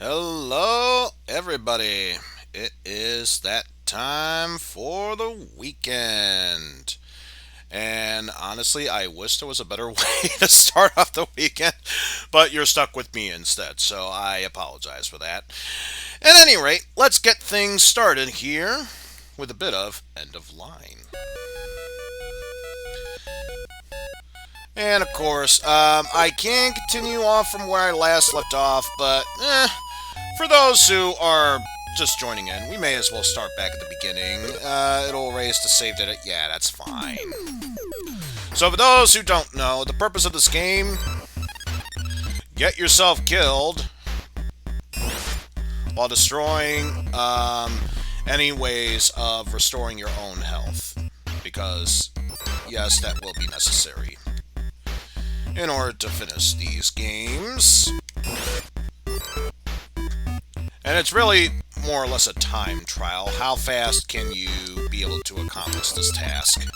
Hello, everybody. It is that time for the weekend. And honestly, I wish there was a better way to start off the weekend, but you're stuck with me instead, so I apologize for that. At any rate, let's get things started here with a bit of end of line. And of course, I can continue off from where I last left off, but for those who are just joining in, we may as well start back at the beginning. It'll erase the save data. Yeah, that's fine. So for those who don't know, the purpose of this game, get yourself killed while destroying any ways of restoring your own health. Because, yes, that will be necessary in order to finish these games. And it's really more or less a time trial. How fast can you be able to accomplish this task?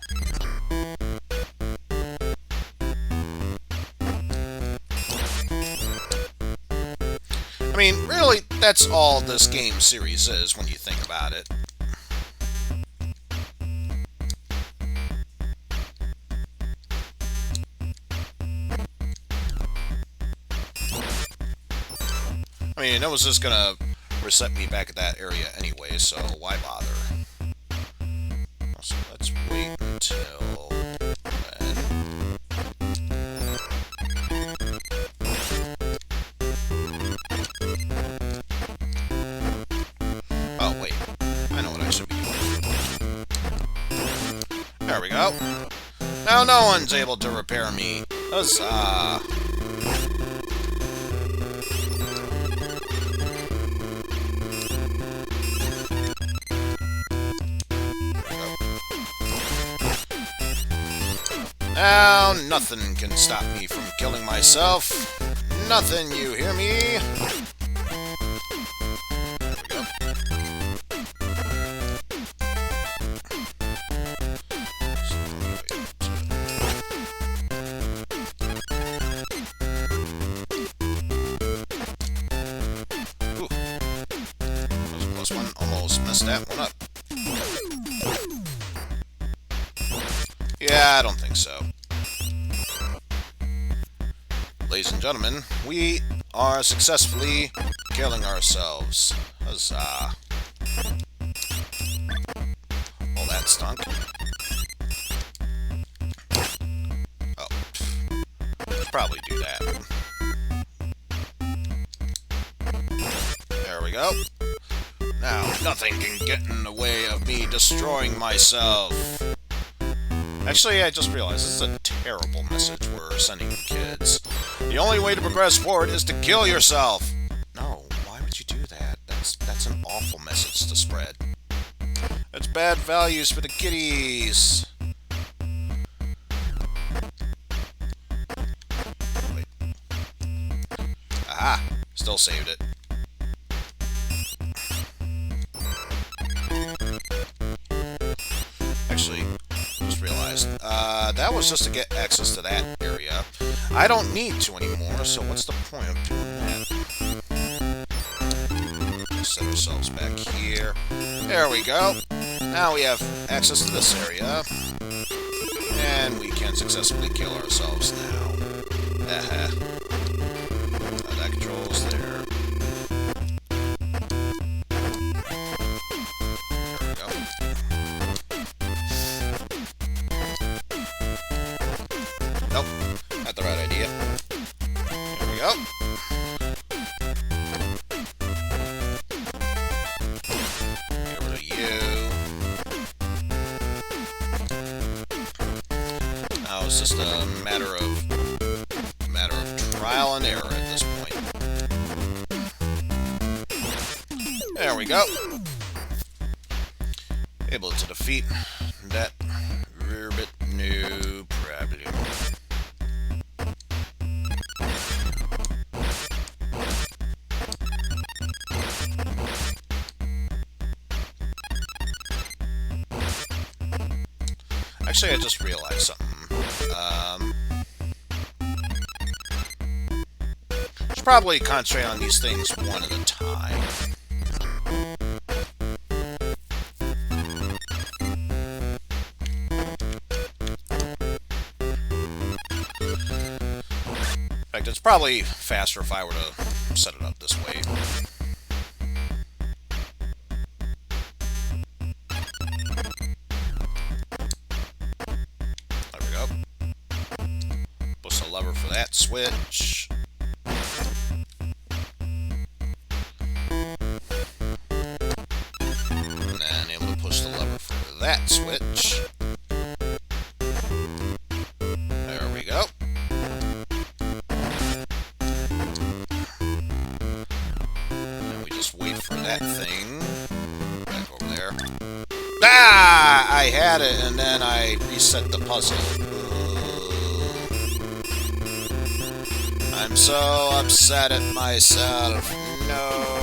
I mean, really, that's all this game series is when you think about it. I mean, it was just gonna reset me back at that area anyway, so why bother? So let's wait until then. Oh, wait. I know what I should be doing. There we go. Now no one's able to repair me. Huzzah! Now, nothing can stop me from killing myself. Nothing, you hear me? There we go. Ooh. That was a close one. Almost messed that one up. Yeah, I don't think so. Ladies and gentlemen, we are successfully killing ourselves. Huzzah. Well, that stunk. Oh, probably do that. There we go. Now, nothing can get in the way of me destroying myself. Actually, I just realized this is a terrible message we're sending to kids. The only way to progress forward is to kill yourself! No, why would you do that? That's an awful message to spread. That's bad values for the kiddies! Wait. Aha! Still saved it. Actually, just realized, that was just to get access to that area. I don't need to anymore, so what's the point of doing that? Set ourselves back here. There we go. Now we have access to this area. And we can successfully kill ourselves now. That controls there. Nope, not the right idea. Here we go. Get rid of you. Now it's just a matter of trial and error at this point. There we go. Able to defeat that ribbit, no problem. Actually, I just realized something. probably concentrate on these things one at a time. In fact, it's probably faster if I were to set it up this way. There we go. Push the lever for that switch. And then able to push the lever for that switch. There we go. And we just wait for that thing. Back over there. Ah! I had it, and then I reset the puzzle. I'm so upset at myself. No.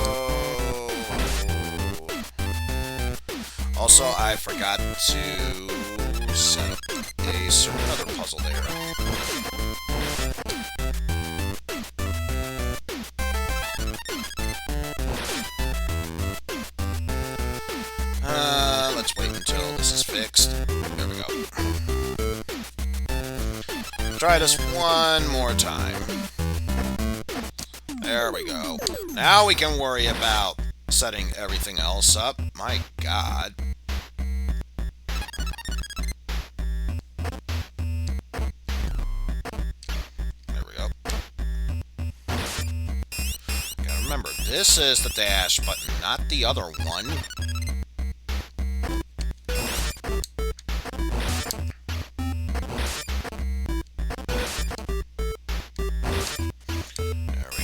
Also, I forgot to set up a certain other puzzle there. Let's wait until this is fixed. There we go. Try this one more time. There we go. Now we can worry about setting everything else up. My God. There we go. Gotta remember, this is the dash button, not the other one.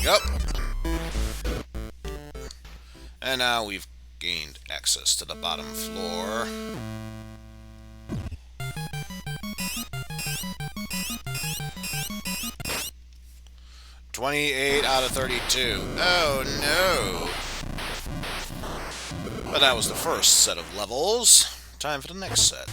Yep. And now we've gained access to the bottom floor. $28 out of 32. Oh no! But that was the first set of levels. Time for the next set.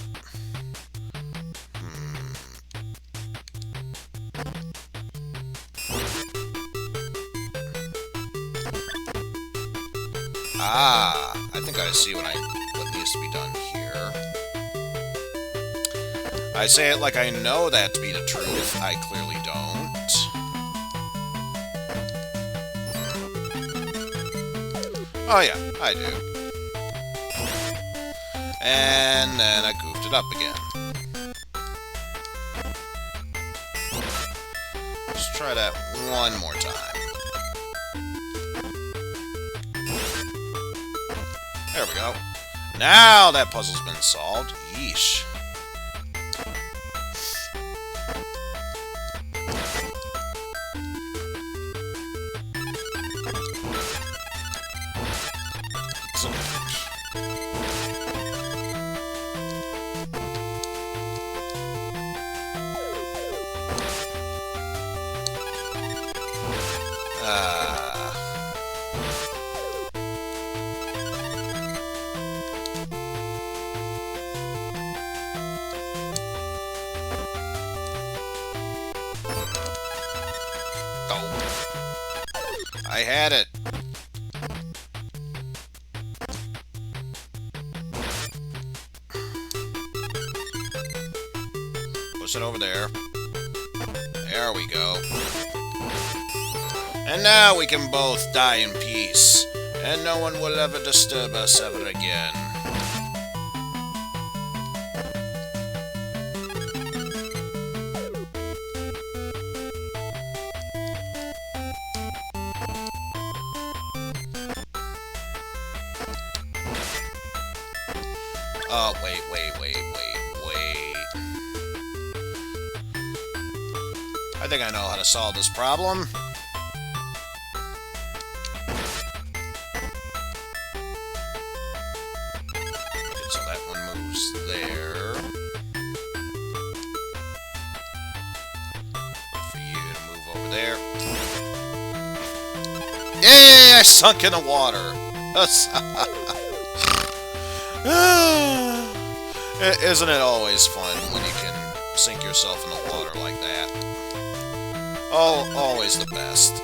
Ah, I think I see what needs to be done here. I say it like I know that to be the truth. I clearly don't. Oh yeah, I do. And then I goofed it up again. Let's try that one more time. There we go. Now that puzzle's been solved. Yeesh. I had it. Push it over there. There we go. And now we can both die in peace, and no one will ever disturb us ever again. Oh, wait. I think I know how to solve this problem. Okay, so that one moves there. Wait for you to move over there. Yay! I sunk in the water. Isn't it always fun when you can sink yourself in the water like that? Oh, always the best.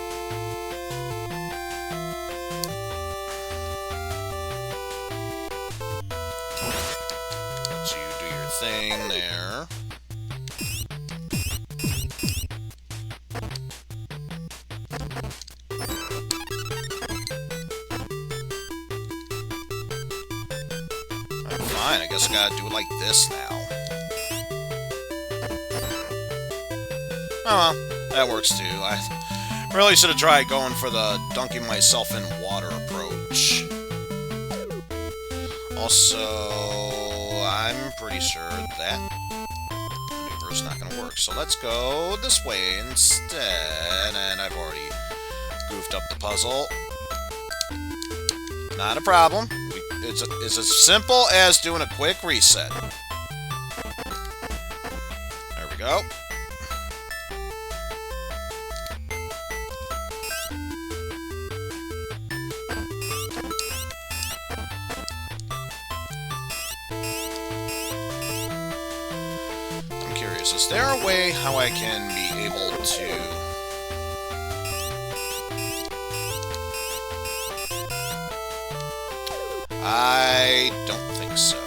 thing there. Fine, I guess I gotta do it like this now. Oh well, that works too. I really should have tried going for the dunking myself in water approach. Also, I'm pretty sure that maneuver's not gonna work. So let's go this way instead. And I've already goofed up the puzzle. Not a problem. It's as simple as doing a quick reset. There we go. I'm curious, is there a way how I can be able to... I don't think so.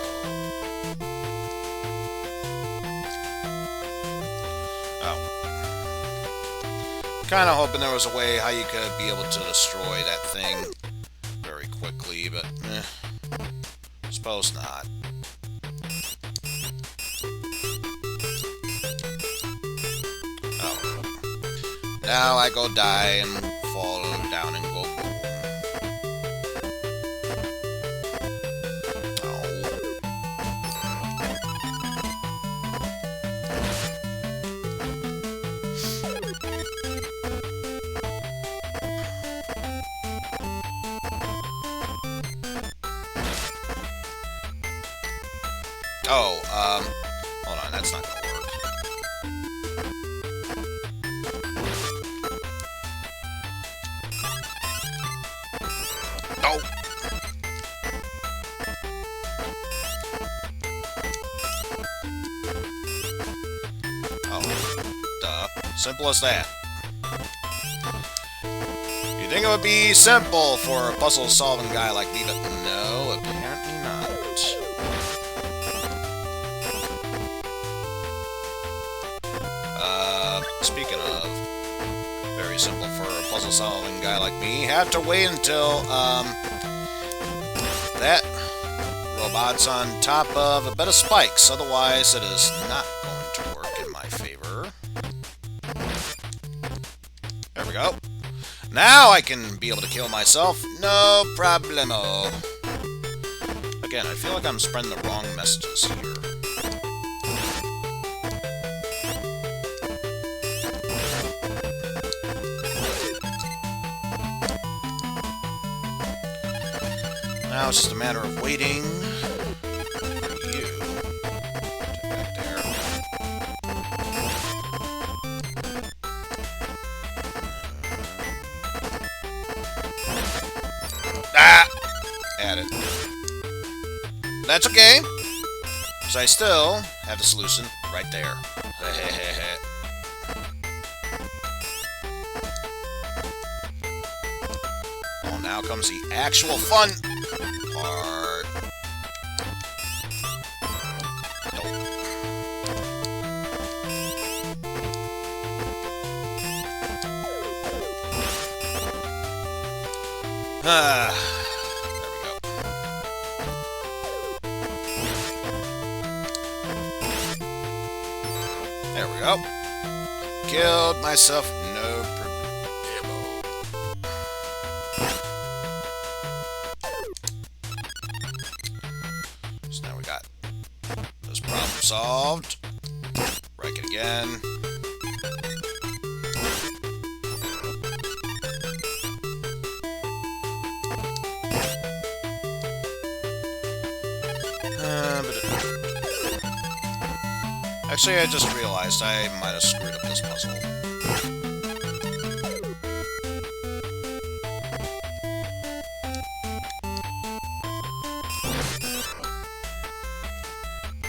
Oh. Kind of hoping there was a way how you could be able to destroy that thing very quickly, but suppose not. Oh. Now I go die and fall down and go boom. Oh, hold on, that's not gonna work. Oh! Oh, duh. Simple as that. You'd think it would be simple for a puzzle-solving guy like me, but no, apparently not. Speaking of very simple for a puzzle-solving guy like me, have to wait until that robot's on top of a bed of spikes. Otherwise, it is not going to work in my favor. There we go. Now I can be able to kill myself. No problemo. Again, I feel like I'm spreading the wrong messages here. Now it's just a matter of waiting for you to get back there. Ah! Add it. That's okay, because I still have the solution right there. Oh, now comes the actual fun part. There we go. There we go. Killed myself, no problemo. So now we got this problem solved. Break it again. Actually, I just realized I might have screwed up this puzzle.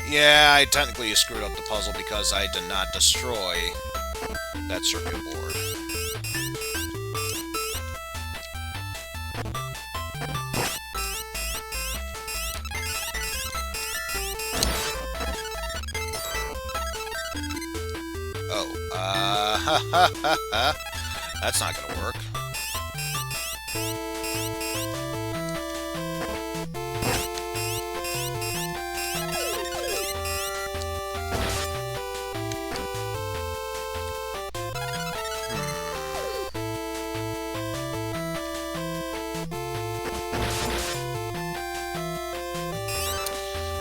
Yeah, I technically screwed up the puzzle because I did not destroy that circuit board. That's not gonna work.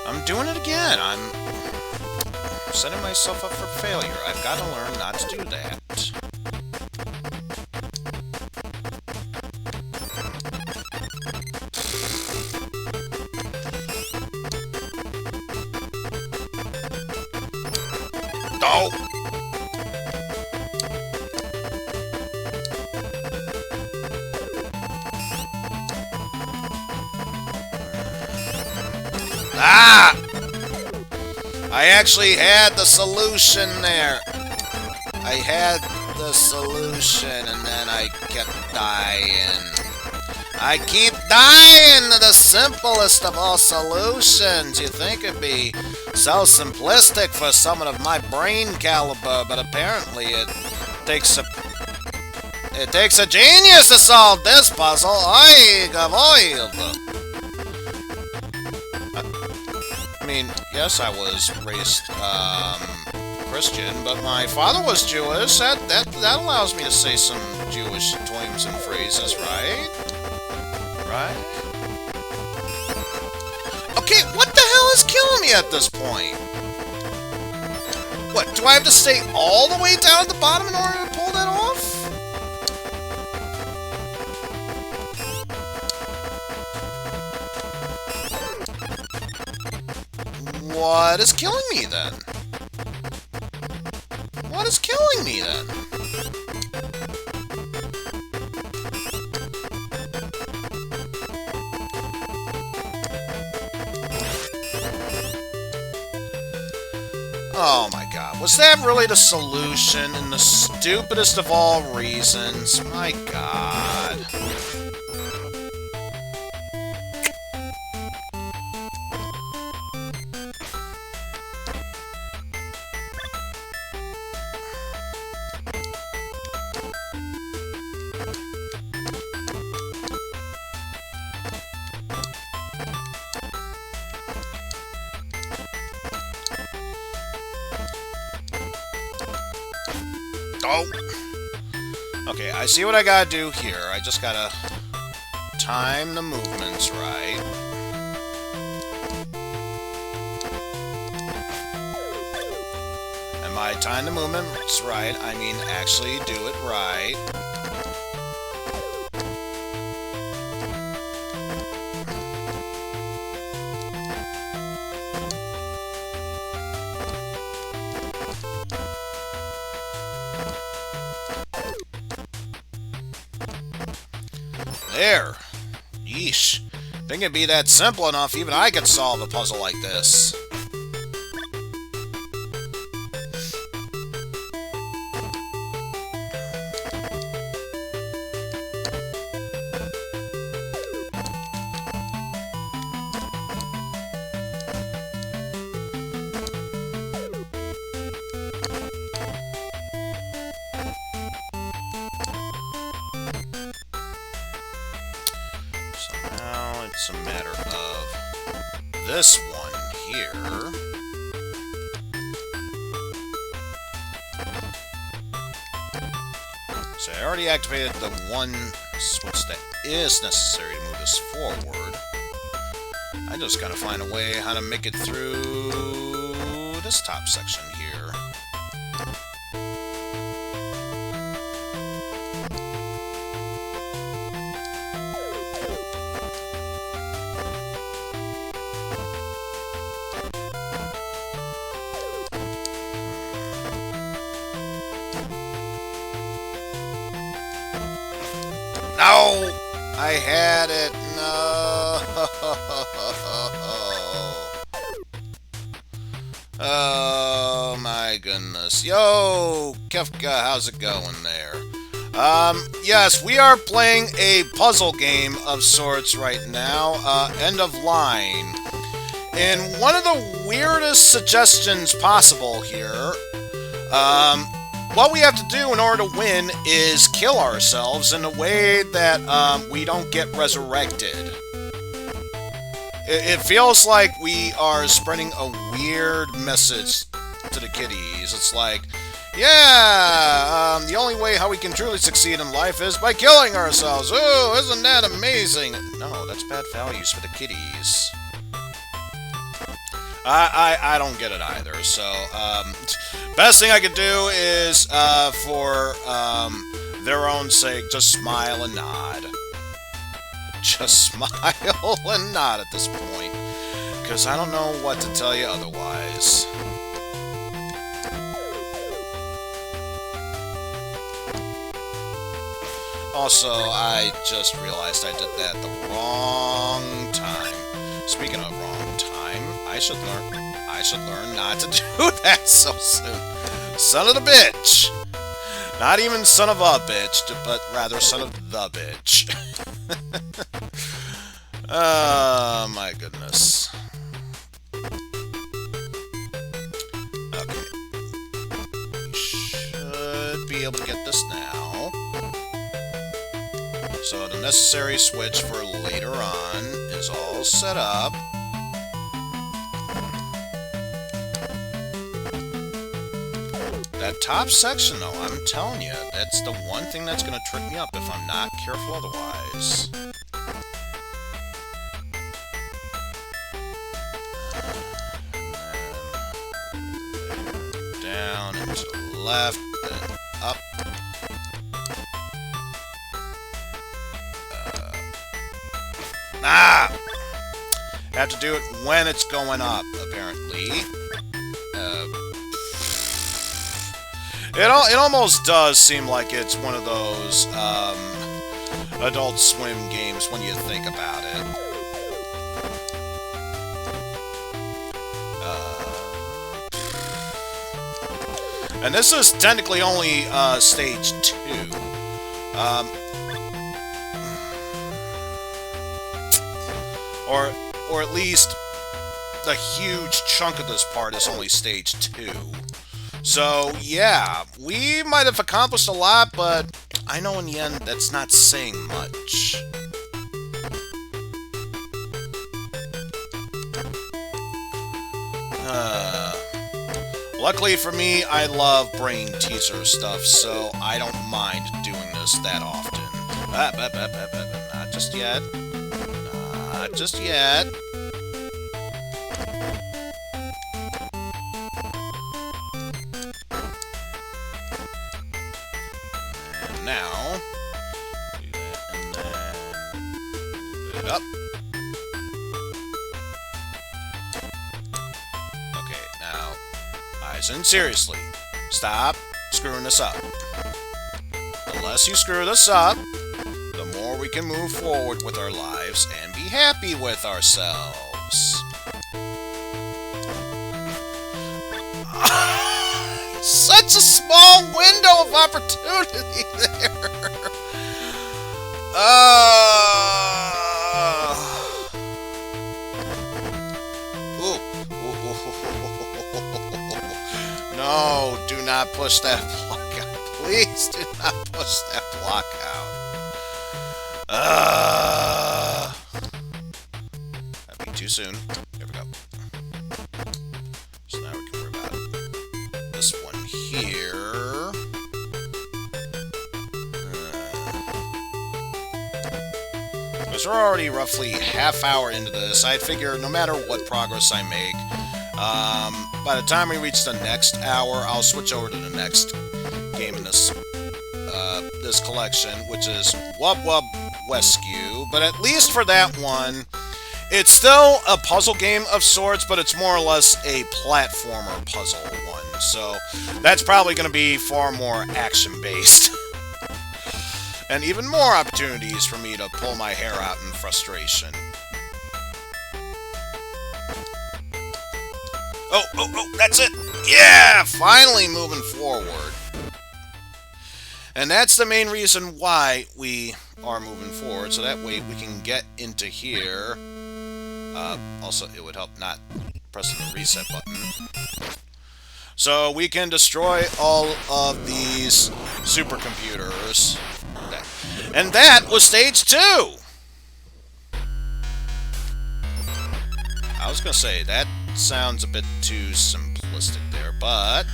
I'm doing it again. I'm setting myself up for failure. I've got to learn not to do that. Oh! Ah! I actually had the solution there. I had the solution and then I kept dying. I keep dying to the simplest of all solutions. You think it'd be so simplistic for someone of my brain caliber, but apparently it takes a genius to solve this puzzle. I mean, yes, I was raised Christian, but my father was Jewish. That allows me to say some Jewish terms and phrases, right? Right? Okay, what the hell is killing me at this point? What, do I have to stay all the way down at the bottom in order to pull that off? What is killing me then? What is killing me then? Oh my god, was that really the solution in the stupidest of all reasons? My god. Oh! Okay, I see what I gotta do here. I just gotta time the movements right. And by time the movements right, I mean actually do it right. There. Yeesh. Think it'd be that simple enough, even I could solve a puzzle like this. It's a matter of this one here. So I already activated the one switch that is necessary to move this forward. I just gotta find a way how to make it through this top section here. No! I had it! No! Oh my goodness. Yo! Kefka, how's it going there? Yes, we are playing a puzzle game of sorts right now. End of line. And one of the weirdest suggestions possible here, what we have to do in order to win is kill ourselves in a way that we don't get resurrected. It feels like we are spreading a weird message to the kiddies. It's like, yeah, the only way how we can truly succeed in life is by killing ourselves. Ooh, isn't that amazing? No, that's bad values for the kiddies. I don't get it either. So, best thing I could do is, for their own sake, just smile and nod. Just smile and nod at this point, because I don't know what to tell you otherwise. Also, I just realized I did that the wrong time. Speaking of wrong time, I should learn not to do that so soon. Son of the bitch! Not even son of a bitch, but rather son of the bitch. Oh, my goodness. Okay. We should be able to get this now. So the necessary switch for later on is all set up. That top section, though, I'm telling you, that's the one thing that's going to trip me up if I'm not careful otherwise. Down and to the left, then up. Have to do it when it's going up, apparently. It almost does seem like it's one of those Adult Swim games when you think about it. And this is technically only stage 2. Or at least the huge chunk of this part is only stage 2. So, yeah, we might have accomplished a lot, but I know in the end that's not saying much. Luckily for me, I love brain teaser stuff, so I don't mind doing this that often. Not just yet. Not just yet. And now, do that and then move it up. Okay, now, Eizen, seriously, stop screwing this up. The less you screw this up, the more we can move forward with our lives and be happy with ourselves. Such a small window of opportunity there. No, do not push that block out. Please do not push that block out. That'd be too soon. There we go. So now we can worry about this one here. Because we're already roughly half hour into this, I figure no matter what progress I make, by the time we reach the next hour, I'll switch over to the next game in this this collection, which is Wub-Wub Wescue. But at least for that one, it's still a puzzle game of sorts, but it's more or less a platformer puzzle one. So that's probably going to be far more action-based. And even more opportunities for me to pull my hair out in frustration. Oh, that's it! Yeah! Finally moving forward. And that's the main reason why we are moving forward, so that way we can get into here. Also, it would help not pressing the reset button. So we can destroy all of these supercomputers. And that was stage 2! I was gonna say, that sounds a bit too simplistic there, but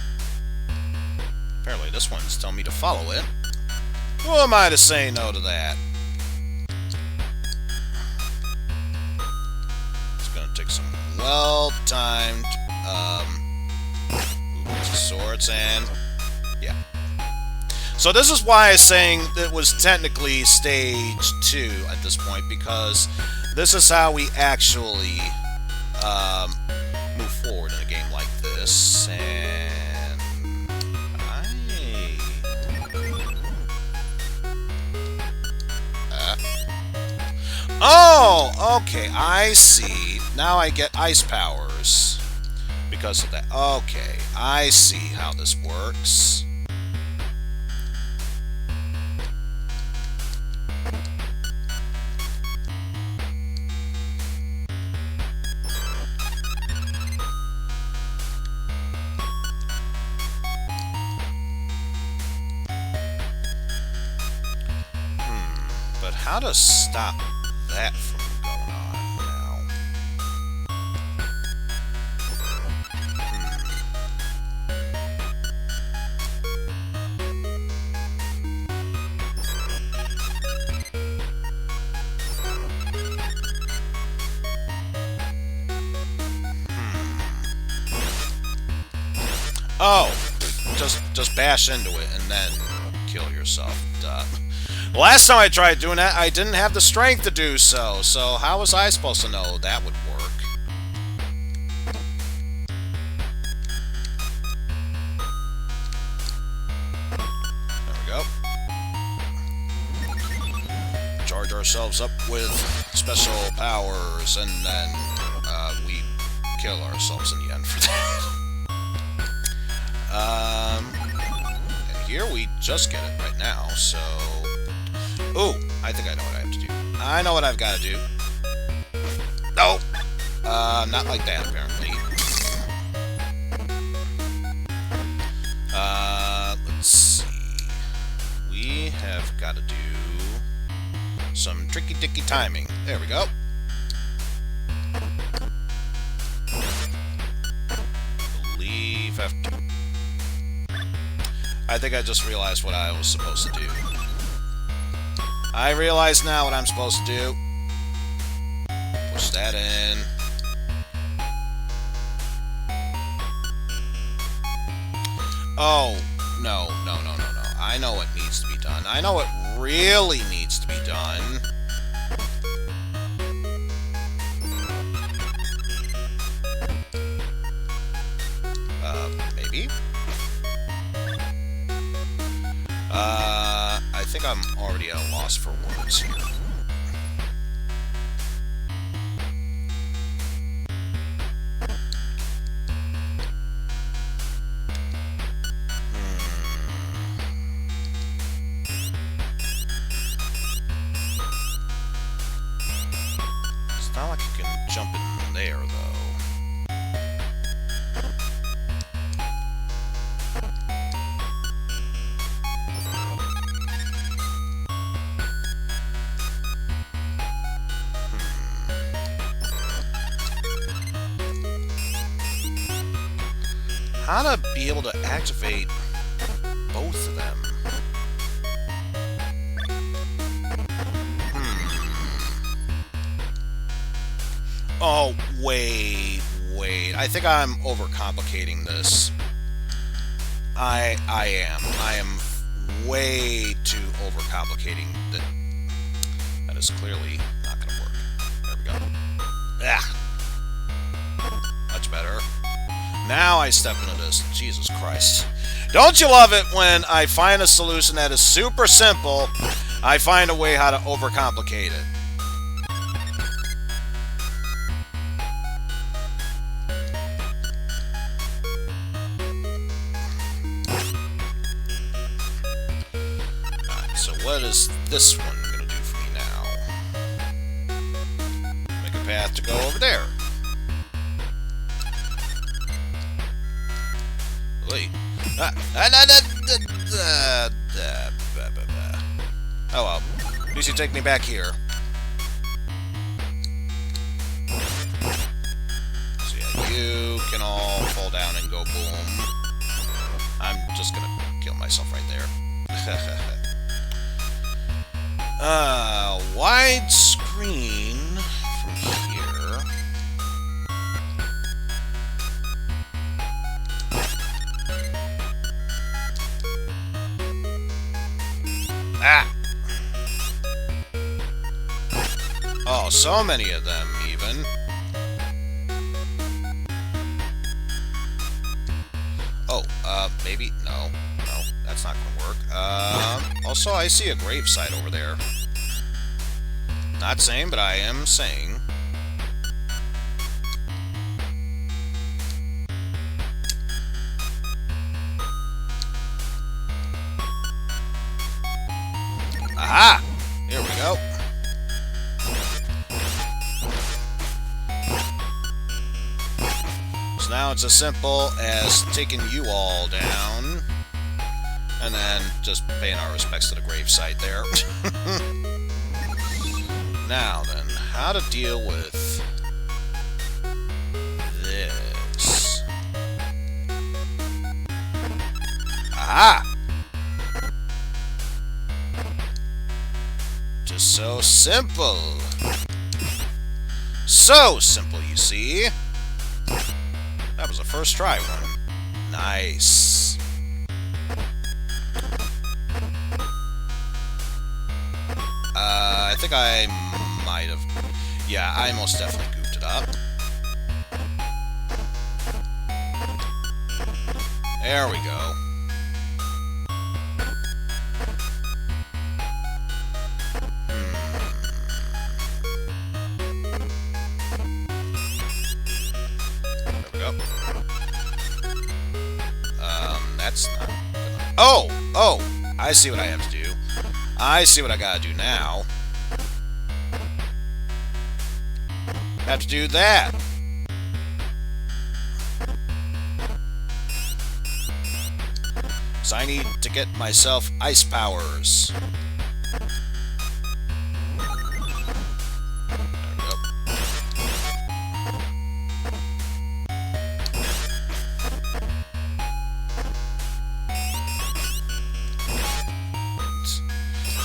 apparently this one's telling me to follow it. Who am I to say no to that? It's gonna take some well-timed movements of sorts, and yeah. So this is why I was saying it was technically stage 2 at this point, because this is how we actually move forward in a game like this, and oh, okay, I see. Now I get ice powers because of that. Okay, I see how this works. But how to stop that from going on now? Oh, just bash into it and then kill yourself. Duh. Last time I tried doing that, I didn't have the strength to do so, so how was I supposed to know that would work? There we go. Charge ourselves up with special powers, and then we kill ourselves in the end for that. And here we just get it right now, so... Ooh, I think I know what I have to do. I know what I've got to do. No! Not like that, apparently. Let's see. We have got to do some tricky-dicky timing. There we go. Leave after... I think I just realized what I was supposed to do. I realize now what I'm supposed to do. Push that in. Oh, no. I know what needs to be done. I know what really needs to be done. Maybe? I think I'm already at a loss for words here. It's not like you can jump in there, though. How to be able to activate both of them? Oh, wait. I think I'm overcomplicating this. I am way too overcomplicating that. That is clearly not going to work. There we go. Ah! Much better. Now I step into this. Jesus Christ. Don't you love it when I find a solution that is super simple, I find a way how to overcomplicate it. Alright, so what is this one going to do for me now? Make a path to go over there. Wait. Oh well. At least you take me back here. So yeah, you can all fall down and go boom. I'm just gonna kill myself right there. Wide screen from here. Ah! Oh, so many of them, even. Oh, maybe? No. No, that's not gonna work. Also, I see a gravesite over there. Not saying, but I am saying. Aha! Here we go. So now it's as simple as taking you all down, and then just paying our respects to the gravesite there. Now then, how to deal with this? Aha! Just so simple. So simple, you see. That was a first try one. Nice. I think I might have... Yeah, I most definitely goofed it up. There we go. There we go. That's not gonna... Oh! Oh! I see what I have to do. I see what I gotta do now. Have to do that. So I need to get myself ice powers.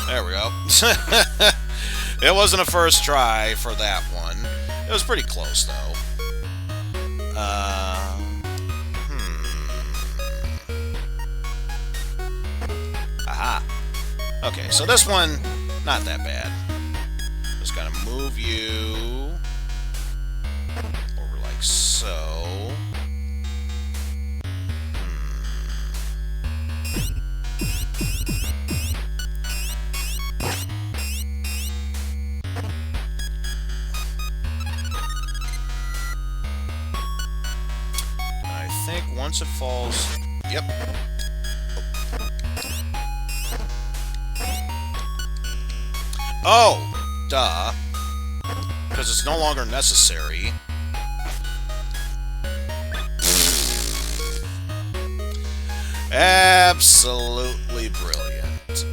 There we go. It wasn't a first try for that one. It was pretty close, though. Aha. Okay, so this one, not that bad. Just gotta move you over like so. I think once it falls... Yep. Oh! Duh. Because it's no longer necessary. Absolutely brilliant.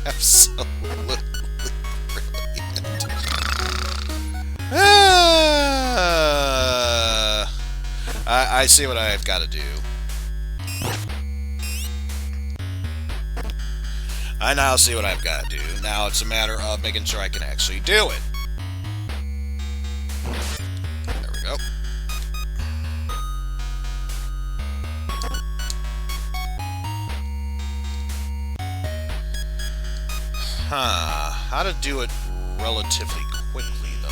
Absolutely brilliant. I see what I've got to do. I now see what I've got to do. Now it's a matter of making sure I can actually do it. There we go. How to do it relatively quickly, though.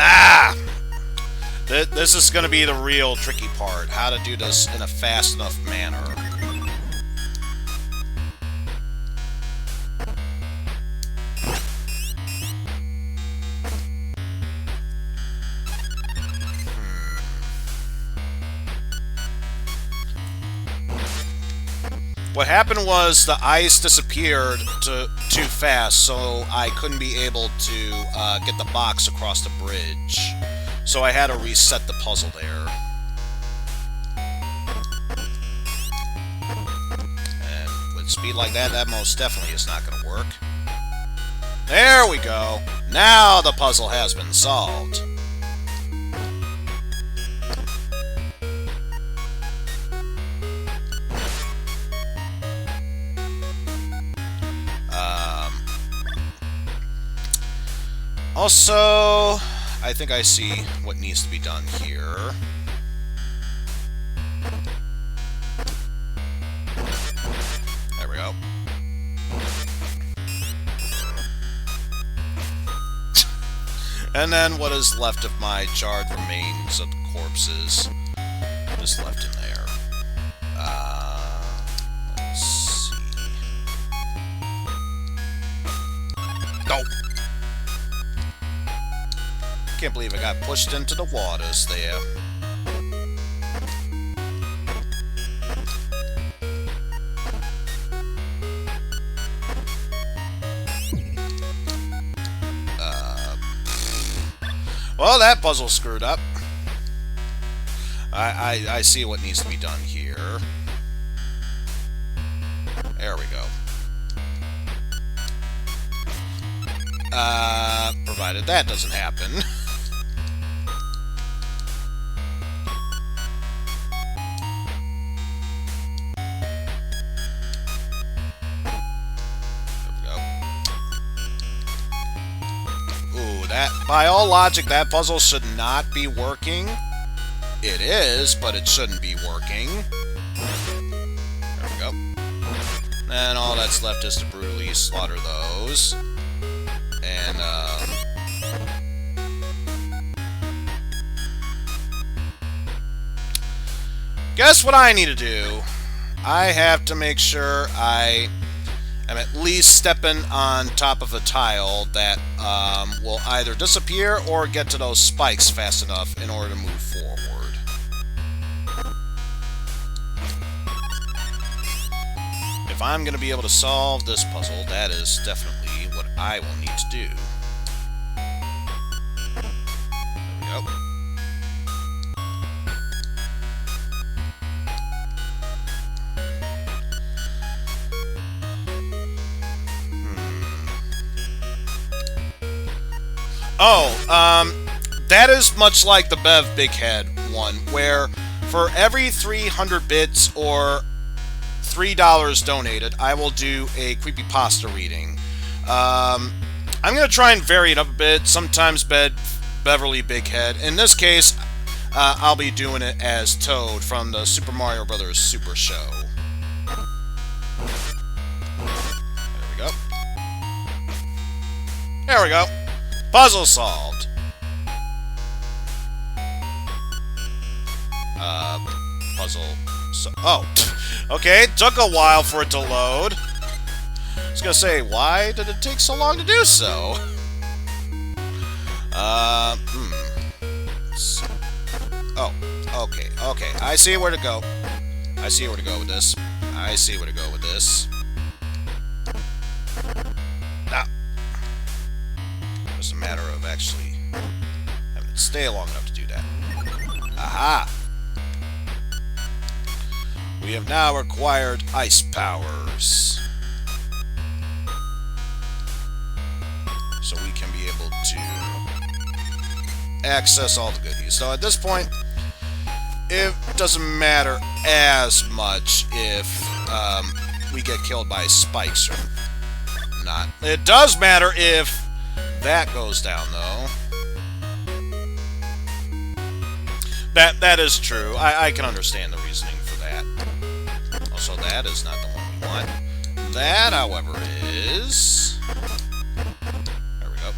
Ah! This is going to be the real tricky part. How to do this in a fast enough manner. What happened was the ice disappeared too fast, so I couldn't be able to get the box across the bridge. So I had to reset the puzzle there. And with speed like that, that most definitely is not going to work. There we go. Now the puzzle has been solved. Also, I think I see what needs to be done here. There we go. And then what is left of my charred remains of the corpses is left in there. Let's see. Nope. Can't believe I got pushed into the waters there. Well, that puzzle screwed up. I see what needs to be done here. There we go. Provided that doesn't happen. By all logic, that puzzle should not be working. It is, but it shouldn't be working. There we go. And all that's left is to brutally slaughter those. And, guess what I need to do? I have to make sure I am at least stepping on top of a tile that will either disappear or get to those spikes fast enough in order to move forward. If I'm going to be able to solve this puzzle, that is definitely what I will need to do. There we go. Oh, that is much like the Bev Big Head one, where for every 300 bits or $3 donated, I will do a creepypasta reading. I'm going to try and vary it up a bit, sometimes Beverly Big Head. In this case, I'll be doing it as Toad from the Super Mario Bros. Super Show. There we go. There we go. Puzzle solved. Puzzle. Oh, okay. Took a while for it to load. I was gonna say, why did it take so long to do so? Oh, okay, okay. I see where to go. I see where to go with this. I see where to go with this. Now. It's a matter of actually having it stay long enough to do that. Aha! We have now acquired ice powers. So we can be able to access all the goodies. So at this point, it doesn't matter as much if we get killed by spikes or not. It does matter if that goes down, though. That is true. I can understand the reasoning for that. Also, that is not the one we want. That, however, is... There we go.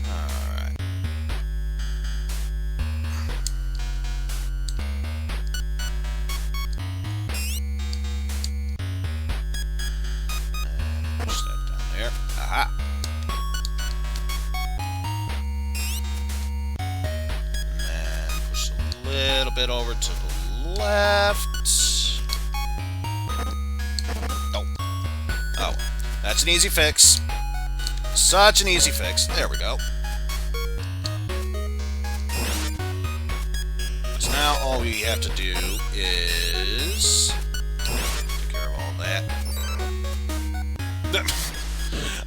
Alright. Push that down there. Aha! And then push a little bit over to the left. Oh. Oh. That's an easy fix. Such an easy fix. There we go. So now all we have to do is take care of all that.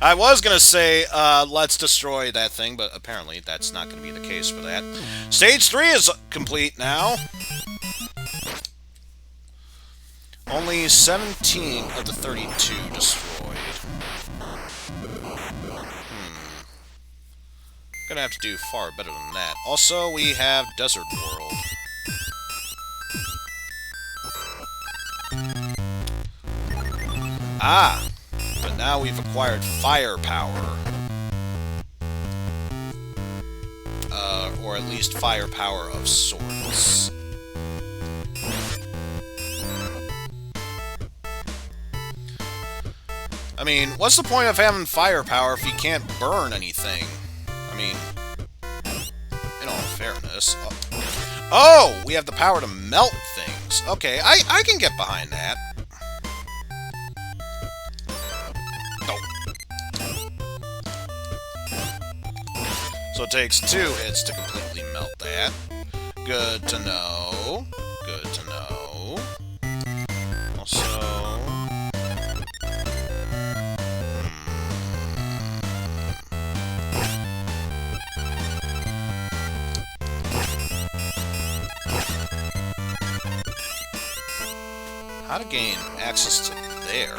I was gonna say, let's destroy that thing, but apparently that's not gonna be the case for that. Stage 3 is complete now. Only 17 of the 32 destroyed. Gonna have to do far better than that. Also, we have Desert World. Ah! But now we've acquired firepower. Or at least firepower of sorts. I mean, what's the point of having firepower if you can't burn anything? I mean, in all fairness. Oh! We have the power to melt things. Okay, I can get behind that. So it takes 2 hits to completely melt that. Good to know. Good to know. Also... how to gain access to there?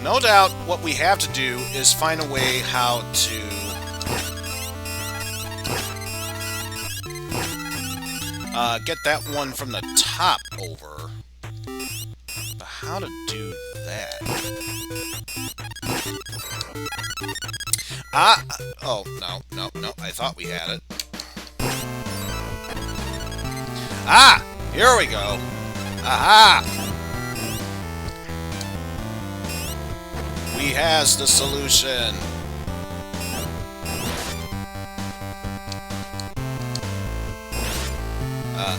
No doubt what we have to do is find a way how to get that one from the top over. But how to do that? Ah! Oh, no. I thought we had it. Ah! Here we go. Aha! We has the solution.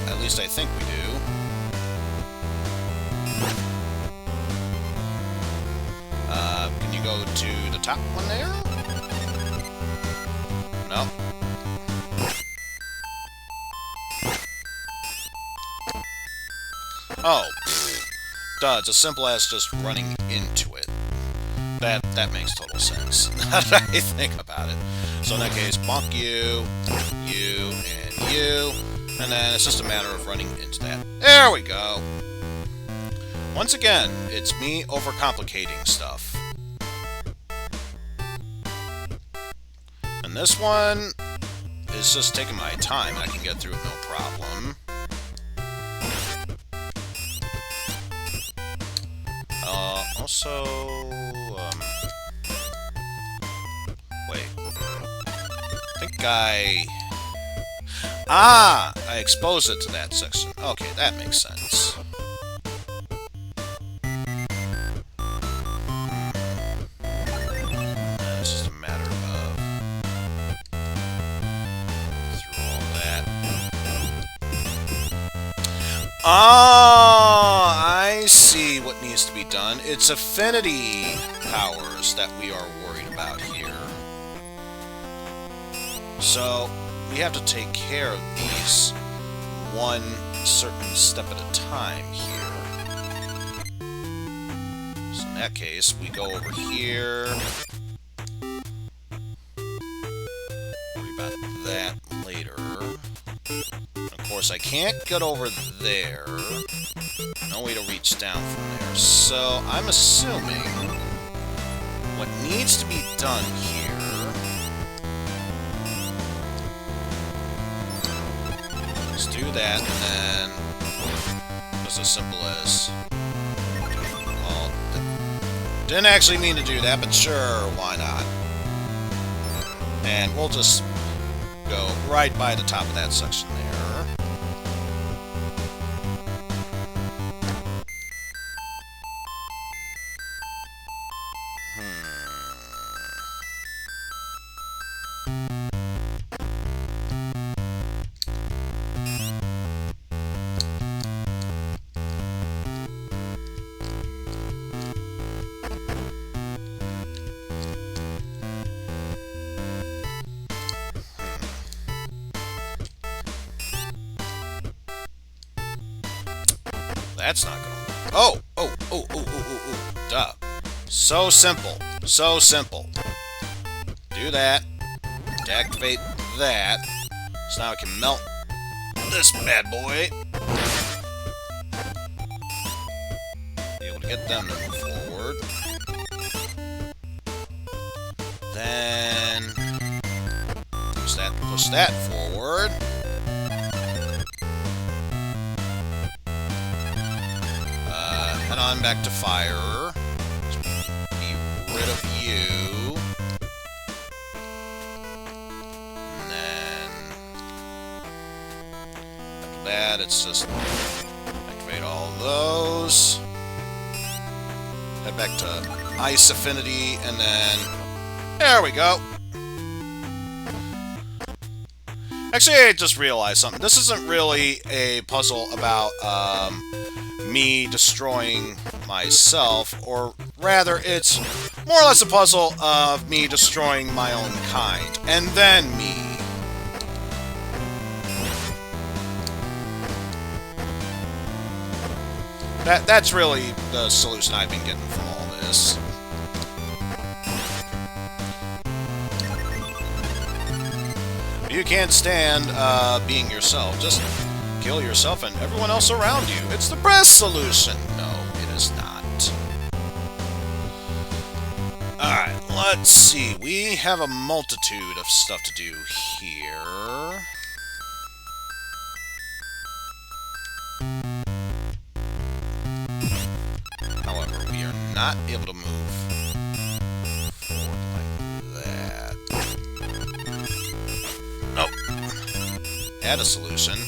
At least I think we do. Can you go to the top one there? No. Oh. Duh, it's as simple as just running into it. That makes total sense. Now that I think about it. So in that case, bonk you, and you, and then it's just a matter of running into that. There we go! Once again, it's me overcomplicating stuff. And this one is just taking my time, and I can get through it no problem. Also... wait. I think I exposed it to that section. Okay, that makes sense. It's just a matter of... through all that. I see what needs to be done. It's affinity powers that we are worried about here. So, we have to take care of these one certain step at a time here. So in that case, we go over here. Worry about that later. Of course, I can't get over there. No way to reach down from there. So, I'm assuming what needs to be done here is do that, and then it's as simple as... well, didn't actually mean to do that, but sure, why not? And we'll just go right by the top of that section there. That's not gonna work. Oh! Oh! Oh! Oh! Oh! Oh! Oh! Duh. So simple. So simple. Do that. Deactivate that. So now I can melt this bad boy. Be able to get them to move forward. Then push that forward. Head on back to fire. Be rid of you. And then after that, it's just activate all those. Head back to ice affinity, and then there we go. Actually, I just realized something. This isn't really a puzzle about me destroying myself, or rather, it's more or less a puzzle of me destroying my own kind, and then me. That's really the solution I've been getting from all this. You can't stand being yourself. Just kill yourself and everyone else around you. It's the best solution. No, it is not. Alright, let's see. We have a multitude of stuff to do here. However, we are not able to move forward like that. Nope. Add a solution.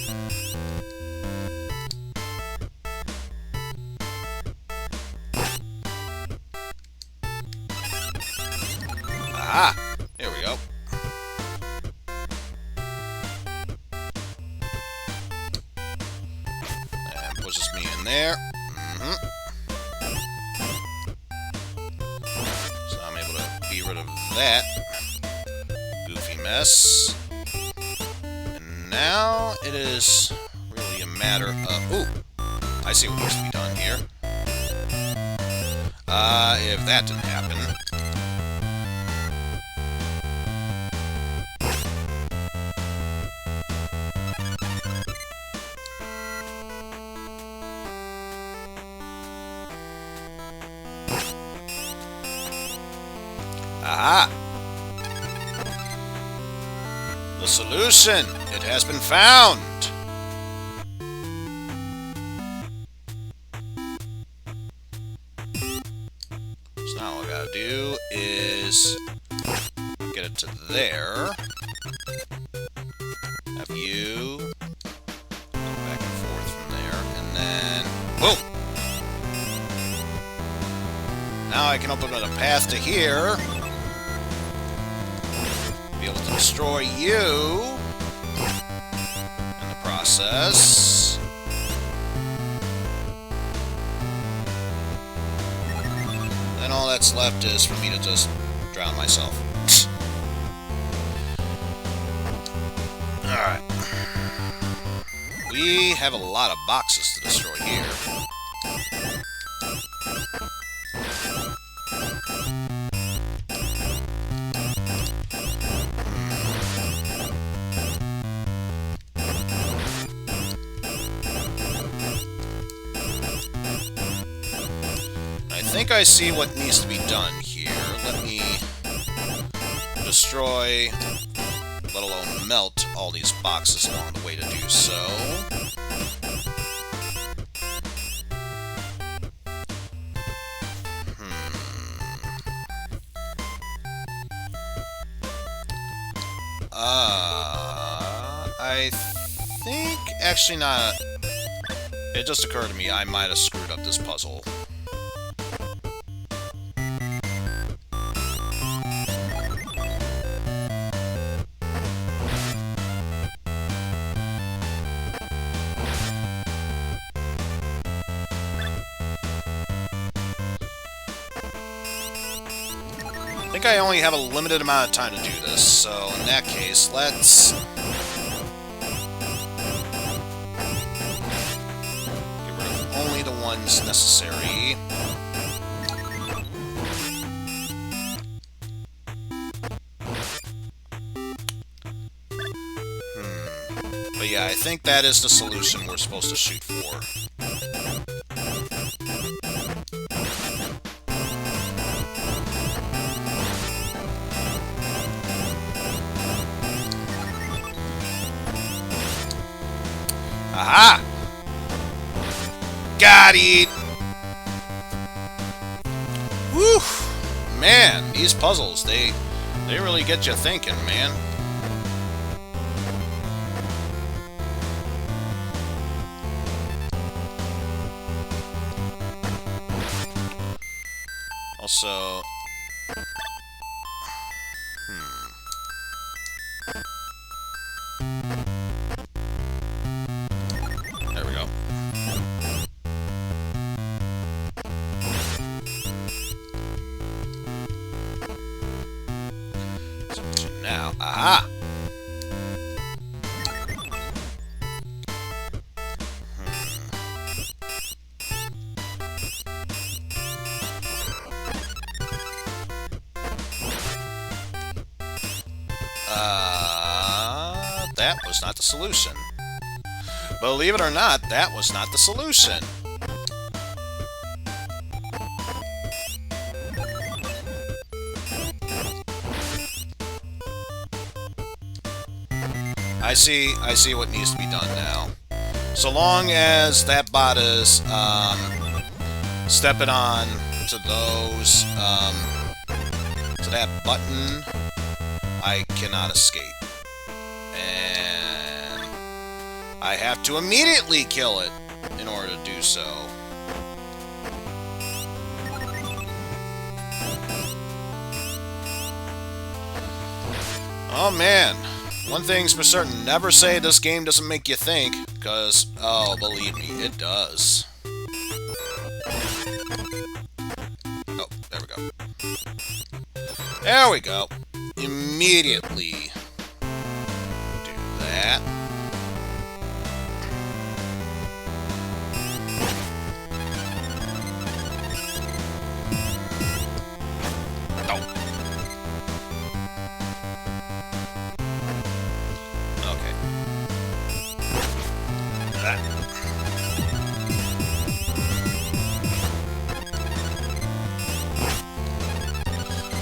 Ah! Here we go. And pushes me in there. So I'm able to be rid of that goofy mess. And now it is really a matter of... Ooh! I see what needs to be done here. If that didn't happen... Aha! The solution! It has been found! So now all I gotta do is get it to there. Have you go back and forth from there, and then boom! Now I can open up a path to here. Be able to destroy you in the process. Then all that's left is for me to just drown myself. Alright. We have a lot of boxes to destroy here. I think I see what needs to be done here. Let me destroy, let alone melt, all these boxes along the way to do so. I think, actually not, it just occurred to me I might have screwed up this puzzle. I think I only have a limited amount of time to do this, so in that case, let's get rid of only only the ones necessary. But yeah, I think that is the solution we're supposed to shoot for. Aha! Got it! Whew! Man, these puzzles, they really get you thinking, man. Also... There we go. So now, aha! That was not the solution. Believe it or not, that was not the solution. I see what needs to be done now. So long as that bot is stepping on to those to that button, I cannot escape. And I have to immediately kill it in order to do so. Oh man, one thing's for certain, never say this game doesn't make you think, because, oh, believe me, it does. Oh, there we go. There we go. Immediately do that.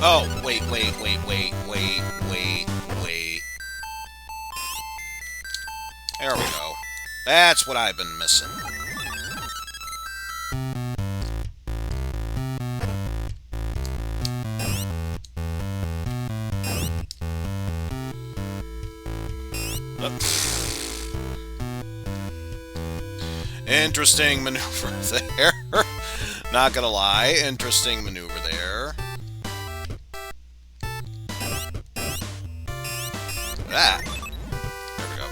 Oh, wait. There we go. That's what I've been missing. Interesting maneuver there. Not gonna lie, interesting maneuver there. That. There we go.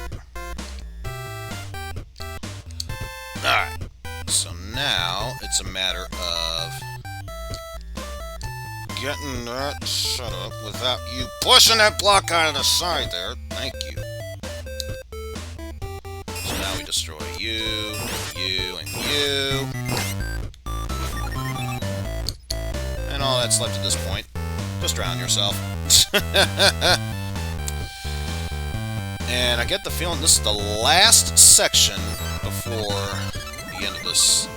Alright. So now it's a matter of getting that set up without you pushing that block out of the side there. Thank you. So now we destroy you, and you. And all that's left at this point. Just drown yourself. And I get the feeling this is the last section before the end of this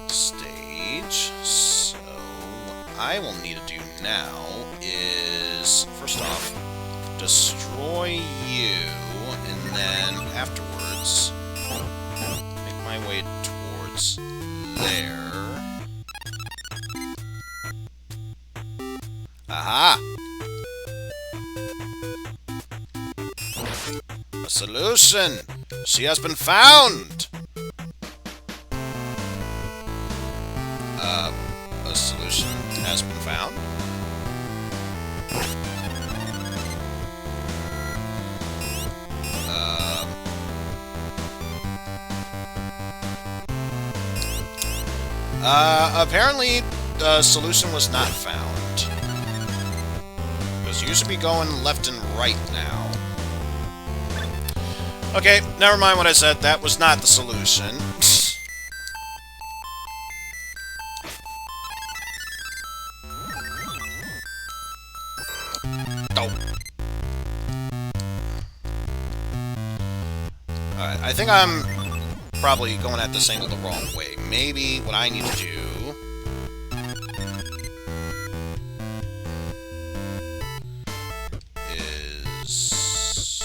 stage. So what I will need to do now is, first off, destroy you, and then afterwards make my way towards there. Aha! A solution! She has been found! A solution has been found? Apparently, the solution was not found. Because you should be going left and right now. Okay, never mind what I said. That was not the solution. think I'm probably going at this angle the wrong way. Maybe what I need to do is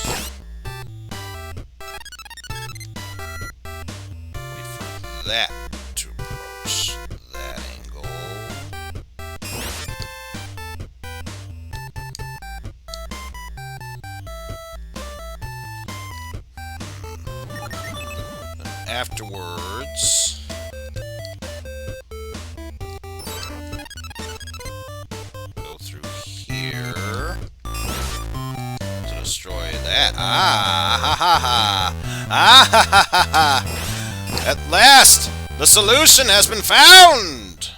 wait for that to approach that angle. Afterwards, go through here to destroy that. Ah ha ha ha! Ah ha ha ha ha! At last, the solution has been found.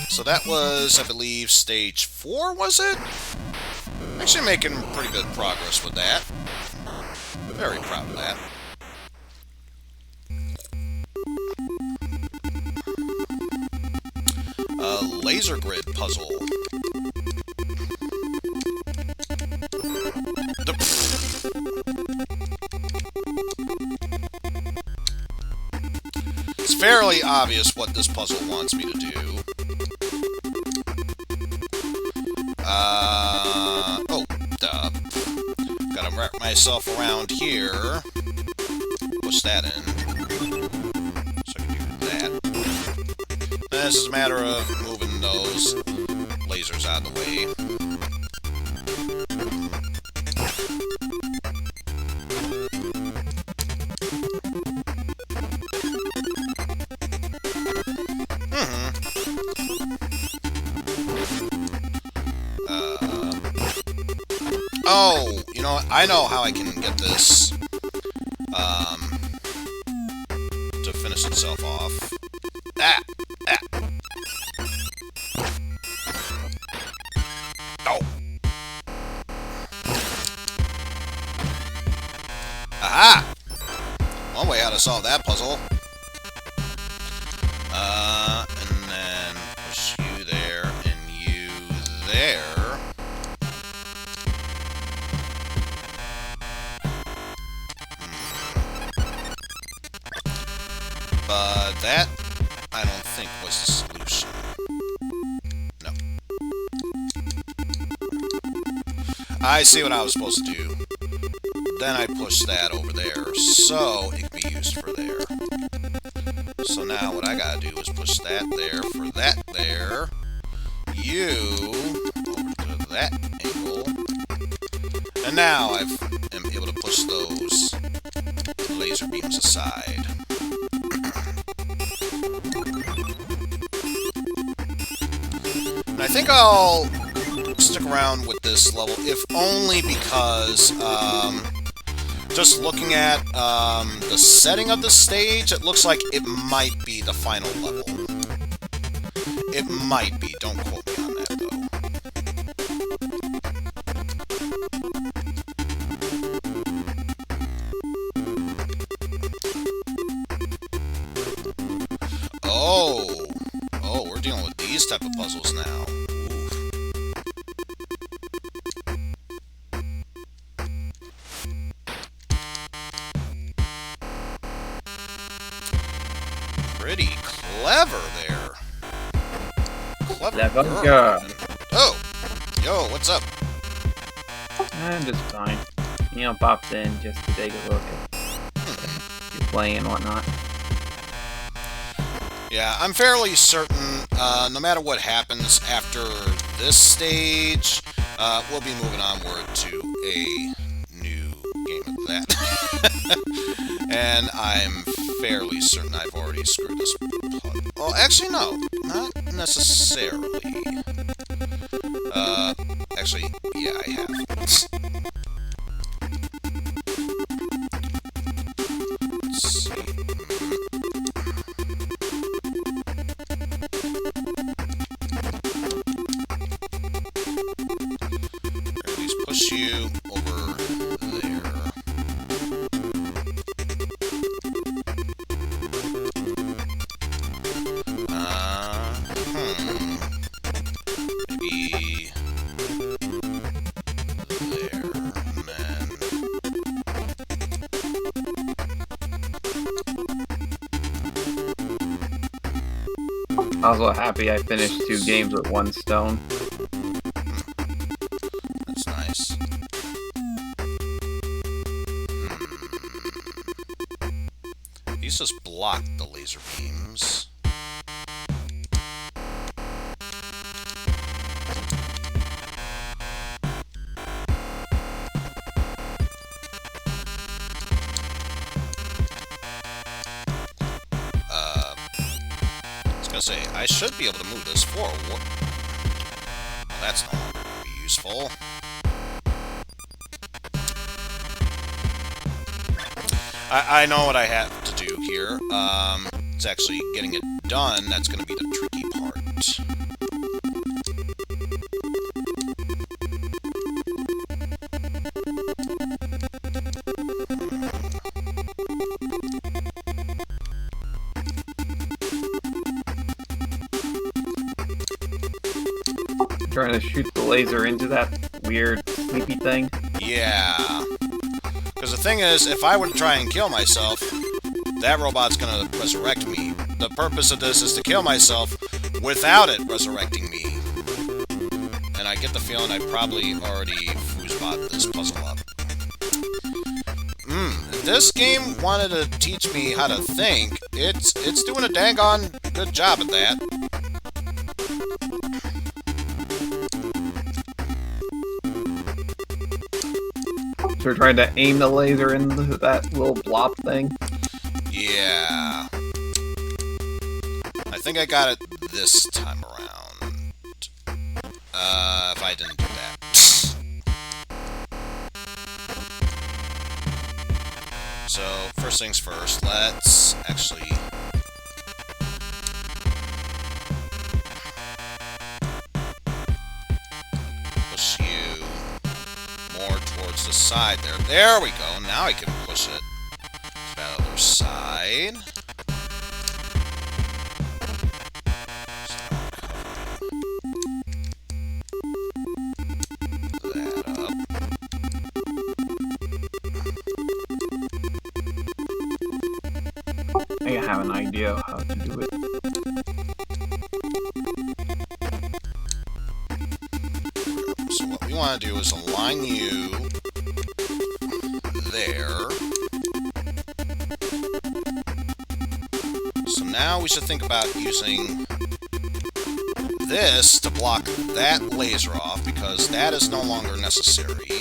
So that was, I believe, stage 4, was it? Actually making pretty good progress with that. Very proud of that. Laser grid puzzle. It's fairly obvious what this puzzle wants me to do. Oh, duh. Gotta wrap myself around here. Push that in. So I can do that. This is a matter of moving those lasers out of the way. Oh, you know what? I know how I can get this to finish itself off. Ah! Ah! Oh! Aha! One way how to solve that puzzle. And then push you there and you there. But that, I don't think, was the solution. No. I see what I was supposed to do. Then I push that over there, so it can be used for there. So now what I gotta do is push that there for that there. You over to that angle. And now I am able to push those laser beams aside. And I think I'll stick around with this level, if only because, just looking at the setting of the stage, it looks like it might be the final level. It might be, don't quote me on that, though. Oh, we're dealing with these type of puzzles now. Pretty clever there. Clever girl. Oh, yo, what's up? I'm just fine. You know, popped in just to take a look at you playing and whatnot. Yeah, I'm fairly certain, no matter what happens after this stage, we'll be moving onward to a new game of that. And I'm fairly certain I've already screwed this puzzle. Well, actually, no. Not necessarily. Actually, yeah, I have. Let's see. Or at least push you over there. Maybe Also happy I finished 2 games with 1 stone. That's nice. These just block the laser beams. Say, I should be able to move this forward. Well, that's no longer going to be useful. I know what I have to do here. It's actually getting it done. That's going to be the tricky part. Trying to shoot the laser into that weird sleepy thing. Yeah. Because the thing is, if I were to try and kill myself, that robot's gonna resurrect me. The purpose of this is to kill myself without it resurrecting me. And I get the feeling I probably already foosbot this puzzle up. If this game wanted to teach me how to think, it's doing a dang-on good job at that. So we're trying to aim the laser into that little blob thing. Yeah. I think I got it this time around. If I didn't do that. So, first things first, let's actually... push you more towards the side there. There we go. Now I can push it to that other side. I have an idea of how to do it. So what we want to do is align you there. So now we should think about using this to block that laser off, because that is no longer necessary.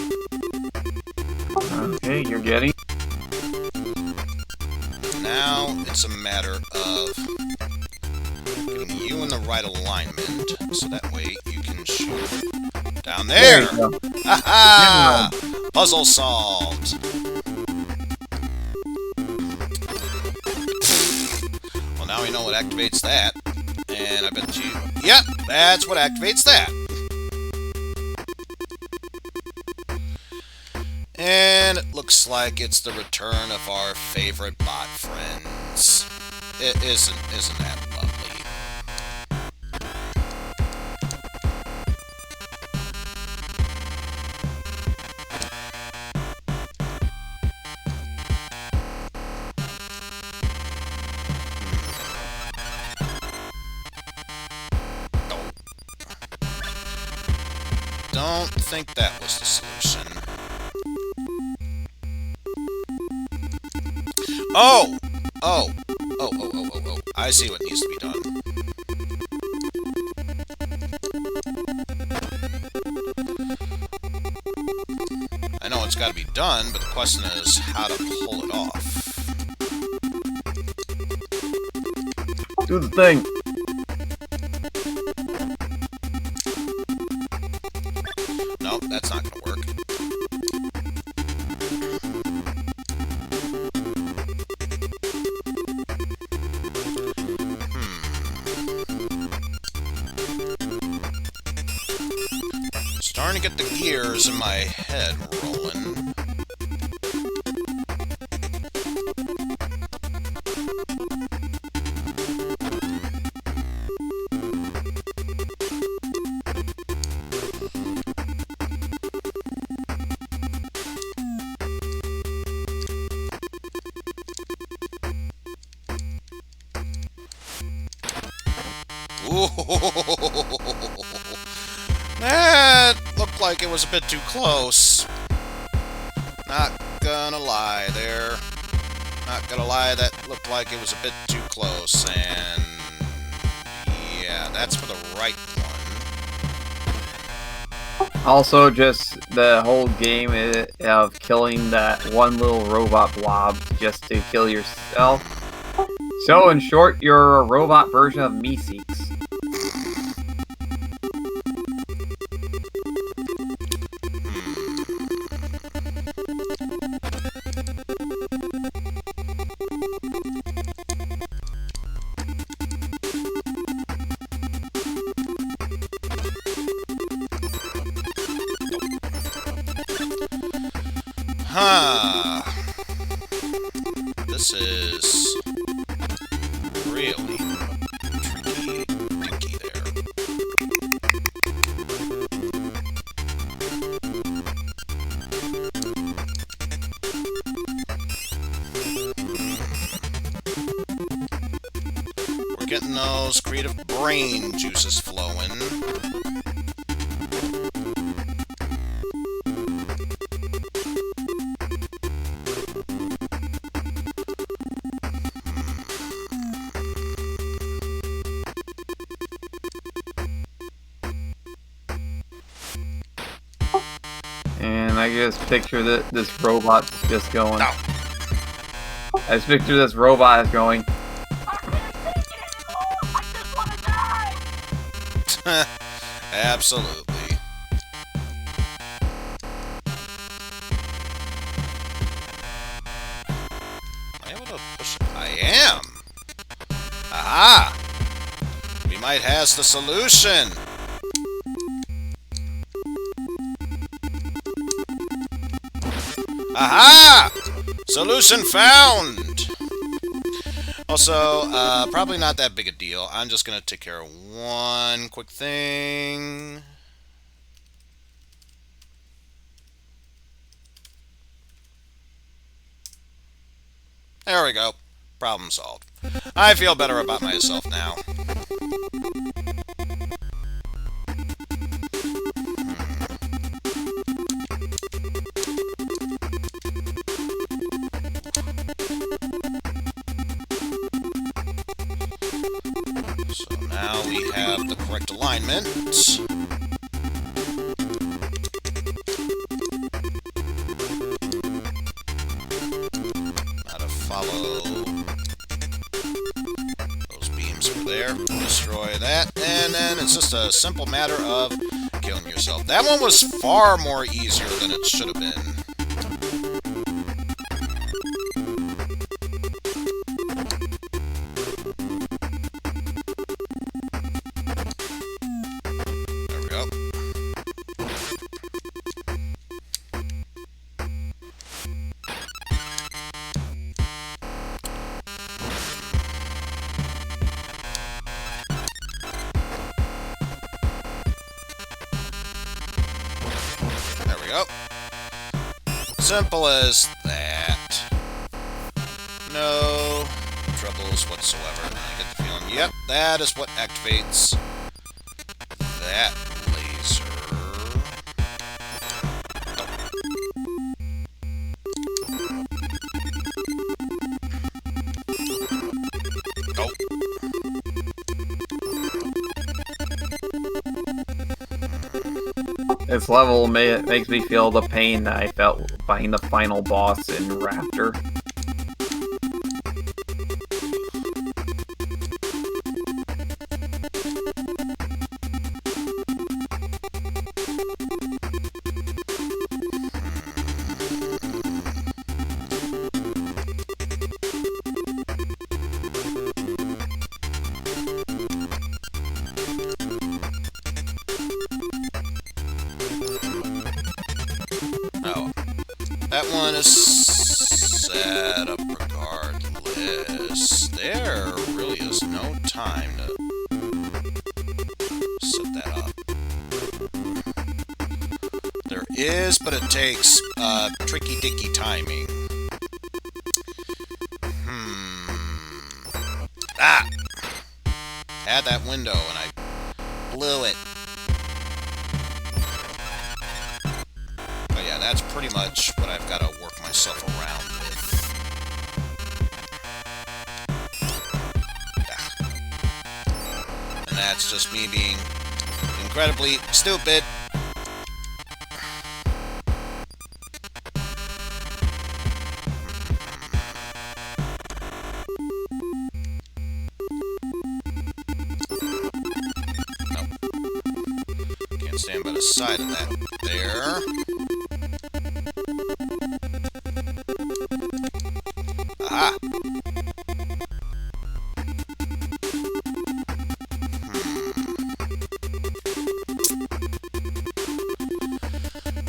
Okay, you're getting. Now it's a matter of getting you in the right alignment, so that way you can shoot down there. Ha-ha! Puzzle solved. Well, now we know what activates that, and I bet you... Yep, that's what activates that. And it looks like it's the return of our favorite bot friends. It isn't that lovely? Don't think that was the solution. Oh! Oh! Oh. I see what needs to be done. I know it's got to be done, but the question is how to pull it off. Do the thing! Nope, that's not going to work. Starting to get the gears in my head rolling. That looked like it was a bit too close. Not gonna lie there. Not gonna lie, that looked like it was a bit too close, and yeah, that's for the right one. Also, just the whole game of killing that one little robot blob just to kill yourself. So, in short, you're a robot version of Meeseeks. Huh. This is really tricky there. We're getting those creative brain juices flowing. And I just picture this robot just going. No. I just picture this robot going. Absolutely. Am I able to push it? I am! Aha! We might have the solution! Aha! Solution found! Also, probably not that big a deal. I'm just gonna take care of one quick thing. There we go. Problem solved. I feel better about myself now. So now we have the correct alignment. Now to follow those beams from there. Destroy that. And then it's just a simple matter of killing yourself. That one was far more easier than it should have been. Simple as that. No troubles whatsoever. I get the feeling, yep, that is what activates that laser. Oh. This level makes me feel the pain that I felt fighting the final boss in Raptor. That one is set up regardless. There really is no time to set that up. There is, but it takes tricky-dicky timing. had that window and I blew it. But yeah, that's pretty much what I've got to work myself around with. And that's just me being incredibly stupid. Stand by the side of that there. Aha!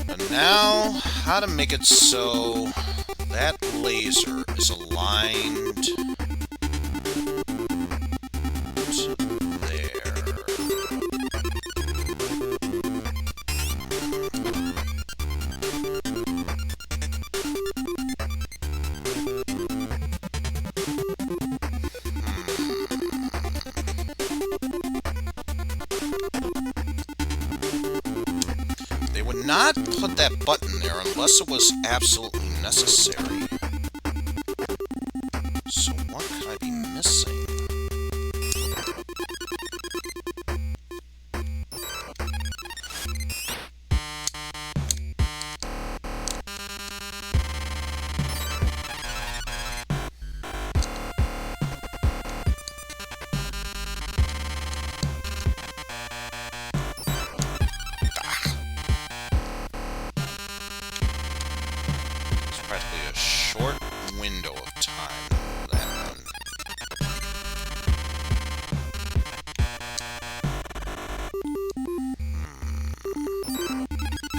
And now, how to make it so that laser is aligned to there. They would not put that button there unless it was absolutely necessary. So what could I be missing? Practically a short window of time. That one.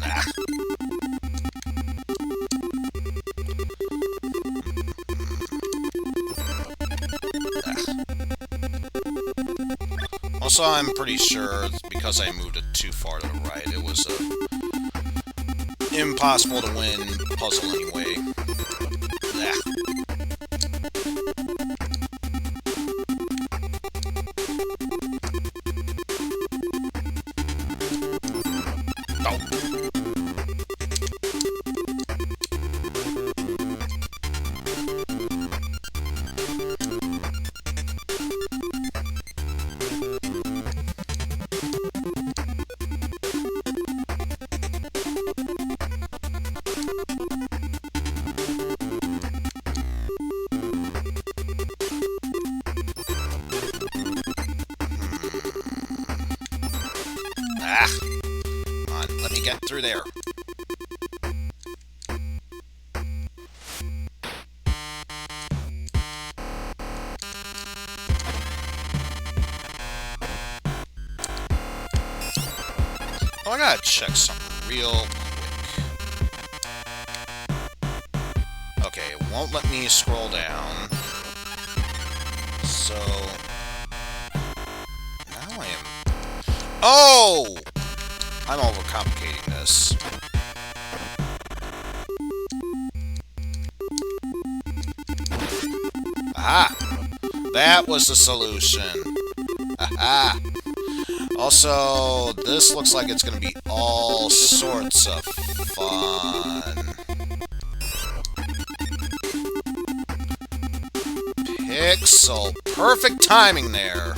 Ah. Also, I'm pretty sure it's because I moved it too far to the right. It was impossible to win puzzle anyway. Come on, let me get through there. Oh, I gotta check something real quick. Okay, it won't let me scroll down. So... now I am... Oh! I'm overcomplicating this. Aha! That was the solution. Aha! Also, this looks like it's going to be all sorts of fun. Pixel. Perfect timing there.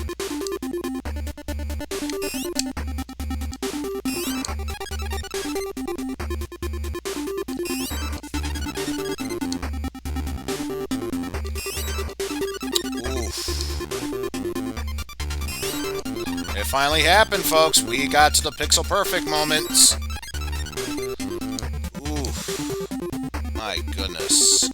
It finally happened, folks. We got to the pixel perfect moments. Oof. My goodness.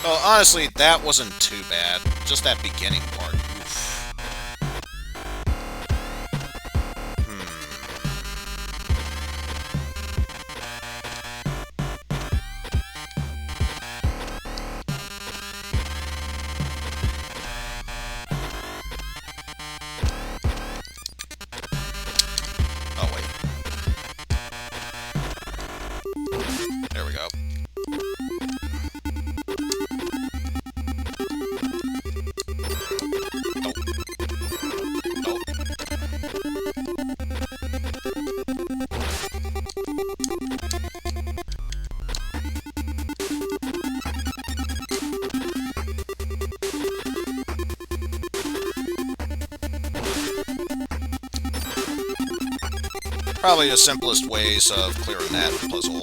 Well, honestly, that wasn't too bad. Just that beginning part. Oof. Probably the simplest ways of clearing that puzzle.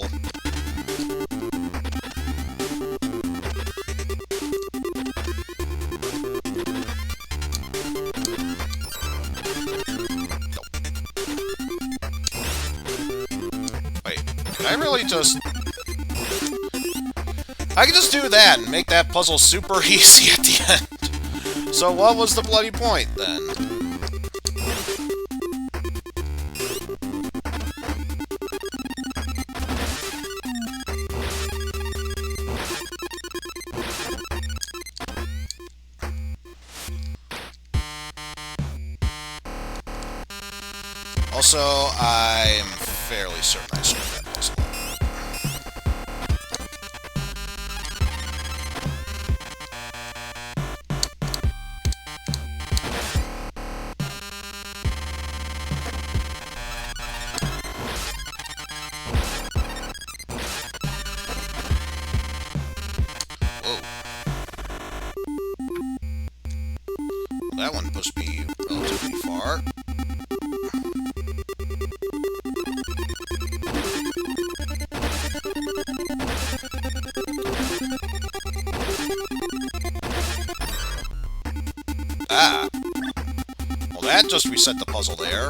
Wait, can I really just... I can just do that and make that puzzle super easy at the end. So what was the bloody point, then? Also, I'm fairly certain I solved that puzzle. Whoa. Well, that one pushed me relatively far. Ah. Well, that just reset the puzzle there.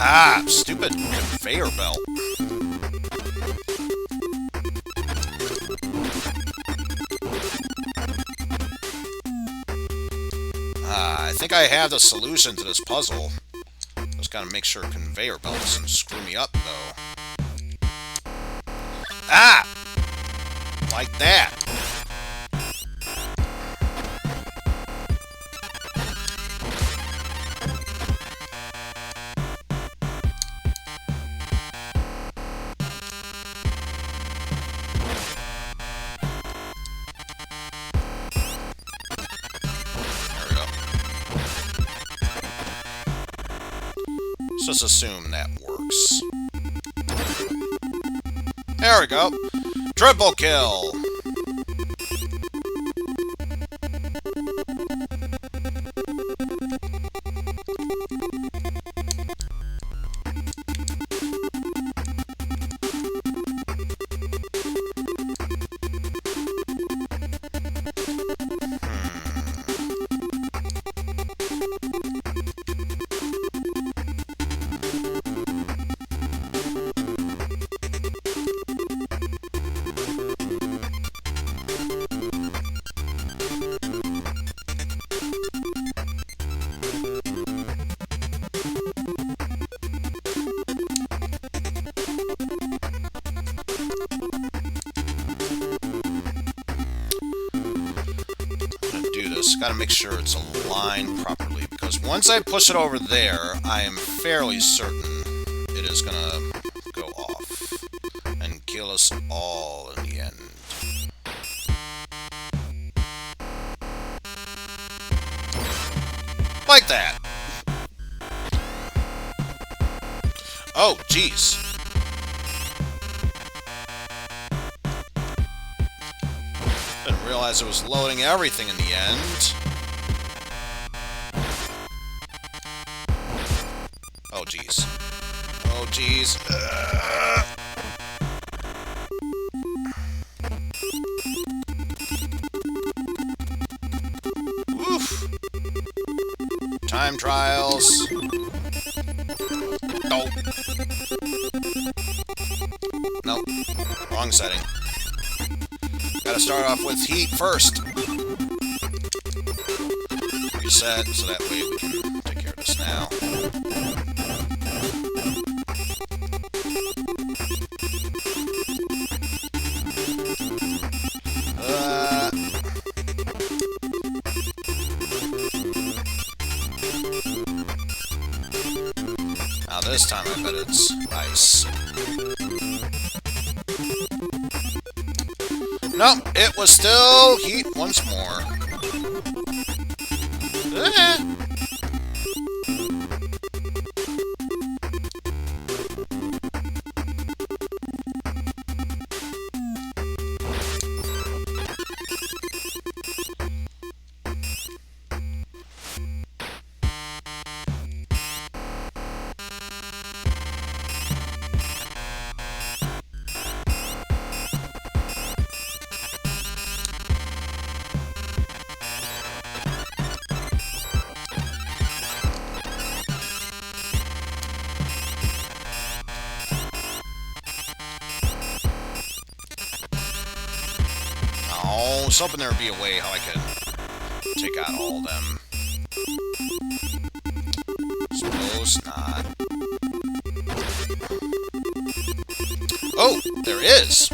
Ah, stupid conveyor belt. I think I have the solution to this puzzle. Just gotta make sure conveyor belt doesn't screw me up, though. Ah! Like that. Let's just assume that works. There we go. Triple kill! Gotta make sure it's aligned properly, because once I push it over there, I am fairly certain it is gonna go off and kill us all in the end. Like that! Oh, jeez. Didn't realize it was loading everything in the end. Oh, jeez. Oh, jeez. Oof. Time trials. Nope. Nope. Wrong setting. Gotta start off with heat first. Reset, so that way we can take care of this now. Now this time I bet it's ice. Nope, it was still heat once more. I was hoping there would be a way how I could take out all of them. Suppose not. Oh, there is!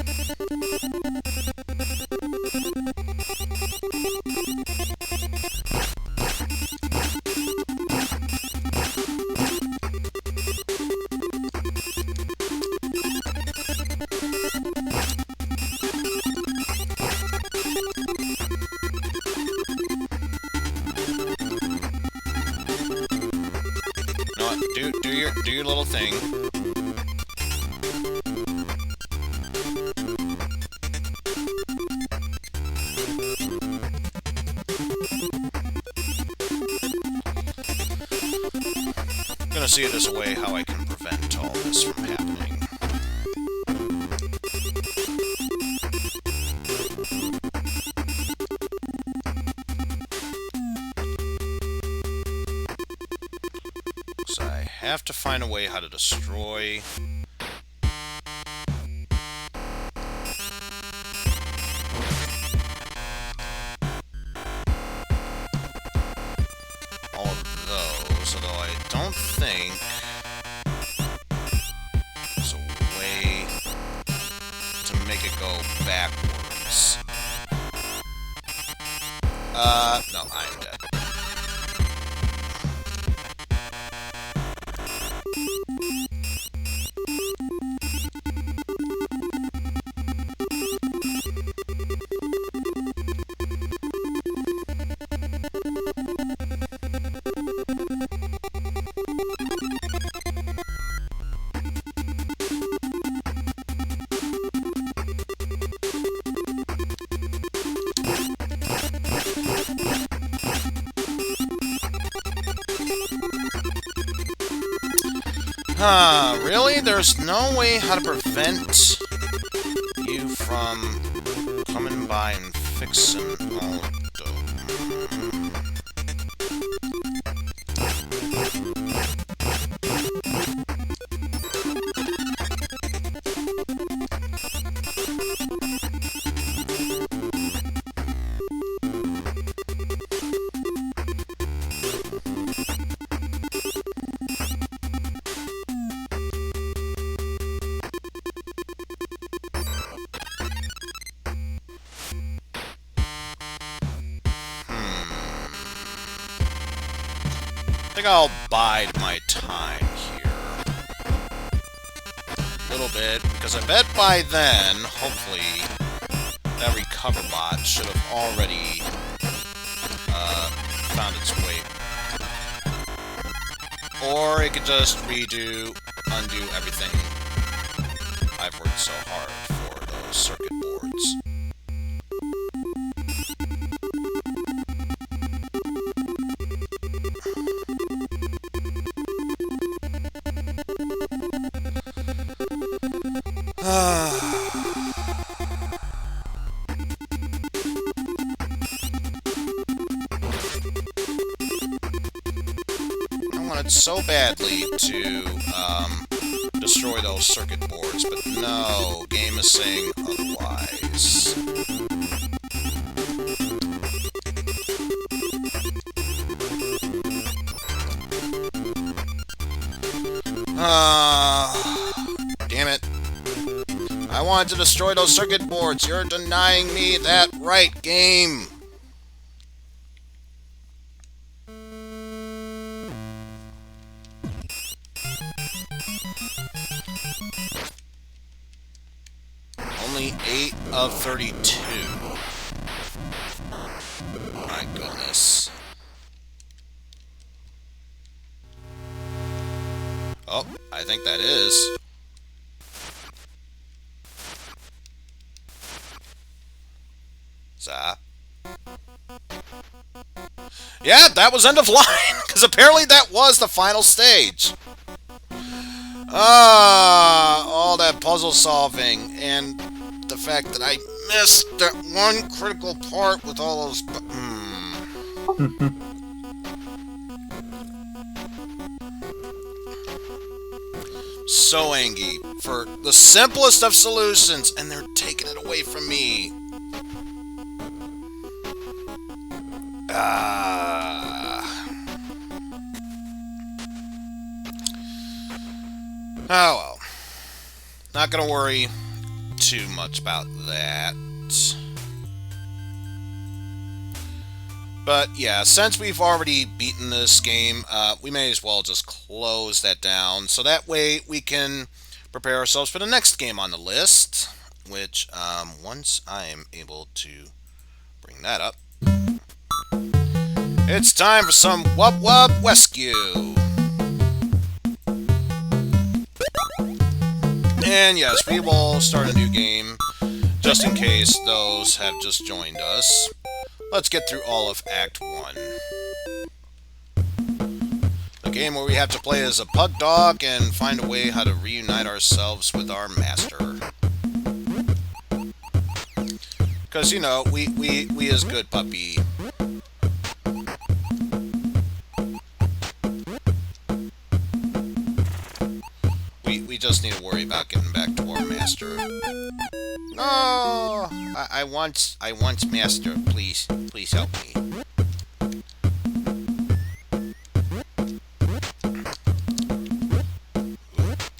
Do your little thing. I'm gonna see if there's a way how I can prevent all this from happening. So I have to find a way how to destroy all of those, although I don't think there's a way to make it go backwards. No, I'm dead. Really? There's no way how to prevent you from coming by and fixing all of I think I'll bide my time here. A little bit, because I bet by then, hopefully, that recover bot should have already found its way. Or it could just undo everything I've worked so hard for those circuit boards. I wanted so badly to destroy those circuit boards, but no, game is saying otherwise. Damn it. I wanted to destroy those circuit boards. You're denying me that right, game. only 8 of 32. My goodness. Oh, I think that is. Yeah, that was end of line, because apparently that was the final stage. All that puzzle solving, and the fact that I missed that one critical part with all those... So angry for the simplest of solutions, and they're taking it away from me. Oh well. Not gonna worry too much about that. But yeah, since we've already beaten this game, we may as well just close that down. So that way we can prepare ourselves for the next game on the list. Which, once I am able to bring that up, it's time for some Wub-Wub Wescue. And yes, we will start a new game, just in case those have just joined us. Let's get through all of Act 1. A game where we have to play as a pug dog and find a way how to reunite ourselves with our master. Because, you know, we as good puppy. We just need to worry about getting back to our master. No! I want master. Please help me.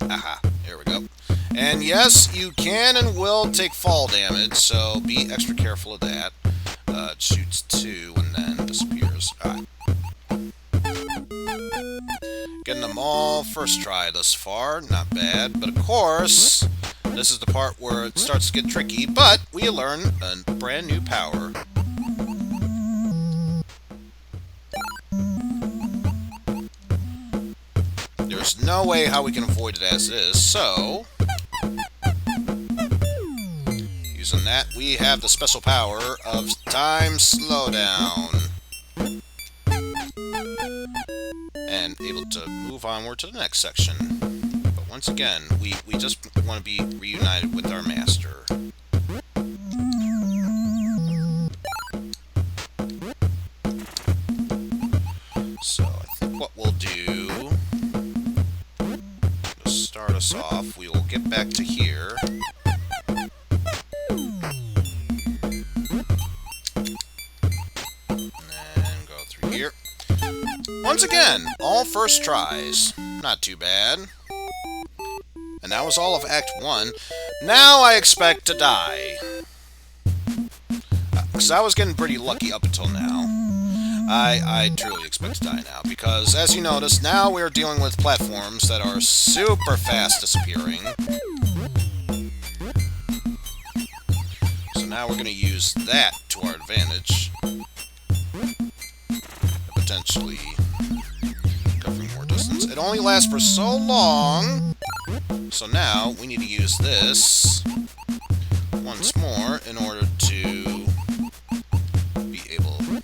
Aha, here we go. And yes, you can and will take fall damage, so be extra careful of that. It shoots 2 and then disappears. Alright. Getting them all first try thus far, not bad. But of course, this is the part where it starts to get tricky, but we learn a brand new power. There's no way how we can avoid it as it is, so... using that, we have the special power of time slowdown. And able to move onward to the next section. But once again, we just want to be reunited with our master. So I think what we'll do, to start us off, we will get back to here. And go through here. Once again, all first tries. Not too bad. And that was all of Act 1. Now I expect to die. Because I was getting pretty lucky up until now. I truly expect to die now. Because, as you notice, now we're dealing with platforms that are super fast disappearing. So now we're going to use that to our advantage. Potentially covering more distance. It only lasts for so long, so now we need to use this once more in order to be able to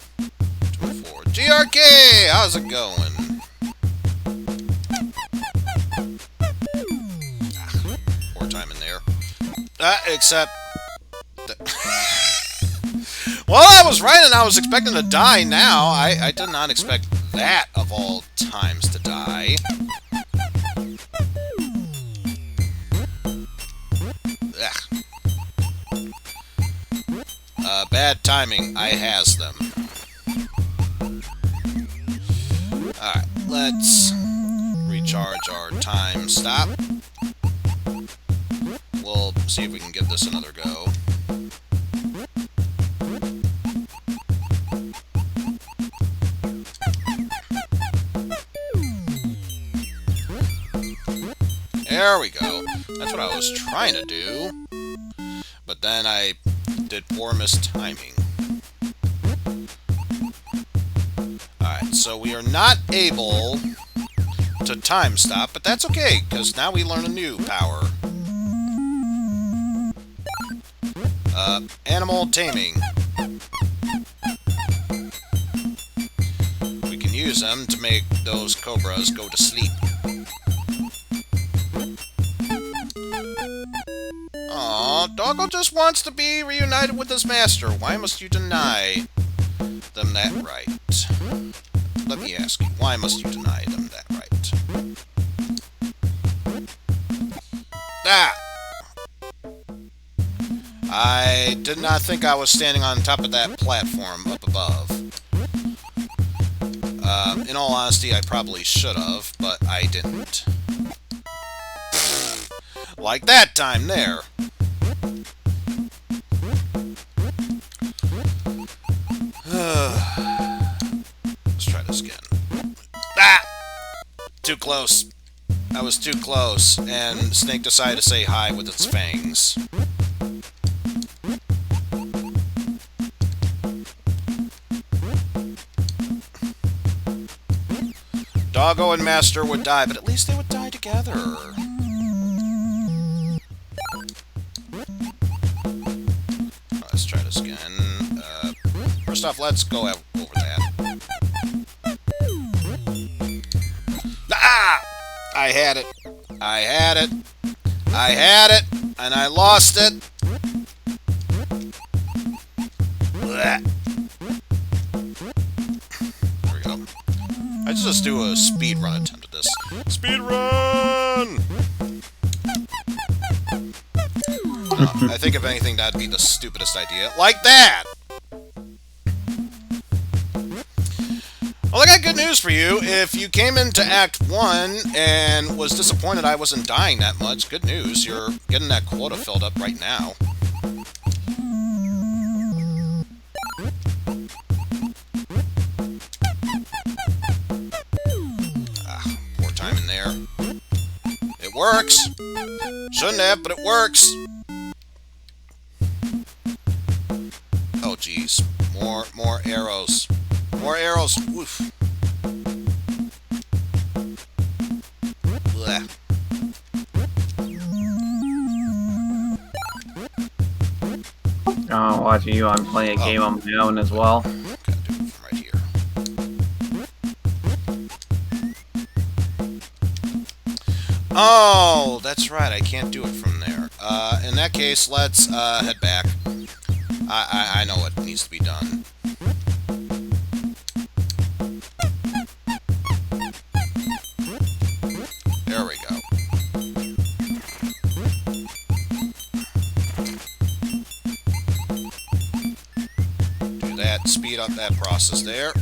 move forward. GRK! How's it going? Poor timing there. Except... well, I was right and I was expecting to die now. I did not expect that of all times to die. Bad timing. I has them. Alright, let's recharge our time stop. We'll see if we can give this another go. There we go. That's what I was trying to do. But but then I did poor mistiming. Alright, so we are not able to time stop, but that's okay, because now we learn a new power. Animal taming. We can use them to make those cobras go to sleep. Aw, Doggo just wants to be reunited with his master. Why must you deny them that right? Let me ask you, why must you deny them that right? Ah! I did not think I was standing on top of that platform up above. In all honesty, I probably should have, but I didn't. Like that time there. Let's try this again. Ah! Too close. I was too close, and Snake decided to say hi with its fangs. Doggo and Master would die, but at least they would die together. Let's try this again. First off, let's go over that. Ah! I had it. I had it. I had it. And I lost it. There we go. I just do a speed run attempt at this. Speed run! I think if anything, that'd be the stupidest idea. Like that! Well, I got good news for you. If you came into Act 1 and was disappointed I wasn't dying that much, good news. You're getting that quota filled up right now. Ah, poor timing there. It works! Shouldn't have, but it works! Oh, jeez. More arrows. More arrows. Oof. Blech. Oh, watching you, I'm playing a game on my own as well. Gotta do it from right here. Oh, that's right. I can't do it from there. In that case, let's head back. I know what needs to be done. There we go. Do that, speed up that process there.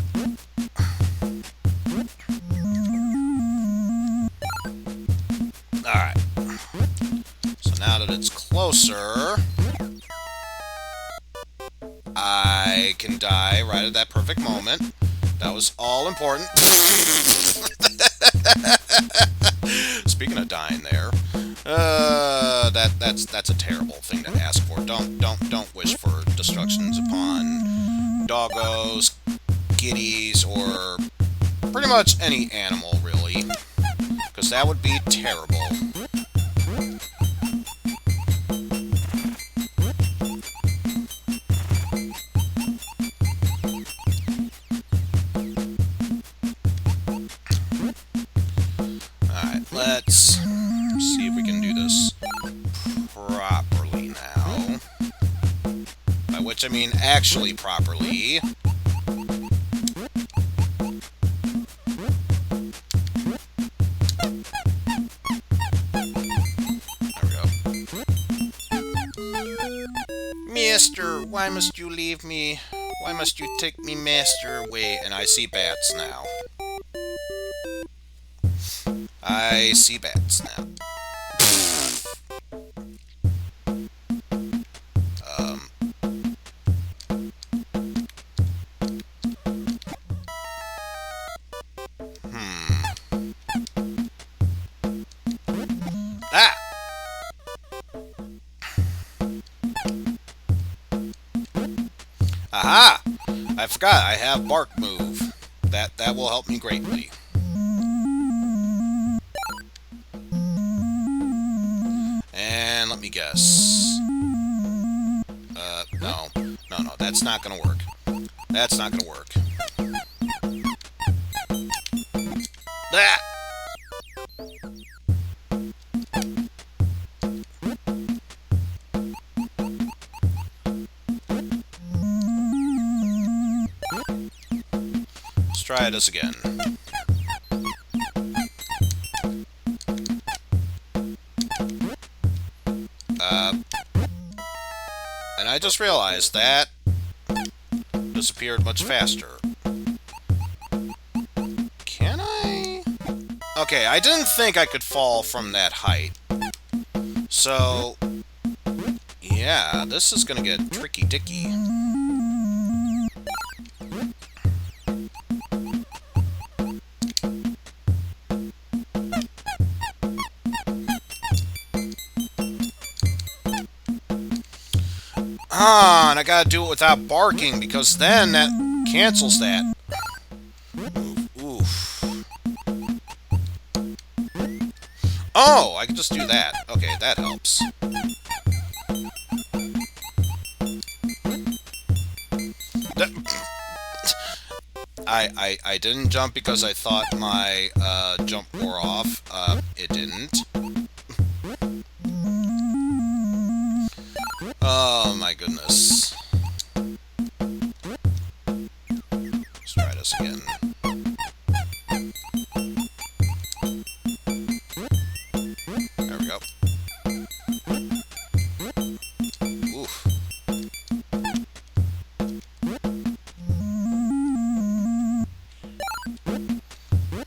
Alright. So now that it's closer, I can die right at that perfect moment. That was all important. Speaking of dying there, that's a terrible thing to ask for. Don't wish for destructions upon doggos, kitties, or pretty much any animal, really, because that would be terrible. Let's see if we can do this properly now. By which I mean actually properly. There we go. Master, why must you leave me? Why must you take me, Master, away? And I see bats now. I see bats now. Ah! Ah! I forgot, I have bark move. That will help me greatly. And let me guess. No. No, that's not gonna work. That's not gonna work. Ah! Let's try this again. And I just realized that disappeared much faster. Can I? Okay, I didn't think I could fall from that height. So, yeah, this is gonna get tricky-dicky. Ah, and I gotta do it without barking, because then that cancels that. Oof. Oh, I can just do that. Okay, that helps. I didn't jump because I thought my jump wore off. It didn't. Oh my goodness. Let's try this again. There we go. Oof.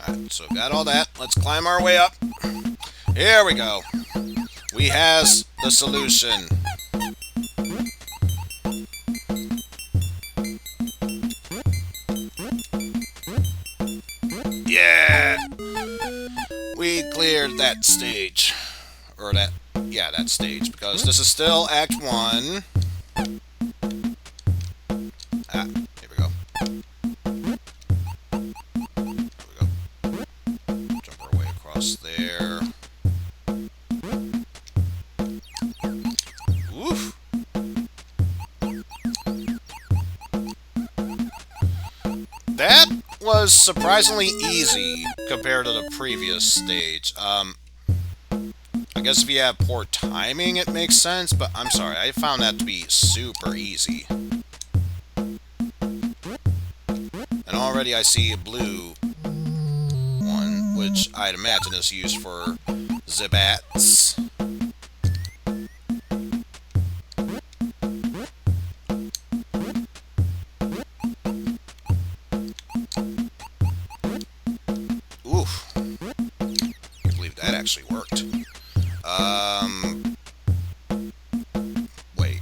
Alright, so got all that. Let's climb our way up. Here we go. We has the solution. Yeah! We cleared that stage. Or that... yeah, that stage. Because this is still Act 1. Ah, here we go. There we go. Jump our way across there. Oof! That was surprisingly easy compared to the previous stage. I guess if you have poor timing, it makes sense, but I'm sorry, I found that to be super easy. And already I see a blue one, which I'd imagine is used for Zibats. Oof. I believe that actually worked. Wait.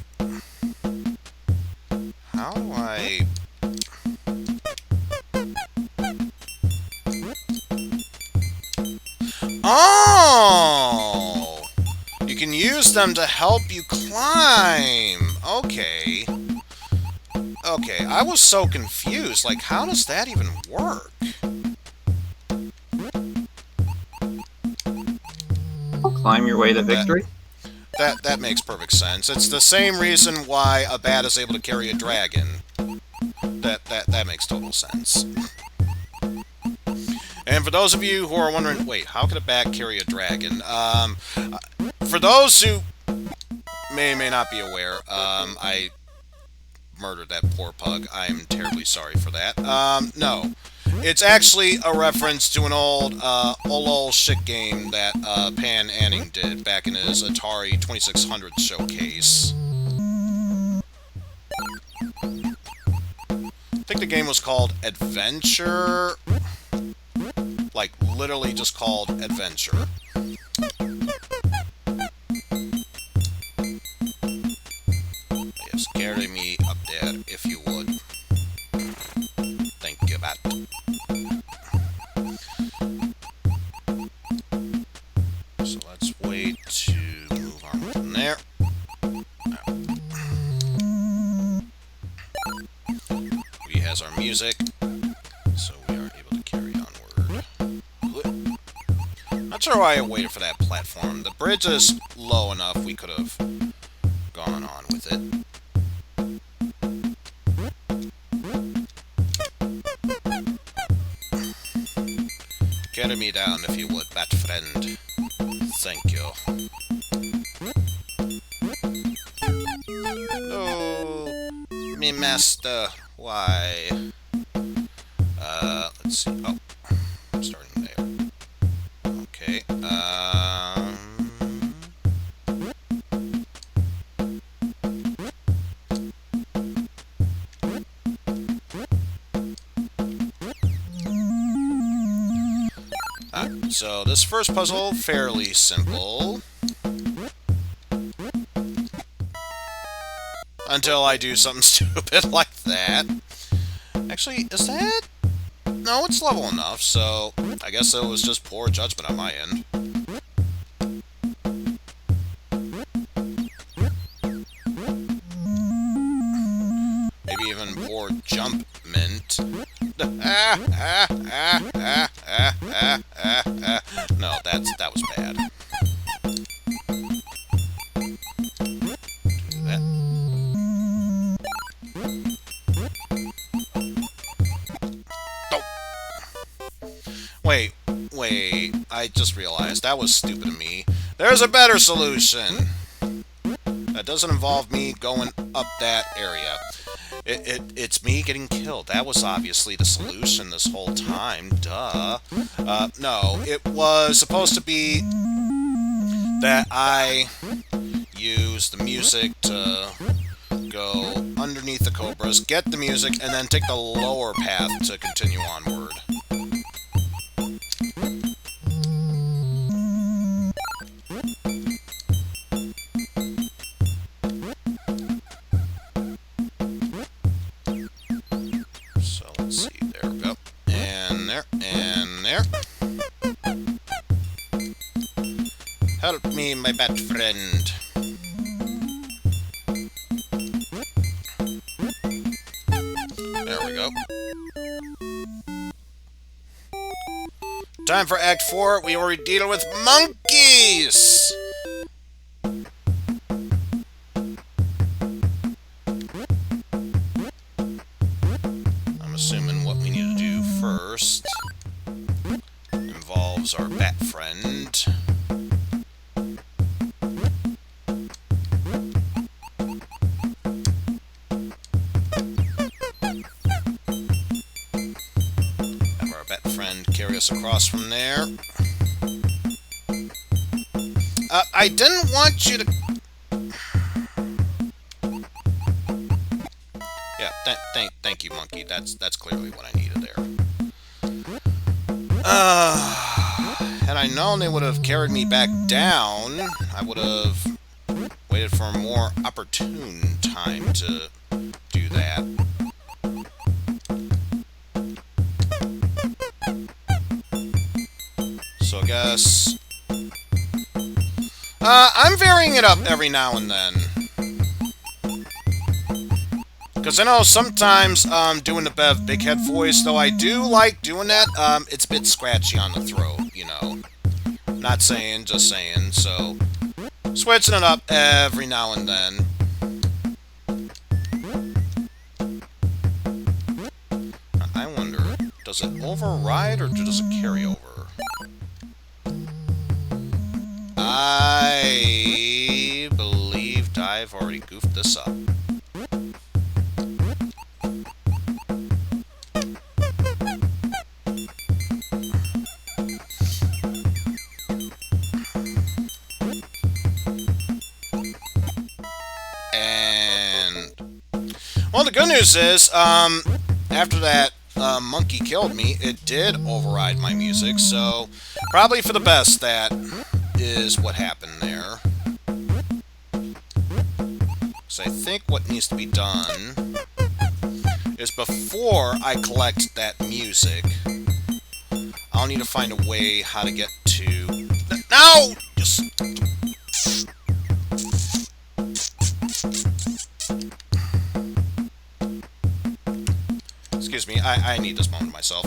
How do I... Oh! You can use them to help you climb. Okay. Okay, I was so confused. Like, how does that even work? Climb your way to victory? That makes perfect sense. It's the same reason why a bat is able to carry a dragon. That makes total sense. And for those of you who are wondering, wait, how could a bat carry a dragon? For those who may or may not be aware, I murdered that poor pug. I'm terribly sorry for that. No. It's actually a reference to an old shit game that Pan Anning did back in his Atari 2600 showcase. I think the game was called Adventure. Like, literally just called Adventure. Yes, carry me up there if you would. Thank you, bat. So let's wait to move on from there. Not sure why I waited for that platform. The bridge is low enough, we could have gone on with it. Carry me down if you would, bat friend. Thank you. No, me master. Why? Let's see. Oh, I'm starting there. Okay. So this first puzzle, fairly simple. Until I do something stupid like that. Actually, is that... No, it's level enough, so I guess it was just poor judgment on my end. Maybe even poor jumpment. No, that was bad. Do that. Wait, I just realized that was stupid of me. There's a better solution! That doesn't involve me going up that area. It's me getting killed. That was obviously the solution this whole time. Duh. No, it was supposed to be that I use the music to go underneath the cobras, get the music, and then take the lower path to continue onward. So let's see, there we go. And there, and there. Help me, my bat friend. There we go. Time for Act 4. We already deal with monkeys! I'm assuming what we need to do first involves our bat friend. Carry us across from there. I didn't want you to... Yeah, thank you, monkey. That's clearly what I needed there. Had I known they would have carried me back down, I would have waited for a more opportune time to do that. So I guess... I'm varying it up every now and then. Because I know sometimes doing the big head voice, though I do like doing that, it's a bit scratchy on the throat, you know. Not saying, just saying, so... Switching it up every now and then. I wonder, does it override or does it carry over? I believe I've already goofed this up. And... well, the good news is, after that monkey killed me, it did override my music, so probably for the best that is what happened there. So I think what needs to be done is before I collect that music, I'll need to find a way how to get to... No! Just... Excuse me, I need this moment myself.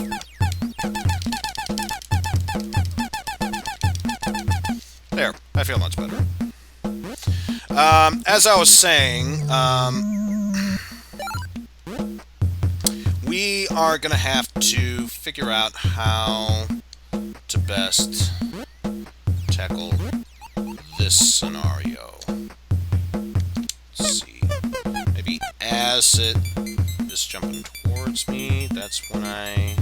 There, I feel much better. As I was saying, we are going to have to figure out how to best tackle this scenario. Let's see. Maybe as it is jumping towards me, that's when I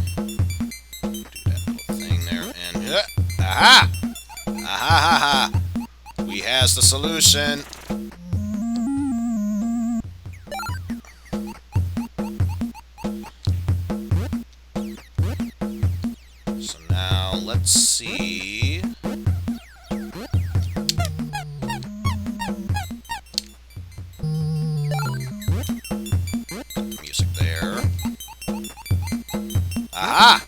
do that little thing there. And aha! Aha ha ha! We has the solution. So now let's see. Music there. Aha!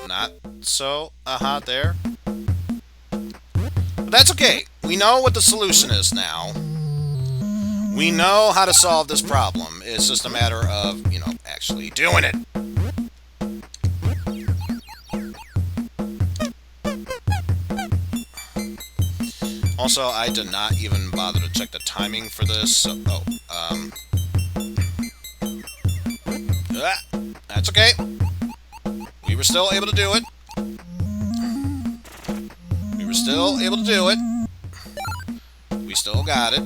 Not so. Aha, there. But that's okay. We know what the solution is now. We know how to solve this problem. It's just a matter of, you know, actually doing it. Also, I did not even bother to check the timing for this, so, that's okay. We were still able to do it. We were still able to do it. We still got it.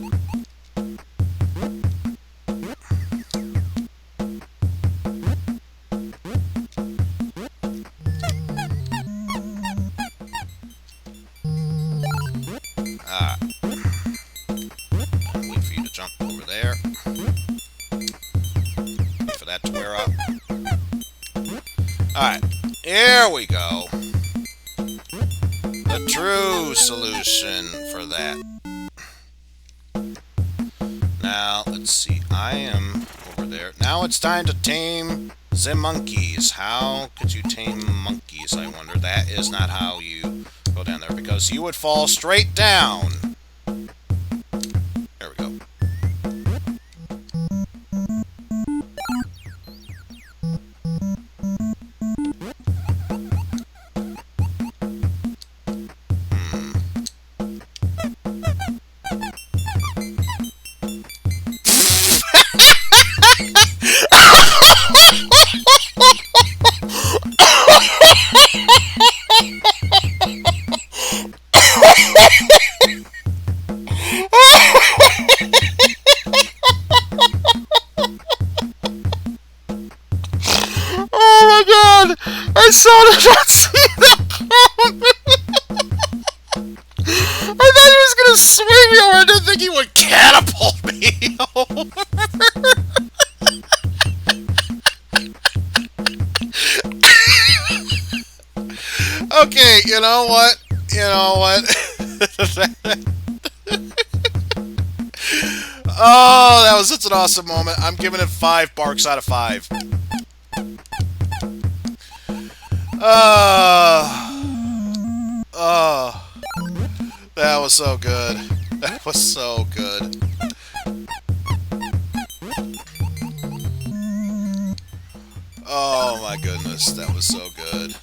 Wait for you to jump over there. Wait for that to wear up. Alright, here we go. The true solution for that. Now, let's see. I am over there. Now it's time to tame the monkeys. How could you tame monkeys, I wonder? That is not how you go down there, because you would fall straight down. There we go. I saw did not see that coming. I thought he was gonna swing me over. I didn't think he would catapult me over. Okay, you know what? You know what? Oh, that was such an awesome moment. I'm giving it 5 barks out of 5. Oh, that was so good. That was so good. Oh my goodness, that was so good.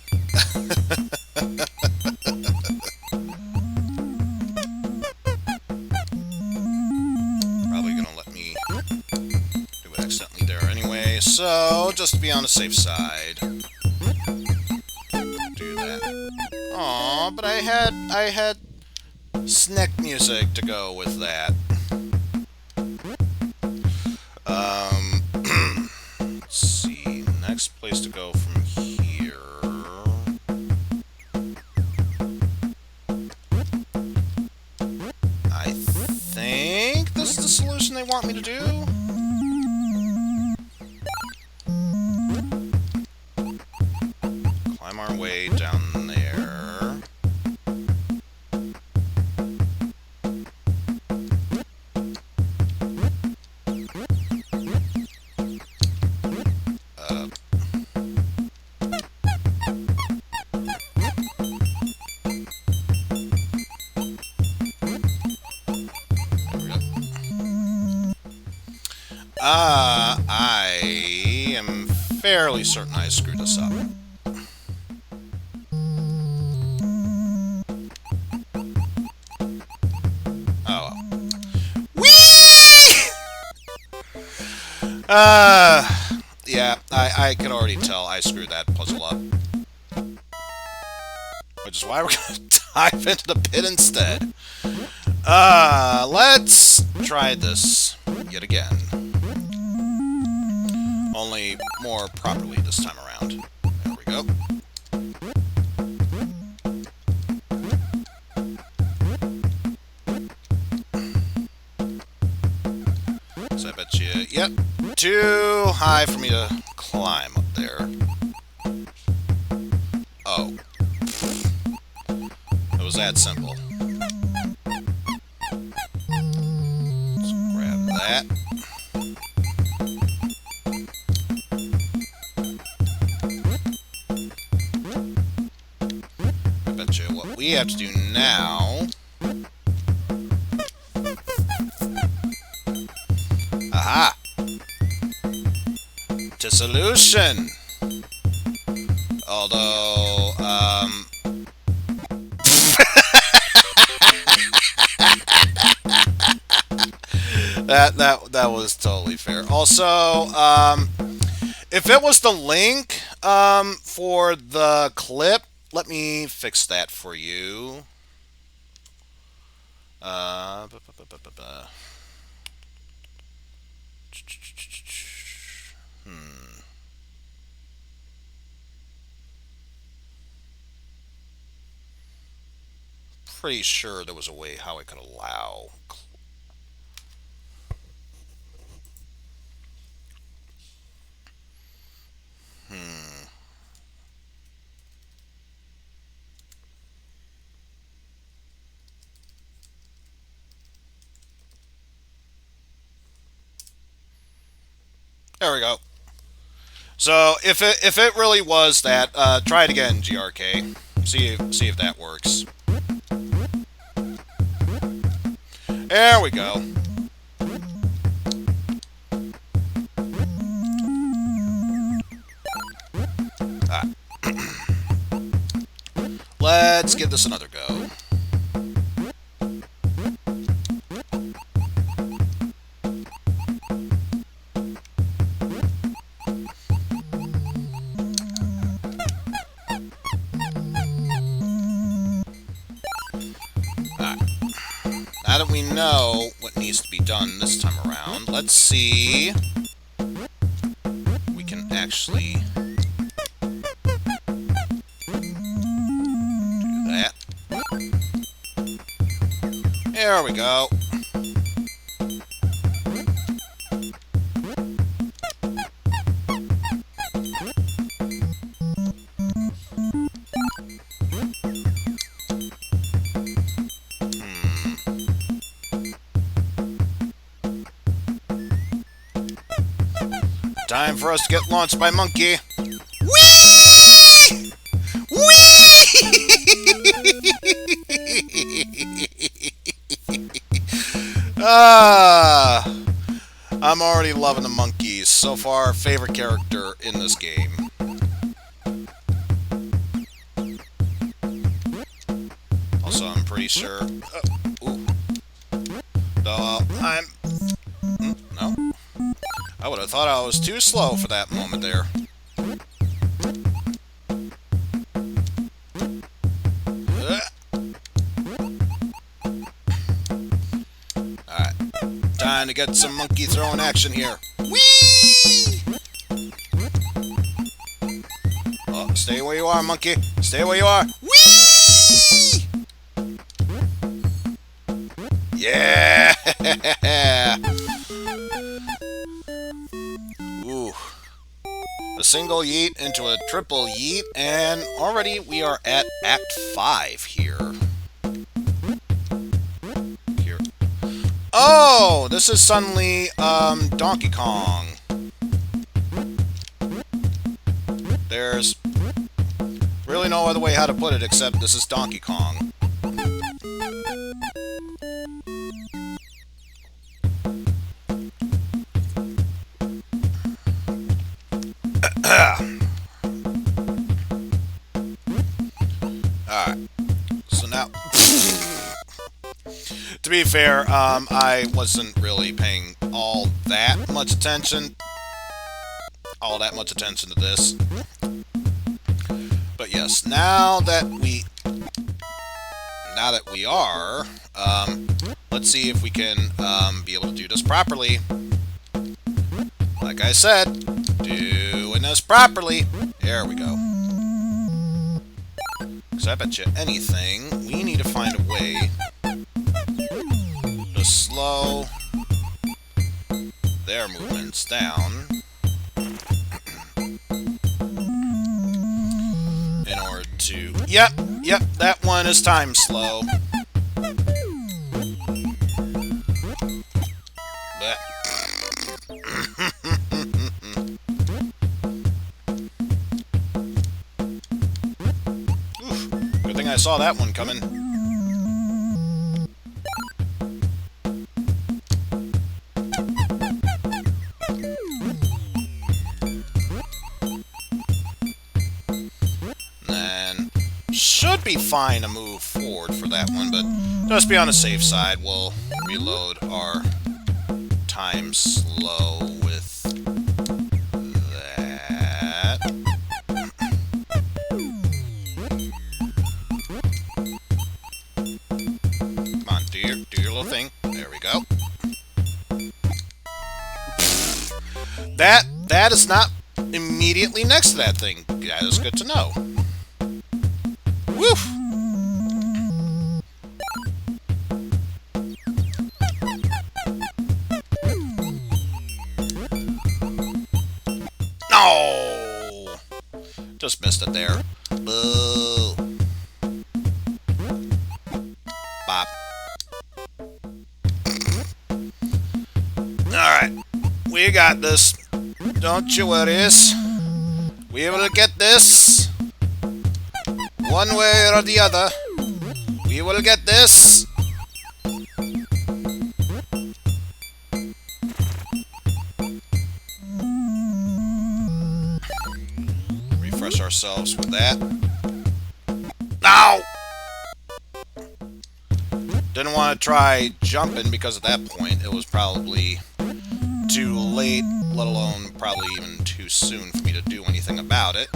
Probably gonna let me do it accidentally there anyway, so just to be on the safe side. Aw, but I had snack music to go with that. Let's see, next place to go from here. I think this is the solution they want me to do. Climb our way down there. I am fairly certain I screwed this up. Yeah, I could already tell I screwed that puzzle up. Which is why we're gonna dive into the pit instead. Let's try this yet again. Only more properly this time around. There we go. So I bet you, yep, too high for me to climb up there. Oh. It was that simple. Let's grab that. I bet you what we have to do now... Aha! Dissolution! Although, that was totally fair. Also, if it was the link, for the clip, let me fix that for you. Pretty sure there was a way how I could allow. There we go. So if it really was that, try it again, GRK. See if that works. There we go. Let's give this another go. Now that we know what needs to be done this time around, let's see if we can actually do that. There we go. Time for us to get launched by Monkey. Whee! Whee! I'm already loving the monkeys. So far, favorite character in this game. Also, I'm pretty sure... ooh. Though, no. I would have thought I was too slow for that moment there. Alright. Time to get some monkey throwing action here. Whee! Oh, stay where you are, monkey. Stay where you are. Whee! Yeah! Ooh. A single yeet into a triple yeet, and already we are at Act 5 here. Oh! This is suddenly, Donkey Kong. There's really no other way how to put it except this is Donkey Kong. Alright. So now... To be fair, I wasn't really paying all that much attention all that much attention to this. But yes, now that we are, let's see if we can be able to do this properly. Like I said, doing this properly. There we go. Because I bet you anything, we need to find a way to slow their movements down in order to... Yep, that one is time slow. Oof, good thing I saw that one coming. Then should be fine to move forward for that one, but just be on the safe side, we'll reload our time slow with that. Come on, do your little thing. There we go. That is not immediately next to that thing. That is good to know. Woof! No! Just missed it there. Boo! Bop. Alright. We got this. Don't you worry. We will get this. One way or the other. We will get this. Refresh ourselves with that. No! Didn't want to try jumping because at that point it was probably too late, let alone probably even too soon for me to do anything about it.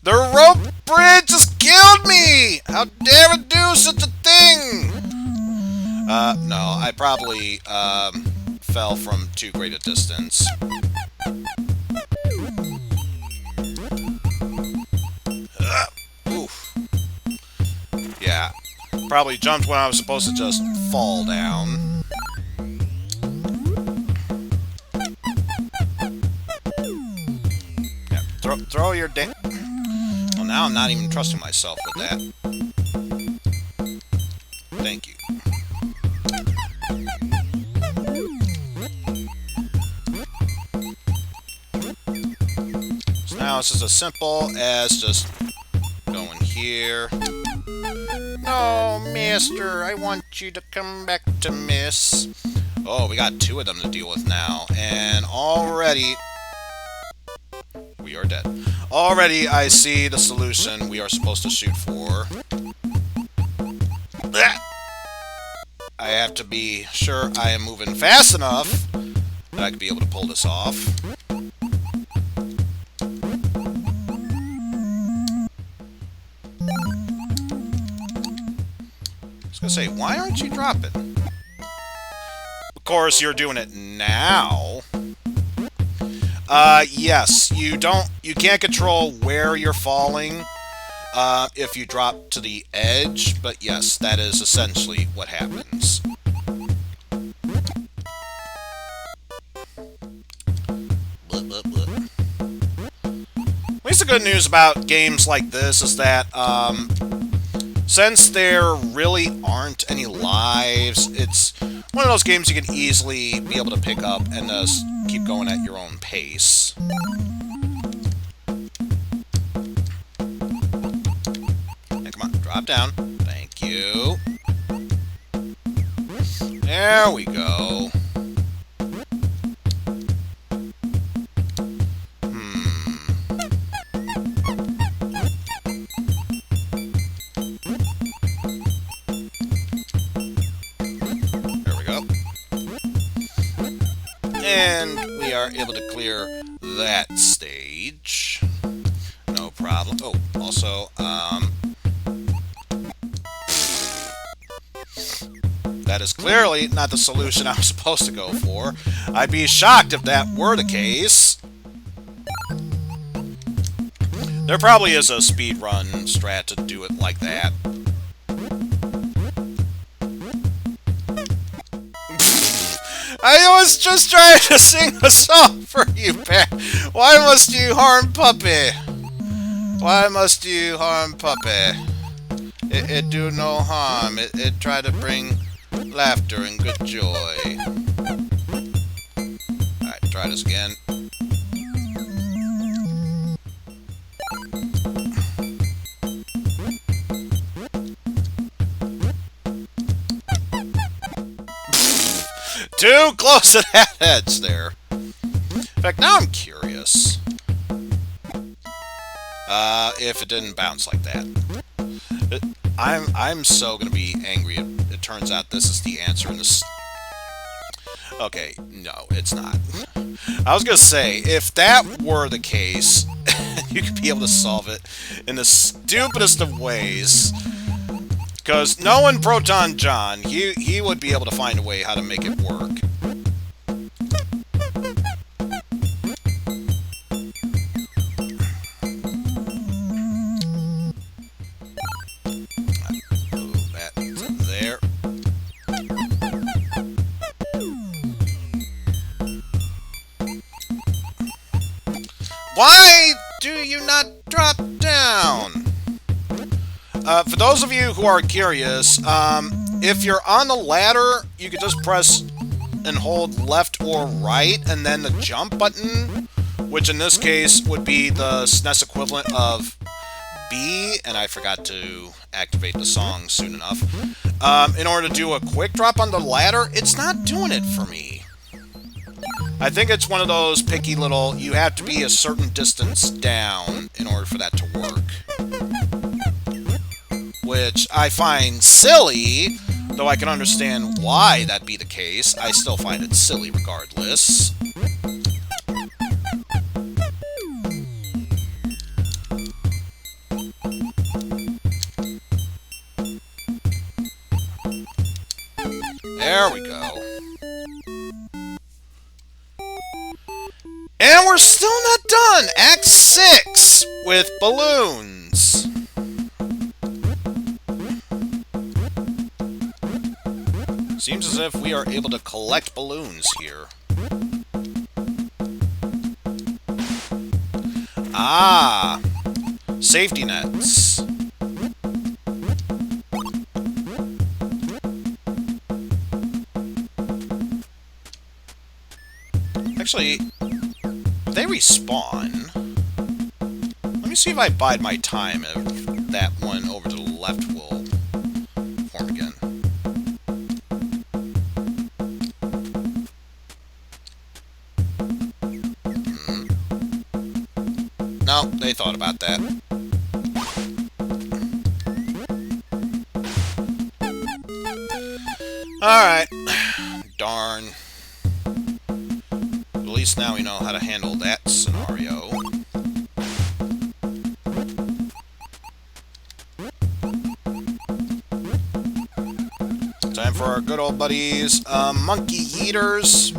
The rope bridge just killed me! How dare it do such a thing? No, I probably, fell from too great a distance. Oof. Yeah, probably jumped when I was supposed to just fall down. Yeah, throw your Well, now I'm not even trusting myself with that. Thank you. So now it's just as simple as just going here. No, mister, I want you to come back to miss. Oh, we got two of them to deal with now. And already... we are dead. Already, I see the solution we are supposed to shoot for. I have to be sure I am moving fast enough that I can be able to pull this off. I was gonna say, why aren't you dropping? Of course, you're doing it now. Yes, you can't control where you're falling, if you drop to the edge, but yes, that is essentially what happens. At least the good news about games like this is that, since there really aren't any lives, it's one of those games you can easily be able to pick up and just keep going at your own pace. And come on, drop down. Thank you. There we go. And we are able to clear that stage. No problem. Oh, also, that is clearly not the solution I was supposed to go for. I'd be shocked if that were the case. There probably is a speedrun strat to do it like that. I was just trying to sing a song for you, Pat. Why must you harm Puppy? Why must you harm Puppy? It do no harm. It try to bring laughter and good joy. Alright, try this again. Too close to that edge there. In fact, now I'm curious. If it didn't bounce like that. I'm so gonna be angry. It turns out this is the answer in this. Okay, no, it's not. I was gonna say, if that were the case, you could be able to solve it in the stupidest of ways. Because knowing Proton John, he would be able to find a way how to make it work. Move that to there. Why do you not drop down? For those of you who are curious, if you're on the ladder, you can just press and hold left or right, and then the jump button, which in this case would be the SNES equivalent of B, and I forgot to activate the song soon enough. In order to do a quick drop on the ladder, it's not doing it for me. I think it's one of those picky little, you have to be a certain distance down in order for that to work. Which I find silly, though I can understand why that be the case. I still find it silly regardless. There we go. And we're still not done! Act 6 with balloons. Seems as if we are able to collect balloons here. Ah! Safety nets. Actually, they respawn. Let me see if I bide my time if that one over to the left will form again. No, they thought about that. Alright. Darn. At least now we know how to handle that scenario. Time for our good old buddies, monkey eaters.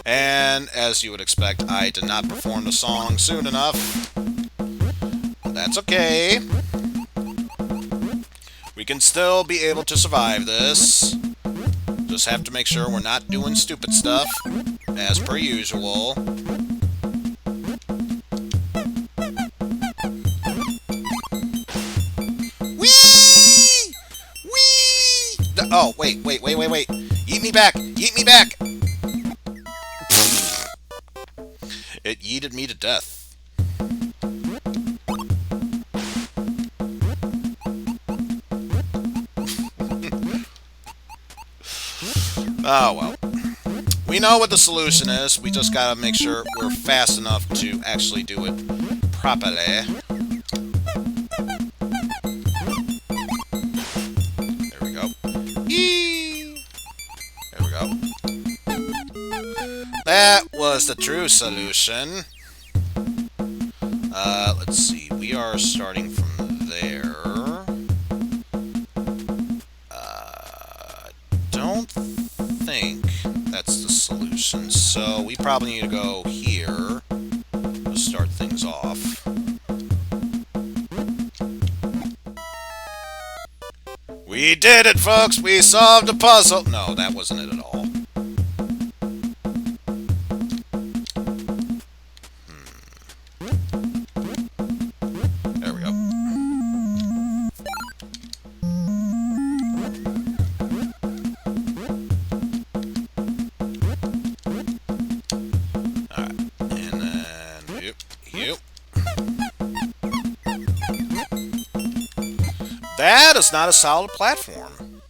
And, as you would expect, I did not perform the song soon enough. That's okay. We can still be able to survive this. Just have to make sure we're not doing stupid stuff, as per usual. Whee! Whee! Oh, wait. Yeet me back! Yeet me back! It yeeted me to death. Oh, well. We know what the solution is. We just gotta make sure we're fast enough to actually do it properly. the true solution. Let's see. We are starting from there. Don't think that's the solution. So we probably need to go here to start things off. We did it, folks! We solved the puzzle! No, that wasn't it at all. There we go. Alright, and then... Yep. That is not a solid platform.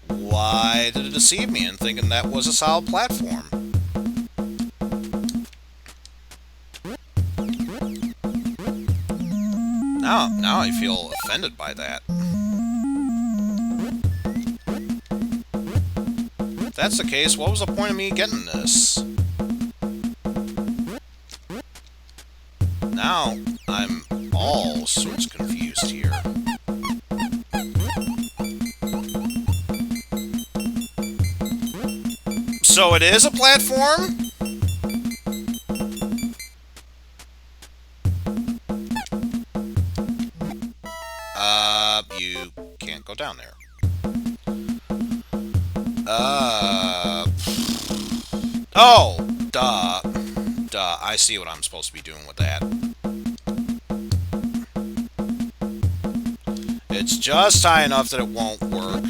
Why did it deceive me in thinking that was a solid platform? Now I feel offended by that. If that's the case, what was the point of me getting this? Now I'm all sorts confused here. So it is a platform? You can't go down there. Oh! Duh. Duh. I see what I'm supposed to be doing with that. It's just high enough that it won't work.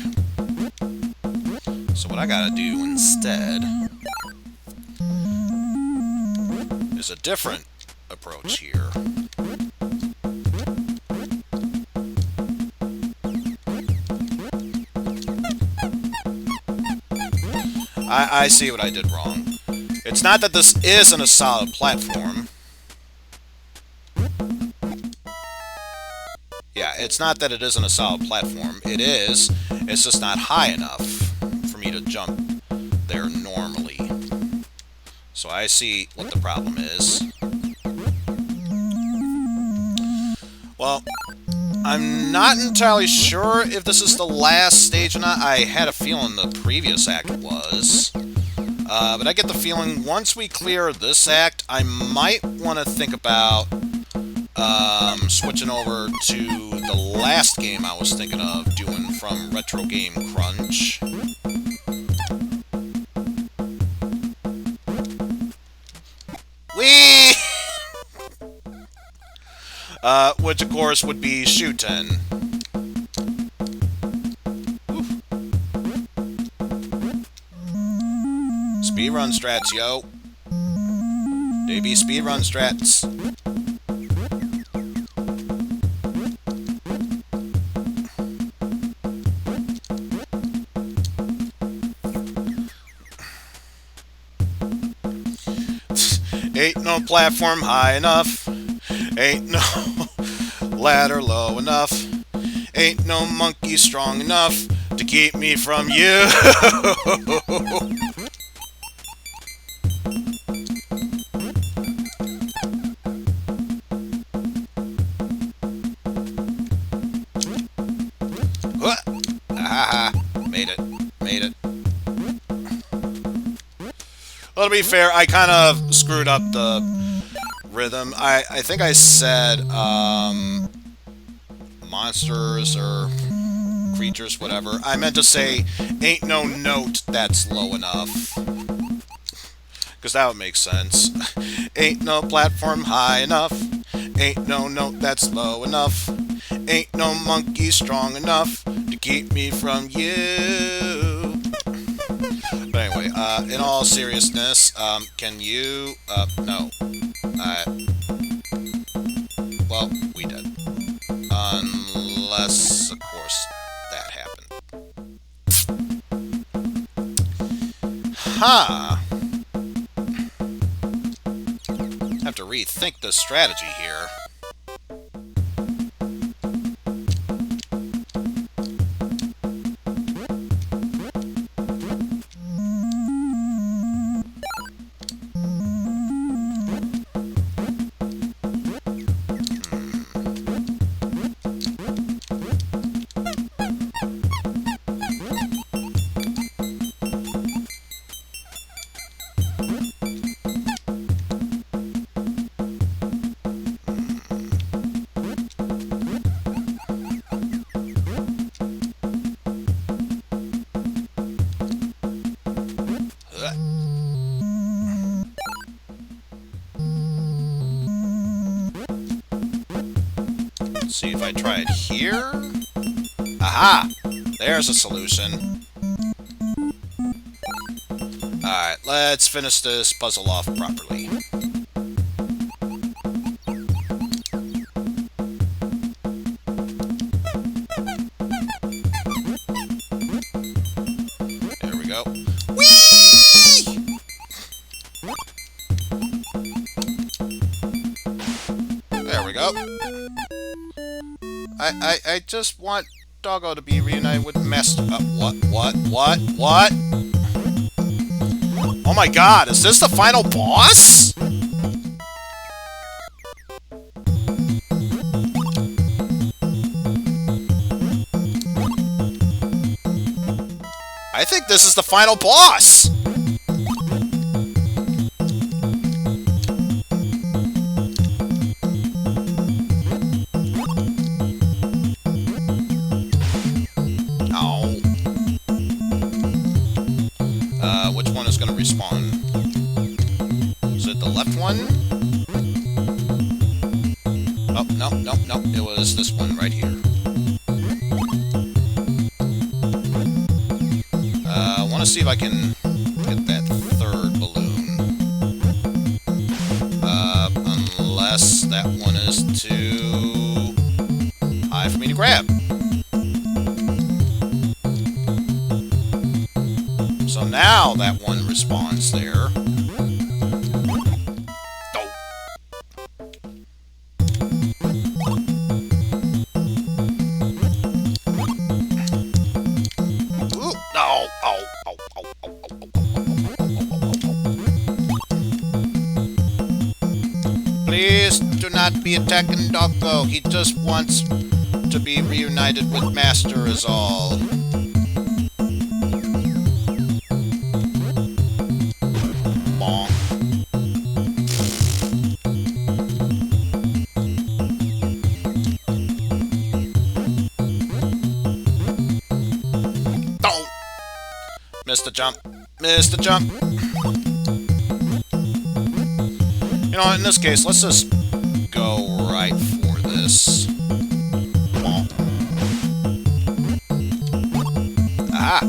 So what I gotta do instead is a different approach here. I see what I did wrong. It's not that this isn't a solid platform. Yeah, it's not that it isn't a solid platform. It is. It's just not high enough for me to jump there normally. So I see what the problem is. Well, I'm not entirely sure if this is the last stage or not. I had a feeling the previous act was. But I get the feeling once we clear this act, I might want to think about switching over to the last game I was thinking of doing from Retro Game Crunch. Whee! Which of course would be Shuten. Speedrun strats, yo. They be speedrun strats. Ain't no platform high enough. Ain't no ladder low enough. Ain't no monkey strong enough to keep me from you. Made it. Made it. Well, to be fair, I kind of screwed up the rhythm. I think I said monsters or creatures, whatever. I meant to say ain't no note that's low enough. Because that would make sense. Ain't no platform high enough. Ain't no note that's low enough. Ain't no monkey strong enough to keep me from you. But anyway, in all seriousness, can you, no. Well, we did. Unless, of course, that happened. Huh. Have to rethink the strategy here. See if I try it here. Aha! There's a solution. Alright, let's finish this puzzle off properly. There we go. Whee! There we go. I just want Doggo to be reunited with Master. What? Oh my god, is this the final boss? I think this is the final boss! Which one is going to respawn? Is it the left one? Oh, no. It was this one right here. I want to see if I can get that third balloon. Unless that one is too high for me to grab. So now that one respawns there. Oh. Ooh, no. Oh. Please do not be attacking Doggo. He just wants to be reunited with Master is all. Missed the jump. Missed the jump. You know, in this case, let's just go right for this. Ah!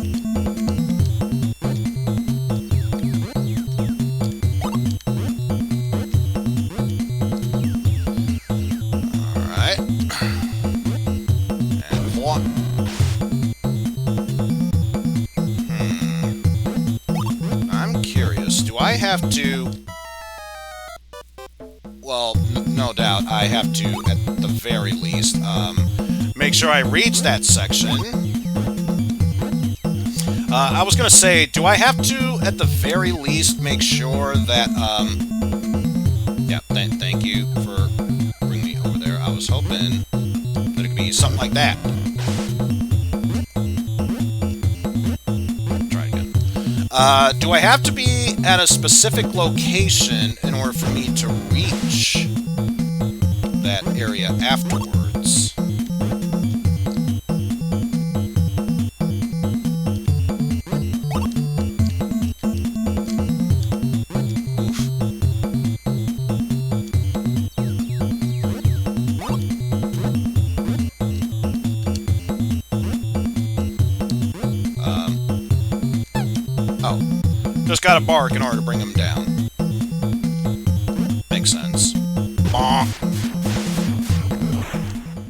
Alright. And one. Do I have to... Well, no doubt I have to, at the very least, make sure I reach that section. I was gonna say, do I have to, at the very least, make sure that, yeah, thank you for bringing me over there. I was hoping that it could be something like that. Do I have to be at a specific location in order for me to reach that area afterwards? Just gotta bark in order to bring him down. Makes sense. Bonk.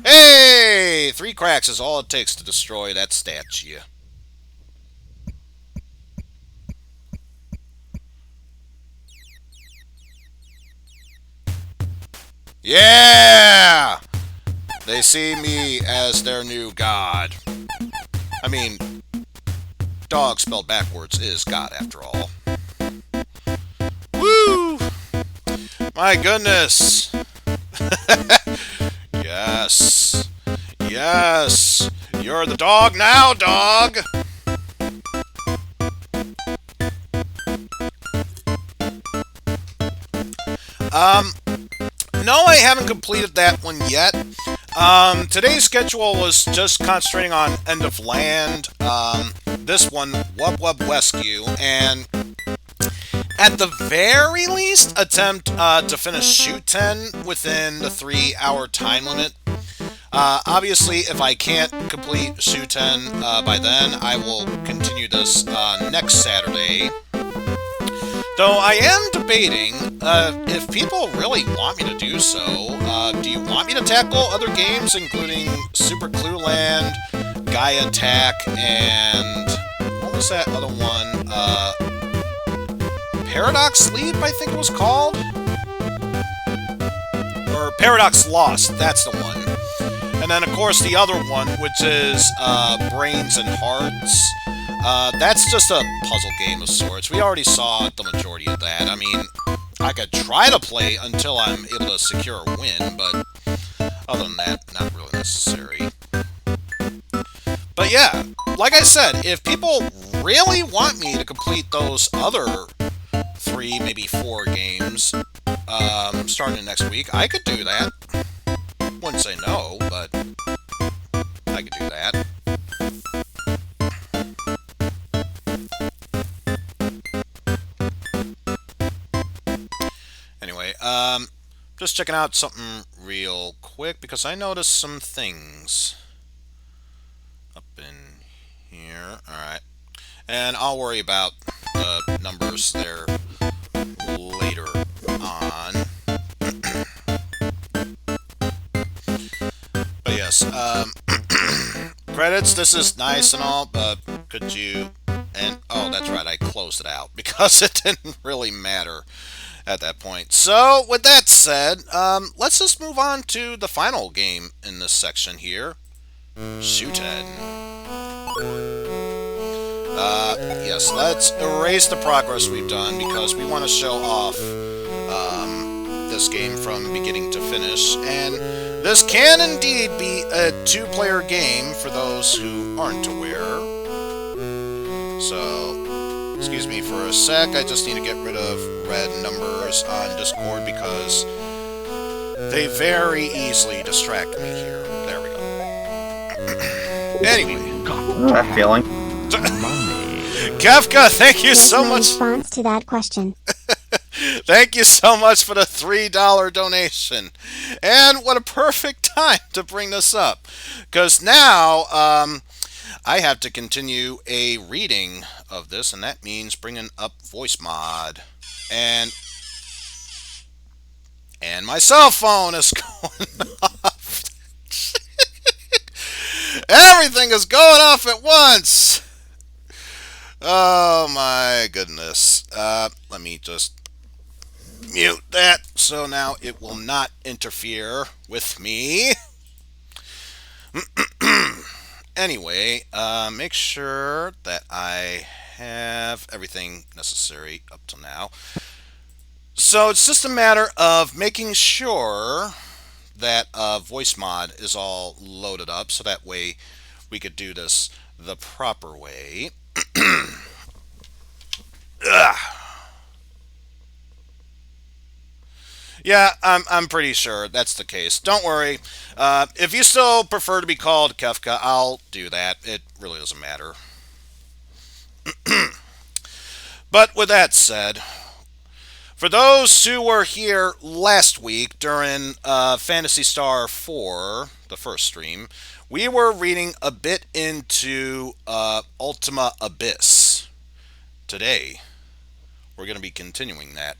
Hey! 3 cracks is all it takes to destroy that statue. Yeah! They see me as their new god. I mean... Dog spelled backwards is God, after all. Woo! My goodness! Yes! Yes! You're the dog now, dog! No, I haven't completed that one yet. Today's schedule was just concentrating on End of Land, this one, Wub-Wub Wescue, and at the very least, attempt to finish Shuten within the 3-hour time limit. Obviously, if I can't complete Shuten by then, I will continue this next Saturday. Though I am debating if people really want me to do so. Do you want me to tackle other games, including Super Clue Land, Gaia Attack, and what was that other one? Paradox Leap, I think it was called? Or Paradox Lost, that's the one. And then, of course, the other one, which is Brains and Hearts. That's just a puzzle game of sorts. We already saw the majority of that. I mean, I could try to play until I'm able to secure a win, but other than that, not really necessary. But yeah, like I said, if people really want me to complete those other 3, maybe 4 games starting next week, I could do that. Wouldn't say no, but I could do that. Anyway, just checking out something real quick because I noticed some things up in here. Alright. And I'll worry about the numbers there later on. But yes, credits, this is nice and all, but could you... And, oh, that's right, I closed it out because it didn't really matter at that point. So, with that said, let's just move on to the final game in this section here. Shuten. Yes, let's erase the progress we've done because we want to show off this game from beginning to finish. And this can indeed be a 2-player game for those who aren't aware. So, excuse me for a sec, I just need to get rid of red numbers on Discord because they very easily distract me here. There we go. Anyway. That feeling. Kafka, thank you so much. Response to that question. Thank you so much for the $3 donation. And what a perfect time to bring this up. Because now, I have to continue a reading of this, and that means bringing up voice mod. And my cell phone is going off. Everything is going off at once. Oh my goodness. Let me just mute that so now it will not interfere with me. Anyway, make sure that I have everything necessary up till now. So it's just a matter of making sure that voice mod is all loaded up so that way we could do this the proper way. Yeah, I'm pretty sure that's the case. Don't worry. If you still prefer to be called Kefka, I'll do that. It really doesn't matter. But with that said, for those who were here last week during Phantasy Star 4, the first stream, we were reading a bit into Ultima Abyss. Today, we're going to be continuing that.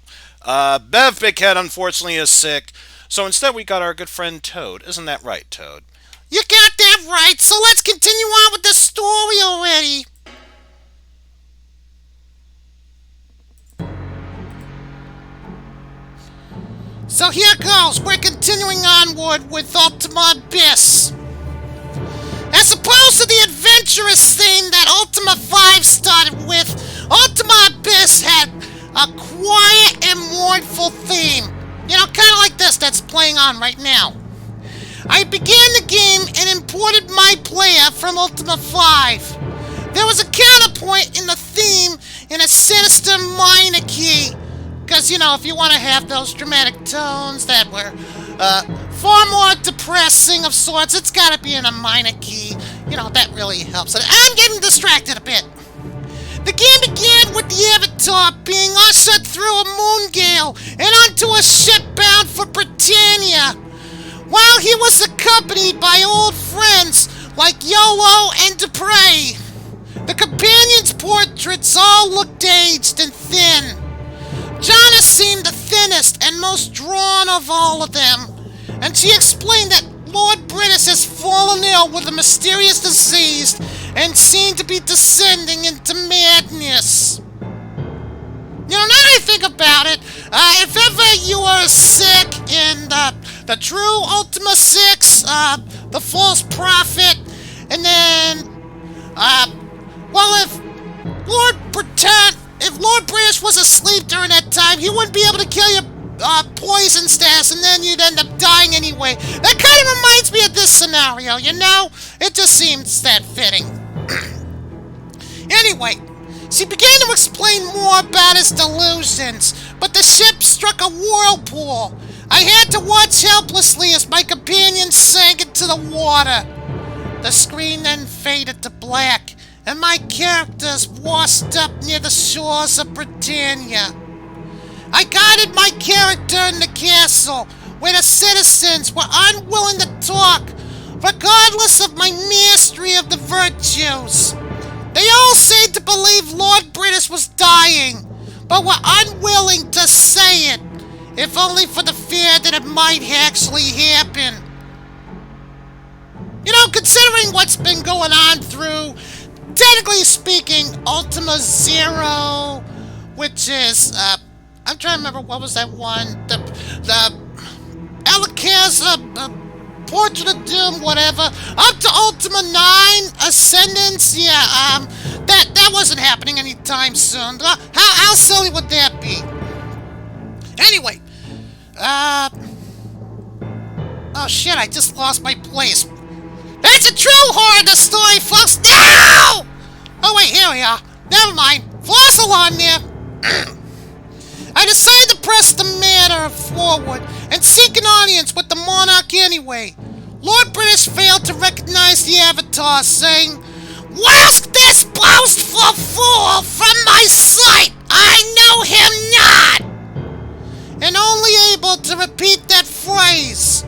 Bev Big Head, unfortunately, is sick, so instead we got our good friend Toad. Isn't that right, Toad? You got that right, so let's continue on with the story already. So here goes, we're continuing onward with Ultima Abyss. As opposed to the adventurous theme that Ultima 5 started with, Ultima Abyss had a quiet and mournful theme. You know, kind of like this that's playing on right now. I began the game and imported my player from Ultima 5. There was a counterpoint in the theme in a sinister minor key. Because, you know, if you want to have those dramatic tones that were far more depressing of sorts, it's got to be in a minor key. You know, that really helps. I'm getting distracted a bit. The game began with the Avatar being ushered through a moon gale and onto a ship bound for Britannia. while he was accompanied by old friends like Yolo and Dupre. The companions' portraits all looked aged and thin. Jana seemed the thinnest and most drawn of all of them, and she explained that Lord Britus has fallen ill with a mysterious disease and seemed to be descending into madness. You know, now that I think about it, if ever you are sick in the true Ultima 6, the false prophet, and then, well, if Lord British was asleep during that time, he wouldn't be able to kill your poison stats, and then you'd end up dying anyway. That kind of reminds me of this scenario, you know? It just seems that fitting. Anyway, she began to explain more about his delusions, but the ship struck a whirlpool. I had to watch helplessly as my companion sank into the water. The screen then faded to black, and my characters washed up near the shores of Britannia. I guided my character in the castle, where the citizens were unwilling to talk, regardless of my mastery of the virtues. They all seemed to believe Lord British was dying, but were unwilling to say it, if only for the fear that it might actually happen. You know, considering what's been going on through, technically speaking, Ultima Zero, which is, I'm trying to remember, what was that one? The Alakaza, Portrait of Doom, whatever. Up to Ultima 9, Ascendance, yeah, that wasn't happening anytime soon. How silly would that be? Anyway, oh shit, I just lost my place. That's a true horror in the story, folks! No! Oh wait, here we are. Never mind. Fossil on there. I decided to press the matter forward and seek an audience with the monarch anyway. Lord British failed to recognize the avatar, saying, "Whisk this boastful fool from my sight! I know him not!" And only able to repeat that phrase.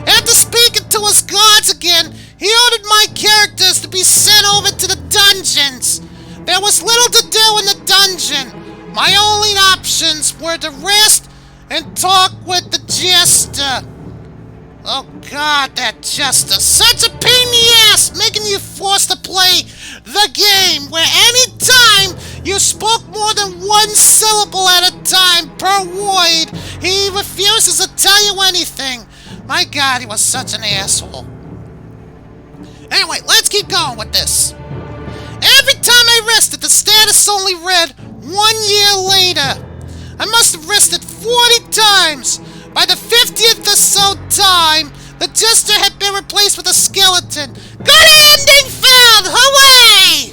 After speaking to his gods again, he ordered my characters to be sent over to the dungeons. There was little to do in the dungeon. My only options were to rest and talk with the jester. Oh god, that jester. Such a pain in the ass, making you forced to play the game where any time you spoke more than one syllable at a time per word, he refuses to tell you anything. My god, he was such an asshole. Anyway, let's keep going with this. Every time I rested, the status only read 1 year later. I must have rested 40 times. By the 50th or so time, the jester had been replaced with a skeleton. Good ending found! Hooray!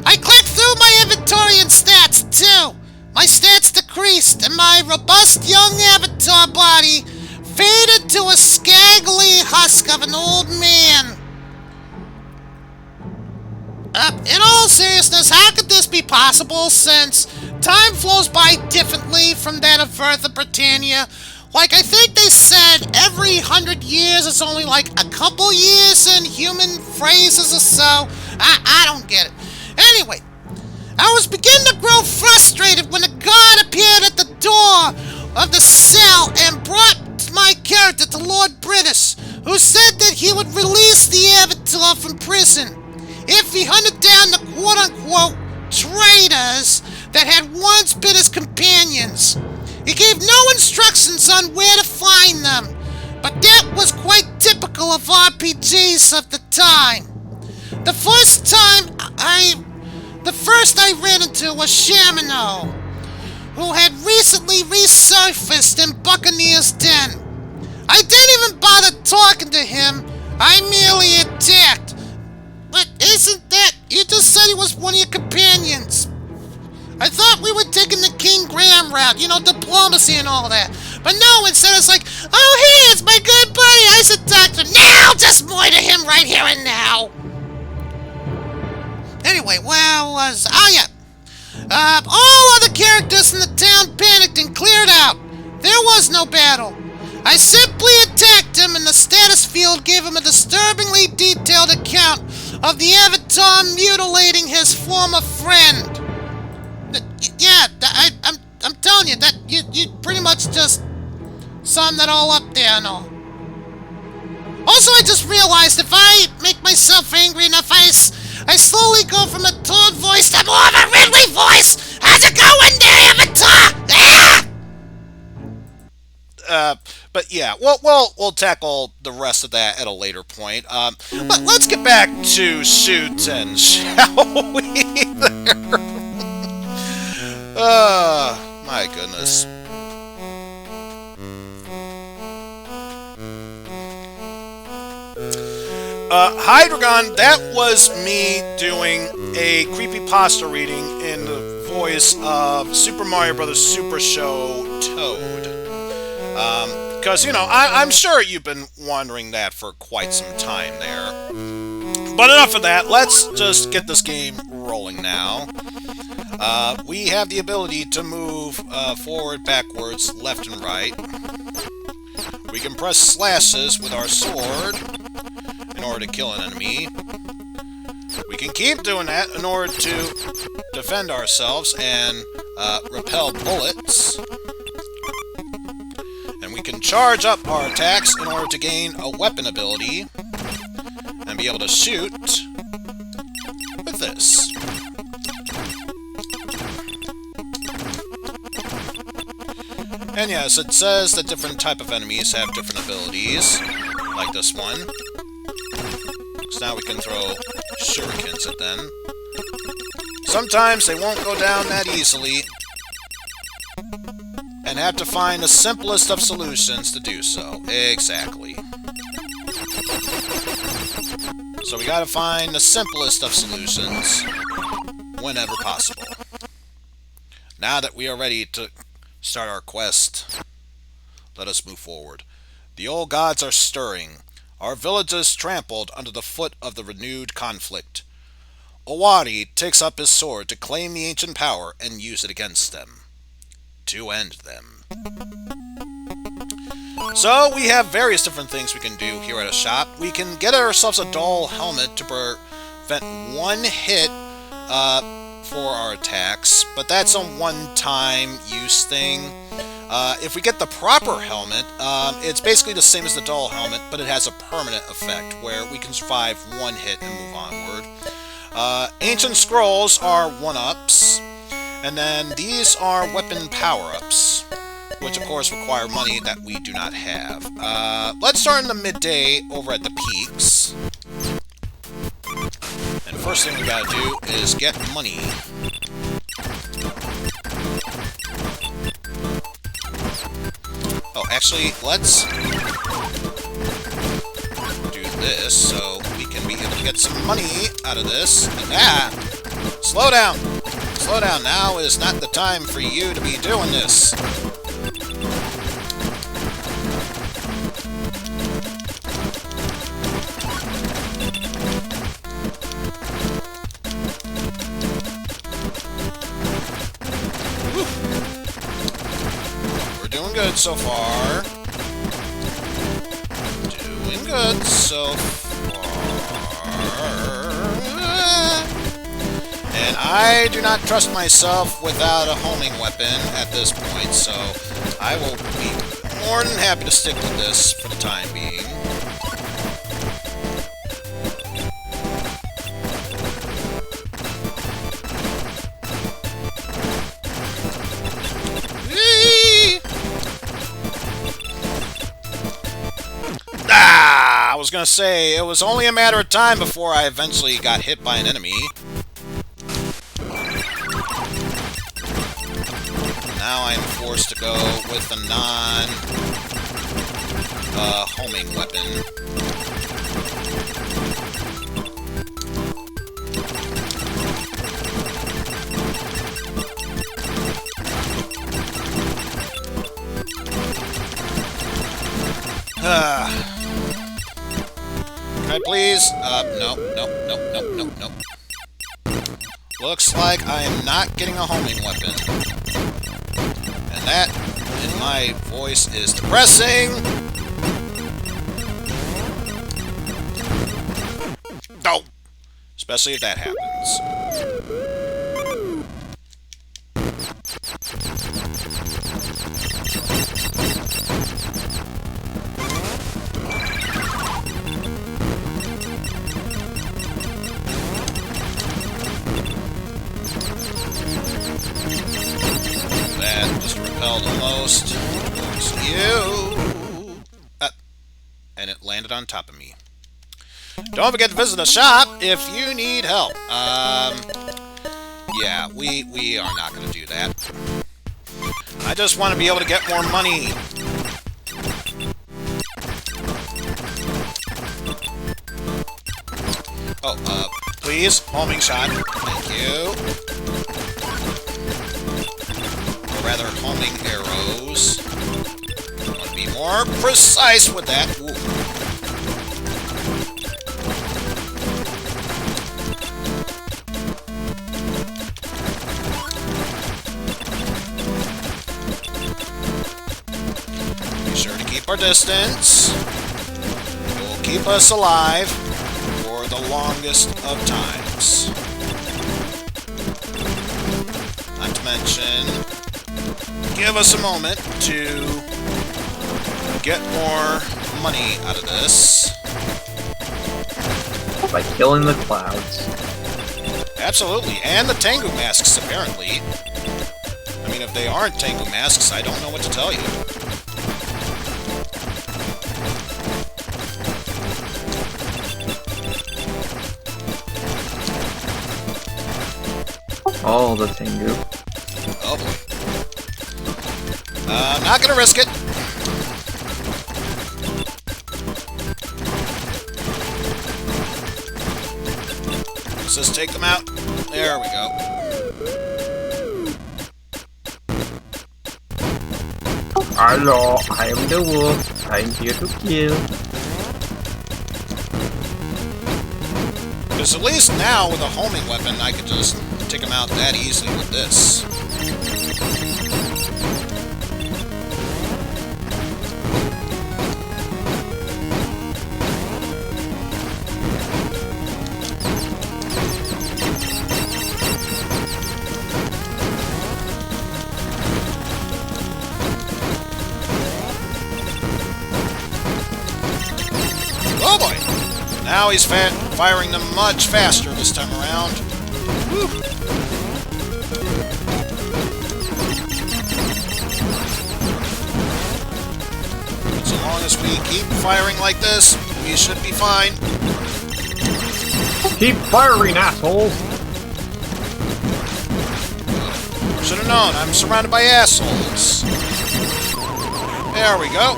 I clicked through my inventory and stats, too. My stats decreased, and my robust young avatar body faded to a scraggly husk of an old man. In all seriousness, how could this be possible, since time flows by differently from that of Earth and Britannia? Like, I think they said every 100 years is only like a couple years in human phrases or so. I don't get it. Anyway, I was beginning to grow frustrated when a god appeared at the door of the cell and brought my character to Lord British, who said that he would release the avatar from prison if he hunted down the quote-unquote traitors that had once been his companions. He gave no instructions on where to find them, but that was quite typical of RPGs of the time. The first I ran into was Shamino, who had recently resurfaced in Buccaneer's Den. I didn't even bother talking to him, I merely attacked. But isn't that... You just said he was one of your companions. I thought we were taking the King Graham route, you know, diplomacy and all that. But no, instead it's like, oh, hey, it's my good buddy, I should talk to him. Now, just more to him right here and now. Anyway, where was... Oh, yeah. All other characters in the town panicked and cleared out. There was no battle. I simply attacked him in the field gave him a disturbingly detailed account of the Avatar mutilating his former friend. Yeah, I'm telling you, that you pretty much just summed that all up there and all. Also, I just realized if I make myself angry enough, I slowly go from a Toad voice to more of a Ridley voice! How's it going there, Avatar? But yeah, we'll tackle the rest of that at a later point. But let's get back to Shuten, shall we? My goodness. Hydreigon, that was me doing a creepypasta reading in the voice of Super Mario Bros. Super Show Toad. Because, you know, I'm sure you've been wondering that for quite some time there. But enough of that, let's just get this game rolling now. We have the ability to move forward, backwards, left, and right. We can press slashes with our sword in order to kill an enemy. We can keep doing that in order to defend ourselves and repel bullets. And we can charge up our attacks in order to gain a weapon ability and be able to shoot with this. And yes, it says that different type of enemies have different abilities, like this one. So now we can throw shurikens at them. Sometimes they won't go down that easily, and have to find the simplest of solutions to do so. Exactly. So we gotta find the simplest of solutions whenever possible. Now that we are ready to start our quest, let us move forward. The old gods are stirring. Our villages trampled under the foot of the renewed conflict. Owari takes up his sword to claim the ancient power and use it against them. To end them. So, we have various different things we can do here at a shop. We can get ourselves a dull helmet to prevent one hit for our attacks, but that's a one-time use thing. If we get the proper helmet, it's basically the same as the dull helmet, but it has a permanent effect, where we can survive one hit and move onward. Ancient scrolls are one-ups, and then these are weapon power-ups, which of course require money that we do not have. Let's start in the midday over at the peaks. And first thing we gotta do is get money. Oh, actually, let's do this so we can be able to get some money out of this. Slow down! Slow down, now is not the time for you to be doing this. We're doing good so far. Doing good so far. And I do not trust myself without a homing weapon at this point, so I will be more than happy to stick with this for the time being. I was gonna say, it was only a matter of time before I eventually got hit by an enemy. Now I'm forced to go with a non-homing weapon. Can I please? Nope. Looks like I am not getting a homing weapon. And that, in my voice, is depressing! Especially if that happens. That just repelled almost towards you. And it landed on top of me. Don't forget to visit the shop if you need help. Yeah, we are not going to do that. I just want to be able to get more money. Oh, please, homing shot. Thank you. Or rather, homing arrows. I want to be more precise with that. Ooh. Our distance. It will keep us alive for the longest of times. Not to mention, give us a moment to get more money out of this. By killing the clouds. Absolutely, and the Tengu masks, apparently. I mean, if they aren't Tengu masks, I don't know what to tell you. All the Tengu. Oh boy. I'm not gonna risk it. Let's just take them out. There we go. Hello, I am the wolf. I'm here to kill. Because at least now, with a homing weapon, I could just take them out that easily with this. Oh boy! Now he's firing them much faster this time around. Woo. So long as we keep firing like this, we should be fine. Keep firing, assholes! Should have known, I'm surrounded by assholes. There we go.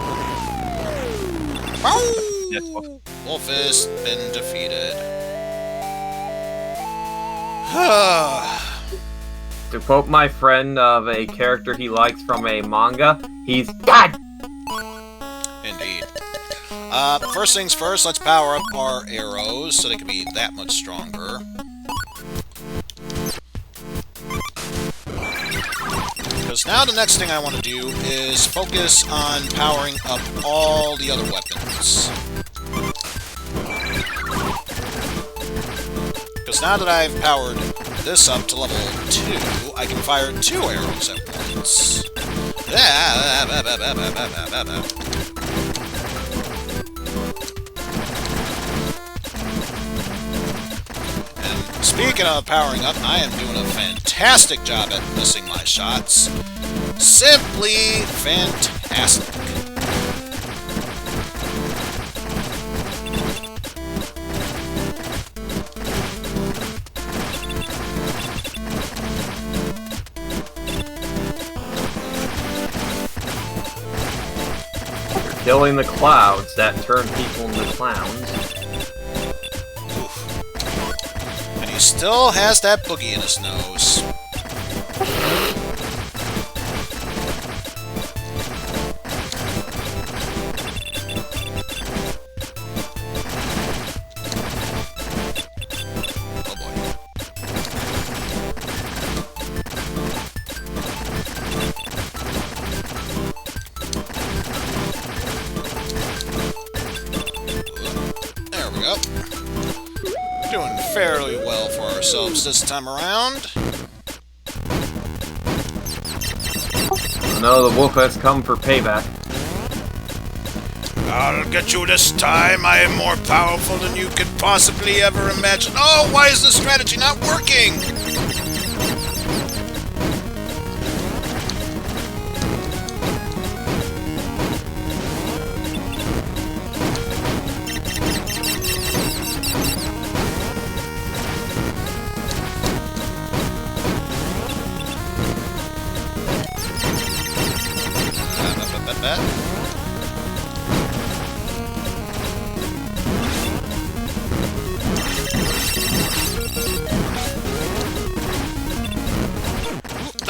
Bow! Wolf has been defeated. To quote my friend of a character he likes from a manga, he's dead! Indeed. First things first, let's power up our arrows so they can be that much stronger. Because now the next thing I want to do is focus on powering up all the other weapons. Because now that I've powered this up to level 2, I can fire 2 arrows at once. And speaking of powering up, I am doing a fantastic job at missing my shots. Simply fantastic. Killing the clouds that turn people into clowns. Oof. And he still has that boogie in his nose. Oh boy. There we go. Doing fairly well for ourselves this time around. No, the wolf has come for payback. I'll get you this time. I am more powerful than you could possibly ever imagine. Oh, why is this strategy not working?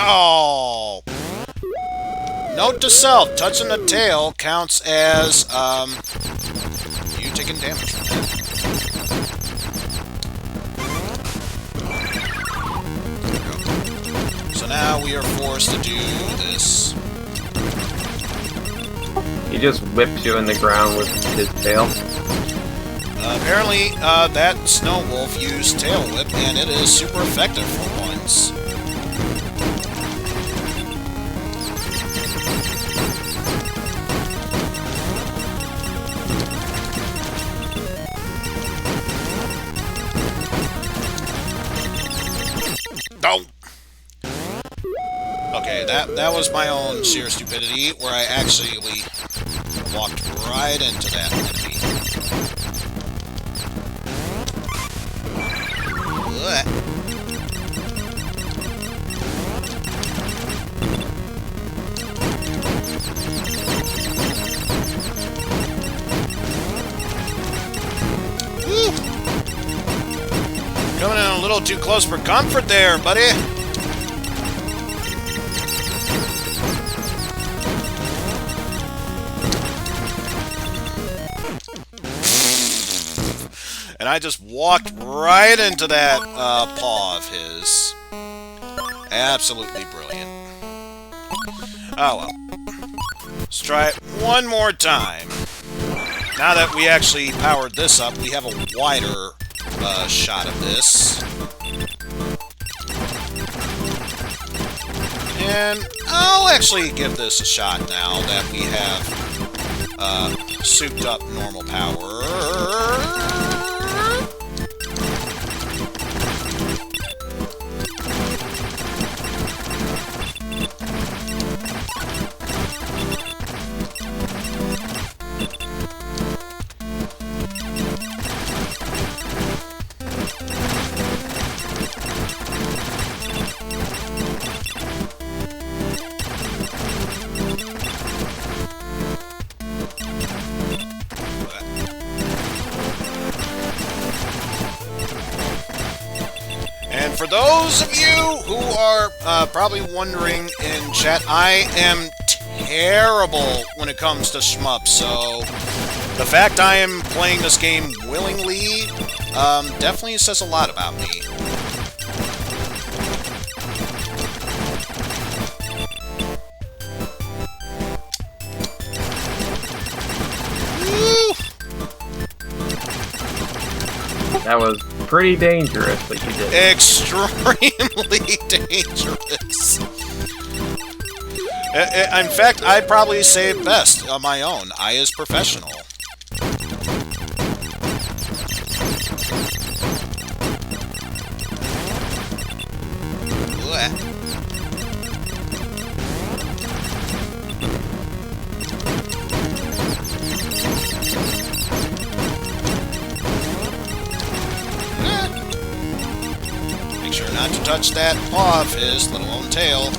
Oh! Note to self, touching the tail counts as, you taking damage from that. There we go. So now we are forced to do this. He just whips you in the ground with his tail. Apparently, that snow wolf used tail whip, and it is super effective for once. Oh! Okay, that was my own sheer stupidity, where I actually walked right into that enemy. Woo! Coming in a little too close for comfort there, buddy. And I just walked right into that paw of his. Absolutely brilliant. Oh well. Let's try it one more time. Now that we actually powered this up, we have a wider shot of this. And I'll actually give this a shot now that we have souped up normal power. And for those of you who are probably wondering in chat, I am terrible when it comes to shmup, so the fact I am playing this game willingly definitely says a lot about me. Woo! That was pretty dangerous, but you did. Extremely dangerous. In fact, I'd probably say it best on my own. I is professional. Blech. Make sure not to touch that paw of his, let alone tail.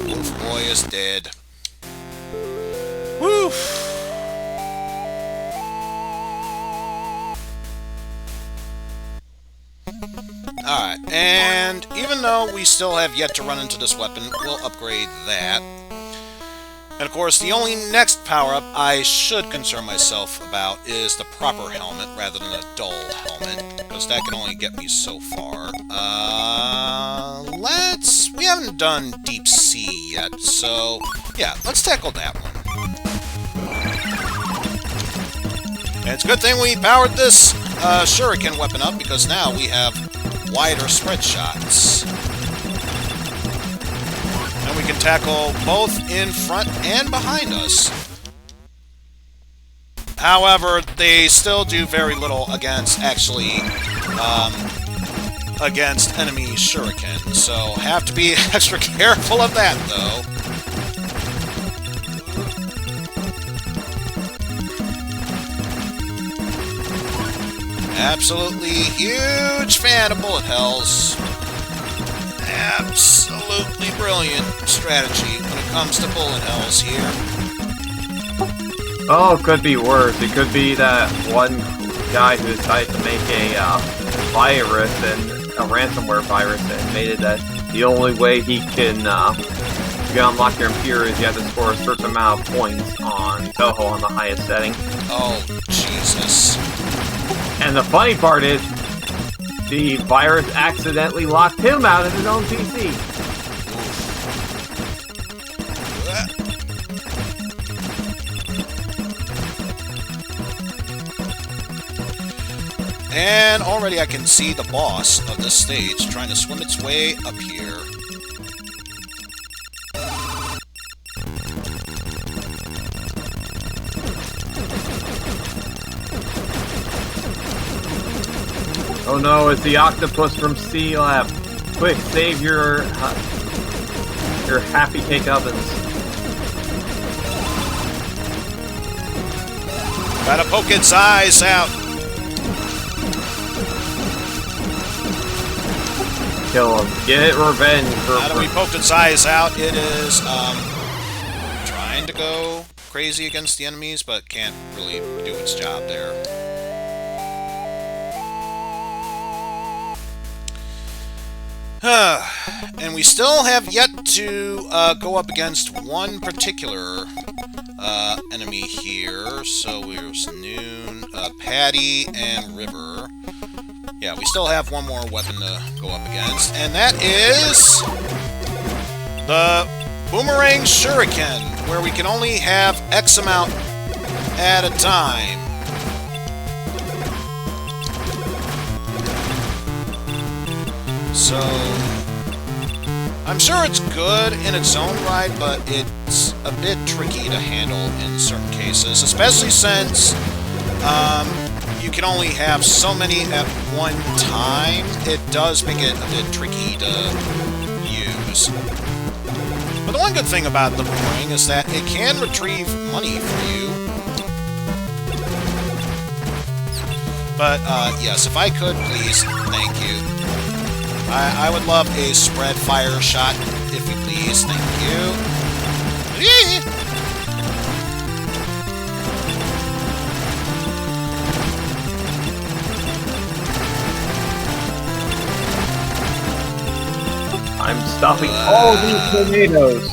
Wolf boy is dead. Woo! Alright, and even though we still have yet to run into this weapon, we'll upgrade that. And of course, the only next power-up I should concern myself about is the proper helmet rather than a dull helmet, because that can only get me so far. We haven't done Deep Sea yet, so yeah, let's tackle that one. And it's a good thing we powered this shuriken weapon up, because now we have wider spread shots. And we can tackle both in front and behind us. However, they still do very little against against enemy shuriken, so have to be extra careful of that, though. Absolutely huge fan of bullet hells. Absolutely brilliant strategy when it comes to bullet hells here. Oh, it could be worse. It could be that one guy who decided to make a virus and a ransomware virus and made it that the only way he can unlock your Imperial is you have to score a certain amount of points on Toho on the highest setting. Oh, Jesus. And the funny part is, the virus accidentally locked him out of his own PC. And already I can see the boss of this stage trying to swim its way up here. Oh no, it's the octopus from Sea Lab. Quick, save your happy cake ovens. Gotta poke its eyes out. Kill him. Get revenge. Now that we poked its eyes out, it is trying to go crazy against the enemies, but can't really do its job there. And we still have yet to go up against one particular enemy here. So there's Noon, Patty, and River. Yeah, we still have one more weapon to go up against, and that is the Boomerang Shuriken, where we can only have X amount at a time. So, I'm sure it's good in its own right, but it's a bit tricky to handle in certain cases, especially since you can only have so many at one time. It does make it a bit tricky to use. But the one good thing about the boomerang is that it can retrieve money for you. But, yes, if I could, please, thank you. I would love a spread fire shot, if you please. Thank you. I'm stopping all these tornadoes.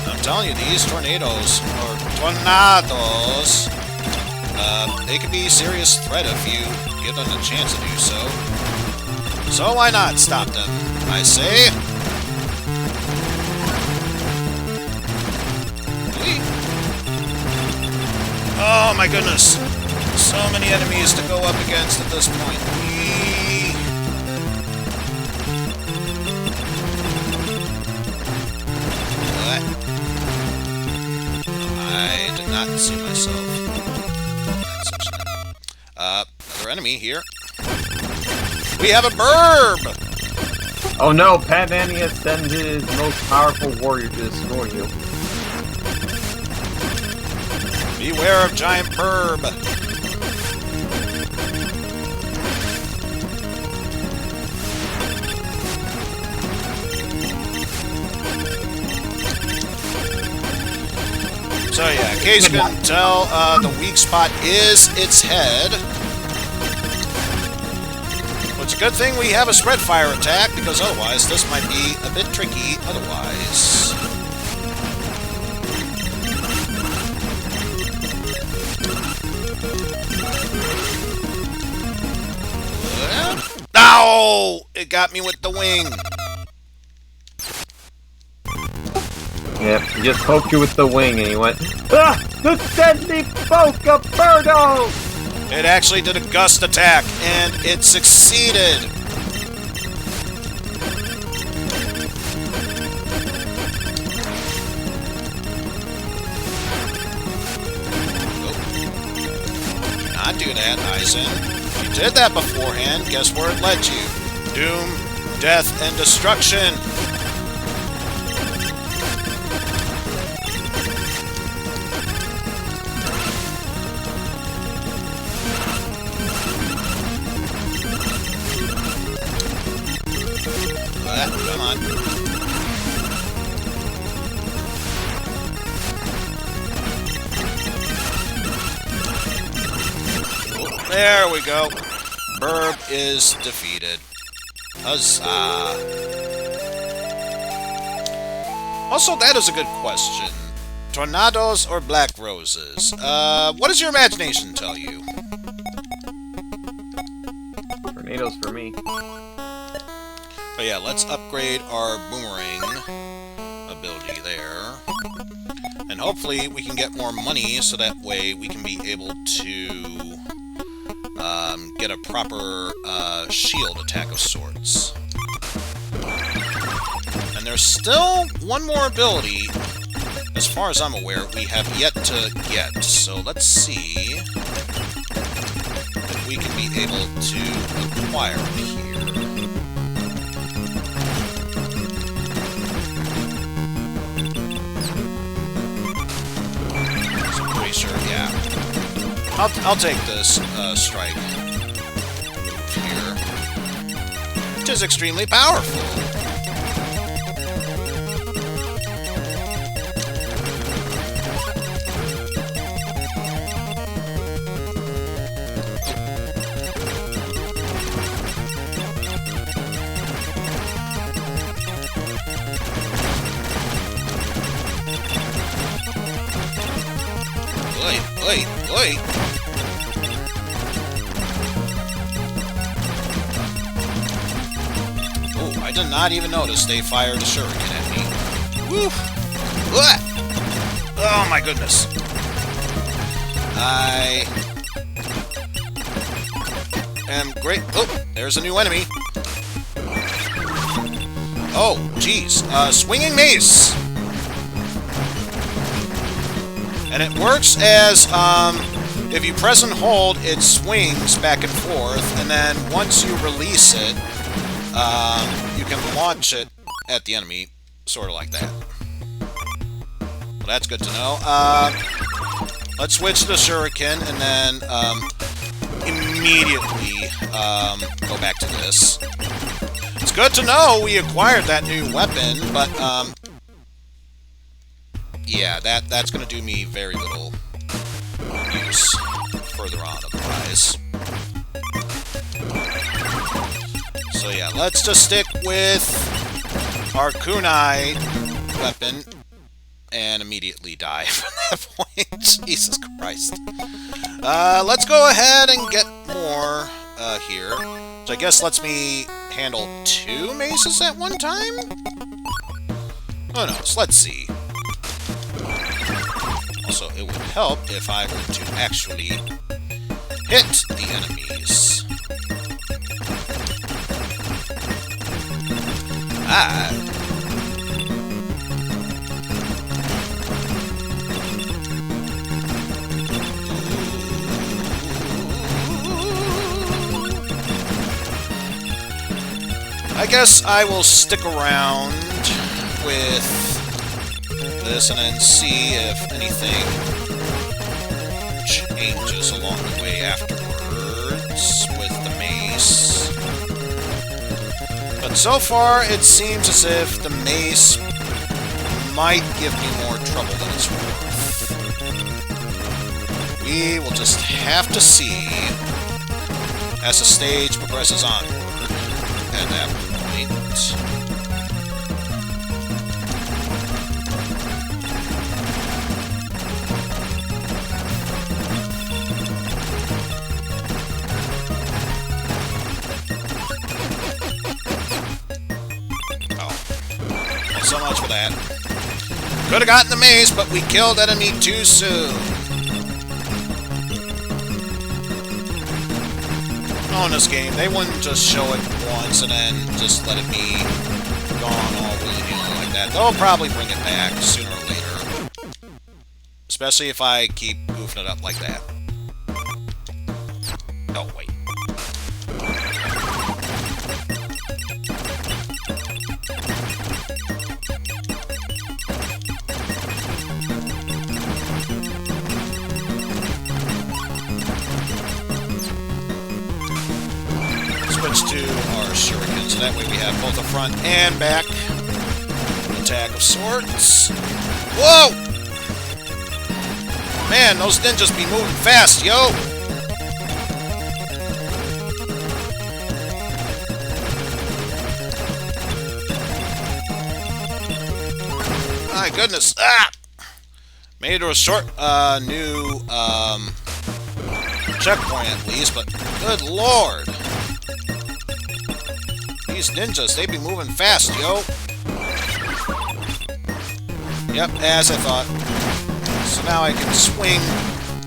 I'm telling you, these tornadoes, they could be a serious threat if you give them a chance to do so. So why not stop them, I say? Oh my goodness! So many enemies to go up against at this point. What? I did not see myself. Another enemy here. We have a burb! Oh no, Pat Manny has sent his most powerful warrior to destroy you. Beware of giant burb! So yeah, in case you couldn't tell, the weak spot is its head. It's a good thing we have a spread fire attack, because otherwise this might be a bit tricky otherwise. Ow! It got me with the wing. Yep, he just poked you with the wing and he went, ah! The deadly poke of Birdo! It actually did a gust attack, and it succeeded. Oh. Not do that, Eizen. You did that beforehand. Guess where it led you? Doom, death, and destruction. Come on. Oh, there we go. Burb is defeated. Huzzah. Also, that is a good question. Tornadoes or black roses? What does your imagination tell you? Tornadoes for me. But yeah, let's upgrade our boomerang ability there. And hopefully we can get more money, so that way we can be able to get a proper shield attack of sorts. And there's still one more ability, as far as I'm aware, we have yet to get. So let's see if we can be able to acquire it here. Sure, yeah. I'll take this strike here, which is extremely powerful. Wait. Oh, I did not even notice they fired a shuriken at me. Woo! What? Oh my goodness. I am great. Oh, there's a new enemy. Oh, jeez. Swinging mace. And it works as, if you press and hold, it swings back and forth, and then once you release it, you can launch it at the enemy, sort of like that. Well, that's good to know. Let's switch to the shuriken, and then, immediately, go back to this. It's good to know we acquired that new weapon, but, yeah, that's going to do me very little use further on otherwise. So yeah, let's just stick with our kunai weapon and immediately die from that point. Jesus Christ. Let's go ahead and get more here. So I guess lets me handle 2 maces at one time? Oh no, so let's see. Also, it would help if I were to actually hit the enemies. I guess I will stick around with this and then see if anything changes along the way afterwards with the mace. But so far, it seems as if the mace might give me more trouble than it's worth. We will just have to see as the stage progresses onward. at that point. Oh. So much for that. Could have gotten the mace, but we killed enemy too soon. Oh, in this game, they wouldn't just show it once and then just let it be gone all willy-nilly like that. They'll probably bring it back sooner or later. Especially if I keep goofing it up like that. Oh, wait. Switch to our shuriken, so that way we have both a front and back attack of sorts. Whoa! Man, those ninjas be moving fast, yo! My goodness! Ah! Made it to a short, new, checkpoint at least, but good lord! These ninjas, they be moving fast, yo! Yep, as I thought. So now I can swing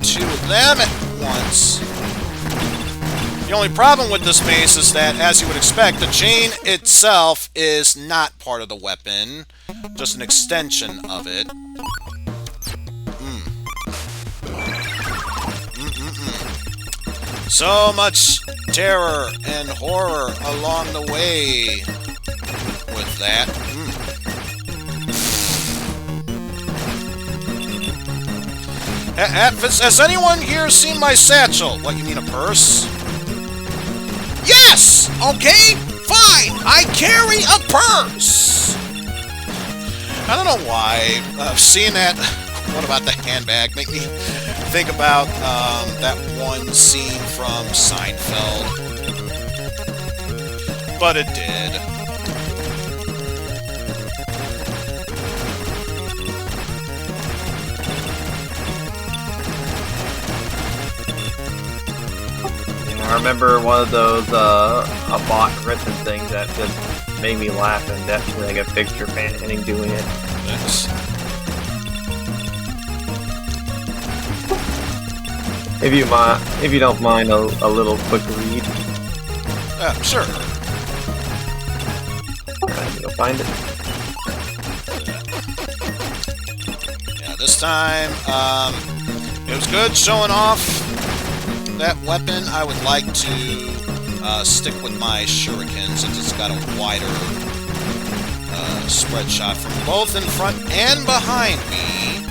to them at once. The only problem with this mace is that, as you would expect, the chain itself is not part of the weapon, just an extension of it. So much terror and horror along the way with that. Has anyone here seen my satchel? What, you mean a purse? Yes! Okay, fine! I carry a purse! I don't know why. Seeing that, what about the handbag? Make me think about that one scene from Seinfeld. But it did. I remember one of those a bot written things that just made me laugh, and definitely like a picture fanning doing it. Yes. If you don't mind a little quick read. Sure. Alright, go find it. Yeah, this time, it was good showing off that weapon. I would like to stick with my shuriken since it's got a wider spread shot from both in front and behind me.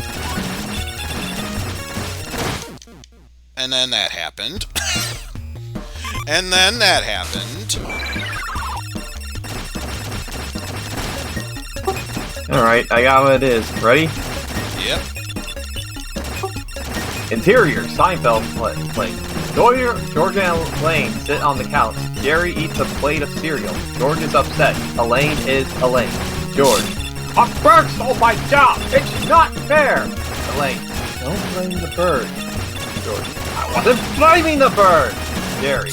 And then that happened. And then that happened. Alright, I got what it is. Ready? Yep. Interior, Seinfeld plate. George and Elaine sit on the couch. Jerry eats a plate of cereal. George is upset. Elaine is Elaine. George. A bird stole my job! It's not fair! Elaine. Don't blame the bird. George. I wasn't blaming the bird! Jerry.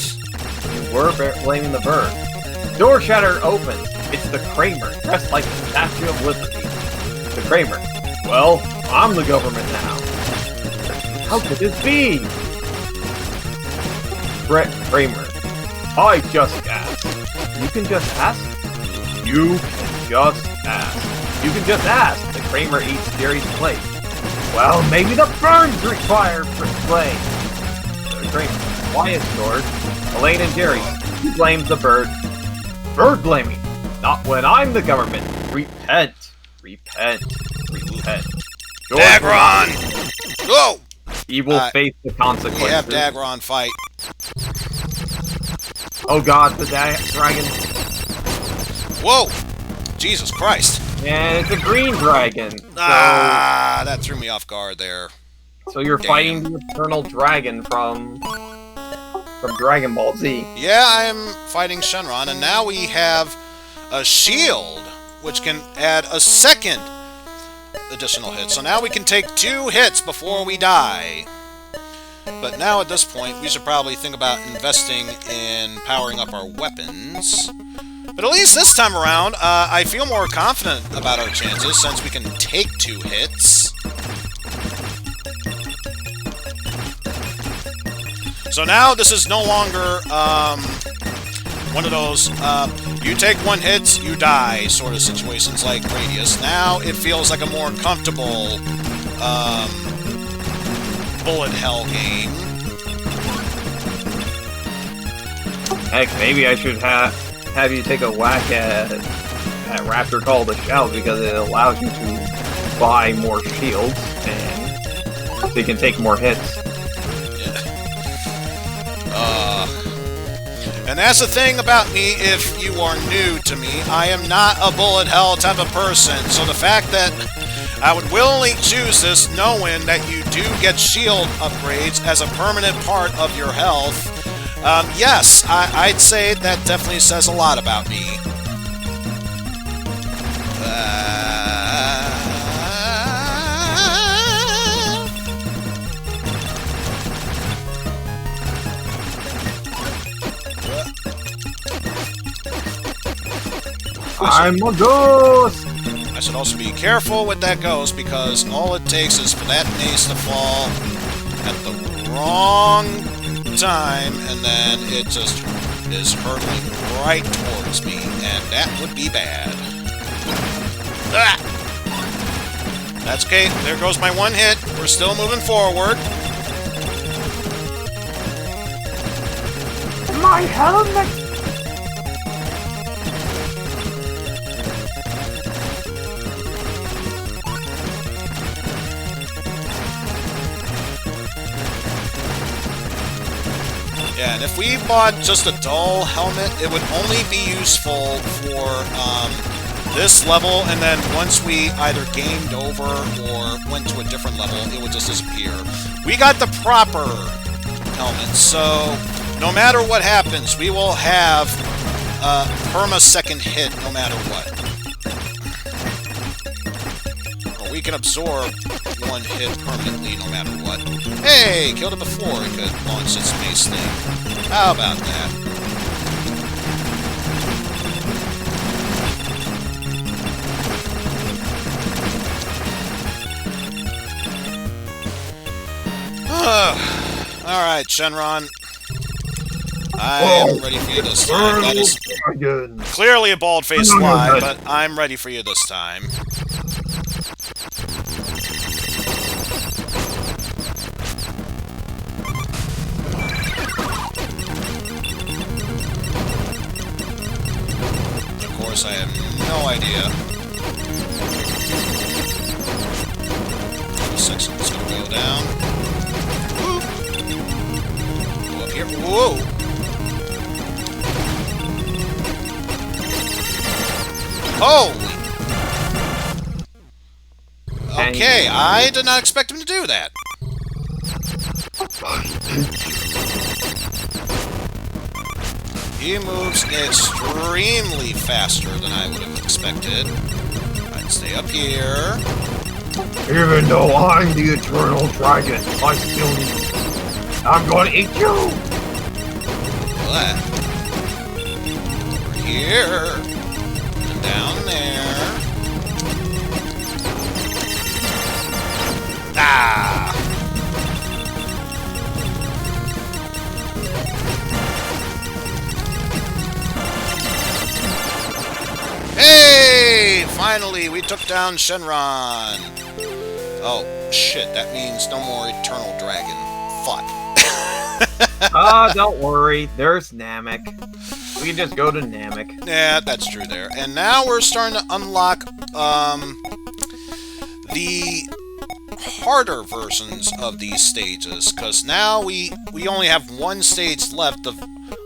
You were blaming the bird. Door shutter opens. It's the Kramer, dressed like the Statue of Liberty. The Kramer. Well, I'm the government now. How could this be? Kramer. I just asked. You can just ask? You can just ask. You can just ask. The Kramer eats Jerry's plate. Well, maybe the birds require blame. The Kramer. Quiet, George. Elaine and Jerry. Who blames the bird? Bird blaming. Not when I'm the government. Repent. Repent. Repent. George. Dagron! Go! He will face the consequences. We have Dagron fight. Oh god, the dragon. Whoa! Jesus Christ. And it's a green dragon. So, that threw me off guard there. So you're fighting the eternal dragon from from Dragon Ball Z. Yeah, I'm fighting Shenron, and now we have a shield, which can add a second additional hit. So now we can take 2 hits before we die. But now at this point, we should probably think about investing in powering up our weapons. But at least this time around, I feel more confident about our chances since we can take 2 hits. So now this is no longer one of those you take 1 hit, you die sort of situations like Radius. Now it feels like a more comfortable bullet hell game. Heck, maybe I should have you take a whack at Raptor called the Shout because it allows you to buy more shields and they can take more hits. And that's the thing about me, if you are new to me, I am not a bullet hell type of person, so the fact that I would willingly choose this knowing that you do get shield upgrades as a permanent part of your health, yes, I'd say that definitely says a lot about me. I'm a ghost! I should also be careful with that ghost because all it takes is for that mace to fall at the wrong time and then it just is hurtling right towards me, and that would be bad. Ah! That's okay. There goes my 1 hit. We're still moving forward. My helmet! Yeah, and if we bought just a dull helmet, it would only be useful for this level, and then once we either gamed over or went to a different level, it would just disappear. We got the proper helmet, so no matter what happens, we will have a perma-second hit no matter what. Or we can absorb 1 hit permanently no matter what. Hey, killed it before it could launch its mace thing. How about that? Alright, Shenron. I am ready for you this time. That is clearly a bald-faced lie, but I'm ready for you this time. I have no idea. This section's gonna go down. Whoop. Go up here. Whoa! Holy! Okay, I did not expect him to do that. He moves extremely faster than I would have expected. I'd stay up here. Even though I'm the Eternal Dragon, I still need you. I'm gonna eat you! What? Over here. And down there. Ah! Hey! Finally, we took down Shenron. Oh, shit. That means no more Eternal Dragon. Fuck. Don't worry. There's Namek. We can just go to Namek. Yeah, that's true there. And now we're starting to unlock, the harder versions of these stages. Because now we only have 1 stage left, the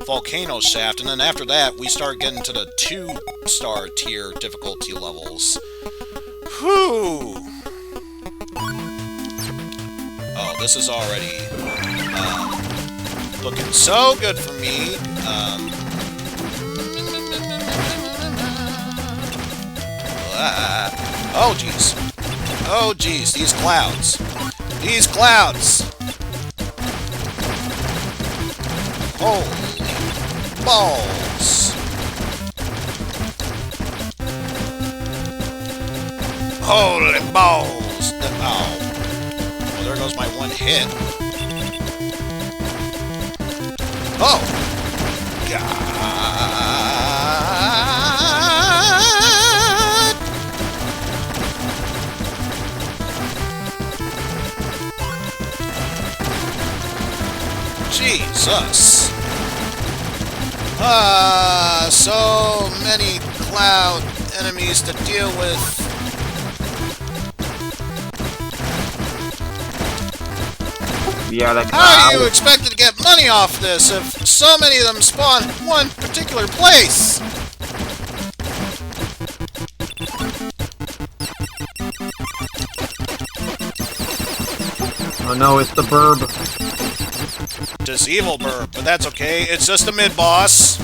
Volcano Shaft, and then after that, we start getting to the 2-star tier difficulty levels. Whew! Oh, this is already Looking so good for me. Oh, jeez. Oh, jeez. These clouds. These clouds. Holy balls. Holy balls. Oh. Well, there goes my one hit. Oh. God. Jesus. So many cloud enemies to deal with. Yeah, the How do you expect to get money off this if so many of them spawn in one particular place? Oh no, it's the burb. This evil burb, but that's okay. It's just a mid-boss.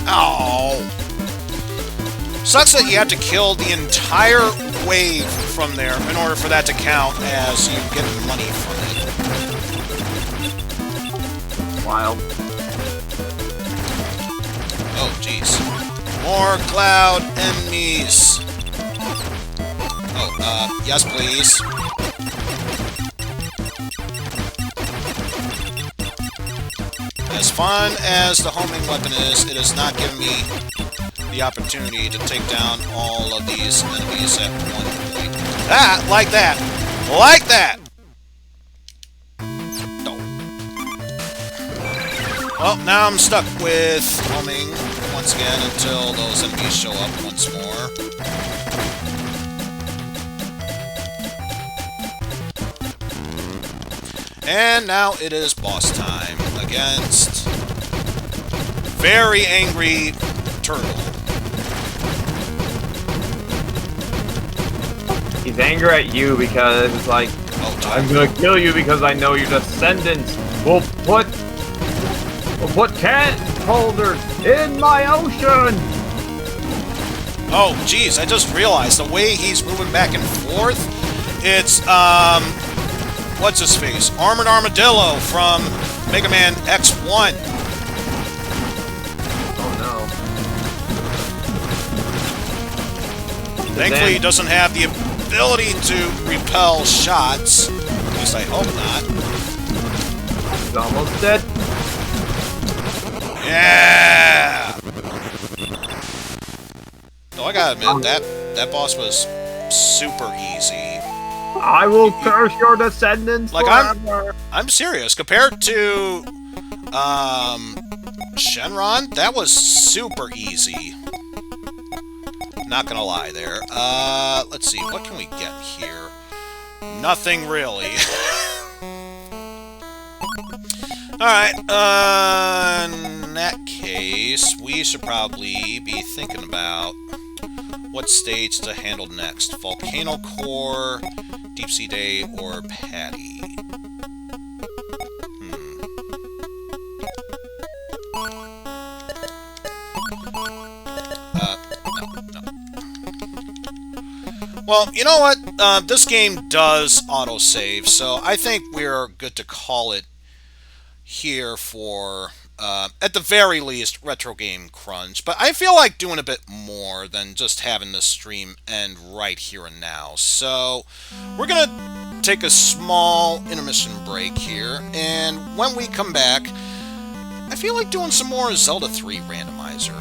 Oh. Sucks that you have to kill the entire wave from there in order for that to count as you get money from it. Wild. Oh, jeez. More cloud enemies. Oh, yes, please. As fun as the homing weapon is, it has not given me the opportunity to take down all of these enemies at one point. Ah, like that! Like that! No. Well, now I'm stuck with homing once again until those enemies show up once more. And now it is boss time against very angry turtle. He's angry at you because it's like, I'm gonna kill you because I know your descendants will put cat holders in my ocean. Oh, jeez, I just realized the way he's moving back and forth, it's, what's his face? Armored Armadillo from Mega Man X1. Oh no. Thankfully, he doesn't have the ability to repel shots. At least I hope not. He's almost dead. Yeah! Though I gotta admit, that boss was super easy. I will curse your descendants Like, forever. I'm serious. Compared to, Shenron, that was super easy. Not gonna lie there. Let's see, what can we get here? Nothing really. Alright, in that case, we should probably be thinking about what stage to handle next. Volcano Core, Deep Sea Day, or Patty? No. Well, you know what? This game does autosave, so I think we're good to call it here for, at the very least, Retro Game Crunch. But I feel like doing a bit more than just having this stream end right here and now. So, we're going to take a small intermission break here, and when we come back, I feel like doing some more Zelda 3 randomizer.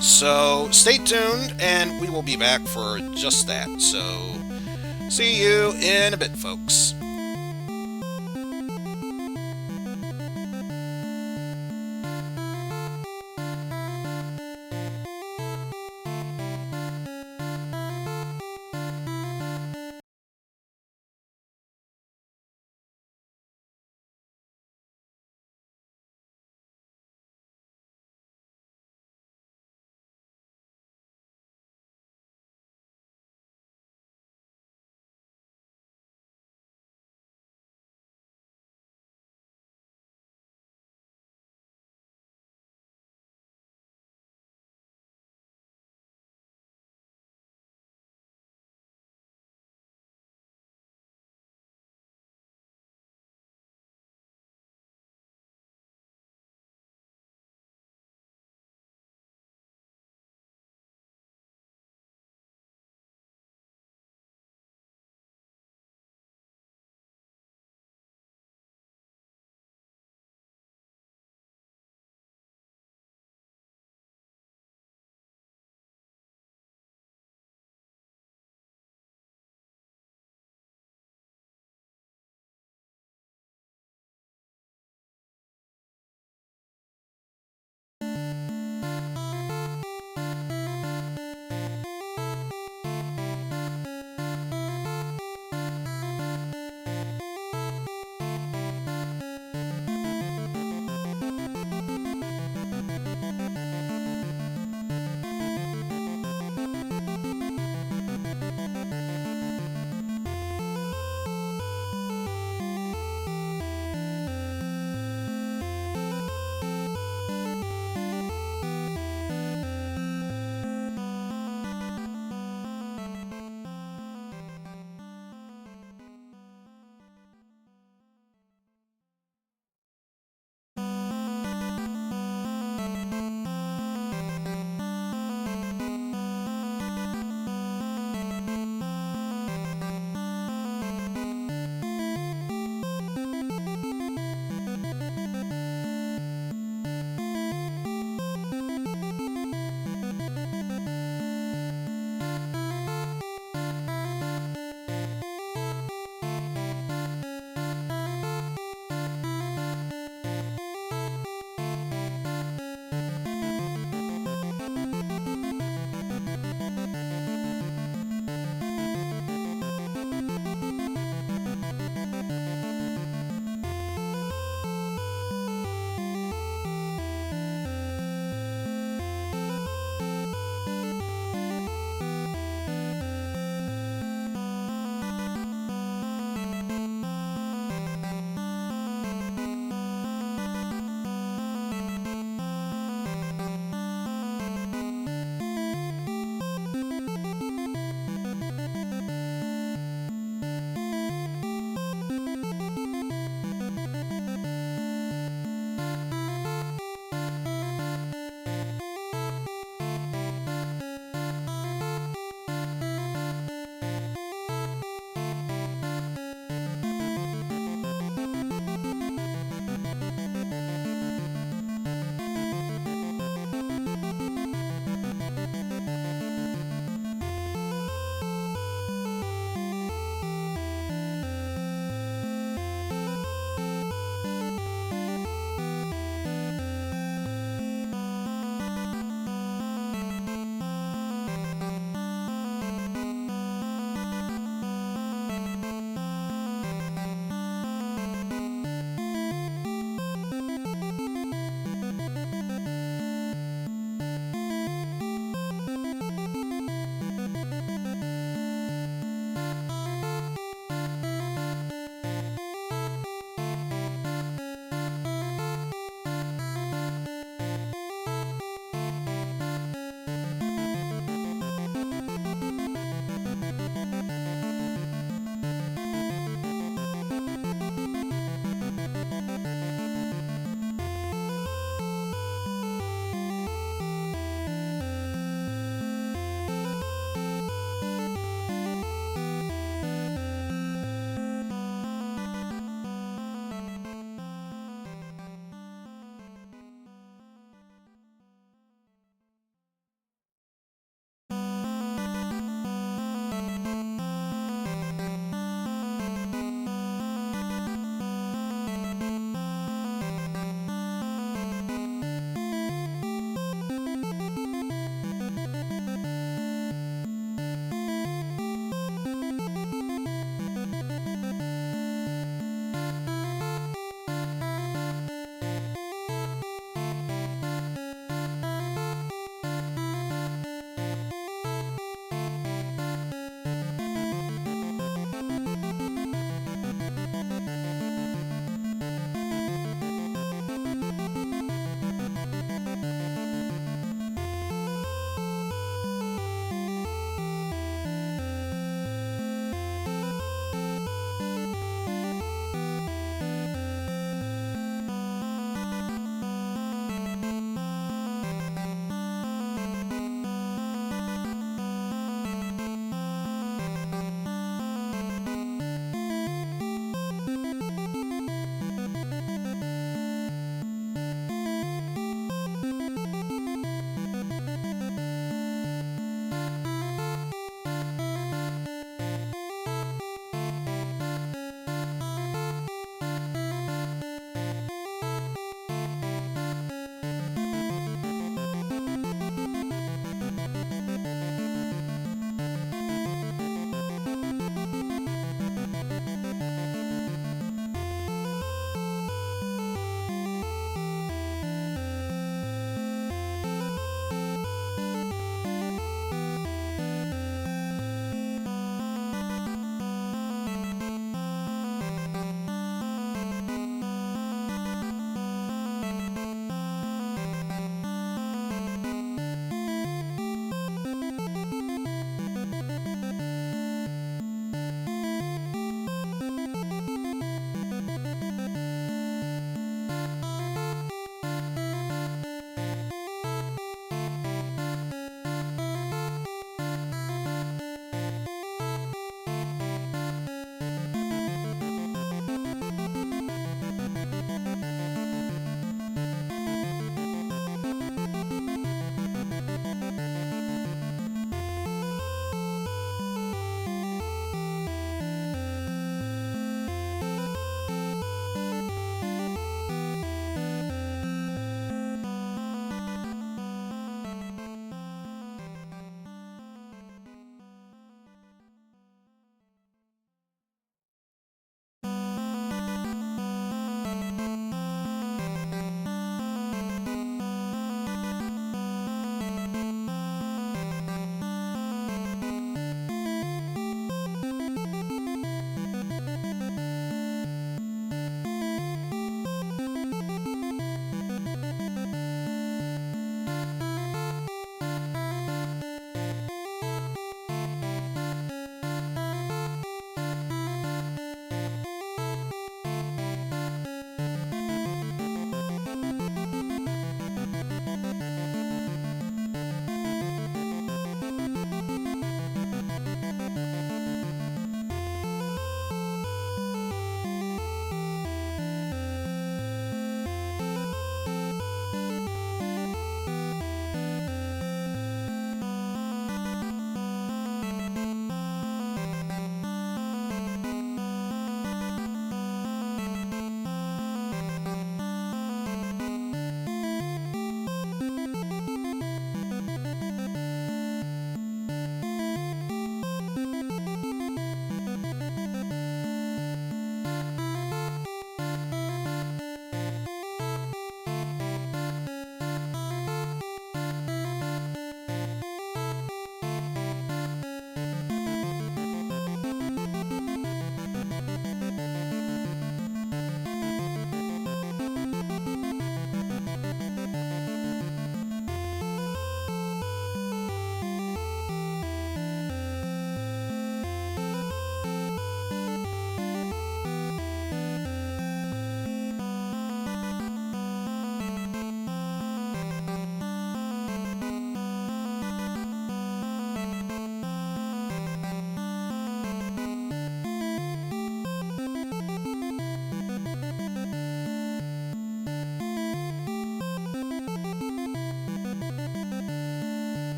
So, stay tuned, and we will be back for just that. So, see you in a bit, folks.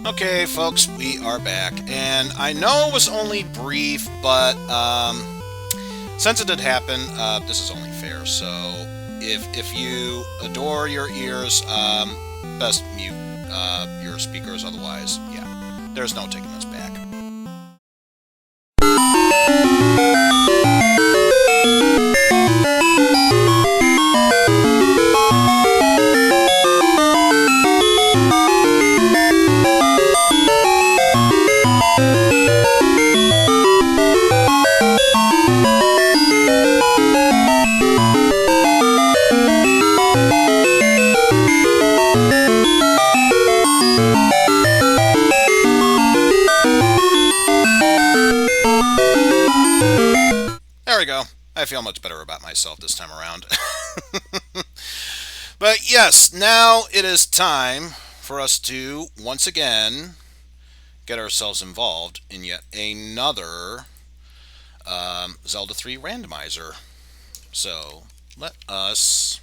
Okay, folks, we are back, and I know it was only brief, but since it did happen, this is only fair. So, if you adore your ears, best mute your speakers. Otherwise, yeah, there's no taking this back. There we go. I feel much better about myself this time around. But yes, now it is time for us to, once again, get ourselves involved in yet another Zelda 3 randomizer. So, let us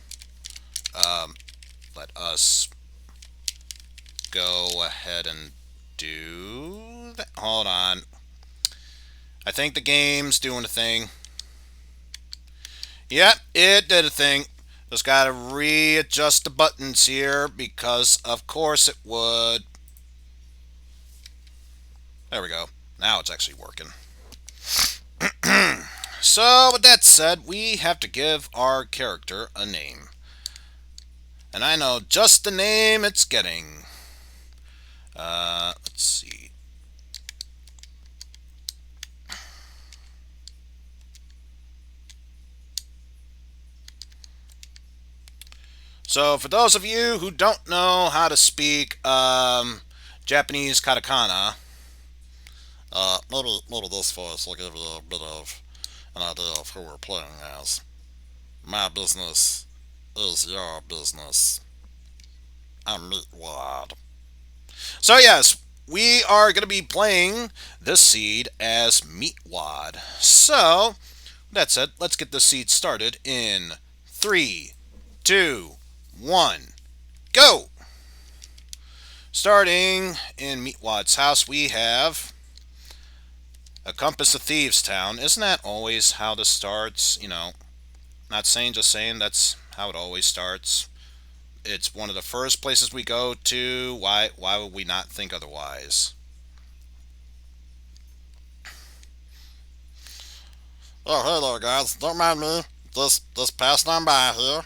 go ahead and do that. Hold on. I think the game's doing a thing. Yep, it did a thing. Just gotta readjust the buttons here because of course it would. There we go. Now it's actually working. So with that said, we have to give our character a name. And I know just the name it's getting. Let's see. So, for those of you who don't know how to speak Japanese katakana, maybe this voice will give you a bit of an idea of who we're playing as. My business is your business. I'm Meatwad. So, yes, we are going to be playing this seed as Meatwad. So, with that said, let's get the seed started in 3, 2, 1, go! Starting in Meatwad's house, we have a compass of thieves town. Isn't that always how this starts? You know, not saying, just saying that's how it always starts. It's one of the first places we go to. Why would we not think otherwise? Oh, hey there, guys. Don't mind me. Just passing on by here.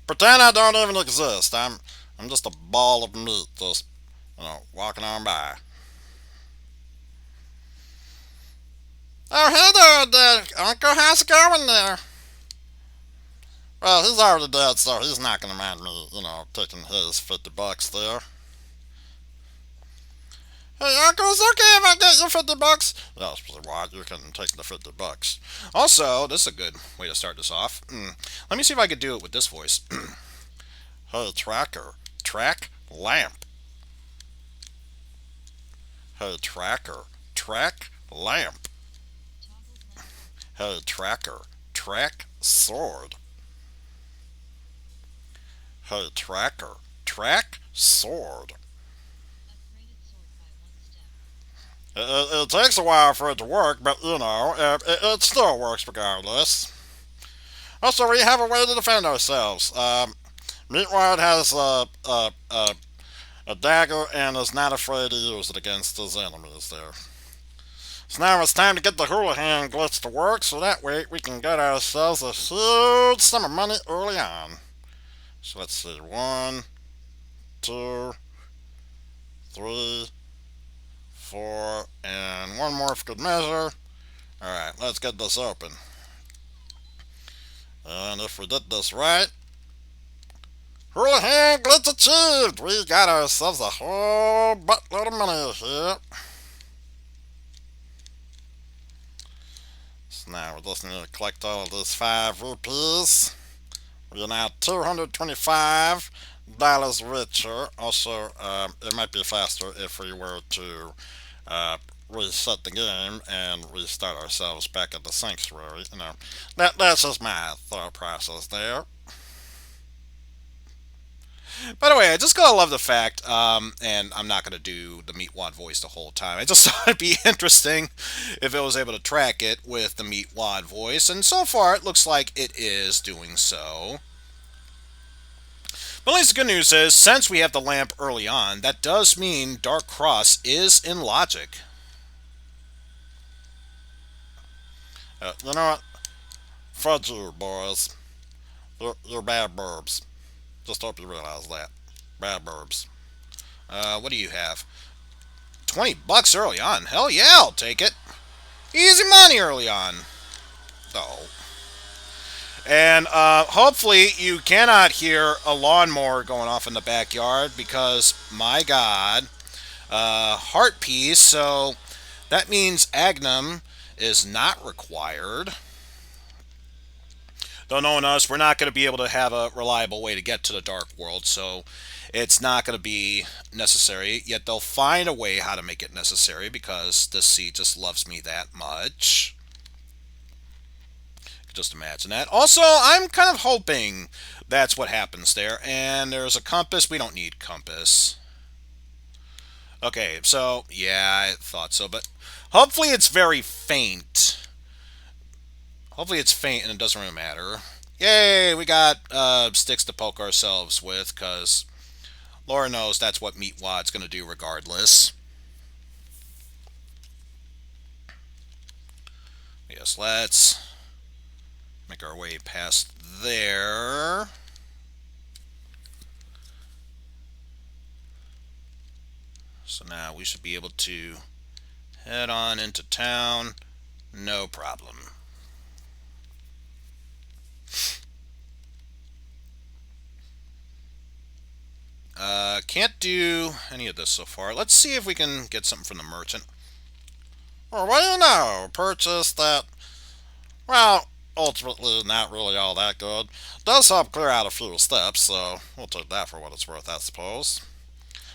Pretend I don't even exist. I'm just a ball of meat, just, walking on by. Oh, hey there, Uncle. How's it going there? Well, he's already dead, so he's not gonna mind me, taking his $50 there. Hey, Uncle, it's okay if I get you $50? Yes, what? You can take the $50. Also, this is a good way to start this off. Let me see if I could do it with this voice. Hey, tracker, track lamp. Hey, tracker, track lamp. Hey, tracker, track sword. Hey, tracker, track sword. It takes a while for it to work, but, it still works regardless. Also, we have a way to defend ourselves. Meatwad has a dagger and is not afraid to use it against his enemies there. So now it's time to get the hula hand glitch to work, so that way we can get ourselves a huge sum of money early on. So let's see, 1, 2, 3, 4, and one more for good measure. Alright, let's get this open. And if we did this right, hula hand glitch achieved! We got ourselves a whole buttload of money here. So now we just need to collect all of these 5 rupees. We are now $225 richer. Also, it might be faster if we were to reset the game and restart ourselves back at the sanctuary. That's just my thought process there. By the way, I just gotta love the fact, and I'm not gonna do the meat wad voice the whole time. I just thought it'd be interesting if it was able to track it with the meat wad voice, and so far it looks like it is doing so. But at least the good news is, since we have the lamp early on, that does mean Dark Cross is in logic. You know what? Fudge you, boys. You're bad burbs. Just hope you realize that. Bad burbs. What do you have? $20 early on. Hell yeah, I'll take it. Easy money early on. Oh. And hopefully you cannot hear a lawnmower going off in the backyard because, my God, heart piece. So that means Agnum is not required. Though knowing us, we're not going to be able to have a reliable way to get to the Dark World, so it's not going to be necessary. Yet they'll find a way how to make it necessary because this seed just loves me that much. Just imagine that. Also, I'm kind of hoping that's what happens there. And there's a compass. We don't need compass. Okay, so, yeah, I thought so. But hopefully it's very faint. Hopefully it's faint and it doesn't really matter. Yay, we got sticks to poke ourselves with, because Laura knows that's what Meat Wad's going to do regardless. Yes, let's make our way past there. So now we should be able to head on into town. No problem. Can't do any of this so far. Let's see if we can get something from the merchant. Well, what do you know? Purchase that. Well, ultimately not really all that good. Does help clear out a few steps, so we'll take that for what it's worth, I suppose.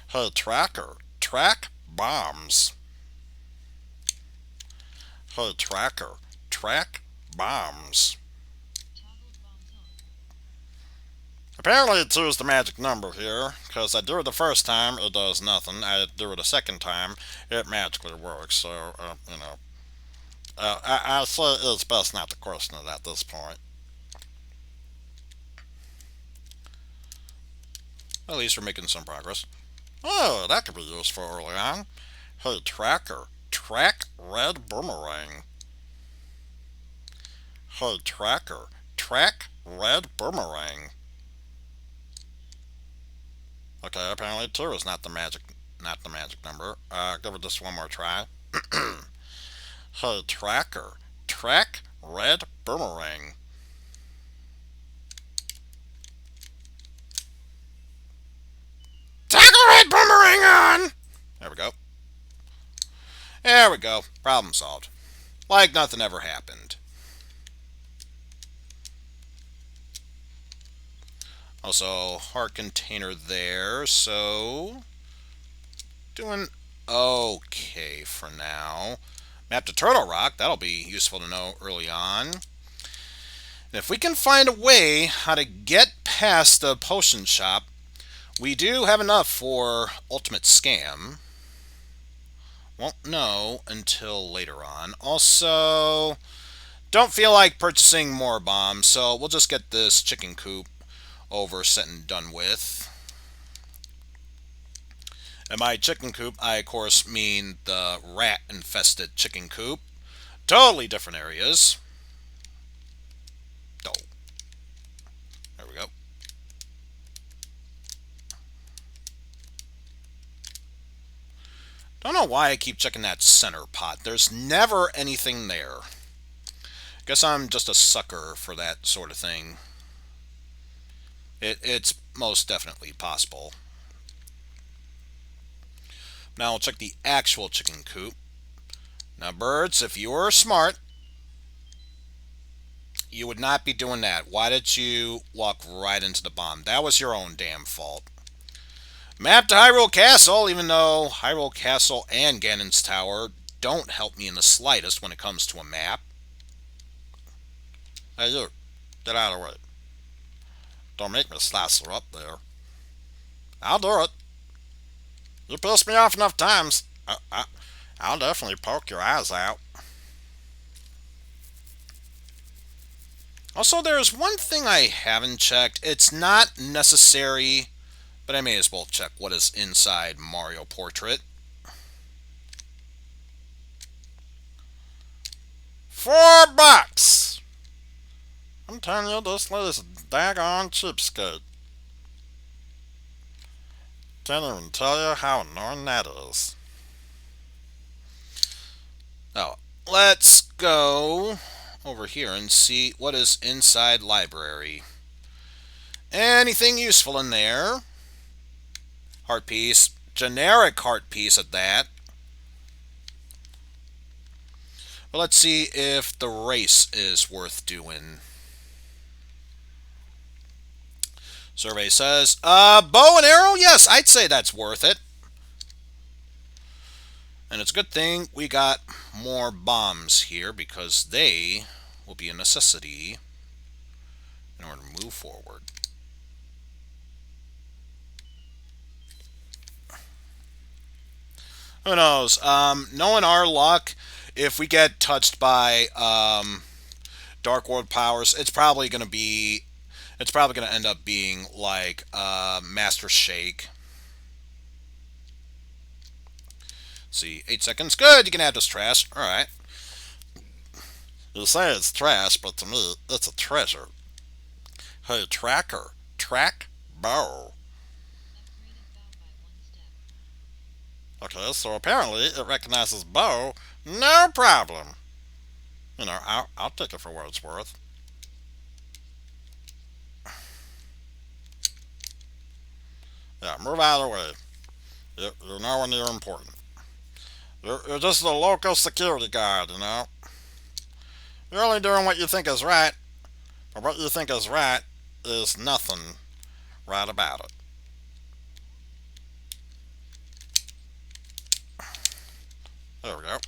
Hey, tracker. Track bombs. Hey, tracker. Track bombs. Apparently 2 is the magic number here, because I do it the first time, it does nothing. I do it a second time, it magically works, so, you know. I say it's best not to question it at this point. At least we're making some progress. Oh, that could be useful early on. Hey, tracker. Track red boomerang. Hey, tracker. Track red boomerang. Okay, apparently 2 is not the magic number. Give it just one more try. Hey, tracker. Track red boomerang. Tackle red boomerang on! There we go. There we go. Problem solved. Like nothing ever happened. Also, heart container there, so doing okay for now. Map to Turtle Rock, that'll be useful to know early on. And if we can find a way how to get past the potion shop, we do have enough for Ultimate Scam. Won't know until later on. Also, don't feel like purchasing more bombs, so we'll just get this chicken coop over, set and done with. And by chicken coop, I of course mean the rat-infested chicken coop. Totally different areas. Oh. There we go. Don't know why I keep checking that center pot. There's never anything there. Guess I'm just a sucker for that sort of thing. It's most definitely possible. Now we'll check the actual chicken coop. Now, birds, if you were smart, you would not be doing that. Why did you walk right into the bomb? That was your own damn fault. Map to Hyrule Castle, even though Hyrule Castle and Ganon's Tower don't help me in the slightest when it comes to a map. Hey, you. Get out of the way. Don't make me slice her up there. I'll do it. You pissed me off enough times. I'll definitely poke your eyes out. Also, there's one thing I haven't checked. It's not necessary, but I may as well check what is inside Mario Portrait. $4! I'm telling you, this lady's a daggone cheapskate. Can't even tell you how annoying that is. Oh, let's go over here and see what is inside library. Anything useful in there? Heart piece. Generic heart piece at that. Well, let's see if the race is worth doing. Survey says, bow and arrow? Yes, I'd say that's worth it. And it's a good thing we got more bombs here because they will be a necessity in order to move forward. Who knows? Knowing our luck, if we get touched by Dark World powers, it's probably going to end up being like Master Shake. See, 8 seconds. Good, you can add this trash. Alright. You say it's trash, but to me, it's a treasure. Hey, tracker. Track bow. Okay, so apparently it recognizes bow. No problem. You know, I'll take it for what it's worth. Yeah, move out of the way. You're nowhere near important. You're just a local security guard, you know. You're only doing what you think is right, but what you think is right is nothing right about it. There we go.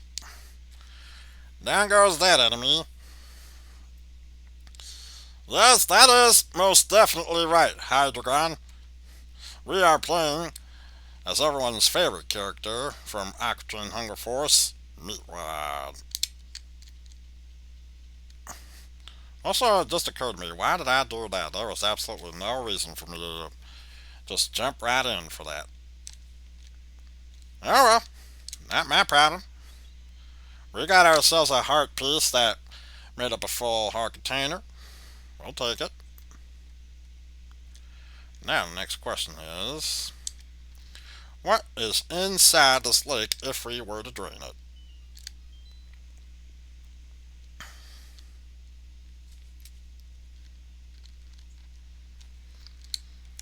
Down goes that enemy. Yes, that is most definitely right, Hydreigon. We are playing as everyone's favorite character from Aqua Hunger Force, Meatwad. Also, it just occurred to me, why did I do that? There was absolutely no reason for me to just jump right in for that. Oh well, not my problem. We got ourselves a heart piece that made up a full heart container. We'll take it. Now, the next question is, what is inside this lake if we were to drain it?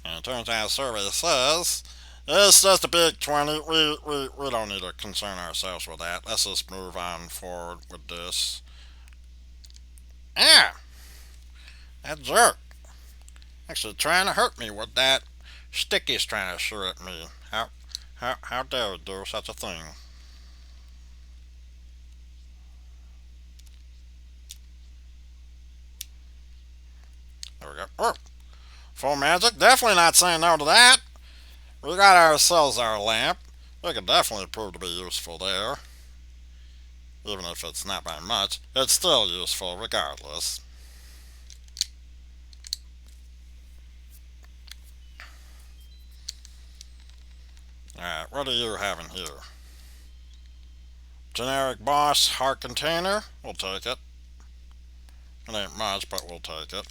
And it turns out the survey says, it's just a big 20. We don't need to concern ourselves with that. Let's just move on forward with this. Ah! That jerk. Actually trying to hurt me with that stick he's trying to shoot at me. How dare he do such a thing? There we go. Oh! Full magic. Definitely not saying no to that. We got ourselves our lamp. It could definitely prove to be useful there. Even if it's not by much, it's still useful regardless. Alright, what are you having here? Generic boss heart container. We'll take it. It ain't much, but we'll take it.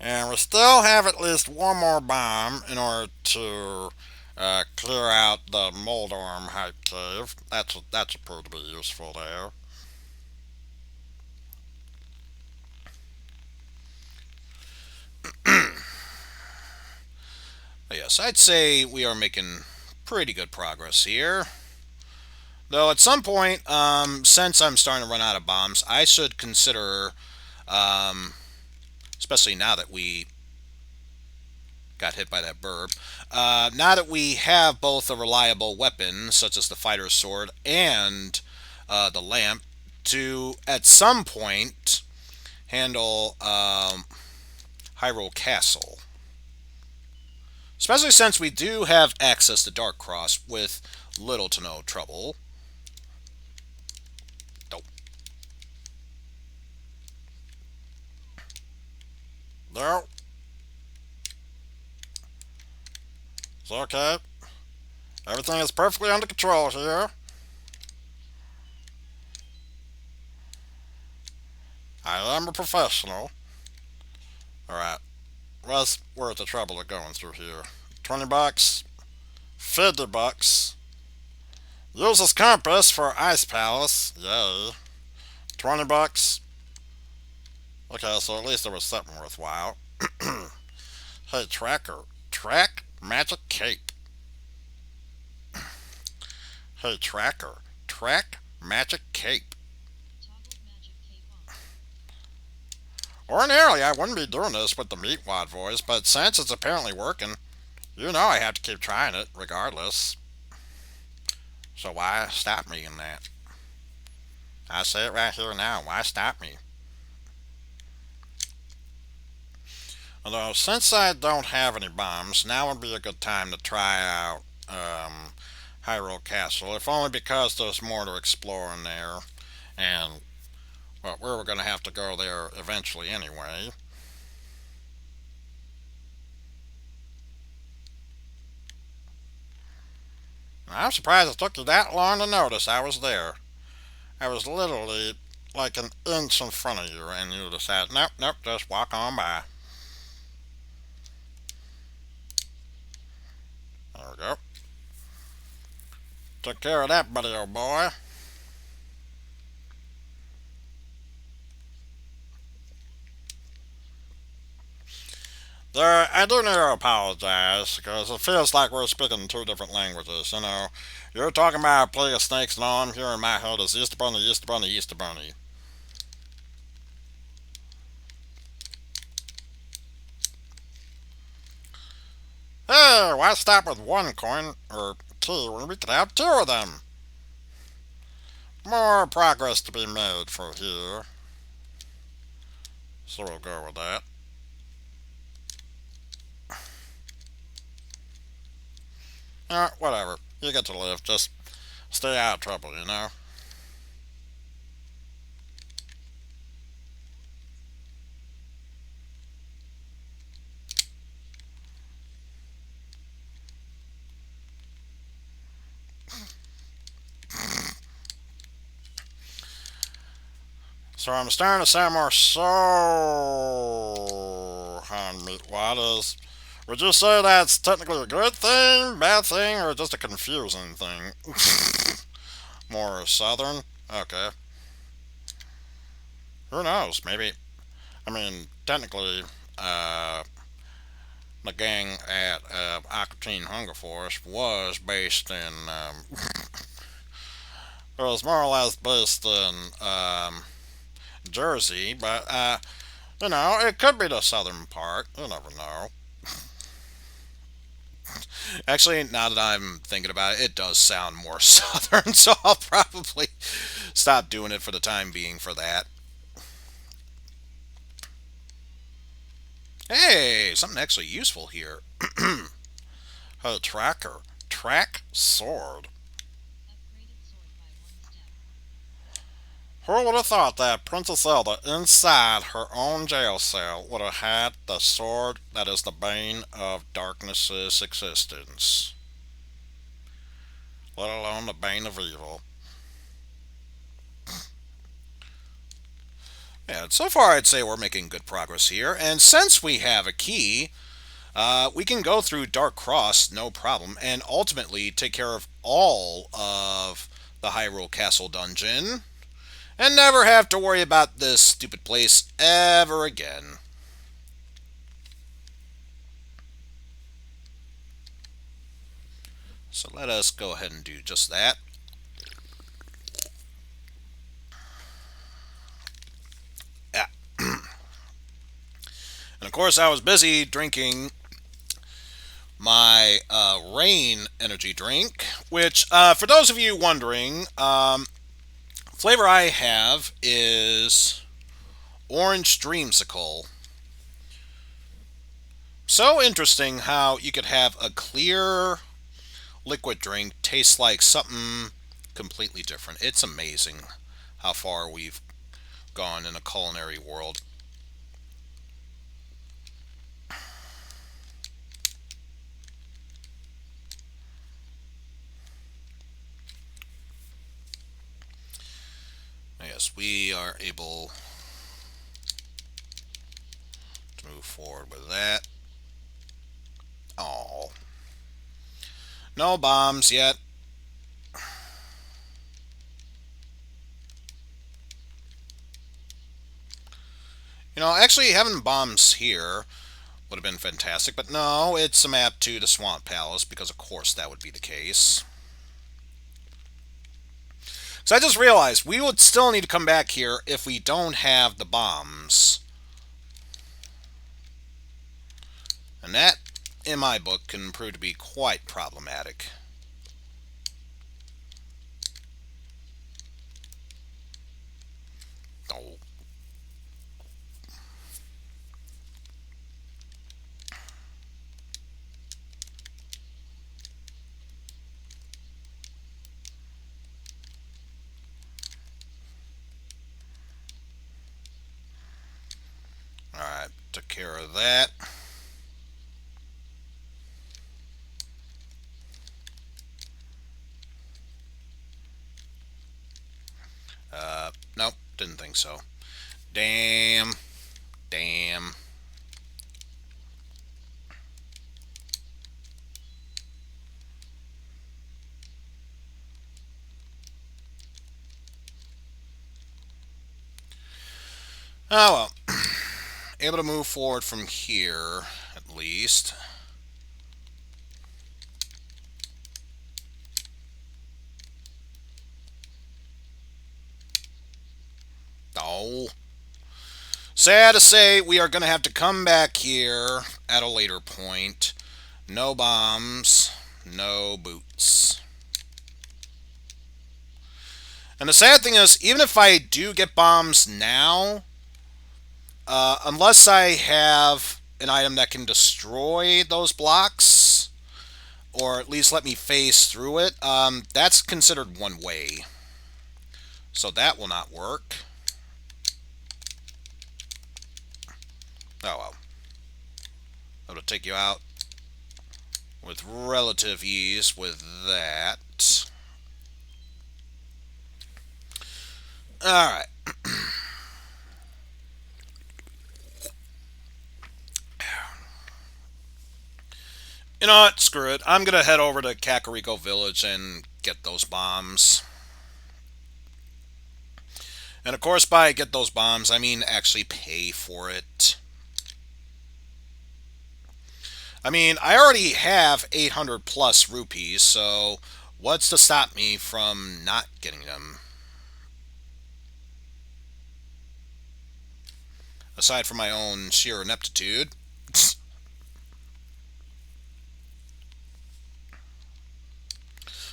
And we still have at least one more bomb in order to clear out the Moldorm hype cave. That's approved to be useful there. But yes, I'd say we are making pretty good progress here. Though at some point, since I'm starting to run out of bombs, I should consider, especially now that we got hit by that burb, now that we have both a reliable weapon, such as the fighter's sword and the lamp, to at some point handle Hyrule Castle. Especially since we do have access to Dark Cross with little to no trouble. Nope. No. It's okay. Everything is perfectly under control here. I am a professional. Alright. What's worth the trouble of going through here? $20. $50. Use this compass for Ice Palace. Yay. $20. Okay, so at least there was something worthwhile. Hey, Tracker. Track Magic Cape. Hey, Tracker. Track Magic Cape. Ordinarily, I wouldn't be doing this with the Meatwad voice, but since it's apparently working, you know I have to keep trying it, regardless. So why stop me in that? I say it right here now. Why stop me? Although, since I don't have any bombs, now would be a good time to try out Hyrule Castle, if only because there's more to explore in there, and, well, we were going to have to go there eventually anyway. I'm surprised it took you that long to notice I was there. I was literally like an inch in front of you, and you decided, nope, nope, just walk on by. There we go. Took care of that, buddy, old boy. There, I do need to apologize, because it feels like we're speaking two different languages, you know. You're talking about a plague of snakes, and all I'm hearing in my head is Easter Bunny, Easter Bunny, Easter Bunny. Hey, why stop with one coin, or two, when we could have two of them? More progress to be made for here. So we'll go with that. Whatever. You get to live. Just stay out of trouble, you know? So I'm starting to sound more so on Meatwad. Would you say that's technically a good thing, bad thing, or just a confusing thing? More southern? Okay. Who knows? Maybe. I mean, technically, the gang at Aqua Teen Hunger Force was based in. It was more or less based in Jersey, but you know, it could be the southern part. You never know. Actually, now that I'm thinking about it, it does sound more southern, so I'll probably stop doing it for the time being for that. Hey, something actually useful here. A tracker. Track sword. Who would have thought that Princess Zelda, inside her own jail cell, would have had the sword that is the bane of darkness's existence? Let alone the bane of evil. Yeah, so far I'd say we're making good progress here, and since we have a key, we can go through Dark Cross, no problem, and ultimately take care of all of the Hyrule Castle dungeon, and never have to worry about this stupid place ever again. So let us go ahead and do just that. Yeah. And of course I was busy drinking my rain energy drink, which, for those of you wondering, flavor I have is orange dreamsicle. So interesting how you could have a clear liquid drink taste like something completely different. It's amazing how far we've gone in a culinary world. Yes, we are able to move forward with that. Oh, no bombs yet. You know, actually having bombs here would have been fantastic, but no, it's a map to the Swamp Palace, because of course that would be the case. So I just realized we would still need to come back here if we don't have the bombs. And that, in my book, can prove to be quite problematic. Oh. Alright, took care of that. Nope, didn't think so. Damn. Damn. Oh well. Able to move forward from here, at least. Oh. Sad to say, we are going to have to come back here at a later point. No bombs, no boots. And the sad thing is, even if I do get bombs now, unless I have an item that can destroy those blocks, or at least let me phase through it, that's considered one way. So that will not work. Oh well. It'll take you out with relative ease with that. Alright. You know what? Screw it. I'm going to head over to Kakariko Village and get those bombs. And of course, by get those bombs, I mean actually pay for it. I mean, I already have 800 plus rupees, so what's to stop me from not getting them? Aside from my own sheer ineptitude.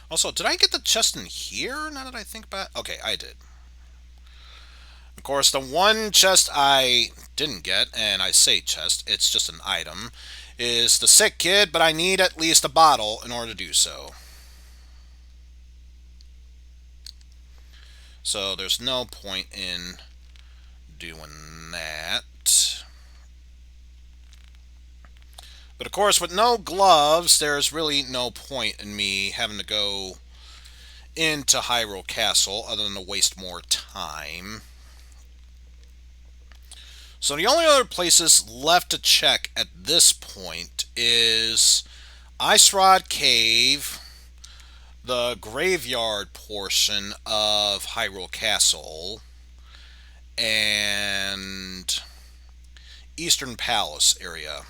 Also, did I get the chest in here, now that I think about it? Okay, I did. Of course, the one chest I didn't get, and I say chest, it's just an item, is the sick kid, but I need at least a bottle in order to do so. So there's no point in doing that. But of course, with no gloves, there's really no point in me having to go into Hyrule Castle other than to waste more time. So the only other places left to check at this point is Ice Rod Cave, the graveyard portion of Hyrule Castle, and Eastern Palace area.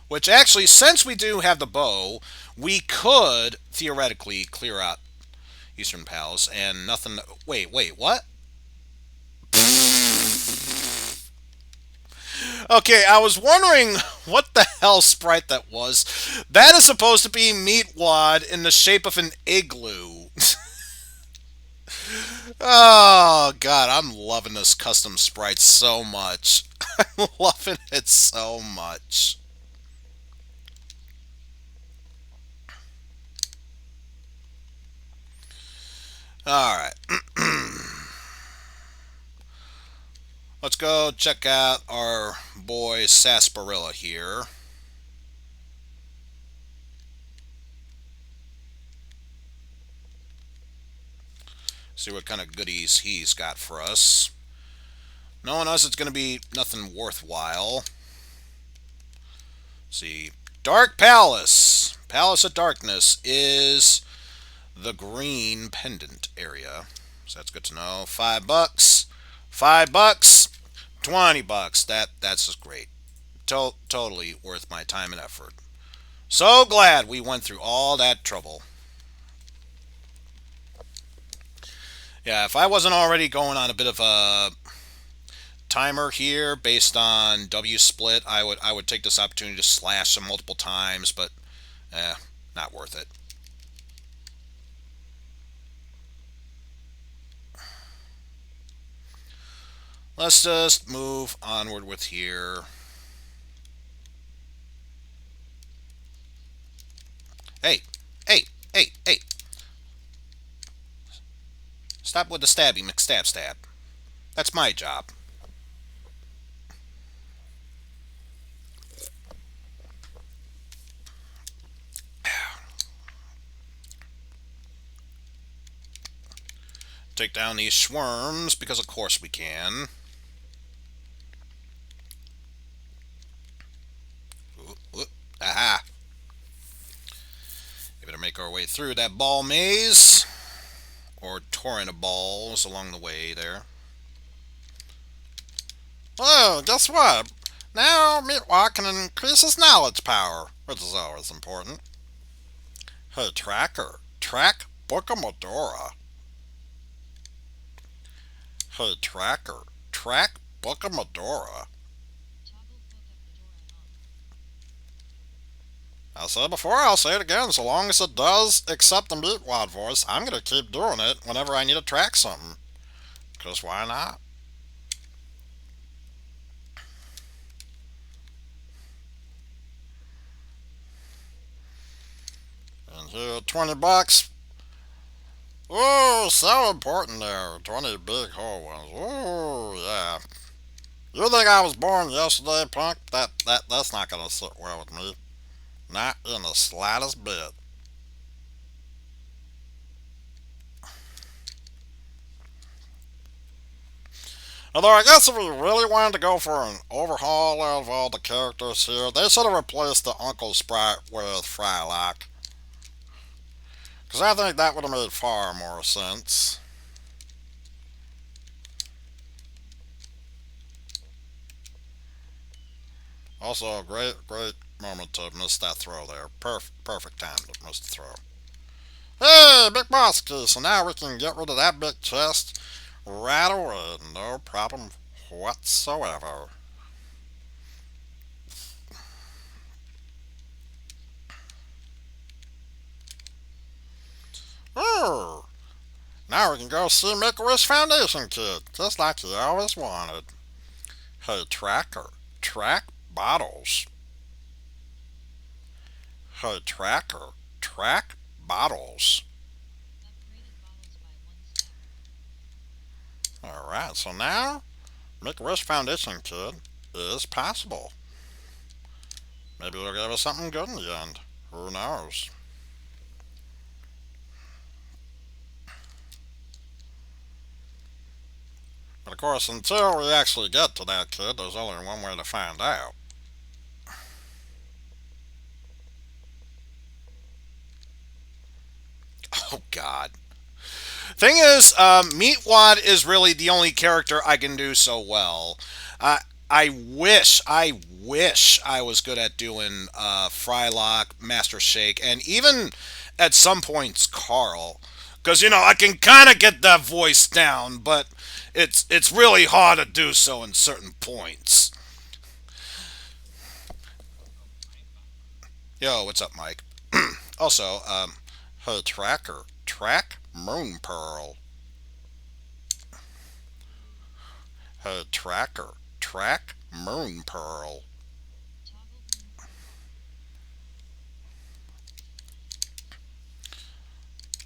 Which actually, since we do have the bow, we could theoretically clear out Eastern Palace and nothing... Wait, what? Okay, I was wondering what the hell sprite that was. That is supposed to be Meatwad in the shape of an igloo. Oh, God, I'm loving this custom sprite so much. I'm loving it so much. Alright. Let's go check out our boy Sarsaparilla here. See what kind of goodies he's got for us. Knowing us, it's going to be nothing worthwhile. See, Dark Palace. Palace of Darkness is the green pendant area. So that's good to know. $5. $5. $20. That's just great. Totally worth my time and effort. So glad we went through all that trouble. Yeah, if I wasn't already going on a bit of a timer here based on W split, I would take this opportunity to slash them multiple times, but not worth it. Let's just move onward with here. Hey, hey, hey, hey. Stop with the stabby McStab stab. That's my job. Take down these swarms, because of course we can. Aha! We better make our way through that ball maze, or torrent of balls along the way there. Oh, guess what? Now Meatwad can increase his knowledge power, which is always important. Hey, Tracker, track Bookamadora. Hey, Tracker, track Bookamadora. I said before, I'll say it again, so long as it does accept the Meatwad voice, I'm going to keep doing it whenever I need to track something. Because why not? And here, $20. Oh, so important there. 20 big whole ones. Oh, yeah. You think I was born yesterday, punk? That's not going to sit well with me. Not in the slightest bit. Although I guess if we really wanted to go for an overhaul of all the characters here, they should have replaced the Uncle Sprite with Frylock. Because I think that would have made far more sense. Also, a great moment to miss that throw there. Perfect time to miss the throw. Hey, big boss key, so now we can get rid of that big chest right away. No problem whatsoever. Oh, now we can go see Make-A-Wish Foundation Kid, just like he always wanted. Hey, Tracker, track bottles. Hey, Tracker, track bottles. Alright, so now Make-A-Wish Foundation Kid is possible. Maybe they'll give us something good in the end. Who knows? But of course, until we actually get to that kid, there's only one way to find out. Oh, God. Thing is, Meatwad is really the only character I can do so well. I wish I was good at doing Frylock, Master Shake, and even at some points Carl. Because, you know, I can kind of get that voice down, but it's really hard to do so in certain points. Yo, what's up, Mike? Also, hey, Tracker, track Moon Pearl. Hey, Tracker, track Moon Pearl.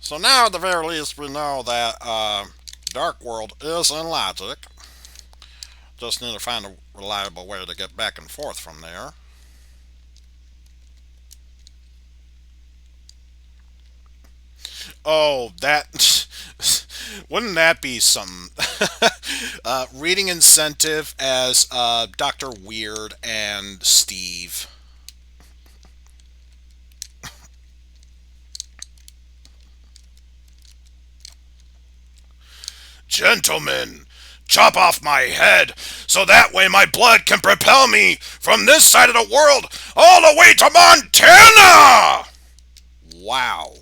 So now, at the very least, we know that Dark World is in logic. Just need to find a reliable way to get back and forth from there. Oh, that... Wouldn't that be some reading incentive as Dr. Weird and Steve? Gentlemen, chop off my head so that way my blood can propel me from this side of the world all the way to Montana! Wow.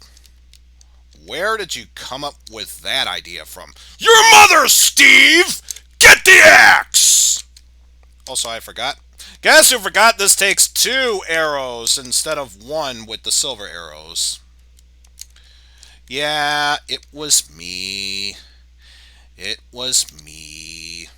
Where did you come up with that idea from? Your mother, Steve! Get the axe! Also, I forgot. Guess who forgot this takes 2 arrows instead of 1 with the silver arrows? Yeah, it was me. It was me.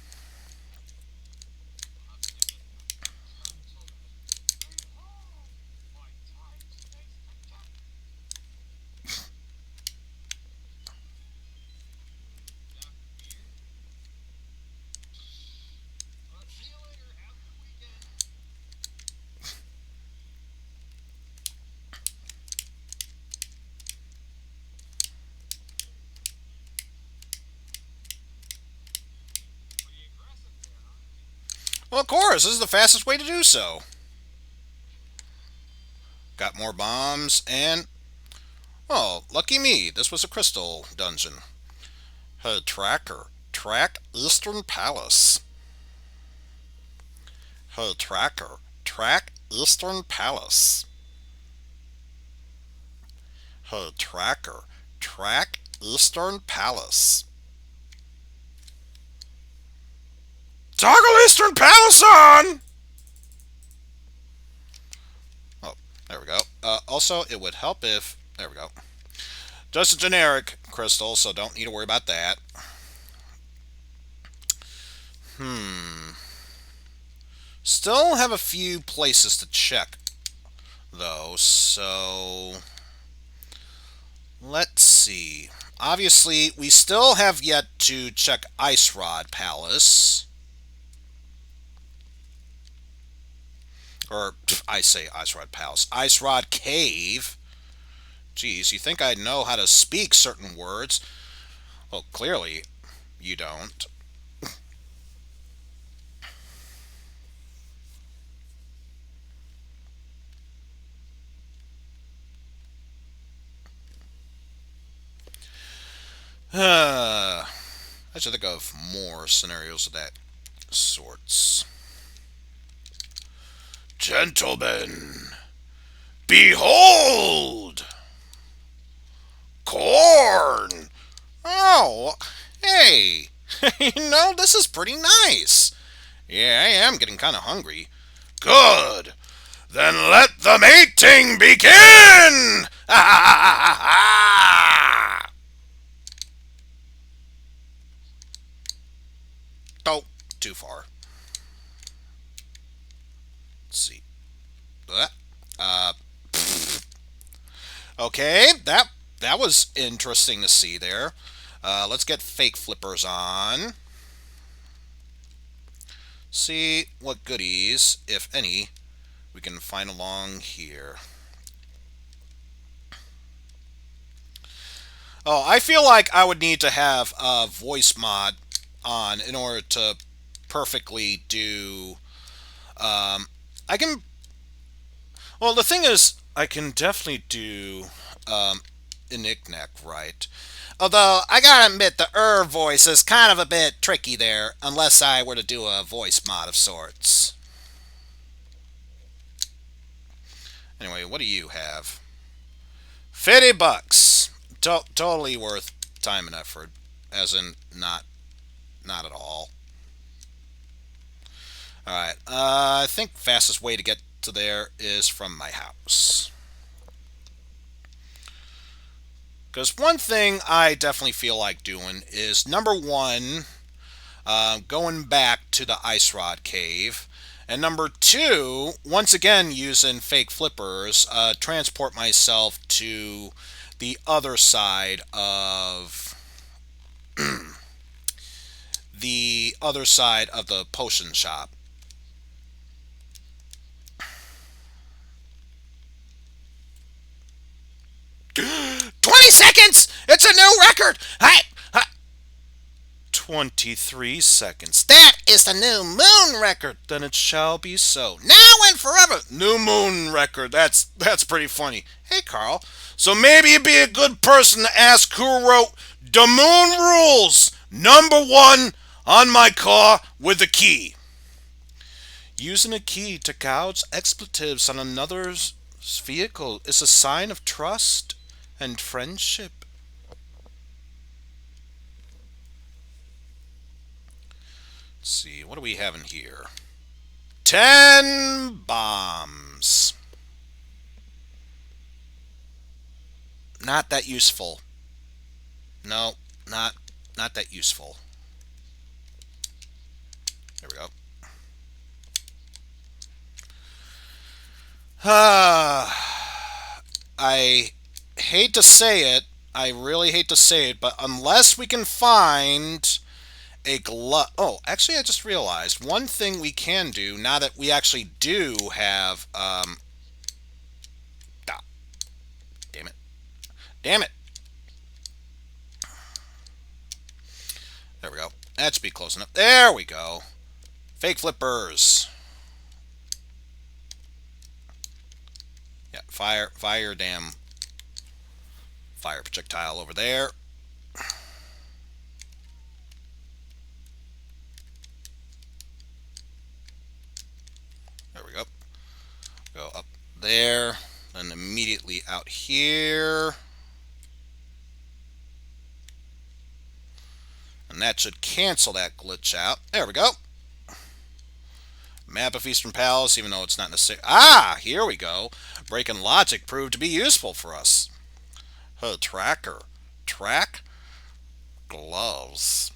Well, of course, this is the fastest way to do so. Got more bombs, and... Oh, lucky me, this was a crystal dungeon. Hey, tracker, track Eastern Palace. Hey, tracker, track Eastern Palace. Hey, tracker, track Eastern Palace. Toggle Eastern Palace on! Oh, there we go. Also, it would help if... There we go. Just a generic crystal, so don't need to worry about that. Still have a few places to check, though, so... Let's see. Obviously, we still have yet to check Ice Rod Palace. Or, I say Ice Rod Palace. Ice Rod Cave. Geez, you think I'd know how to speak certain words. Well, clearly, you don't. I should think of more scenarios of that sorts. Gentlemen, behold! Corn! Oh, hey! This is pretty nice. Yeah, I am getting kind of hungry. Good! Then let the mating begin! Oh, too far. Let's see. Okay, that was interesting to see there. Let's get fake flippers on. See what goodies, if any, we can find along here. Oh, I feel like I would need to have a voice mod on in order to perfectly do... I can... Well, the thing is, I can definitely do Iniknek right. Although, I gotta admit, the voice is kind of a bit tricky there, unless I were to do a voice mod of sorts. Anyway, what do you have? $50. Totally worth time and effort. As in, not at all. Alright, I think fastest way to get to there is from my house. Because one thing I definitely feel like doing is, number one, going back to the Ice Rod Cave. And number two, once again using fake flippers, transport myself to the other side of the other side of the potion shop. $20! It's a new record! 23 seconds. That is the new moon record. Then it shall be so. Now and forever. New moon record. That's pretty funny. Hey, Carl. So maybe you'd be a good person to ask who wrote The Moon Rules #1 on my car with a key. Using a key to gouge expletives on another's vehicle is a sign of trust and friendship. Let's see, what do we have in here? 10 bombs. Not that useful. No, not that useful. There we go. I hate to say it. I really hate to say it, but unless we can find a glove... Oh, actually, I just realized one thing we can do now that we actually do have... Damn it. Damn it. There we go. That should be close enough. There we go. Fake flippers. Yeah, fire your damn fire projectile over there. There we go. Go up there, then immediately out here. And that should cancel that glitch out. There we go. Map of Eastern Palace, even though it's not necessary. Ah, here we go. Breaking logic proved to be useful for us. Tracker. Track. Gloves.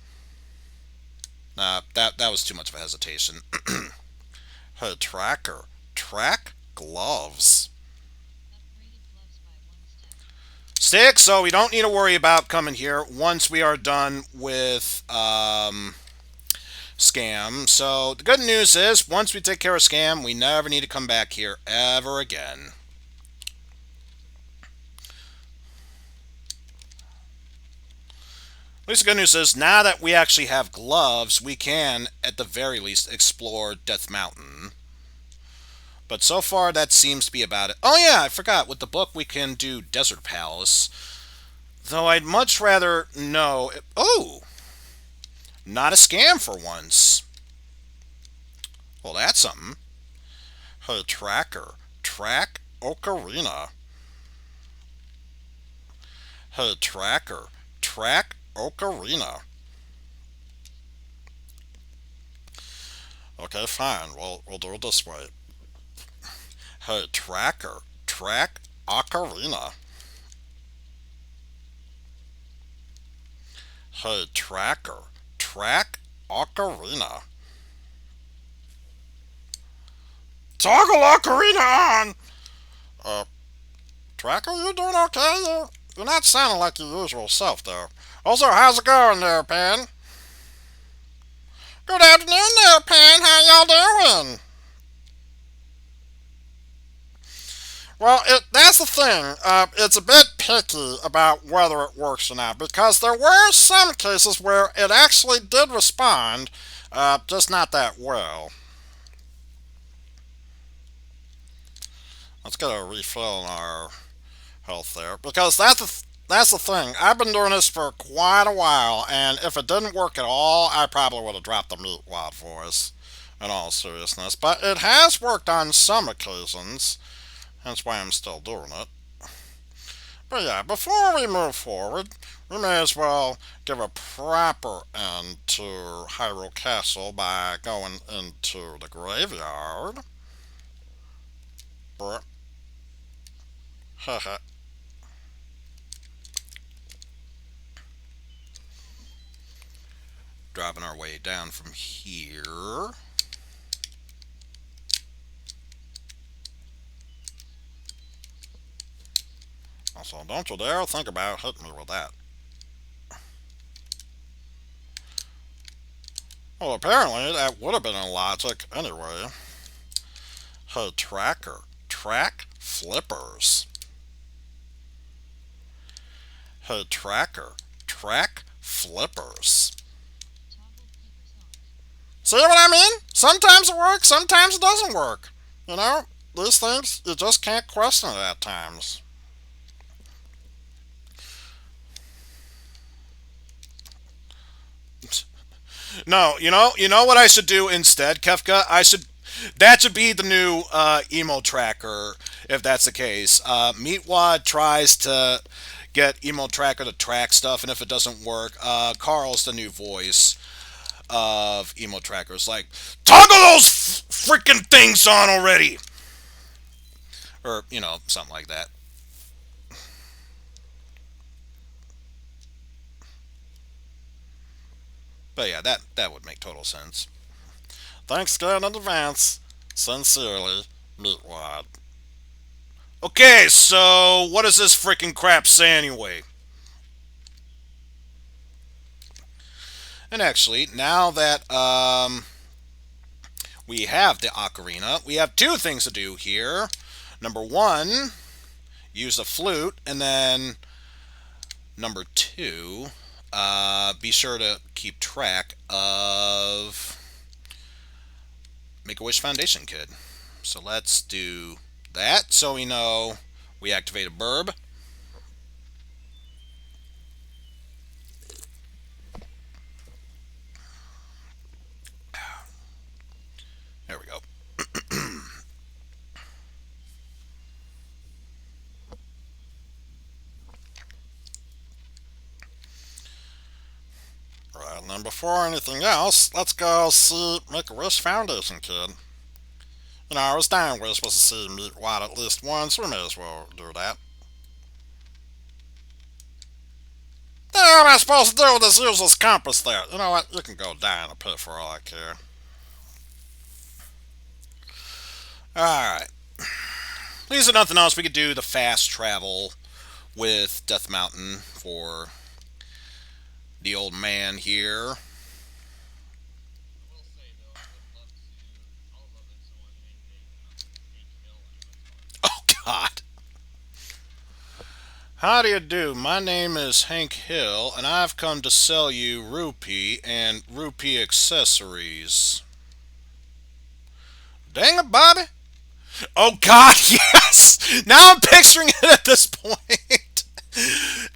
Nah, that was too much of a hesitation. Tracker. Track. Gloves. Stick, so we don't need to worry about coming here once we are done with Scam. So the good news is once we take care of Scam, we never need to come back here ever again. At least the good news is now that we actually have gloves, we can at the very least explore Death Mountain. But so far, that seems to be about it. Oh yeah, I forgot. With the book, we can do Desert Palace. Though I'd much rather know... Oh! Not a scam for once. Well, that's something. Tracker. Track Ocarina. Tracker. Track Ocarina. Okay, fine. We'll do it this way. Tracker. Track Ocarina. Tracker. Track Ocarina. Toggle Ocarina on! Tracker, you doing okay? You're not sounding like your usual self there. Also, how's it going there, Pan? Good afternoon there, Pan. How y'all doing? Well, that's the thing. It's a bit picky about whether it works or not, because there were some cases where it actually did respond, just not that well. Let's get a refill in our health there, because that's the thing. I've been doing this for quite a while, and if it didn't work at all, I probably would have dropped the meat wild voice, in all seriousness. But it has worked on some occasions. That's why I'm still doing it. But yeah, before we move forward, we may as well give a proper end to Hyrule Castle by going into the graveyard. Haha. Dropping our way down from here. So don't you dare think about hitting me with that. Well, apparently that would have been illogic anyway. Hey, tracker. Track flippers. Hey, tracker. Track flippers. See what I mean? Sometimes it works, sometimes it doesn't work. You know, these things, you just can't question it at times. No, you know what I should do instead, Kefka? That should be the new emo tracker, if that's the case. Meatwad tries to get emo tracker to track stuff, and if it doesn't work, Carl's the new voice of emo trackers. Like, toggle those freaking things on already, or something like that. But yeah, that would make total sense. Thanks again in advance. Sincerely, Meatwad. Okay, so what does this freaking crap say anyway? And actually, now that we have the ocarina, we have two things to do here. Number one, use the flute, and then number two, be sure to keep track of Make-A-Wish Foundation Kid. So let's do that so we know we activate a burb. There we go. Right, and then before anything else, let's go see Make-A-Wish Foundation Kid. You know, his dying wish was to see Meatwad at least once. We may as well do that. What am I supposed to do with this useless compass there? You know what? You can go die in a pit for all I care. Alright. Leaves with nothing else, we could do the fast travel with Death Mountain for the old man here. Oh, God. How do you do? My name is Hank Hill, and I've come to sell you rupee and rupee accessories. Dang it, Bobby. Oh, God, yes! Now I'm picturing it at this point.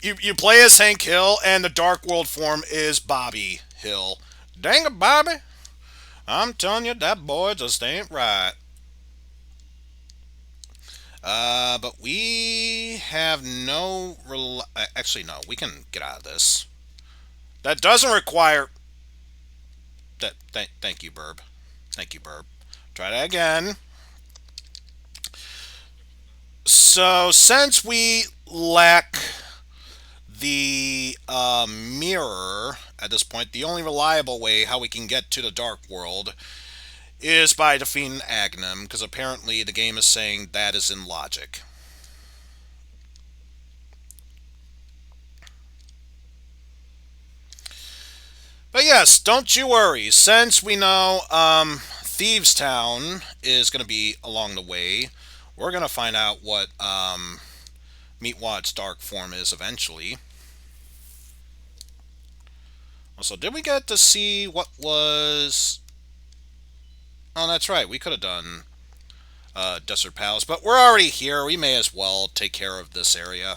You play as Hank Hill, and the Dark World form is Bobby Hill. Dang it, Bobby. I'm telling you, that boy just ain't right. But we have no... Actually, no, we can get out of this. That doesn't require... Thank you, Burb. Thank you, Burb. Try that again. So, since we lack the mirror at this point, the only reliable way how we can get to the Dark World is by defeating Agnem, because apparently the game is saying that is in logic. But yes, don't you worry, since we know Thieves Town is going to be along the way, we're going to find out what Meatwad's dark form is eventually. So did we get to see what was... Oh, that's right, we could have done Desert Palace, but we're already here, we may as well take care of this area.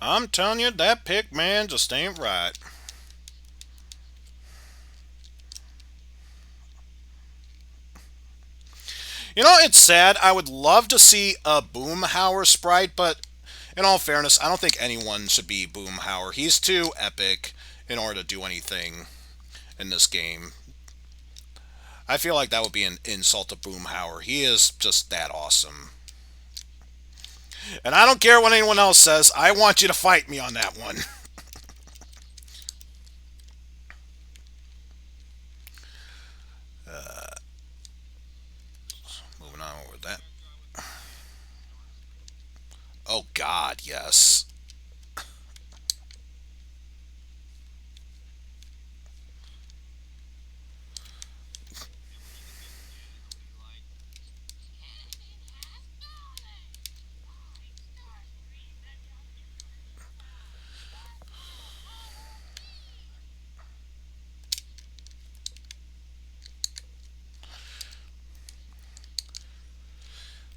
I'm telling you, that pig man just ain't right. You know, it's sad. I would love to see a Boomhauer sprite, but in all fairness, I don't think anyone should be Boomhauer. He's too epic in order to do anything in this game. I feel like that would be an insult to Boomhauer. He is just that awesome. And I don't care what anyone else says. I want you to fight me on that one. Moving on over that. Oh God, yes.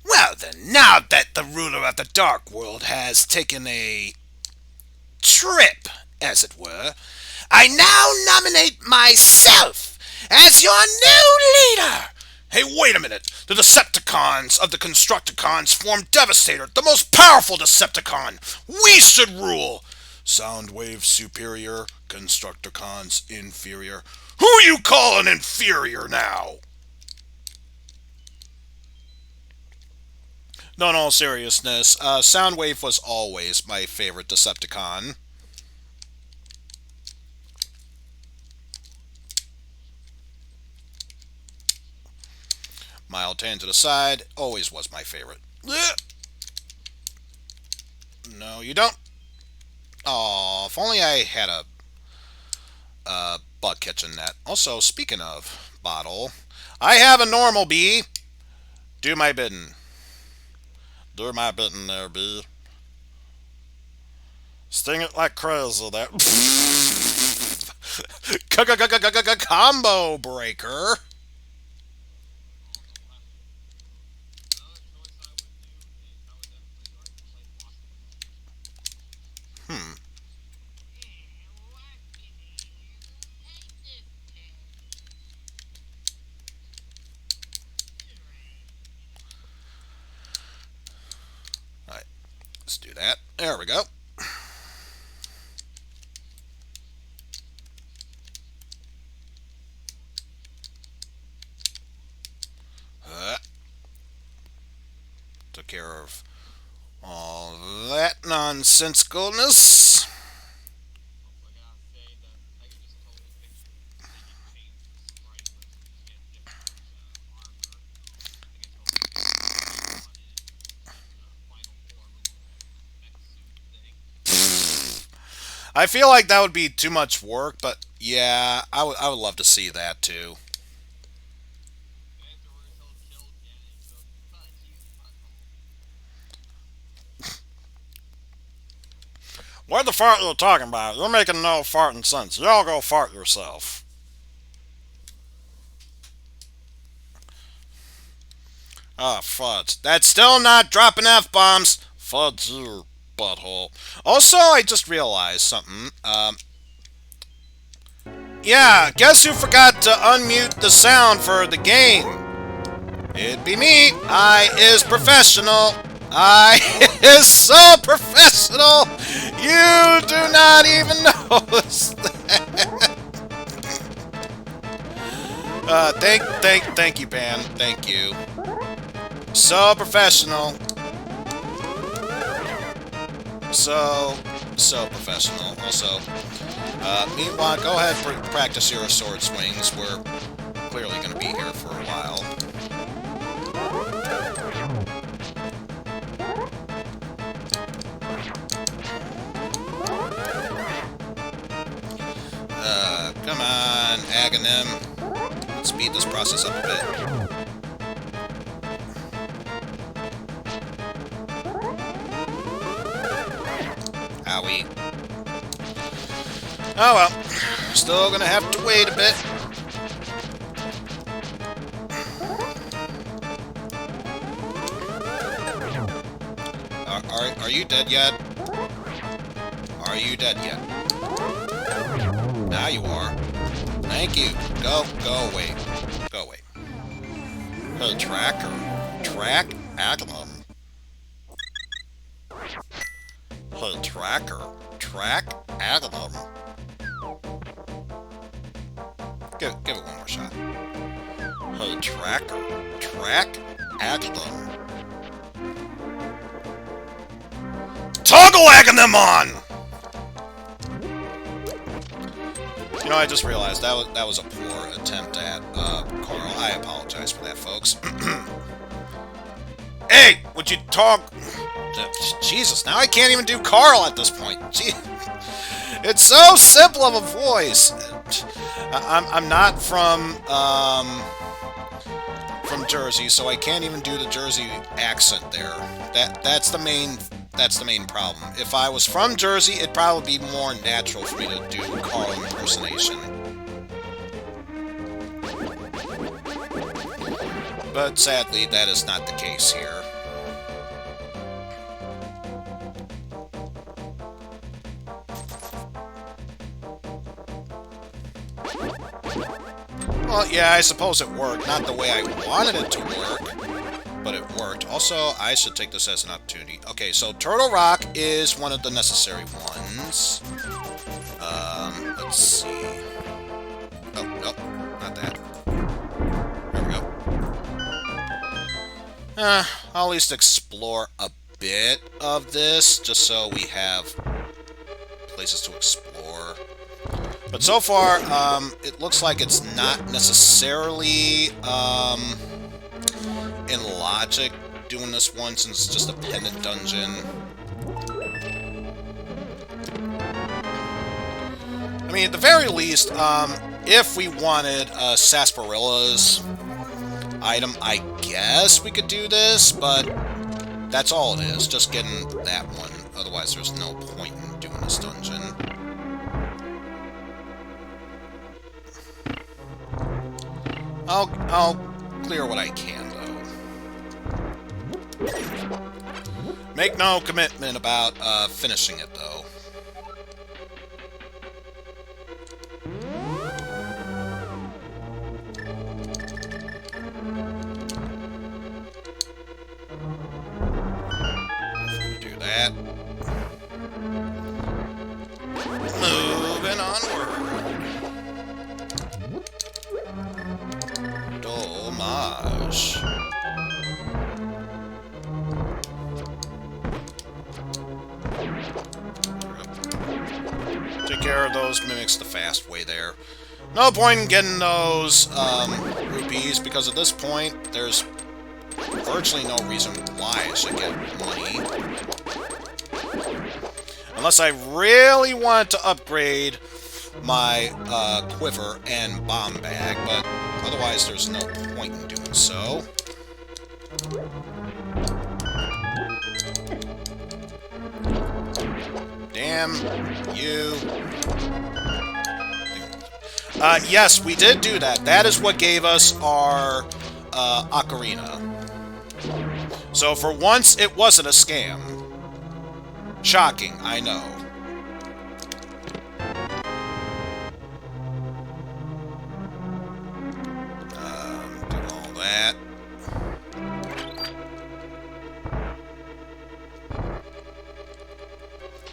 Well then, now that the ruler of the Dark World has taken a trip, as it were, I now nominate myself as your new leader! Hey, wait a minute! The Decepticons of the Constructicons form Devastator, the most powerful Decepticon! We should rule! Soundwave superior, Constructicons inferior. Who you callin' inferior now? No, in all seriousness, Soundwave was always my favorite Decepticon. Mild tan to the side, always was my favorite. No, you don't. Aw, if only I had a bug catching net. Also, speaking of bottle, I have a normal bee. Do my bidding. Do my bidding there, bee. Sting it like crazy there. Combo breaker. Alright, let's do that. There we go. Took care of all that nonsensicalness. I feel like that would be too much work, but yeah, I would love to see that too. What the fart you're talking about? You're making no farting sense. Y'all go fart yourself. Ah, fudge. That's still not dropping F-bombs. Fudge your butthole. Also, I just realized something. Yeah, guess who forgot to unmute the sound for the game? It'd be me. I is professional. I is so professional. You do not even notice that. Thank you, Pan. Thank you. So professional. So professional. Also, meanwhile, go ahead and practice your sword swings. We're clearly going to be here for a while. Come on, Aghanim. Let's speed this process up a bit. Owie. Oh well. Still gonna have to wait a bit. Are you dead yet? Are you dead yet? Now you are. Thank you. Go away. Go away. Hey, tracker. Track Aghanim. Hey, tracker. Track Aghanim. Give it one more shot. Hey, tracker. Track Aghanim. still egging them on! You know, I just realized that was a poor attempt at Carl. I apologize for that, folks. Hey, would you talk? Jesus, now I can't even do Carl at this point. Gee, it's so simple of a voice. I'm not from Jersey, so I can't even do the Jersey accent there. That's the main problem. If I was from Jersey, it'd probably be more natural for me to do Carl impersonation. But sadly, that is not the case here. Well, yeah, I suppose it worked. Not the way I wanted it to work, but it worked. Also, I should take this as an opportunity. Okay, so Turtle Rock is one of the necessary ones. Let's see. Oh, nope, not that. There we go. I'll at least explore a bit of this, just so we have places to explore. But so far, it looks like it's not necessarily in logic doing this one, since it's just a pendant dungeon. I mean, at the very least, if we wanted a Sarsaparilla's item, I guess we could do this, but that's all it is, just getting that one. Otherwise, there's no point in doing this dungeon. I'll clear what I can, though. Make no commitment about finishing it, though. Do that. Moving onward. Dommage. Take care of those mimics the fast way there. No point in getting those rupees, because at this point, there's virtually no reason why I should get money. Unless I really want to upgrade my quiver and bomb bag, but otherwise there's no point in doing so. Damn you. Yes, we did do that. That is what gave us our ocarina. So for once, it wasn't a scam. Shocking, I know. Do all that.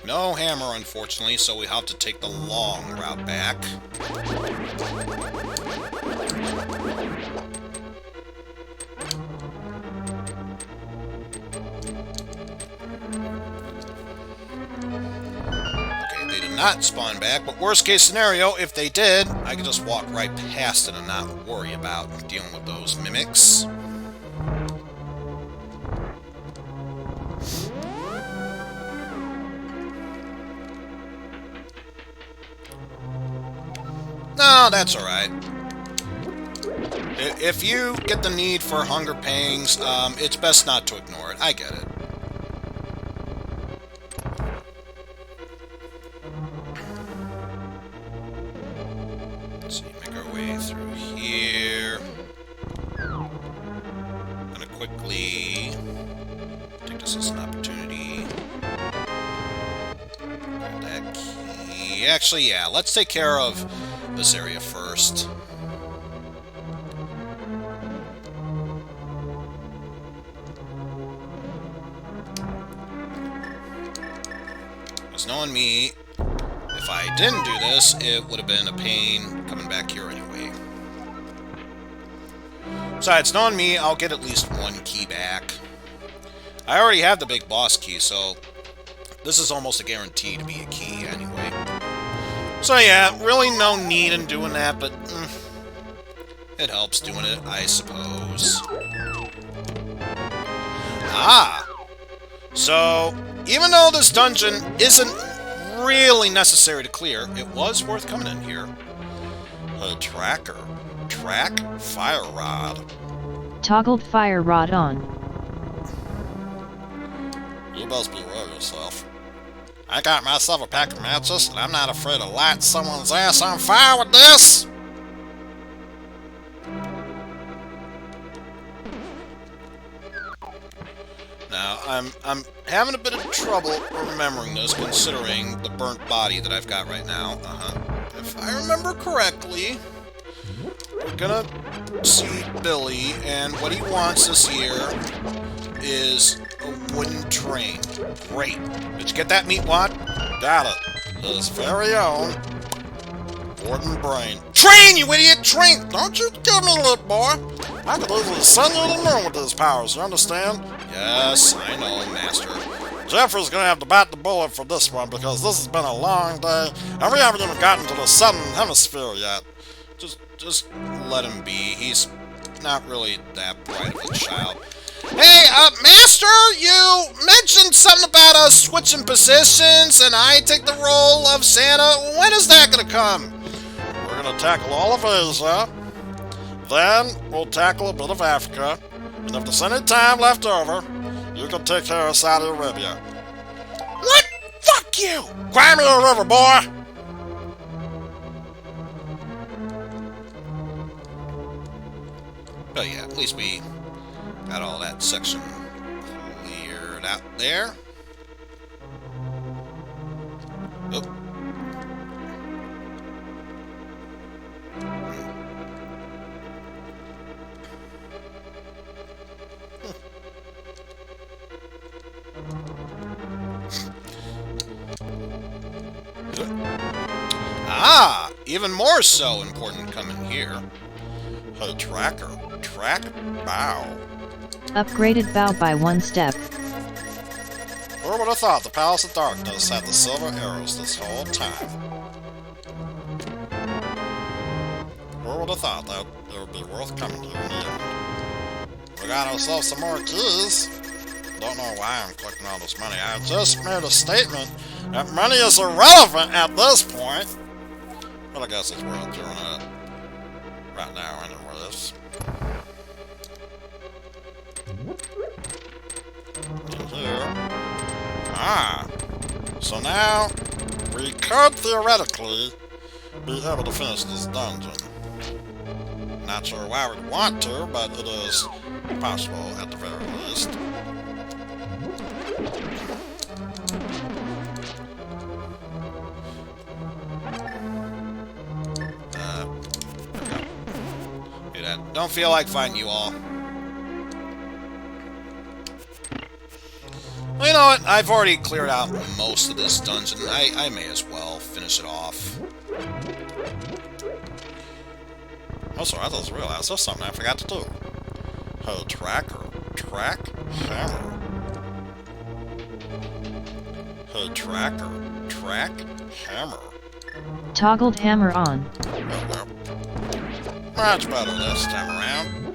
No hammer, unfortunately, so we have to take the long route back. Not spawn back, but worst case scenario, if they did, I could just walk right past it and not worry about dealing with those mimics. No, that's alright. If you get the need for hunger pangs, it's best not to ignore it. I get it. Let's see, make our way through here. I'm gonna quickly take this as an opportunity. Grab that key. Actually, yeah, let's take care of this area first. Because knowing me, if I didn't do this, it would have been a pain coming back here anyway. Besides, knowing me, I'll get at least one key back. I already have the big boss key, so This is almost a guarantee to be a key, anyway. So yeah, really no need in doing that, but it helps doing it, I suppose. Ah! So, even though this dungeon isn't really necessary to clear, it was worth coming in here. A tracker. Track fire rod. Toggled fire rod on. You best beware yourself. I got myself a pack of matches, and I'm not afraid to light someone's ass on fire with this! Now, I'm having a bit of trouble remembering this, considering the burnt body that I've got right now. If I remember correctly, we're gonna see Billy, and what he wants this year is a wooden train. Great. Did you get that, Meatwad? Got it. His very own wooden brain. Train, you idiot! Train! Don't you give me a little boy! I could easily send you to the moon with these powers, you understand? Yes, I know, Master. Jeffrey's gonna have to bite the bullet for this one, because this has been a long day, and we haven't even gotten to the southern hemisphere yet. Just let him be. He's not really that bright of a child. Hey, Master, you mentioned something about us switching positions, and I take the role of Santa. When is that gonna come? We're gonna tackle all of Asia, then we'll tackle a bit of Africa, and if there's any time left over, you can take care of Saudi Arabia. What? Fuck you! Cry me a river, boy! But yeah, at least we got all that section cleared out there. Oh. Ah! Even more so important coming here. A tracker. Track bow. Upgraded bow by 1 step. Who would have thought the Palace of Darkness had the silver arrows this whole time? Who would have thought that it would be worth coming here in the end? We got ourselves some more keys. Don't know why I'm collecting all this money. I just made a statement that money is irrelevant at this point. But I guess it's worth doing it right now anyways. In here. Ah! So now, we could theoretically be able to finish this dungeon. Not sure why we'd want to, but it is possible at the very least. Don't feel like fighting you all. Well, you know what? I've already cleared out most of this dungeon. I may as well finish it off. Oh, sorry, I just realized there's something I forgot to do. Oh, tracker. Track hammer. Oh, tracker. Track hammer. Toggled hammer on. Well. Much better this time around.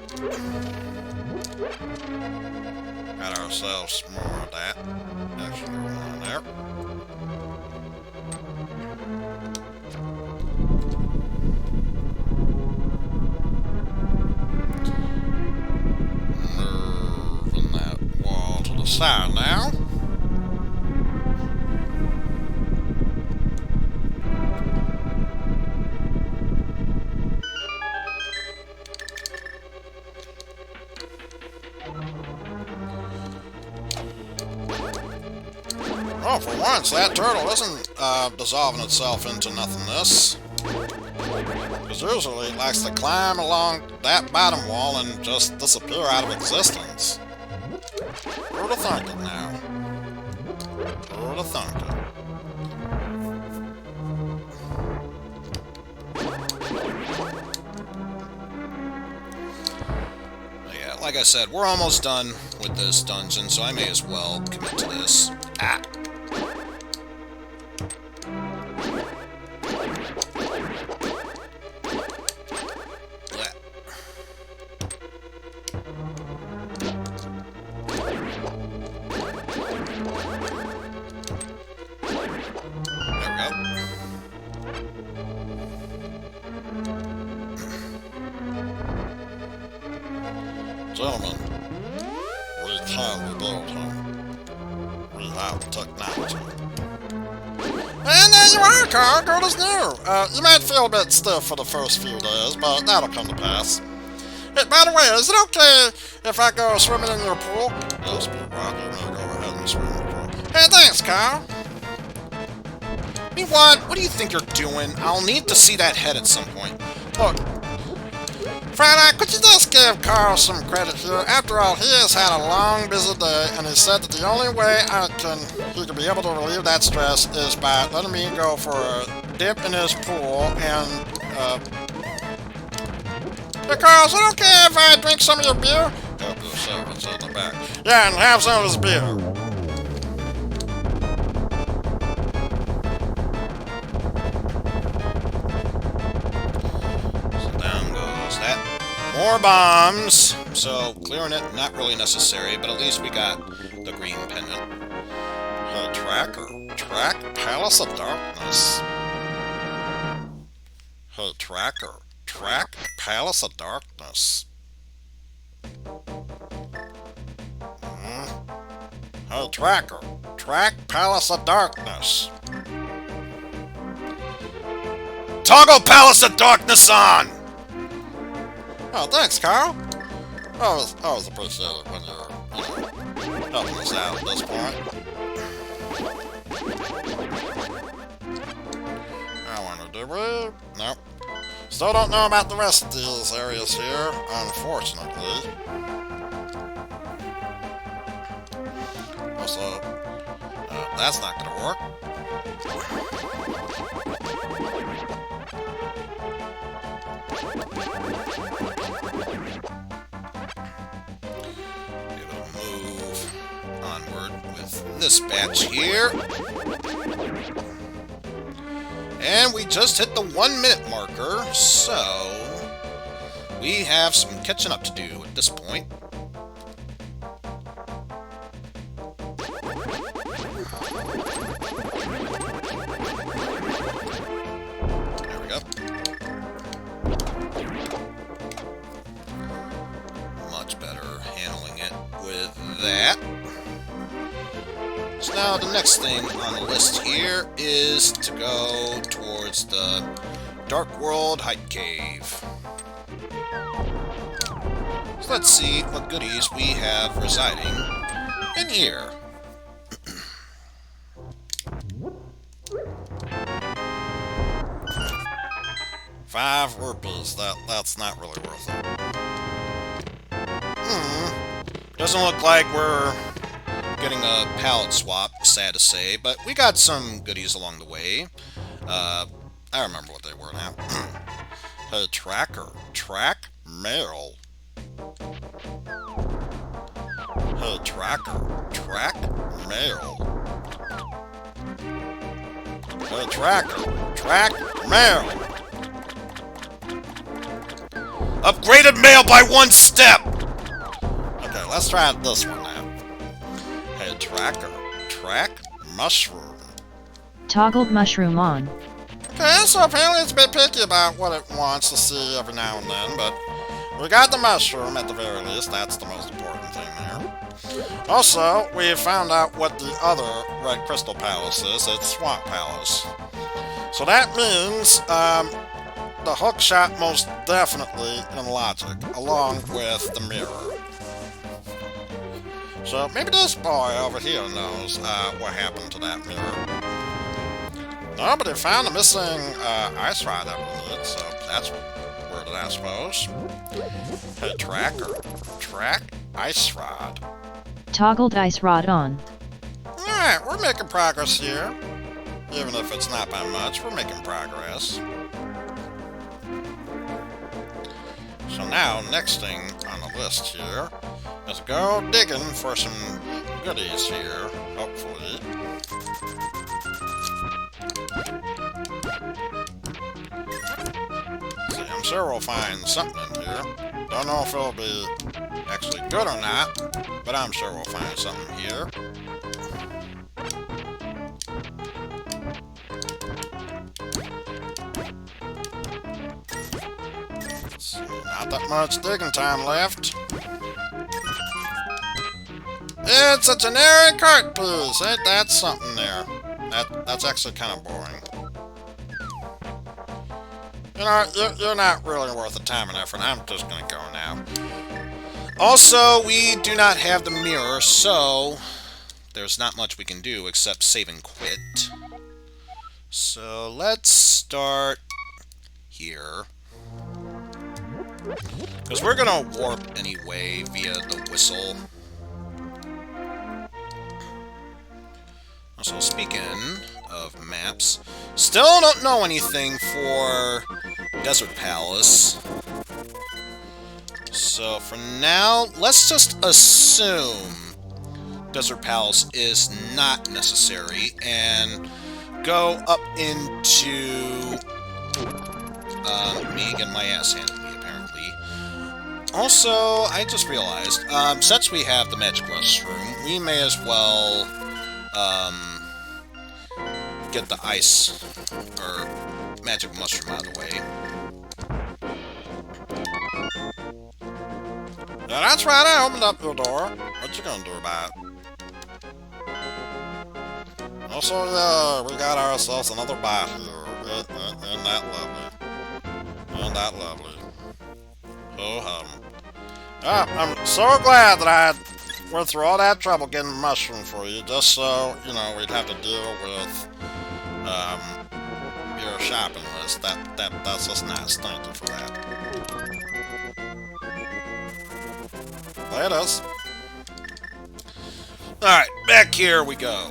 Got ourselves more of that action going on there. Moving that wall to the side now. Oh, for once, that turtle isn't dissolving itself into nothingness. Because usually it likes to climb along that bottom wall and just disappear out of existence. Who would have thunk it now? Who would have thunk it? Yeah, like I said, we're almost done with this dungeon, so I may as well commit to this. Ah! can we build him? We have technology. And there you are, Carl. Good as new. You might feel a bit stiff for the first few days, but that'll come to pass. Hey, by the way, is it okay if I go swimming in your pool? Yes, but Rock, you may go ahead and swim in the pool. Hey, thanks, Carl. You know what do you think you're doing? I'll need to see that head at some point. Look, Friday, could you just give Carl some credit here? After all, he has had a long, busy day, and he said that the only way he could be able to relieve that stress is by letting me go for a dip in his pool and, Hey, Carl, is it okay if I drink some of your beer? Help yourself, it's in the back. Yeah, and have some of his beer. More bombs! So, clearing it, not really necessary, but at least we got the green pendant. Tracker. Track Palace of Darkness. Tracker. Track Palace of Darkness. Tracker. Track Palace of Darkness. Toggle Palace of Darkness on! Oh, thanks, Carl. I always appreciate it when you're, helping us out at this point. I wonder, did we? Nope. Still don't know about the rest of these areas here, unfortunately. Also, that's not gonna work. Move onward with this batch here. And we just hit the 1 minute marker, so we have some catching up to do at this point. There we go. Much better handling it with that. So now the next thing on the list here is to go towards the Dark World Height Cave. So let's see what goodies we have residing in here. $5 rupees. That's not really worth it. Doesn't look like we're getting a palette swap, sad to say, but we got some goodies along the way. I remember what they were now. Hey, tracker. Track mail. Hey, tracker. Track mail. Hey, tracker. Track mail. Upgraded mail by 1 step! Okay, let's try this one now. Hey, tracker. Track mushroom. Toggled mushroom on. Okay, so apparently it's a bit picky about what it wants to see every now and then, but we got the mushroom at the very least. That's the most important thing there. Also, we found out what the other Red Crystal Palace is. It's Swamp Palace. So that means, the hook shot most definitely in logic, along with the mirror. So maybe this boy over here knows what happened to that mirror. Nobody found the missing ice rod that we need, so that's worth it, I suppose. Hey, tracker. Track ice rod. Toggled ice rod on. Alright, we're making progress here. Even if it's not by much, we're making progress. So now, next thing on the list here is go digging for some goodies here, hopefully. See, I'm sure we'll find something in here. Don't know if it'll be actually good or not, but I'm sure we'll find something here. Not that much digging time left. It's a generic art piece. Ain't that something there? That's actually kind of boring. You know, you're not really worth the time and effort. I'm just gonna go now. Also, we do not have the mirror, so there's not much we can do except save and quit. So let's start here. Because we're gonna warp anyway via the whistle. Also, speaking of maps, still don't know anything for Desert Palace. So for now, let's just assume Desert Palace is not necessary and go up into me getting my ass handed to me, apparently. Also, I just realized, since we have the magic mushroom, we may as well get the ice or magic mushroom out of the way. Yeah, that's right, I opened up your door. What you gonna do about it? Also, we got ourselves another bite here. Isn't that lovely? Isn't that lovely? Oh, I'm so glad that I went through all that trouble getting a mushroom for you, just so, you know, we'd have to deal with, your shopping list. That's just nice. Thank you for that. There it is. Alright, back here we go.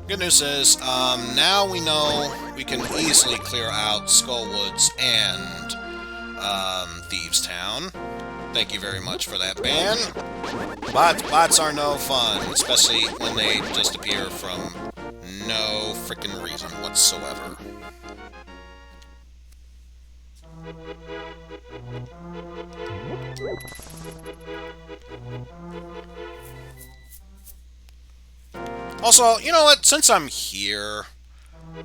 Good news is, now we know we can easily clear out Skullwoods and, Thieves Town. Thank you very much for that ban. Bots are no fun, especially when they just appear from no frickin' reason whatsoever. Also, you know what? Since I'm here,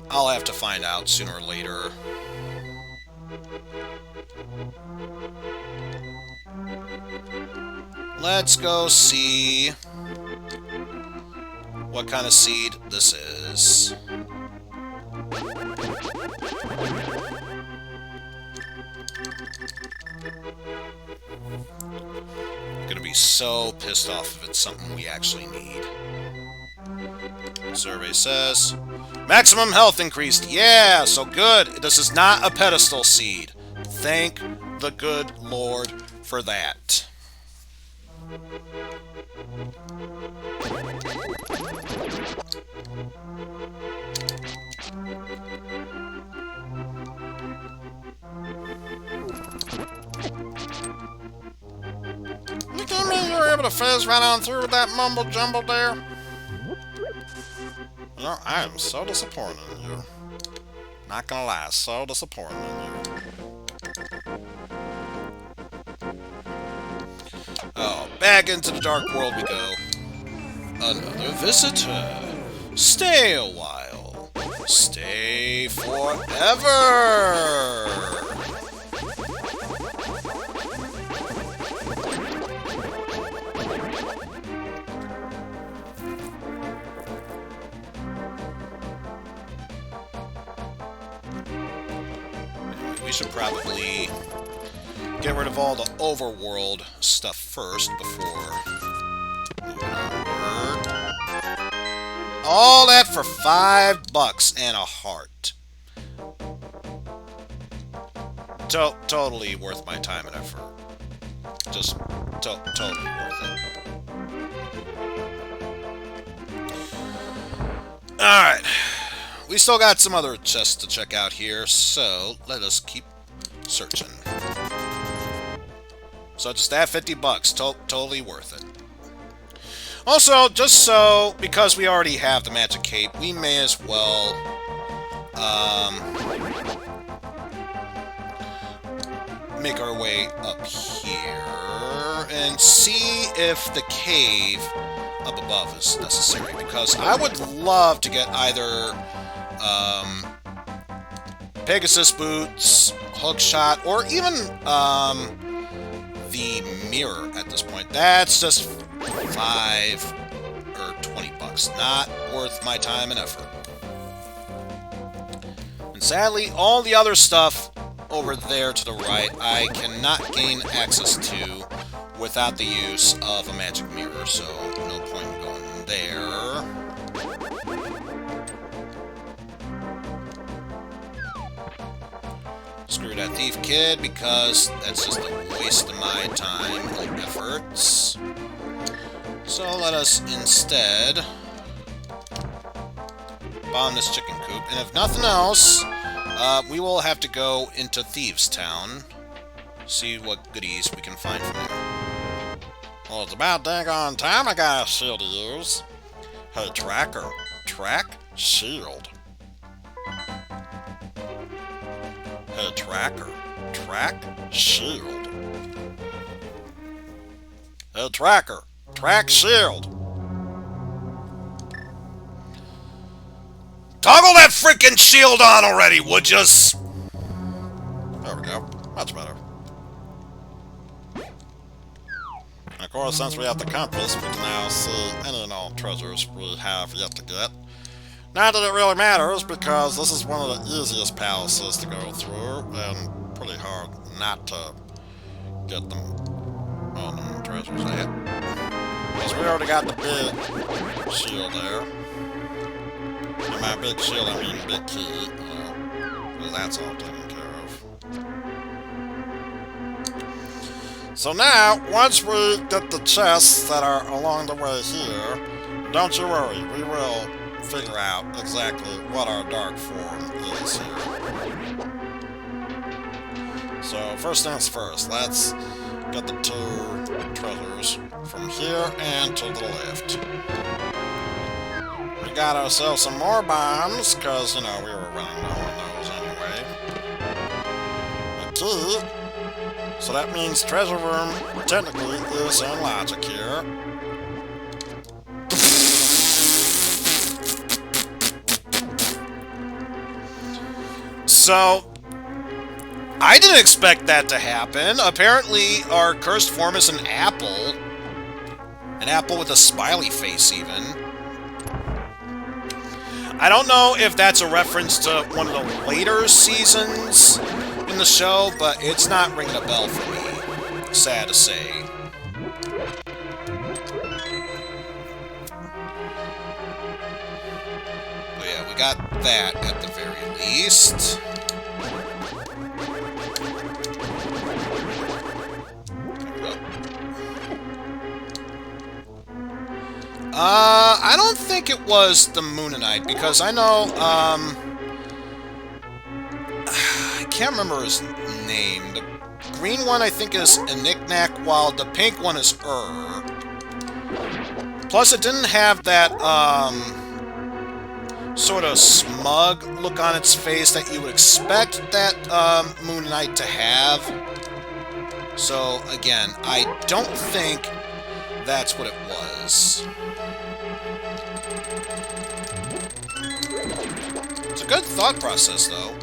I'll have to find out sooner or later. Let's go see what kind of seed this is. Gonna be so pissed off if it's something we actually need. Survey says maximum health increased. Yeah, so good. This is not a pedestal seed. Thank the good Lord for that. You kidding me? You were able to fizz right on through with that mumble jumble there? You know, I am so disappointed in you. Not gonna lie, so disappointed in you. Oh, back into the dark world we go. Another visitor. Stay a while. Stay forever. We should probably get rid of all the overworld stuff first before moving onward. All that for $5 and a heart. Totally worth my time and effort. Just totally worth it. Alright. We still got some other chests to check out here, so let us keep searching. So just that $50, totally worth it. Also, just so, because we already have the magic cape, we may as well, make our way up here and see if the cave up above is necessary, because I would love to get either Pegasus boots, hookshot, or even the mirror at this point. That's just 5 or 20 bucks. Not worth my time and effort. And sadly, all the other stuff over there to the right, I cannot gain access to without the use of a magic mirror, so no point in going there. Screw that thief kid, because that's just a waste of my time and efforts. So let us instead bomb this chicken coop, and if nothing else, we will have to go into Thieves' Town, see what goodies we can find from there. Well, it's about daggone time I got a shield to use. Hey, tracker. Track shield. Hey, tracker. Track shield. Hey, tracker. Track shield. Toggle that freaking shield on already, would ya? There we go. Much better. Of course, since we have the compass, we can now see any and all treasures we have yet to get. Not that it really matters, because this is one of the easiest palaces to go through, and pretty hard not to get them. Oh, no treasures yet. Because we already got the big shield there. And by big shield, I mean big key, you know, because that's all taken care of. So now, once we get the chests that are along the way here, don't you worry, we will figure out exactly what our dark form is here. So, first things first, let's get the 2 treasures from here and to the left. We got ourselves some more bombs, because, you know, we were running low on those anyway. A key. So that means treasure room technically is in logic here. So, I didn't expect that to happen. Apparently, our cursed form is an apple. An apple with a smiley face, even. I don't know if that's a reference to one of the later seasons in the show, but it's not ringing a bell for me. Sad to say. But yeah, we got that at the very least. I don't think it was the Moonanite, because I know, I can't remember his name. The green one, I think, is a knick-knack, while the pink one is Plus, it didn't have that, sort of smug look on its face that you would expect that, Moonanite to have. So, again, I don't think that's what it was. It's a good thought process, though.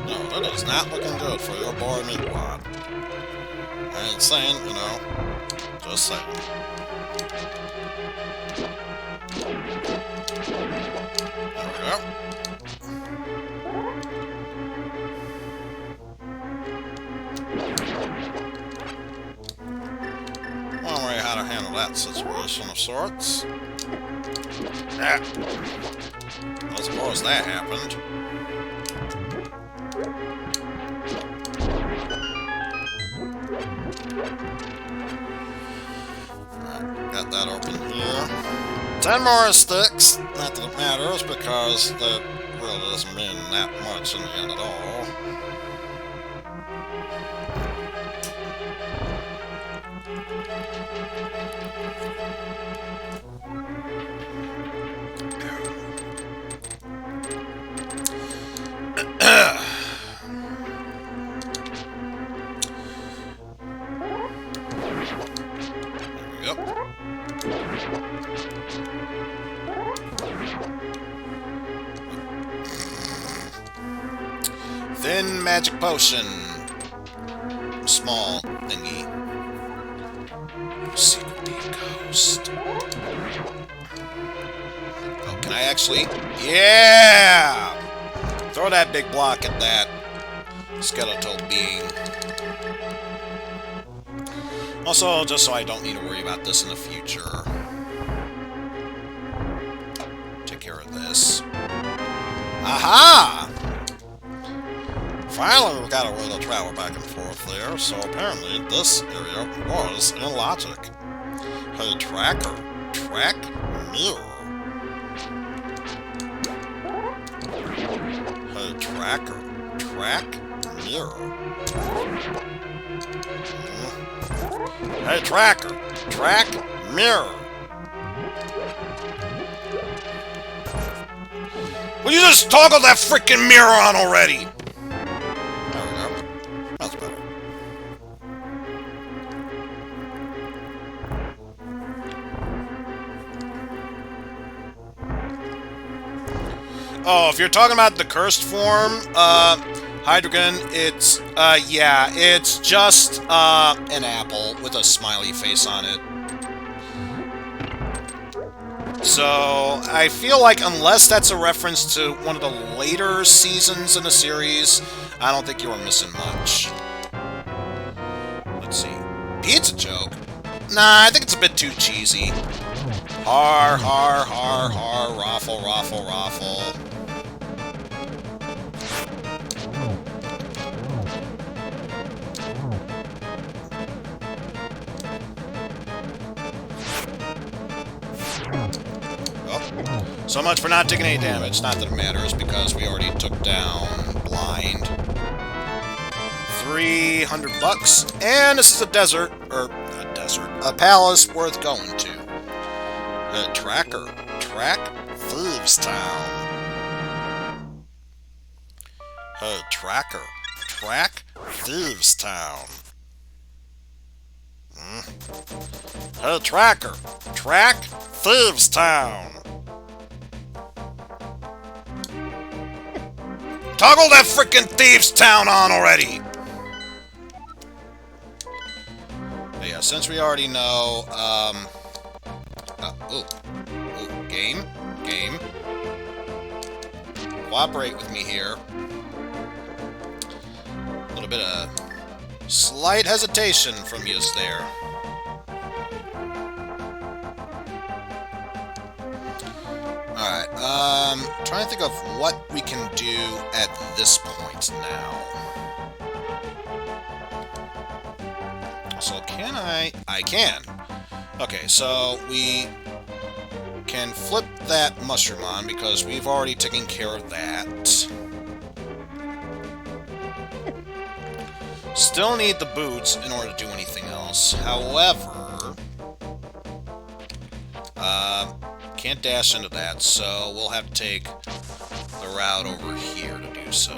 No, that is not looking good for your boy Meatwad. I ain't saying, you know, just saying. There we go. One way how to handle that situation of sorts. Yeah. Well, of course that happened. Alright, got that open here. 10 more sticks. Not that it matters, because that really doesn't mean that much in the end at all. Thin magic potion. Small thingy. Secret ghost. Oh, can I actually? Yeah! Throw that big block at that skeletal being. Also, just so I don't need to worry about this in the future. Take care of this. Aha! Finally, we got a way to travel back and forth there, so apparently this area was illogic. Hey, tracker. Track mirror. Hey, tracker. Track mirror. Hey, tracker. Track mirror. Will you just toggle that freaking mirror on already? There we go. That's better. Oh, if you're talking about the cursed form, Hydrogen, it's, yeah, it's just, an apple with a smiley face on it. So, I feel like unless that's a reference to one of the later seasons in the series, I don't think you were missing much. Let's see. Pizza joke? Nah, I think it's a bit too cheesy. Har, har, har, har, raffle, raffle, raffle. So much for not taking any damage. Not that it matters, because we already took down Blind. 300 bucks. And this is a desert, or a desert, a palace worth going to. Tracker. Track Thieves Town. Hey, tracker. Track Thieves Town. Hey, tracker. Track Thieves Town. Toggle that frickin' Thieves Town on already! But yeah, since we already know, game? Cooperate with me here. A little bit of slight hesitation from yous there. Alright, trying to think of what we can do at this point now. So can I can. Okay, so we can flip that mushroom on because we've already taken care of that. Still need the boots in order to do anything else. However, can't dash into that, so we'll have to take the route over here to do so.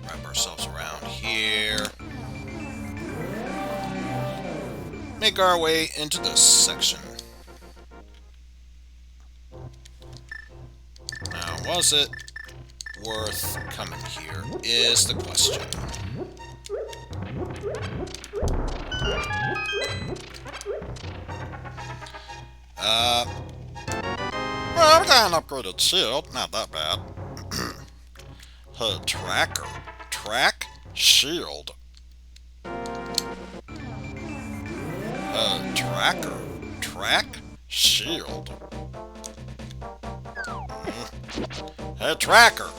Wrap ourselves around here. Make our way into this section. Now, was it worth coming here, is the question. Well, we got an upgraded shield. Not that bad. Hey, tracker. Track shield. Hey, tracker. Track shield. Hey, tracker.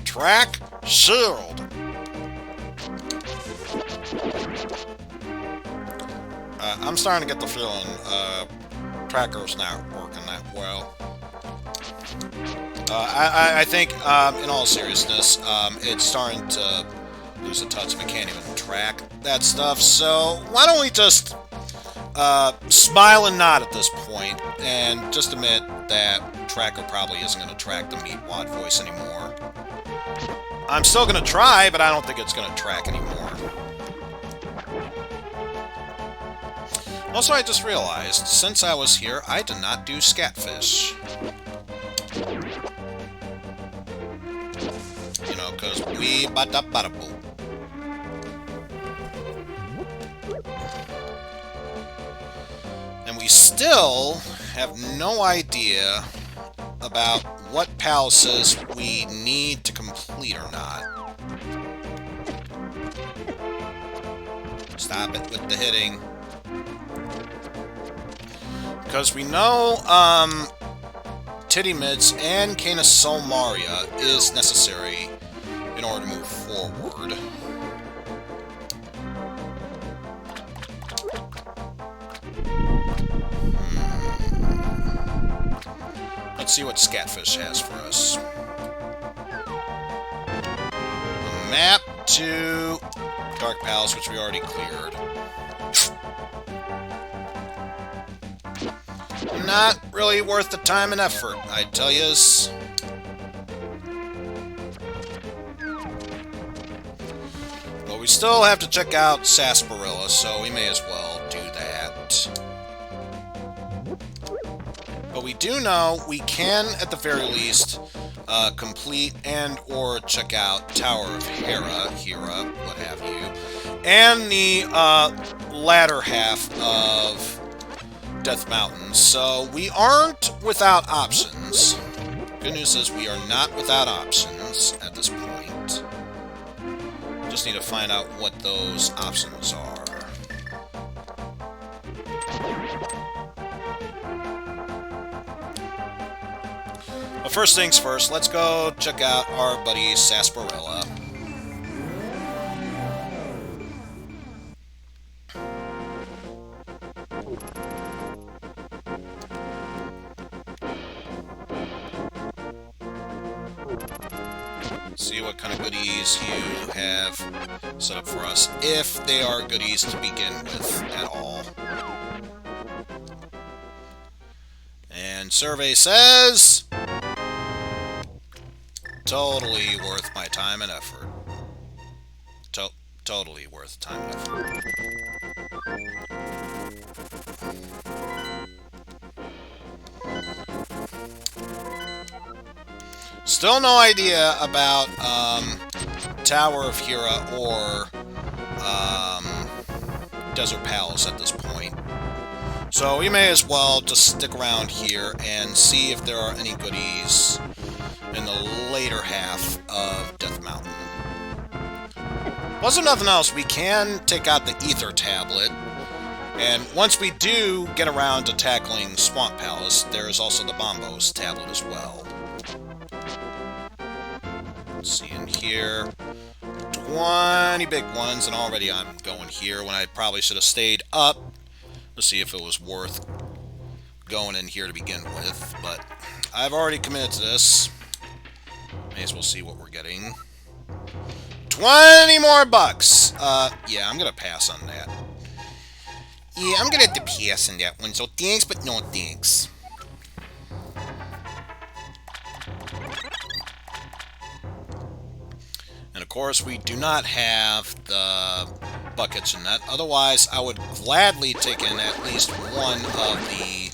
Track shield. I'm starting to get the feeling tracker's not working that well. I think, in all seriousness, it's starting to lose a touch. We can't even track that stuff. So why don't we just smile and nod at this point, and just admit that tracker probably isn't going to track the Meatwad voice anymore. I'm still going to try, but I don't think it's going to track anymore. Also, I just realized, since I was here, I did not do Scatfish. You know, because we bada bada boo. And we still have no idea about what palaces we need to complete or not. Stop it with the hitting. Because we know, Titty Mitts and Canis Solmaria is necessary in order to move forward. Let's see what Scatfish has for us. A map to Dark Palace, which we already cleared. Not really worth the time and effort, I tell yous. But we still have to check out Sarsaparilla, so we may as well do that. But we do know we can, at the very least, complete and or check out Tower of Hera, what have you, and the latter half of Death Mountain, so we aren't without options. Good news is we are not without options at this point. Just need to find out what those options are. But first things first, let's go check out our buddy Sarsaparilla. See what kind of goodies you have set up for us, if they are goodies to begin with at all. And survey says, totally worth my time and effort. Totally worth time and effort. Still no idea about Tower of Hera or Desert Palace at this point. So we may as well just stick around here and see if there are any goodies in the later half of Death Mountain. Plus, if nothing else, we can take out the Ether Tablet. And once we do get around to tackling Swamp Palace, there is also the Bombos Tablet as well. See in here, 20 big ones, and already I'm going here when I probably should have stayed up to see if it was worth going in here to begin with, but I've already committed to this. May as well see what we're getting. 20 more bucks! Yeah, I'm gonna pass on that. Yeah, I'm gonna have to pass on that one, so thanks, but no thanks. And of course, we do not have the buckets in that. Otherwise, I would gladly take in at least one of the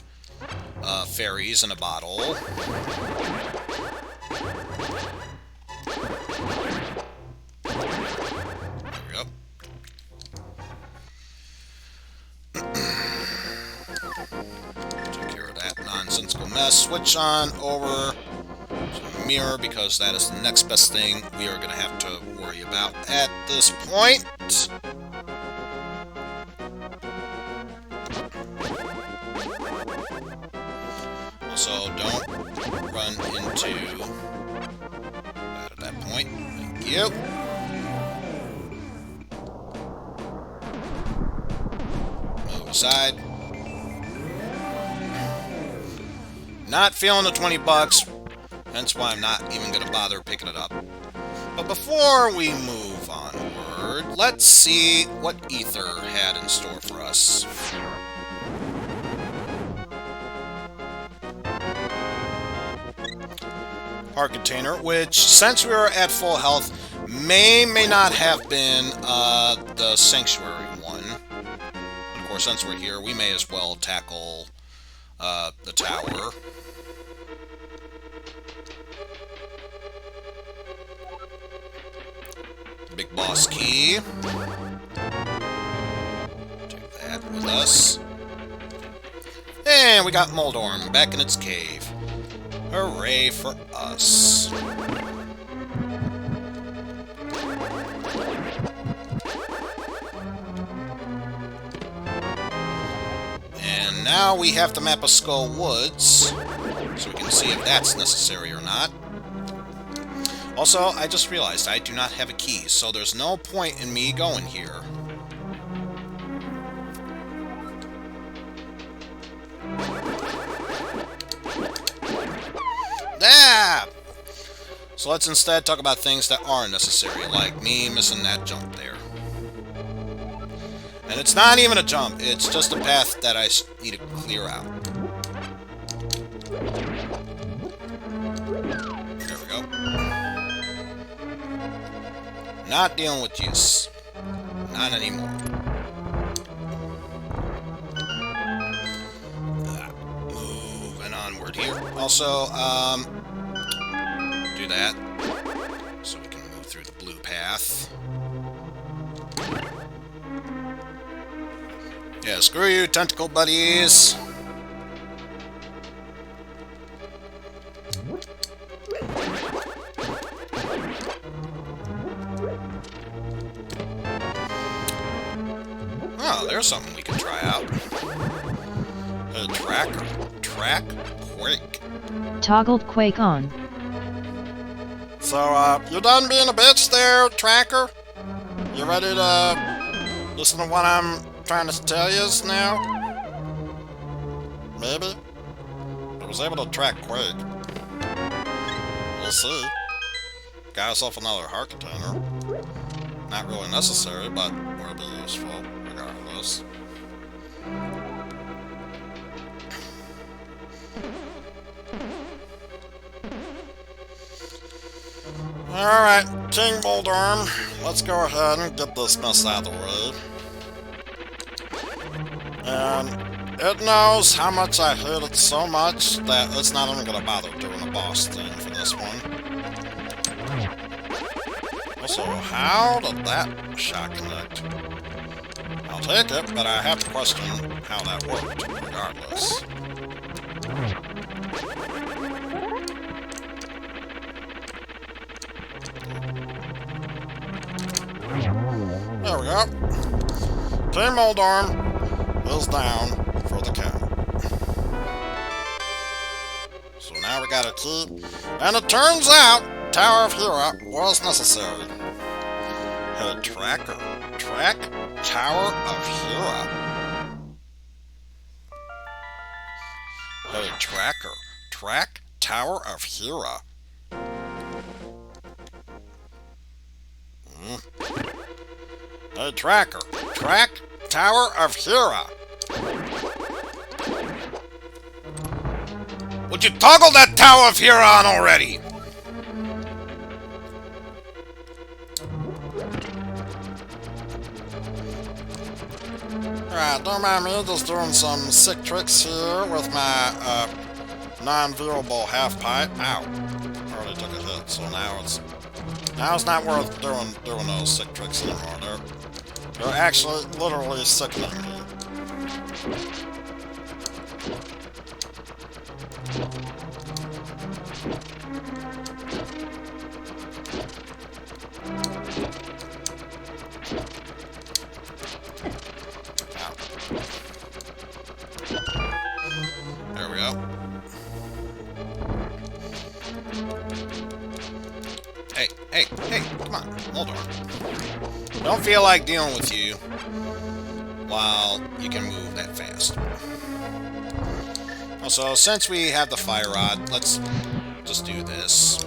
fairies in a bottle. There we go. Take care of that nonsensical mess. Switch on over mirror, because that is the next best thing we are going to have to worry about at this point. Also, don't run into that at that point. Thank you. Move aside. Not feeling the 20 bucks. That's why I'm not even going to bother picking it up. But before we move onward, let's see what Ether had in store for us. Heart container, which, since we were at full health, may not have been the Sanctuary one. Of course, since we're here, we may as well tackle the tower. Big boss key. Take that with us. And we got Moldorm back in its cave. Hooray for us. And now we have to map a Skull Woods, so we can see if that's necessary or not. Also, I just realized I do not have a key, so there's no point in me going here. Ah! So let's instead talk about things that are necessary, like me missing that jump there. And it's not even a jump, it's just a path that I need to clear out. There we go. Not dealing with use. Not anymore. Moving onward here. Also, do that. So we can move through the blue path. Yeah, screw you, tentacle buddies. Oh, there's something we can try out. A tracker. Track Quake. Toggled Quake on. So, you done being a bitch there, Tracker? You ready to listen to what I'm trying to tell you now? Maybe? I was able to track Quake. We'll see. Got yourself another heart container. Not really necessary, but will be useful regardless. Alright, King Moldorm, let's go ahead and get this mess out of the way. And it knows how much I hate it so much that it's not even gonna bother doing a boss thing for this one. Also, how did that shot connect? I'll take it, but I have to question how that worked, regardless. There we go. King Moldorm is down for the count. So now we got a key, and it turns out Tower of Hera was necessary. A tracker. Track Tower of Hera. A tracker. Track Tower of Hera. A tracker. Track Tower of Hera. Would you toggle that Tower of Hera on already? Alright, don't mind me, just doing some sick tricks here with my non-viewable half-pipe. Ow. Already took a hit, so now it's not worth doing those sick tricks anymore. They're actually literally sickening me. Ow. There we go. Hey, come on, hold on. Don't feel like dealing with you while you can move that fast. Also, since we have the fire rod, let's just do this.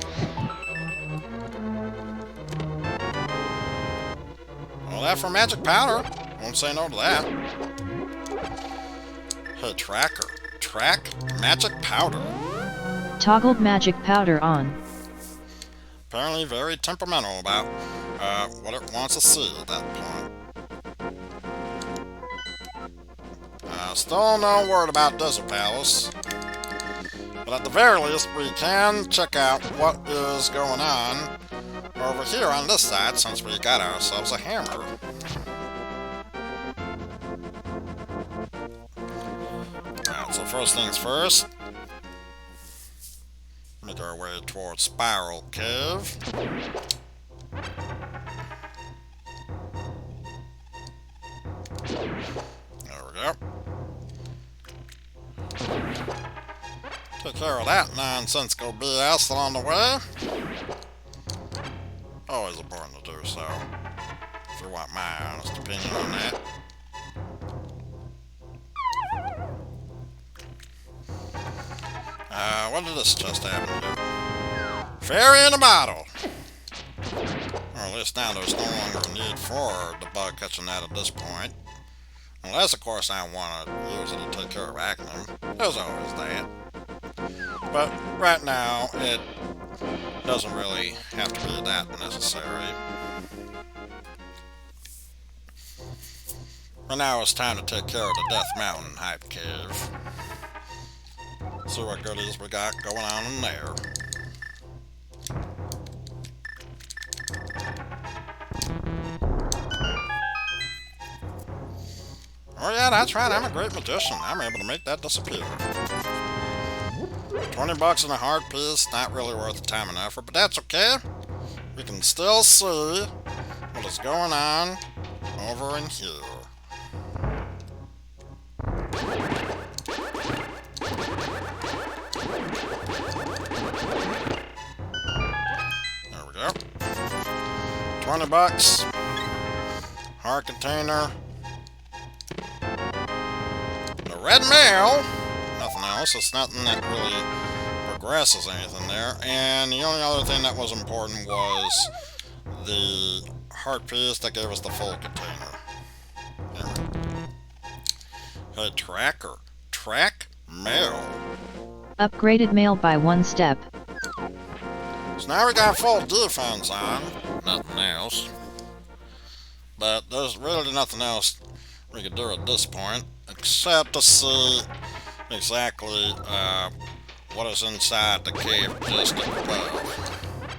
Well, that for magic powder. Won't say no to that. Hey, tracker. Track magic powder. Toggled magic powder on. Apparently very temperamental about what it wants to see at that point. Still no word about Desert Palace. But at the very least, we can check out what is going on over here on this side, since we got ourselves a hammer. Alright, so first things first. Make our way towards Spiral Cave. There we go. Take care of that nonsensical BS along the way. Always important to do so, if you want my honest opinion on that. What did this chest happen to? Fairy in a bottle! Or at least now there's no longer a need for the bug catching that at this point. Unless, of course, I want to use it to take care of acne. There's always that. But right now, it doesn't really have to be that necessary. For now, it's time to take care of the Death Mountain Hype Cave. See what goodies we got going on in there. Oh yeah, that's right, I'm a great magician. I'm able to make that disappear. 20 bucks and a hard piece, not really worth the time and effort, but that's okay. We can still see what is going on over in here. There we go. 20 bucks. Hard container. The red mail. Nothing else. It's nothing that really progresses anything there. And the only other thing that was important was the heart piece that gave us the full container. Anyway. Hey, tracker. Track mail. Upgraded mail by 1 step. So now we got full defense on. Nothing else. But there's really nothing else we could do at this point, except to see exactly what is inside the cave just above.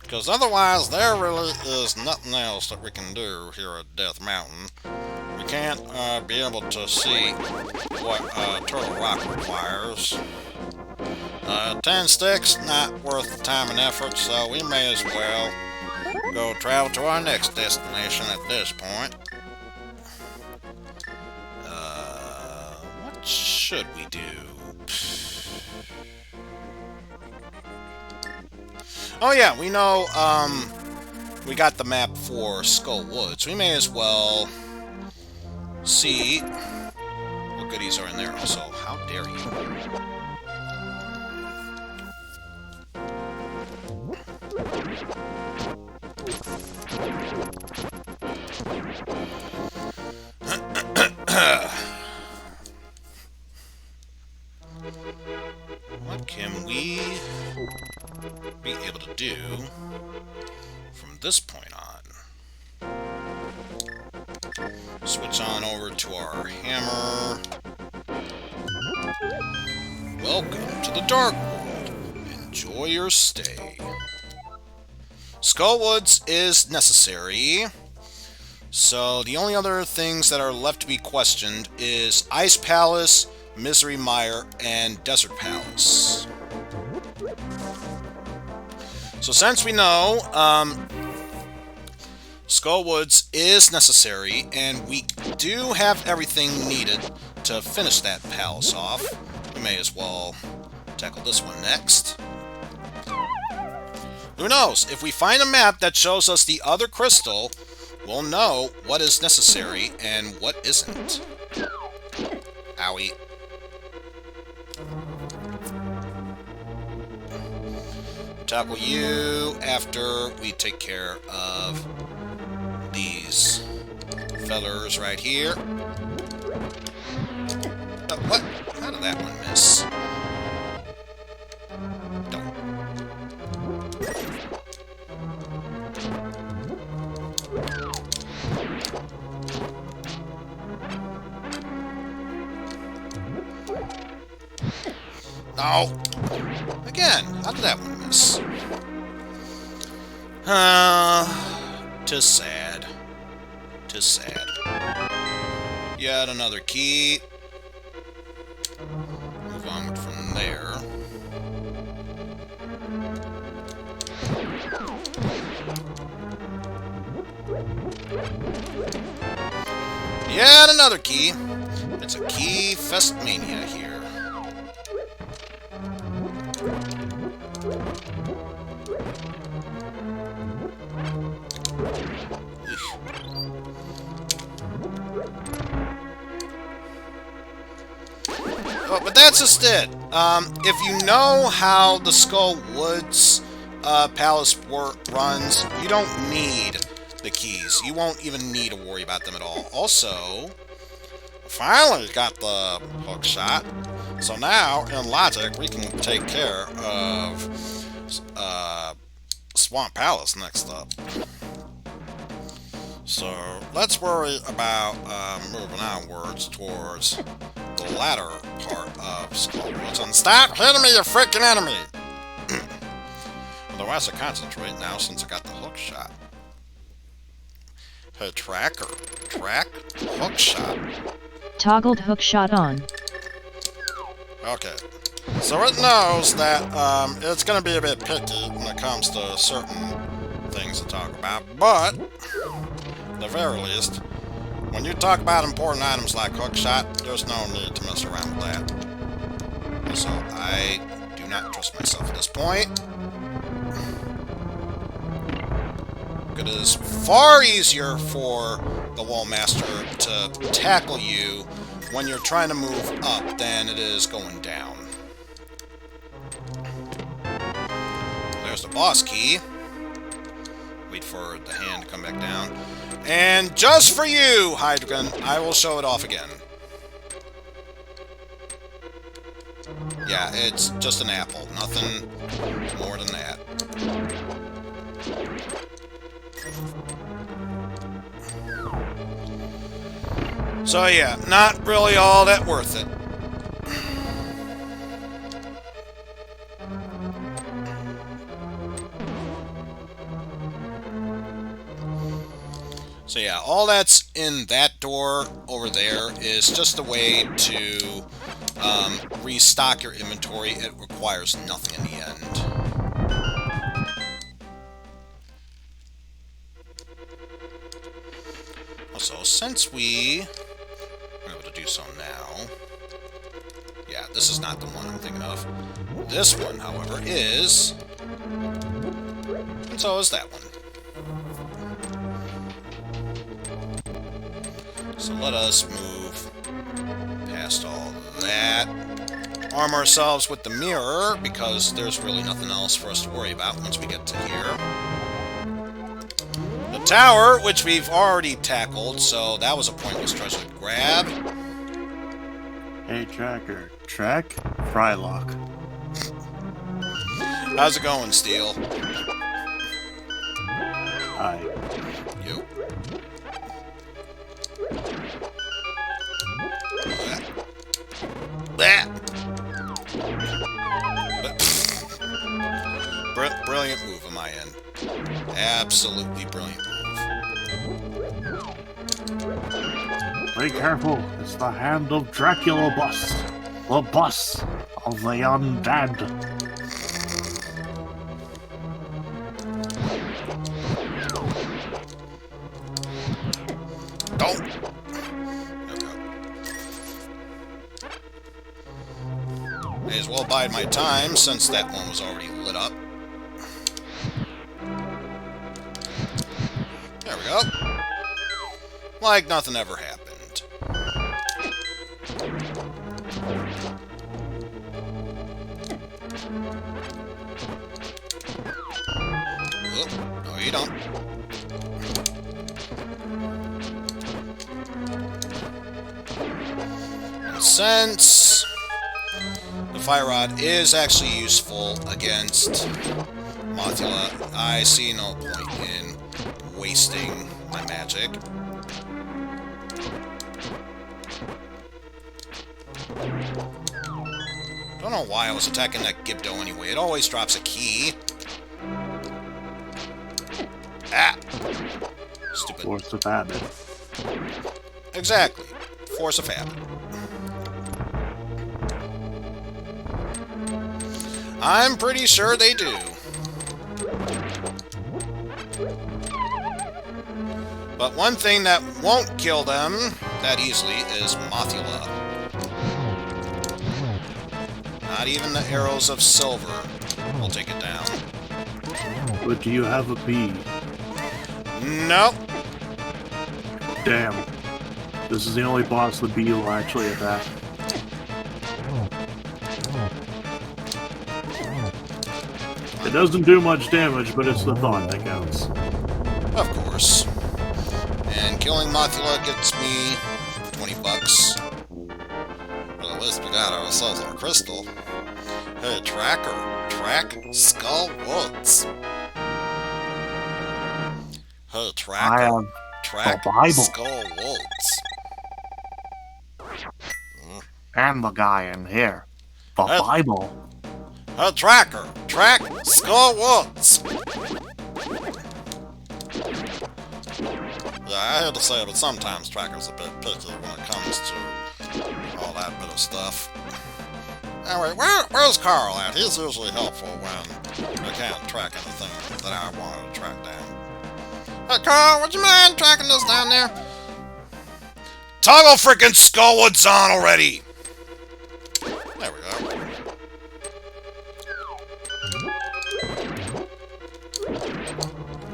Because otherwise, there really is nothing else that we can do here at Death Mountain. We can't be able to see what Turtle Rock requires. 10 sticks, not worth the time and effort, so we may as well go travel to our next destination at this point. What should we do? Oh yeah, we know, we got the map for Skull Woods. We may as well see what goodies are in there. Also, how dare you? What can we be able to do from this point on? Switch on over to our hammer. Welcome to the Dark World. Enjoy your stay. Skullwoods is necessary. So the only other things that are left to be questioned is Ice Palace, Misery Mire, and Desert Palace. So since we know Skullwoods is necessary, and we do have everything needed to finish that palace off, we may as well tackle this one next. Who knows? If we find a map that shows us the other crystal, we'll know what is necessary and what isn't. Owie. Tackle you after we take care of these fellers right here. What? How did that one miss? Don't. No! Again, how did that one miss? Tis sad. Tis sad. Yet another key. Move on from there. Yet another key. It's a key festmania here. Oh, but that's just it. If you know how the Skull Woods Palace runs, you don't need the keys. You won't even need to worry about them at all. Also, finally got the hook shot. So now, in logic, we can take care of Swamp Palace next up. So let's worry about moving onwards towards the latter part of Skull Woods. And stop hitting me, you freaking enemy! Otherwise, I concentrate now since I got the hook shot. Hey, tracker. Track. Hook shot. Toggled hook shot on. Okay. So it knows that it's going to be a bit picky when it comes to certain things to talk about, but at the very least, when you talk about important items like hookshot, there's no need to mess around with that. So I do not trust myself at this point. It is far easier for the Wall Master to tackle you when you're trying to move up than it is going down. There's the boss key. Wait for the hand to come back down. And just for you, Hydrogen, I will show it off again. Yeah, it's just an apple. Nothing more than that. So yeah, not really all that worth it. So yeah, all that's in that door over there is just a way to restock your inventory. It requires nothing in the end. Also, since we are able to do so now, yeah, this is not the one I'm thinking of. This one, however, is, and so is that one. So let us move past all that. Arm ourselves with the mirror, because there's really nothing else for us to worry about once we get to here. The tower, which we've already tackled, so that was a pointless treasure to grab. Hey, Tracker. Track? Frylock. How's it going, Steel? Hi. You. Brilliant move on my end. Absolutely brilliant move. Be careful, it's the hand of Dracula Bus. The bus of the undead. Don't! Okay. May as well bide my time, since that one was already lit up. There we go. Like nothing ever happened. Oop, no you don't. And since the fire rod is actually useful against Mothula, I see no point in wasting my magic. Don't know why I was attacking that Gibdo anyway. It always drops a key. Ah! Stupid. Force of habit. Exactly. Force of habit. I'm pretty sure they do. But one thing that won't kill them that easily is Mothula. Not even the arrows of silver will take it down. But do you have a bee? Nope. Damn. This is the only boss the bee will actually attack. It doesn't do much damage, but it's the thought that counts. Of course. And killing Mothula gets me 20 bucks. But at least we got ourselves our crystal. Hey, Tracker. Track Skull Woods. Hey, Tracker. Track the Bible. Skull Woods. And the guy in here. The Hey. Bible. Hey, Tracker. Track Skull Woods. Yeah, I hate to say it, but sometimes Tracker's a bit picky when it comes to all that bit of stuff. Anyway, where's Carl at? He's usually helpful when I can't track anything that I wanted to track down. Hey, Carl, would you mind tracking this down there? Toggle frickin' Skullwood's on already! There we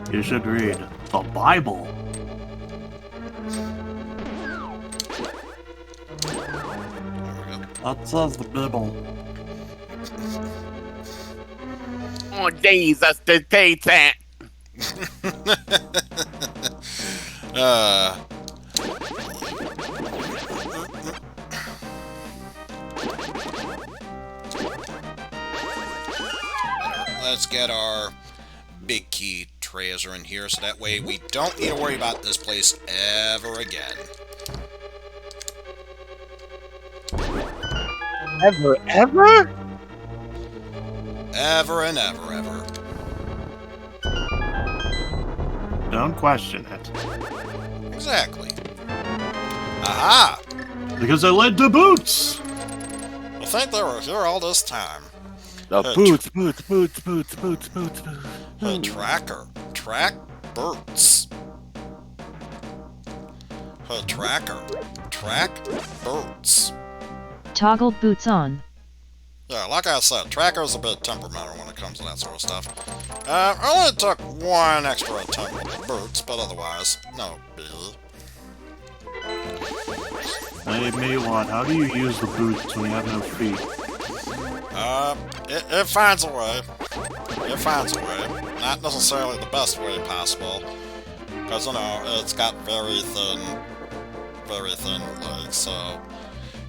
go. You should read the Bible. That says the Bible. Oh, Jesus, the Satan! Let's get our big key treasure in here, so that way we don't need to worry about this place ever again. Ever? Ever and ever. Don't question it. Exactly. Aha! Because I led to Boots! I think they were here all this time. The boots. Hey, Tracker. Track Boots. Hey, Tracker. Track Boots. Toggle boots on. Yeah, like I said, Tracker's a bit temperamental when it comes to that sort of stuff. I only took one extra attempt with the boots, but otherwise, no biggie. Hey, Maywat, how do you use the boots when you have no feet? It finds a way. It finds a way. Not necessarily the best way possible, because, you know, it's got very thin legs, so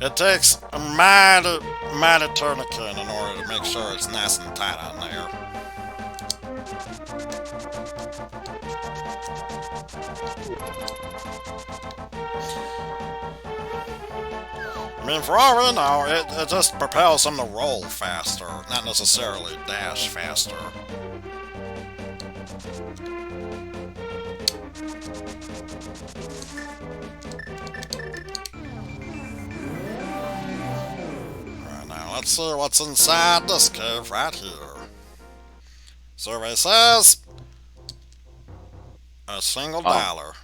it takes a mighty tourniquet in order to make sure it's nice and tight on there. I mean, for all we know, it just propels them to roll faster, not necessarily dash faster. Alright, now let's see what's inside this cave right here. Survey says a single dollar.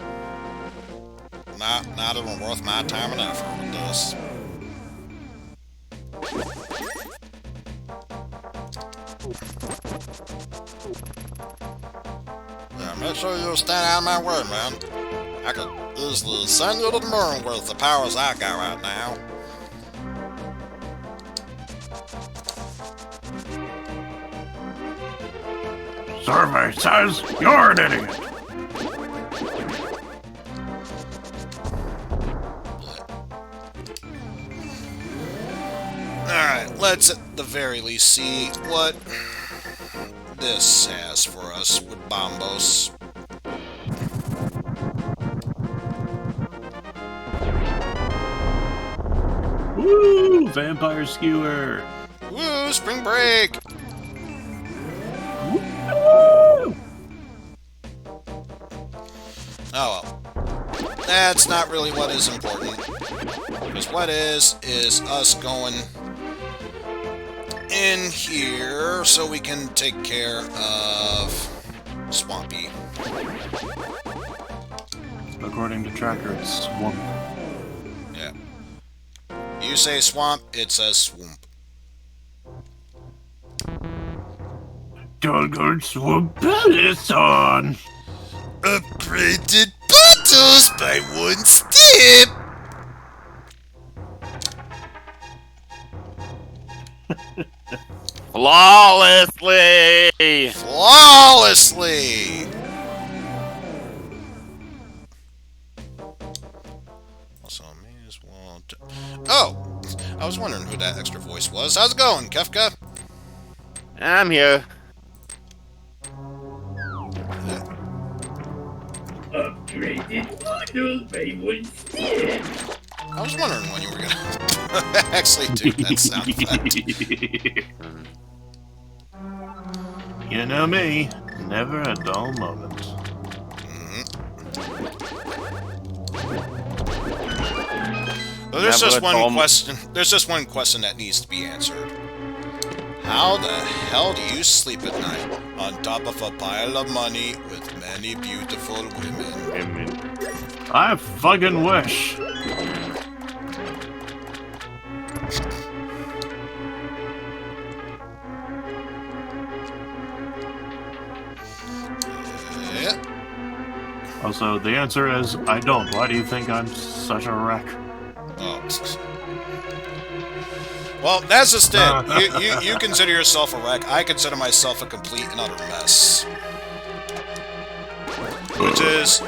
Not even worth my time and effort with this. Yeah, make sure you stand out of my way, man. I could easily send you to the moon with the powers I got right now. Survey says you're an idiot! Alright, let's at the very least see what this has for us with Bombos. Woo! Vampire Skewer! Woo! Spring break! Oh well. That's not really what is important. Because what is us going in here so we can take care of Swampy. According to Tracker, it's swamp. Yeah. You say swamp, it says swamp. Doggone swamp palace on! Upgraded bottles by 1 step! Flawlessly! Flawlessly! Also, may as well... Oh! I was wondering who that extra voice was. How's it going, Kefka? I'm here. Upgraded model by 1 step. I was wondering when you were gonna actually do that sound effect. You know me, never a dull moment. Well, there's Never just a one dull question. There's just one question that needs to be answered. How the hell do you sleep at night on top of a pile of money with many beautiful women? I fucking wish. Yeah. Also, the answer is I don't. Why do you think I'm such a wreck? Oh. Well, that's just it. You consider yourself a wreck. I consider myself a complete and utter mess. Which is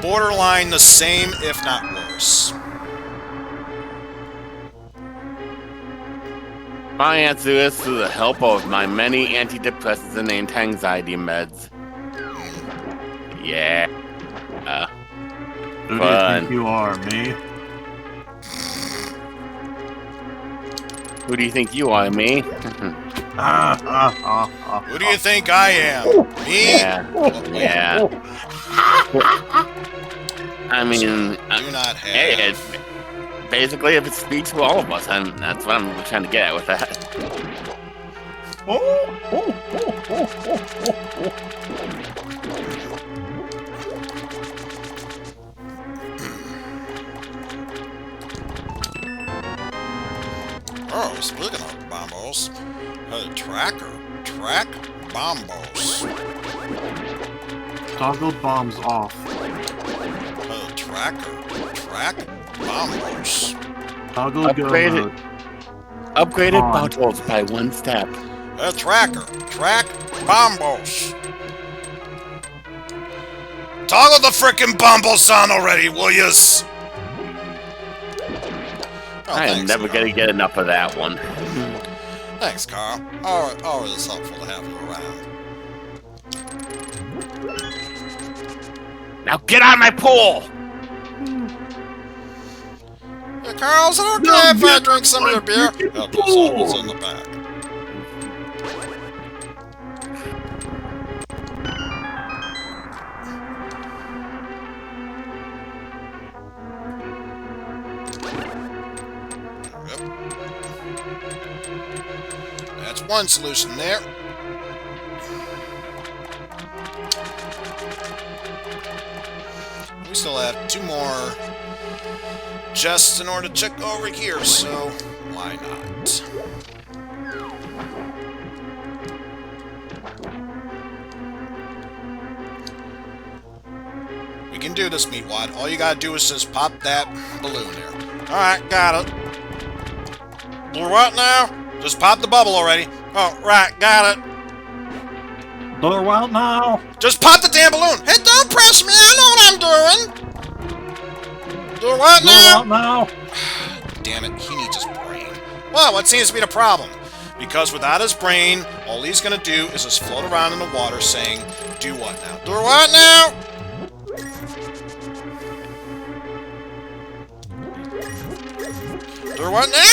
borderline the same, if not worse. My answer is through the help of my many antidepressants and anti-anxiety meds. Yeah. Who do you think you are, me? Who do you think you are, me? Who do you think I am? Me? Yeah. I mean, Do not hey, have. basically, if it speaks to all of us, and that's what I'm trying to get at with that. Oh, speaking of bombos, hey, track bombos. Toggle bombs off. Hey, track bombos. Toggle go Upgraded. mode. Upgraded On. bottles by 1 step. Hey, track bombos. Toggle the frickin' bombos on already, will yas? Oh, I am thanks, never Carl. gonna get enough of that one. Thanks, Carl. Always helpful to have you around. Now get out of my pool! Hey, Carl, is it okay if I drink some of your beer? Help yourself, it's in the back. Yep. That's one solution there. We still have 2 more chests in order to check over here, so why not? We can do this, Meatwad. All you gotta do is just pop that balloon there. Alright, got it. Blue what now? Just pop the bubble already. Oh, right, got it. Door out now. Just pop the damn balloon. Hey, don't press me. I know what I'm doing. Do what Door now? out now. Damn it, he needs his brain. Well, what seems to be the problem? Because without his brain, all he's gonna do is just float around in the water saying, do what now? Do what now? Do what now?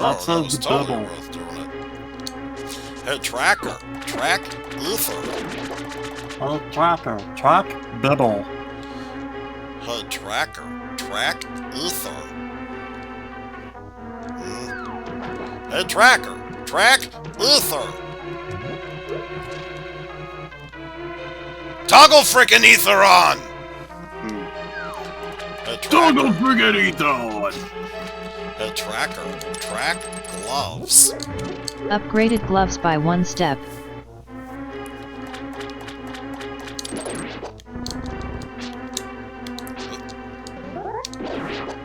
Lots that of was totally double. worth doing it. Hey, tracker. Track ether. Oh, tracker. Track double. Hey, tracker. Track ether. Hey, tracker. Track ether. Toggle frickin' ether on! Hey, Toggle tracker. friggin' ether! Hey, tracker. Track gloves. Upgraded gloves by 1 step.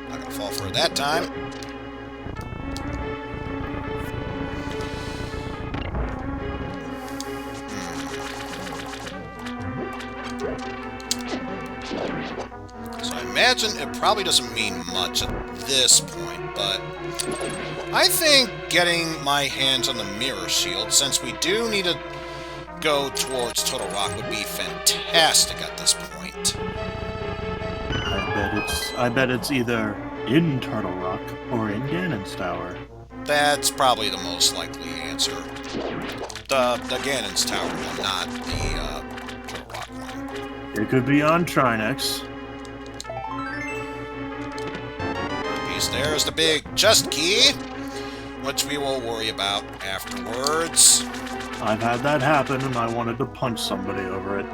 Not gonna fall for it that time. So I imagine it probably doesn't mean much at this point, but I think getting my hands on the mirror shield, since we do need to go towards Total Rock, would be fantastic at this point. I bet it's either in Turtle Rock or in Ganon's Tower. That's probably the most likely answer. The Ganon's Tower one, not the Total Rock one. It could be on Trinex. Piece there is the big chest key, which we will worry about afterwards. I've had that happen and I wanted to punch somebody over it.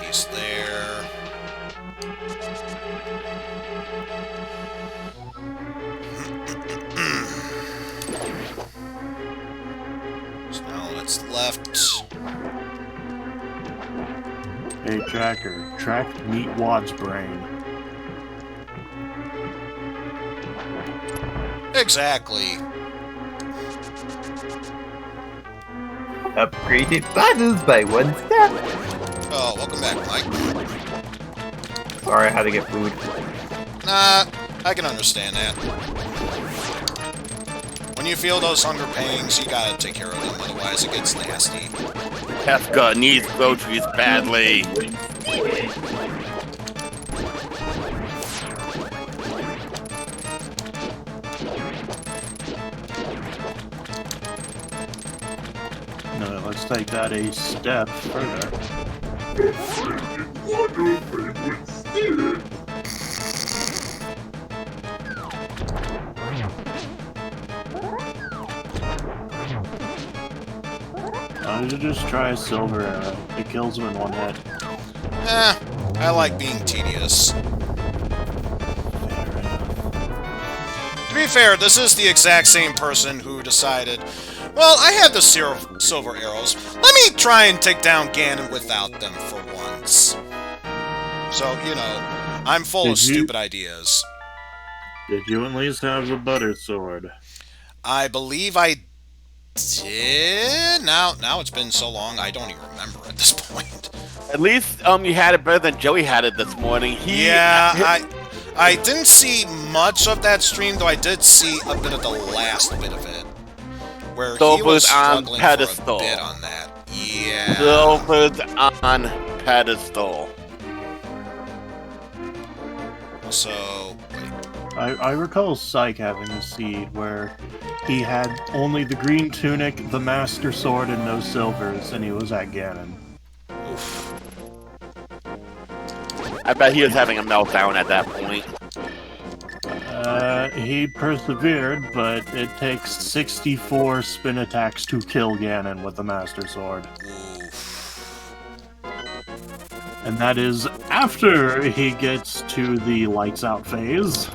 Piece there. So now what's left? Hey, Tracker. Track Meat Wad's brain. Exactly. Upgraded bottles by 1 step. Oh, welcome back, Mike. Sorry, I had to get food. Nah, I can understand that. When you feel those hunger pangs, you gotta take care of them, otherwise it gets nasty. Kefka needs groceries badly. No, let's take that a step further. I should just try a silver arrow. It kills him in 1 hit. I like being tedious. To be fair, this is the exact same person who decided, well, I have the silver arrows. Let me try and take down Ganon without them for once. So, you know, I'm full of stupid ideas. Did you at least have the butter sword? I believe I did. Now it's been so long, I don't even remember at this point. At least you had it better than Joey had it this morning. Yeah, I didn't see much of that stream, though I did see a bit of the last bit of it. Where he was struggling for a bit on that. Yeah. Silver's on pedestal. So, I recall Psyche having a seed where he had only the green tunic, the master sword, and no silvers, and he was at Ganon. oof. I bet he was having a meltdown at that point. He persevered, but it takes 64 spin attacks to kill Ganon with the master sword. Oof. And that is after he gets to the lights out phase.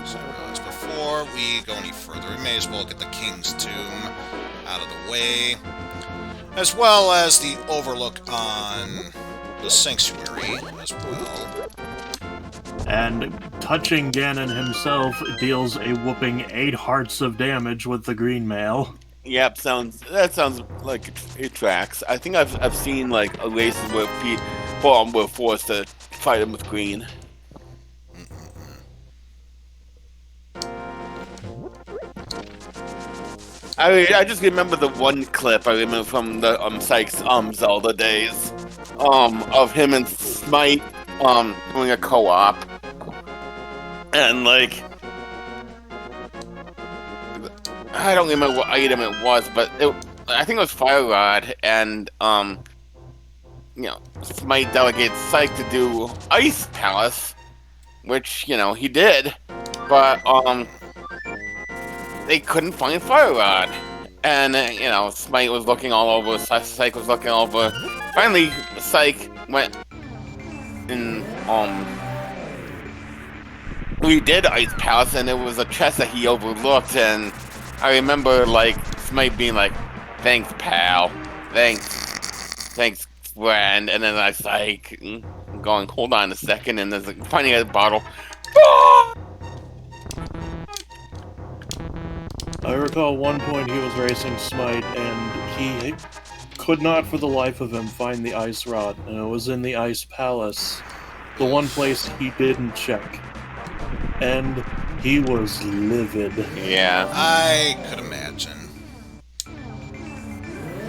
So, before we go any further, we may as well get the King's Tomb out of the way, as well as the overlook on the Sanctuary as well. And touching Ganon himself deals a whooping 8 hearts of damage with the green mail. Yep, that sounds like it tracks. I think I've seen like races where people were forced to fight him with green. I just remember the one clip I remember from the Sykes Zelda days, of him and Smite doing a co-op, and like I don't remember what item it was, but I think it was Fire Rod, and Smite delegated Syke to do Ice Palace, which he did, but they couldn't find Fire Rod. And, Smite was looking all over, Syke was looking all over. Finally, Syke went and, redid Ice Palace, and it was a chest that he overlooked, and I remember, Smite being like, thanks, pal. Thanks, friend. And then I was like, going, hold on a second, and there's finding a bottle. I recall one point he was racing Smite, and he could not for the life of him find the ice rod, and it was in the Ice Palace, the one place he didn't check. And he was livid. Yeah. I could imagine.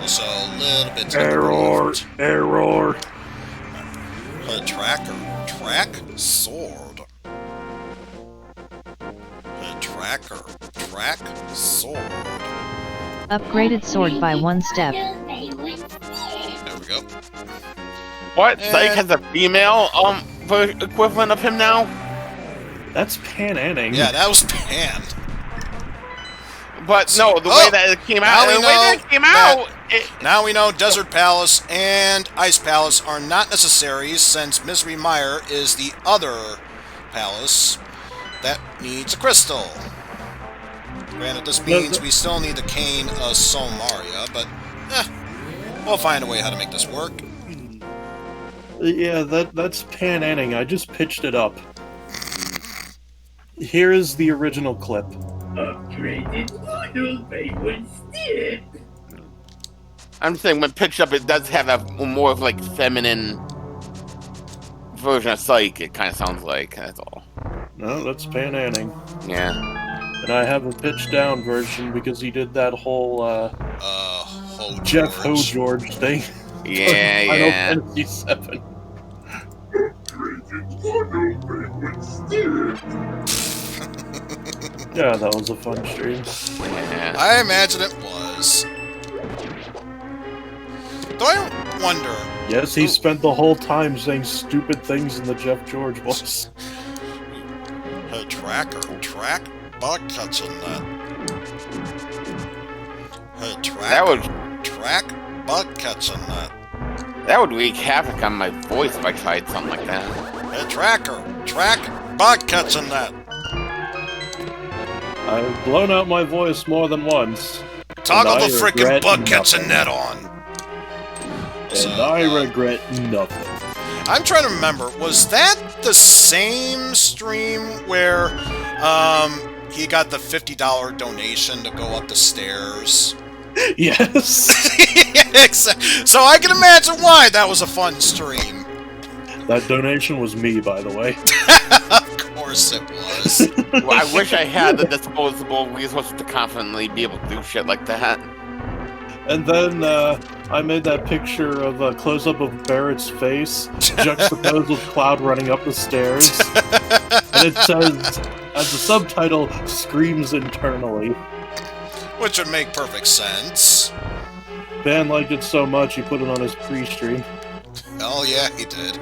Also, a little bit... Error! A tracker. Track sword. A tracker. Track sword. Upgraded sword by 1 step. There we go. What? Syke has a female equivalent of him now? That's Pan Anning. Yeah, that was Pan. But no, the way that it came out, now we know Desert Palace and Ice Palace are not necessary, since Misery Mire is the other palace that needs a crystal. Granted, this means we still need the Cane of Solmaria, but we'll find a way how to make this work. Yeah, that's Pan Anning. I just pitched it up. Here is the original clip. Upgraded model by 1 step. I'm saying when pitched up, it does have a more of feminine version of Syke. It kind of sounds like, that's all. No, that's Pan Anning. Yeah. And I have a pitched down version because he did that whole Jeff Ho-George thing. Yeah, yeah. Final Fantasy 7. Yeah, that was a fun stream. Yeah. I imagine it was. Though I wonder... Yes, he spent the whole time saying stupid things in the Jeff George voice. Hey, track bug catching that. Hey, track bug catching that. That would wreak havoc on my voice if I tried something like that. Hey, track bug catching that. I've blown out my voice more than once. Toggle the frickin' bug catching net on. And I regret nothing. I'm trying to remember, was that the same stream where he got the $50 donation to go up the stairs? Yes. So I can imagine why that was a fun stream. That donation was me, by the way. Of course it was. Well, I wish I had the disposable resources to confidently be able to do shit like that. And then I made that picture of a close-up of Barrett's face, juxtaposed with Cloud running up the stairs. And it says, as the subtitle, "Screams Internally." Which would make perfect sense. Van liked it so much he put it on his pre-stream. Hell yeah, he did.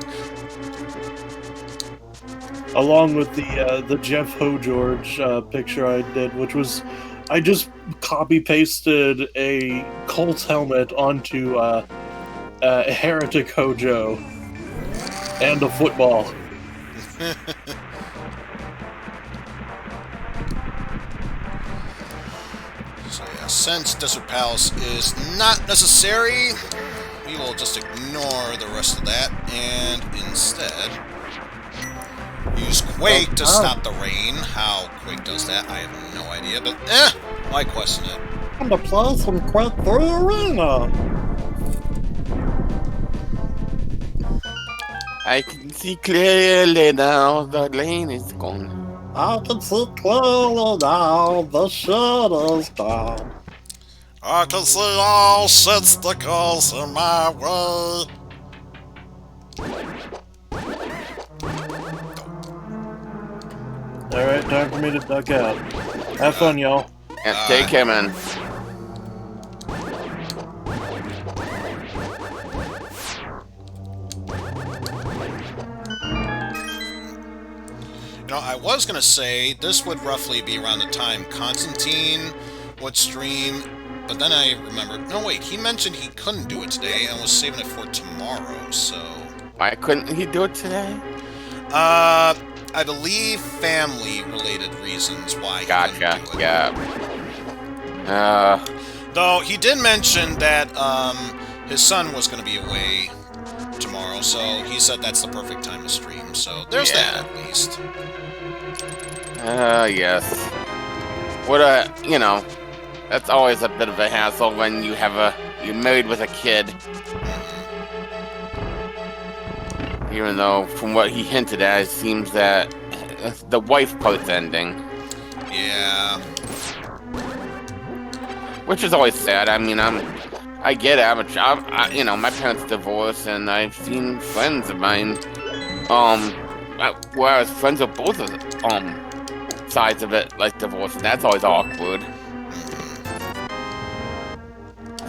Along with the Jeff Ho-George picture I did, which was... I just copy-pasted a Colts helmet onto a Heretic Hojo and a football. So yeah, since Desert Palace is not necessary, we will just ignore the rest of that and instead use Quake to stop the rain. How Quake does that, I have no idea, but why question it? I'm to play some Quake 3 Arena. I can see clearly now, the lane is gone. I can see clearly now, the shit is gone. I can see all shitsticles in my way. Alright, time for me to duck out. Have fun, y'all. And take him in. You know, I was gonna say this would roughly be around the time Constantine would stream, but then I remembered, no wait, he mentioned he couldn't do it today and was saving it for tomorrow, so... Why couldn't he do it today? I believe family-related reasons why he Gotcha, couldn't do it. yeah. Though, he did mention that, his son was gonna be away tomorrow, so he said that's the perfect time to stream, so there's that at least. Yes. What you know, that's always a bit of a hassle when you have you're married with a kid. Even though, from what he hinted at, it seems that the wife part's ending. Yeah. Which is always sad. I mean, I get it. You know, my parents divorced, and I've seen friends of mine, where I was friends with both of sides of it, like divorce, and that's always awkward.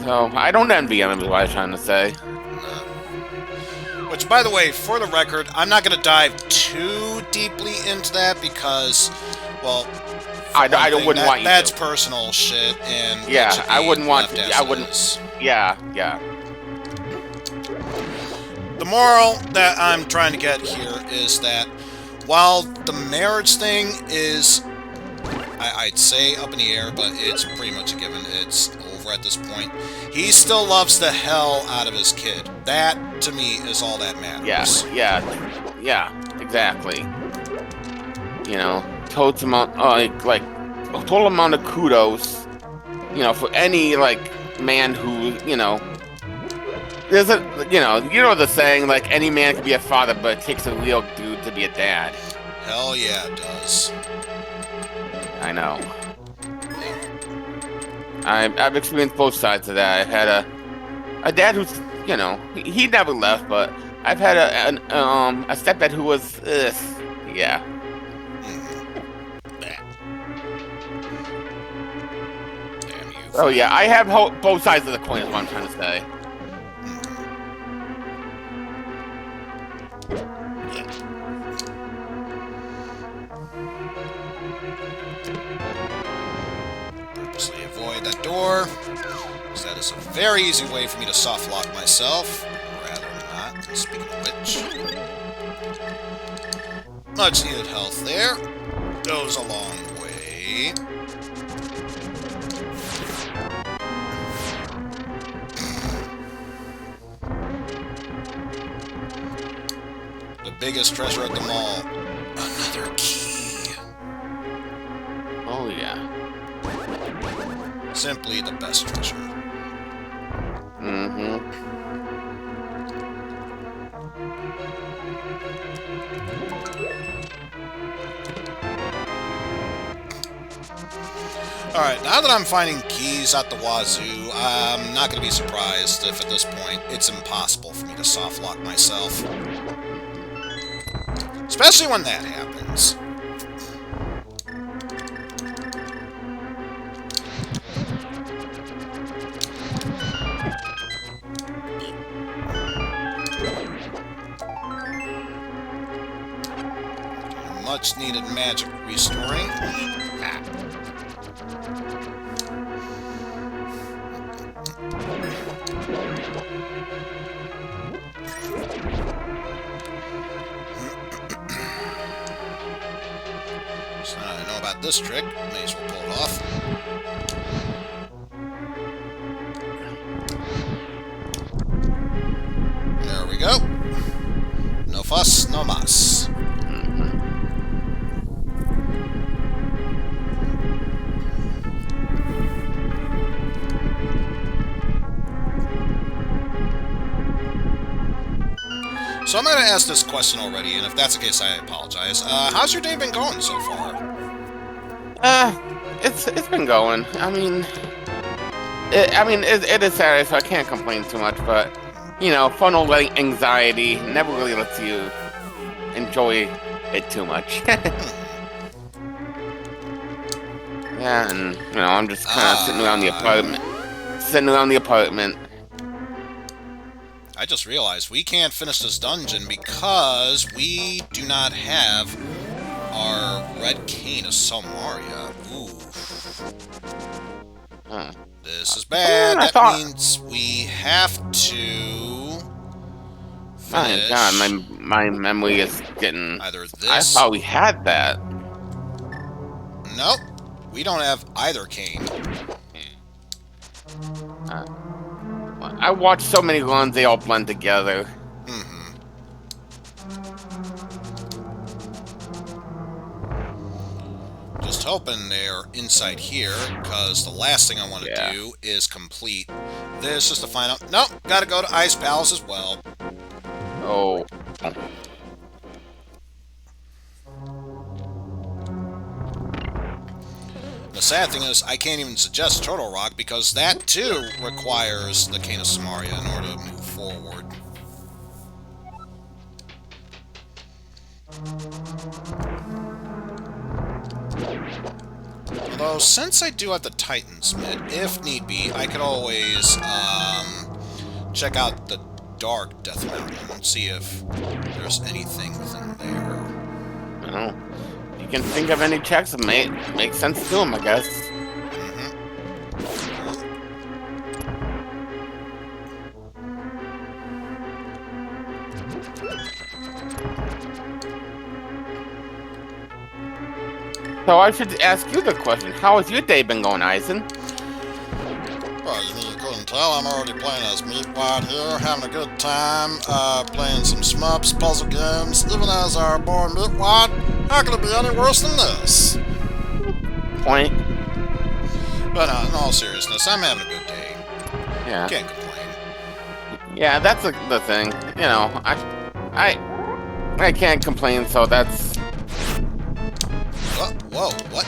So, I don't envy him, is what I was trying to say. Which, by the way, for the record, I'm not going to dive too deeply into that because, well, I wouldn't want you that's to. personal shit, and Yeah, I wouldn't want to. I wouldn't. Is. Yeah. The moral that I'm trying to get here is that while the marriage thing is, I'd say up in the air, but it's pretty much a given. It's over at this point. He still loves the hell out of his kid. That, to me, is all that matters. Yeah, exactly. You know, total amount, like a total amount of kudos. You know, for any man who, you know, there's you know the saying, like, any man can be a father, but it takes a real dude to be a dad. Hell yeah, it does. I know. I've experienced both sides of that. I've had a dad who's, you know, he never left, but I've had a stepdad who was, yeah. Damn you. Oh yeah, I have both sides of the coin, is what I'm trying to say. Purposely avoid that door, because that is a very easy way for me to soft lock myself. Rather not, speaking of which. Much needed health there. Goes a long way. The biggest treasure at the mall. Another key. Oh yeah. Simply the best treasure. Mm-hmm. Alright, now that I'm finding keys at the wazoo, I'm not going to be surprised if at this point it's impossible for me to soft lock myself. Especially when that happens. Much needed magic restoring. Ah. So now I know about this trick. May as well pull it off. There we go. No fuss, no muss. So I'm going to ask this question already, and if that's the case, I apologize. How's your day been going so far? It's been going. I mean, it is Saturday, so I can't complain too much. But you know, funnel anxiety never really lets you enjoy it too much. Yeah, and you know, I'm just kind of sitting around the apartment. I just realized we can't finish this dungeon because we do not have our red cane of Salmaria. Ooh. Huh. This is bad. That means we have to finish. My God, my memory is getting. Either this. I thought we had that. Nope. We don't have either cane. I watched so many runs; they all blend together. Just hoping they're inside here, because the last thing I want to do is complete this just to find out. Nope, gotta go to Ice Palace as well. Oh. The sad thing is, I can't even suggest Turtle Rock because that too requires the Cane of Samaria in order to move forward. Although, since I do have the Titan's Mid, if need be, I could always check out the Dark Death Mountain and see if there's anything within there. I don't know. You can think of any checks that make sense to them, I guess. So I should ask you the question. How has your day been going, Eizen? Well, you couldn't tell. I'm already playing as Meatwad here, having a good time, playing some shmups, puzzle games, even as our boy Meatwad. How could it be any worse than this? Point. But in all seriousness, I'm having a good day. Yeah. Can't complain. Yeah, that's the thing. You know, I can't complain, so that's... Whoa, what?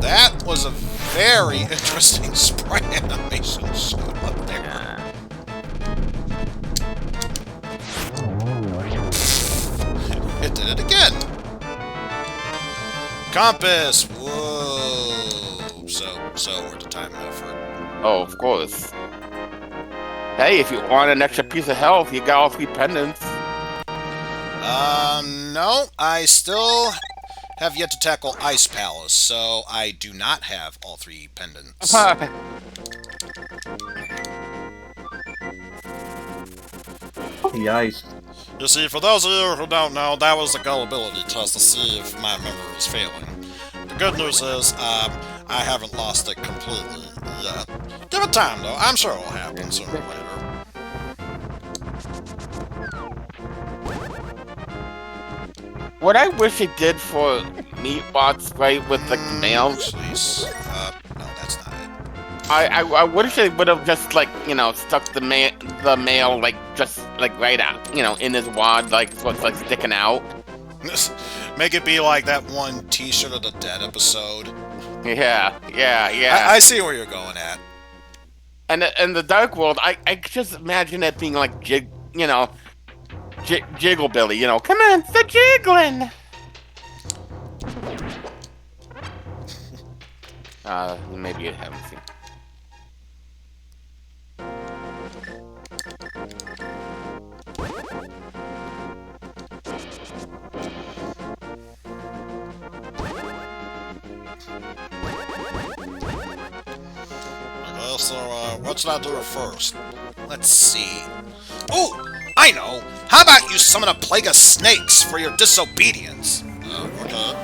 That was a very interesting sprite animation showed up there. It did it again. Compass! Whoa! So worth the time and effort. Oh, of course. Hey, if you want an extra piece of health, you got all 3 pendants. No, I still have yet to tackle Ice Palace, so I do not have all 3 pendants. The ice. You see, for those of you who don't know, that was a gullibility test to see if my memory was failing. The good news is, I haven't lost it completely yet. Give it time, though. I'm sure it'll happen sooner or later. What I wish it did for Meatbot's right with the males. Please. No, that's not it. I wish it would have just, like, you know, stuck the male like just like right out, you know, in his wad, like what's like sticking out. Make it be like that one T-shirt of the Dead episode. Yeah. I see where you're going at. And in the Dark World, I just imagine it being like Jigglebilly, you know, come on, the jiggling. Maybe you haven't seen. Okay, so, what should I do first? Let's see. Oh, I know. How about you summon a plague of snakes for your disobedience? Okay.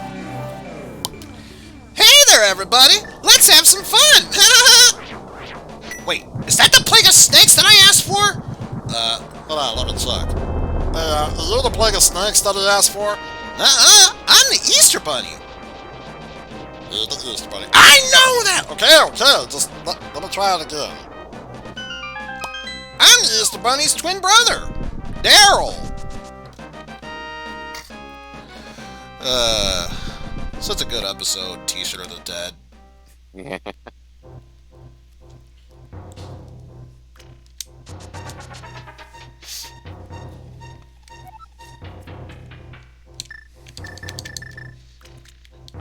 Hey there, everybody! Let's have some fun! Wait, is that the plague of snakes that I asked for? Hold on, let me check. Hey, you're the plague of snakes that he asked for? I'm the Easter Bunny. You're the Easter Bunny. I know that! Okay, just let me try it again. I'm the Easter Bunny's twin brother, Daryl. Such a good episode, T-shirt of the Dead. Yeah.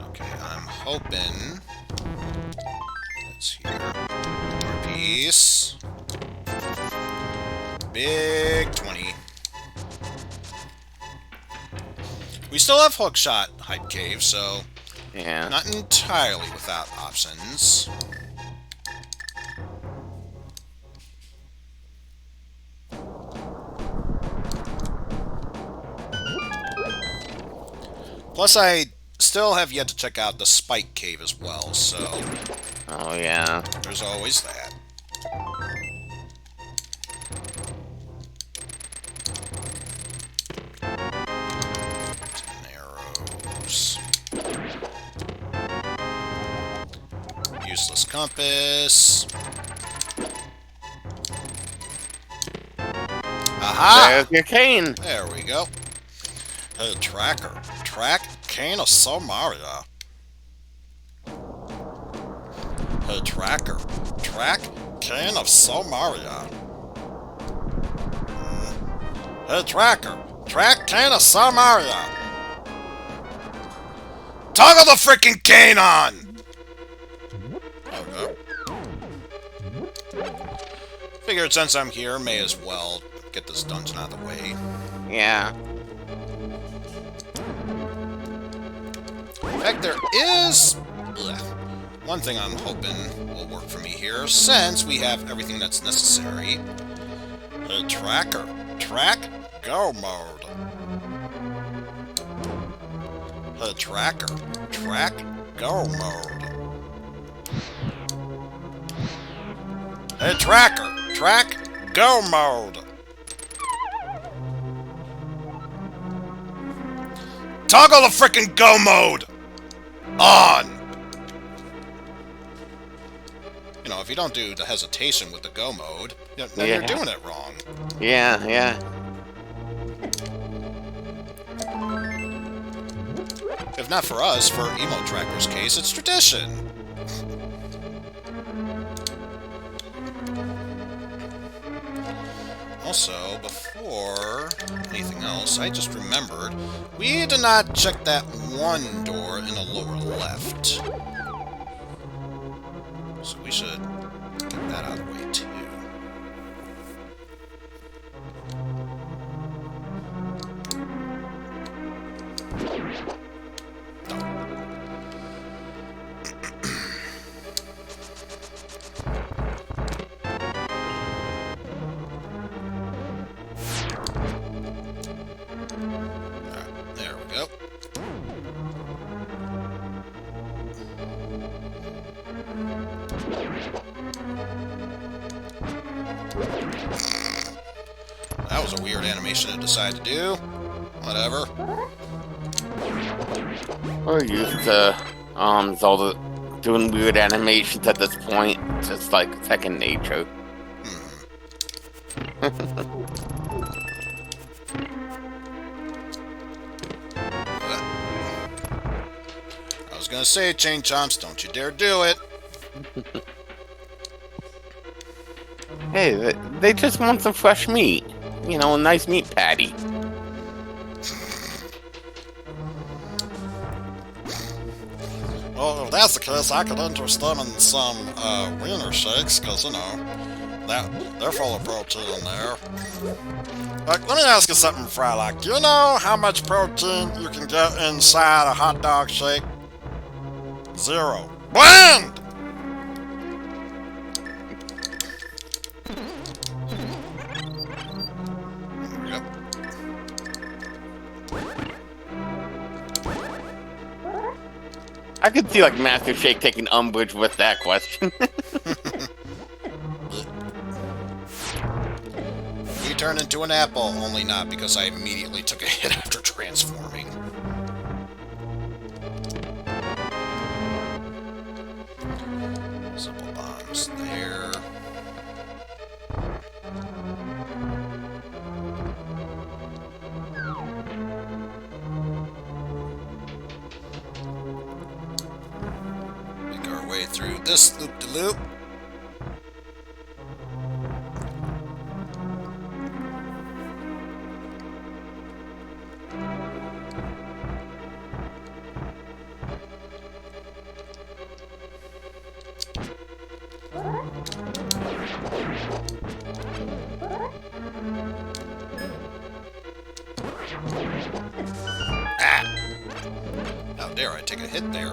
Okay, I'm hoping... Let's hear. More piece. Big 20. We still have hookshot hype cave, so Yeah. not entirely without options. Plus, I still have yet to check out the spike cave as well, so Oh, yeah. there's always that. Arrows. Useless compass. Aha! There's your cane. There we go. Hey, tracker. Track cane of Somaria. Hey, tracker. Track cane of Somaria. Hey, tracker. Track cane of Somaria. Toggle the freaking cane on! Okay. Figured since I'm here, may as well get this dungeon out of the way. Yeah. In fact, there is one thing I'm hoping will work for me here, since we have everything that's necessary. The tracker. Track go mode. The tracker. Track go mode. The tracker. Track go mode. Toggle the frickin' go mode on! You know, if you don't do the hesitation with the go mode, then you're doing it wrong. Yeah, yeah. If not for us, for Emo Tracker's case, it's tradition. Also, before anything else, I just remembered we did not check that one door in the lower left. So we should get that out of the way too. There we go. That was a weird animation to decide to do. Whatever. We're used to Zelda doing weird animations at this point. It's just like second nature. I was gonna say, Chain Chomps, don't you dare do it. Hey, they just want some fresh meat. You know, a nice meat patty. Well, if that's the case, I could interest them in some wiener shakes, because, you know, they're full of protein in there. Let me ask you something, Frylock. Do you know how much protein you can get inside a hot dog shake? 0. Bland! Yep. I could see like Master Shake taking umbrage with that question. We turned into an apple, only not because I immediately took a hit after transforming. Simple bombs there. Make our way through this loop-de-loop. How dare I take a hit there?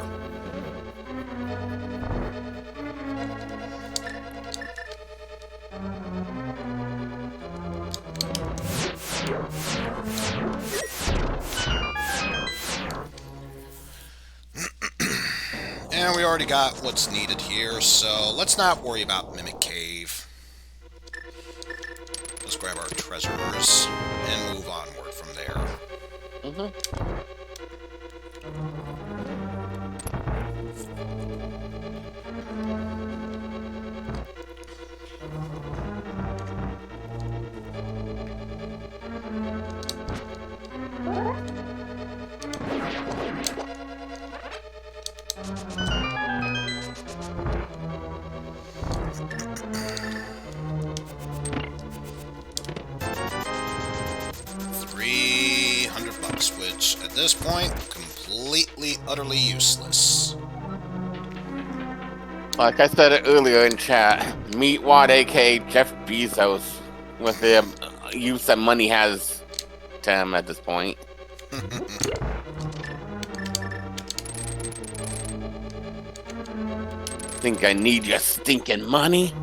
And we already got what's needed here, so let's not worry about Mimic Cave. Let's grab our treasures and move onward from there. $300, which at this point, completely, utterly useless. Like I said earlier in chat, Meatwad, aka Jeff Bezos, with the use that money has to him at this point. Think I need your stinking money?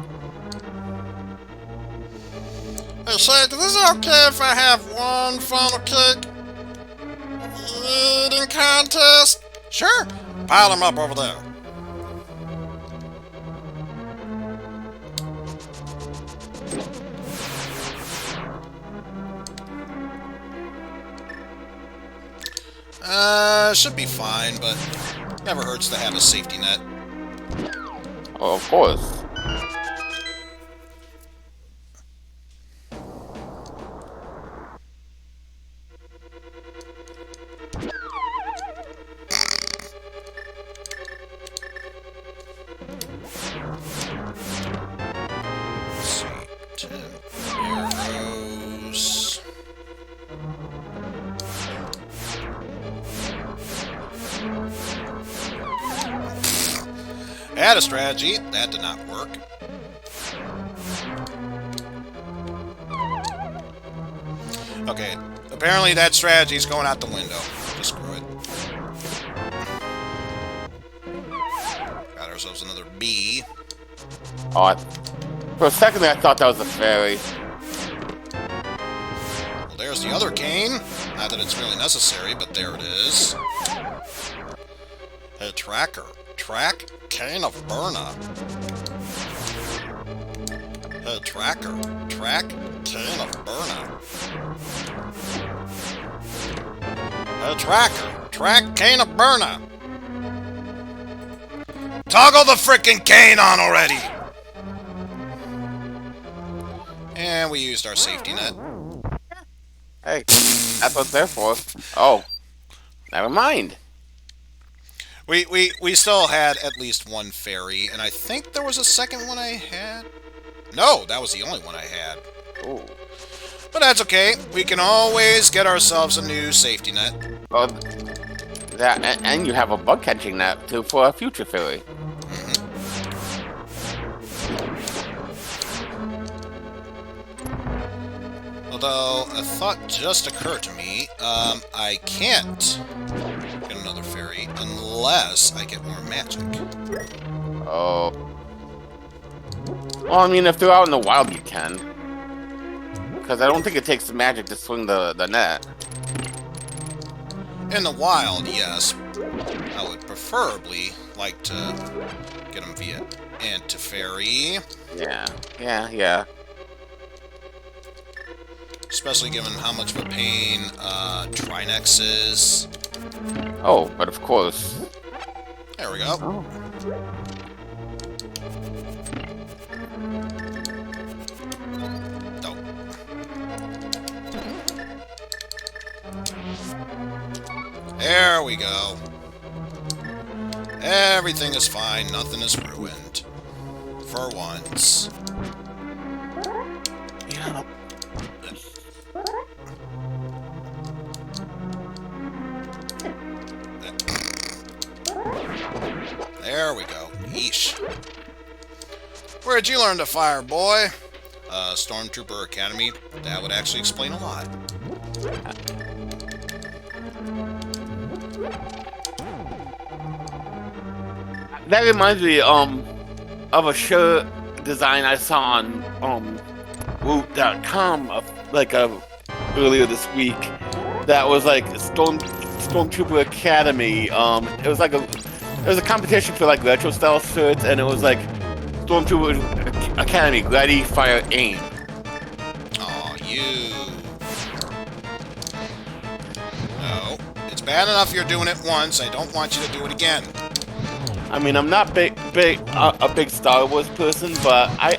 Hey, Shake, is it okay if I have one funnel cake eating contest? Sure. Pile them up over there. Should be fine, but never hurts to have a safety net. Oh, of course. Let's see, 10 arrows. I had a strategy. That did not work. Okay, apparently that strategy is going out the window. Just screw it. Got ourselves another bee. Oh, for a second there, I thought that was a fairy. Well, there's the other cane. Not that it's really necessary, but there it is. Hey, Tracker. Track Cane of Burna. Hey, Tracker. Track Cane of Burna. Hey, Tracker. Track Cane of Burna. Toggle the frickin' cane on already! And we used our safety net. Hey, that's what they're for. Oh, never mind. We still had at least one fairy, and I think there was a second one I had. No, that was the only one I had. Ooh. But that's okay. We can always get ourselves a new safety net. Well, that and you have a bug catching net too for a future fairy. Although a thought just occurred to me, I can't get another fairy unless I get more magic. Oh. Well, I mean, if they're out in the wild, you can. Because I don't think it takes the magic to swing the net. In the wild, yes. I would preferably like to get them via Anti-Fairy. Yeah. Especially given how much of a pain Trinex is. Oh, but of course. There we go. Oh. Oh. There we go. Everything is fine. Nothing is ruined. For once. Yeah. There we go. Yeesh. Where'd you learn to fire, boy? Stormtrooper Academy. That would actually explain a lot. That reminds me of a shirt design I saw on Wub.com earlier this week. That was like Stormtrooper Academy. It was a competition for like retro style shirts, and it was like Stormtrooper Academy, ready, fire, aim. Aw, you. No, it's bad enough you're doing it once. I don't want you to do it again. I mean, I'm not a big Star Wars person, but I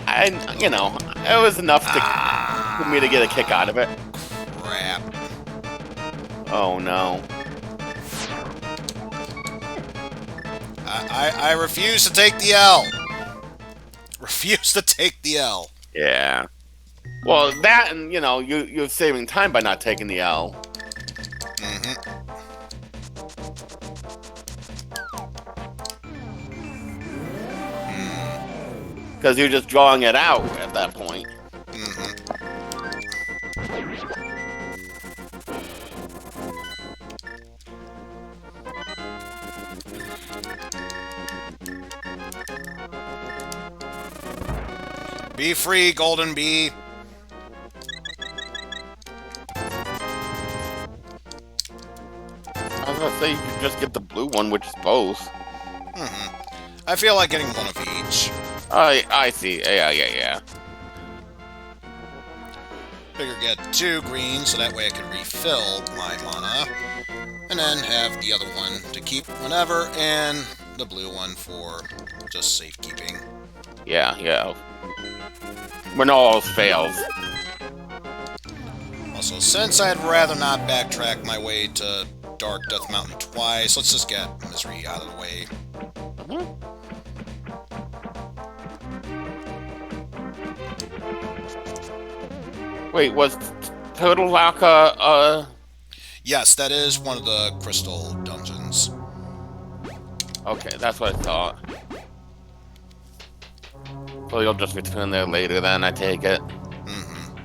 you know, it was enough for me to get a kick out of it. Crap. Oh no. I refuse to take the L. Refuse to take the L. Yeah. Well, that and, you know, you're saving time by not taking the L. Mm-hmm. Because you're just drawing it out at that point. Mm-hmm. Be free, Golden Bee. I was gonna say you could just get the blue one, which is both. Mm-hmm. I feel like getting one of each. I see. Yeah. Figure get 2 green, so that way I can refill my mana. And then have the other one to keep whenever, and the blue one for just safekeeping. Yeah. When all else fails. Also, since I'd rather not backtrack my way to Dark Death Mountain twice, let's just get Misery out of the way. Wait, was Turtle Laka, Yes, that is one of the crystal dungeons. Okay, that's what I thought. So you'll just return there later then, I take it. Mm-hmm.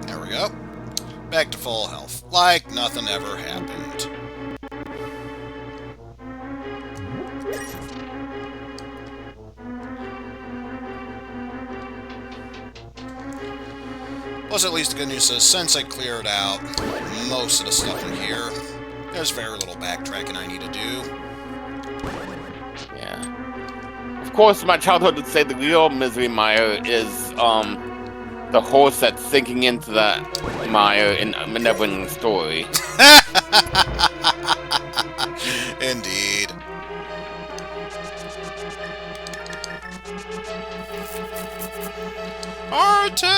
There we go. Back to full health. Like nothing ever happened. Plus, at least the good news is, since I cleared out most of the stuff in here, there's very little backtracking I need to do. Yeah. Of course, my childhood would say the real Misery Mire is, the horse that's sinking into that mire in a never-ending story. Indeed. Artax!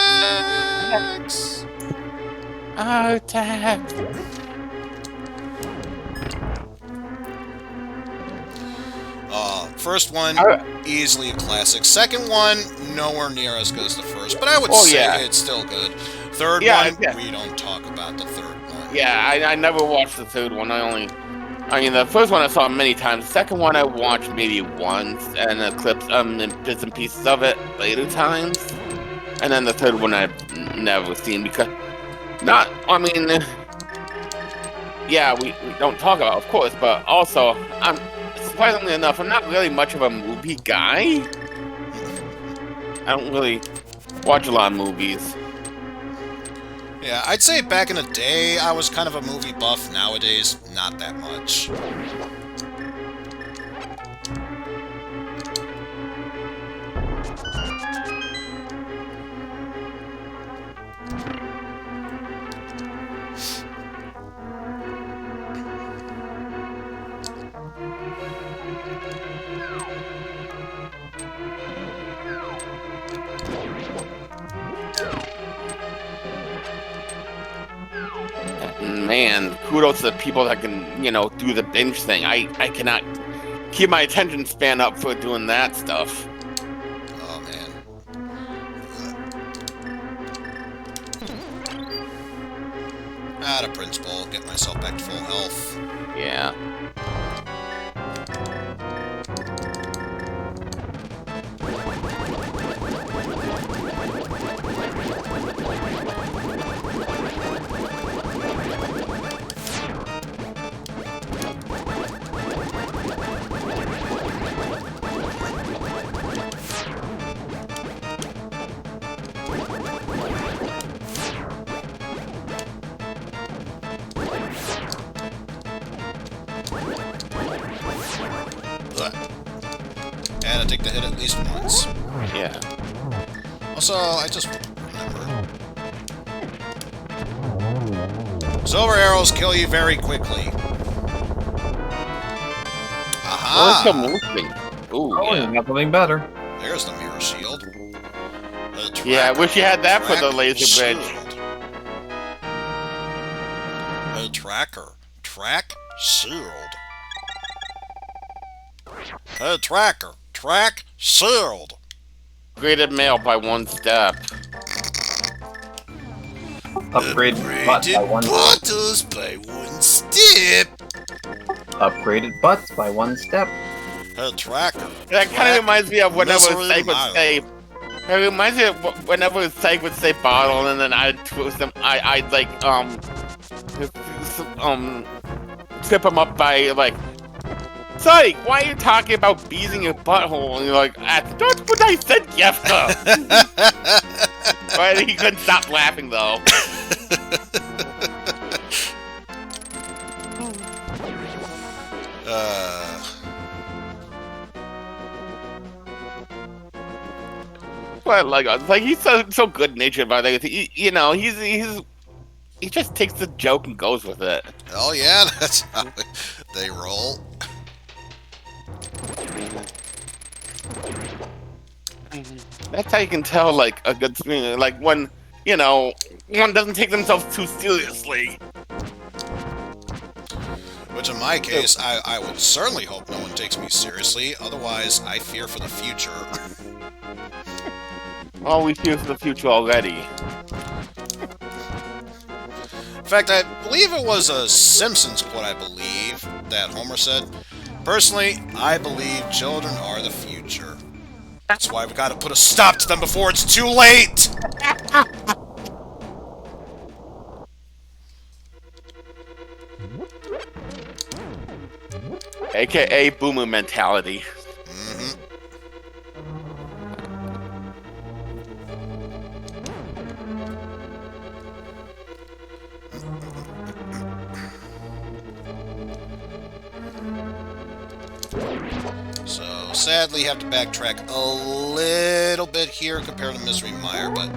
Artax! First one, easily a classic. Second one, nowhere near as good as the first, but I would say it's still good. Third one, we don't talk about the third one. Yeah, I never watched the third one. I mean, the first one I saw many times. The second one I watched maybe once, and clips, bits and pieces of it later times. And then the third one I've never seen because, we don't talk about, of course, but also, surprisingly enough, I'm not really much of a movie guy. I don't really watch a lot of movies. Yeah, I'd say back in the day, I was kind of a movie buff. Nowadays, not that much. man, kudos to the people that can, do the binge thing. I cannot keep my attention span up for doing that stuff. Oh, man. Out of principle, get myself back to full health. Yeah. And I take the hit at least once. Yeah. Also, I just remember. Silver arrows kill you very quickly. Aha! Ooh, Oh, yeah. nothing better. There's the mirror shield. Yeah, I wish you had that for the laser bridge. A tracker. Track shield. A tracker. Track shield. Upgraded mail by 1 step. Upgraded butts by one. Butters by 1 step. Upgraded butts by 1 step. A tracker. That kind of reminds me of whenever Misery Psych would Mile. say. It reminds me of whenever Psych would say bottle, and then I'd twist him. I'd like trip him up by like. Psych, why are you talking about bees in your butthole? And you're like, that's what I said, Jeffka. Right? He couldn't stop laughing though. But like he's so good natured about it. He just takes the joke and goes with it. Oh yeah, that's how they roll. That's how you can tell like a good like when one doesn't take themselves too seriously. Which in my case, I would certainly hope no one takes me seriously. Otherwise, I fear for the future. Oh, we fear for the future already. In fact, I believe it was a Simpsons quote, I believe, that Homer said, "Personally, I believe children are the future. That's why we gotta put a stop to them before it's too late!" AKA boomer mentality. Mm-hmm. So, sadly, have to backtrack a little bit here compared to Misery Mire, but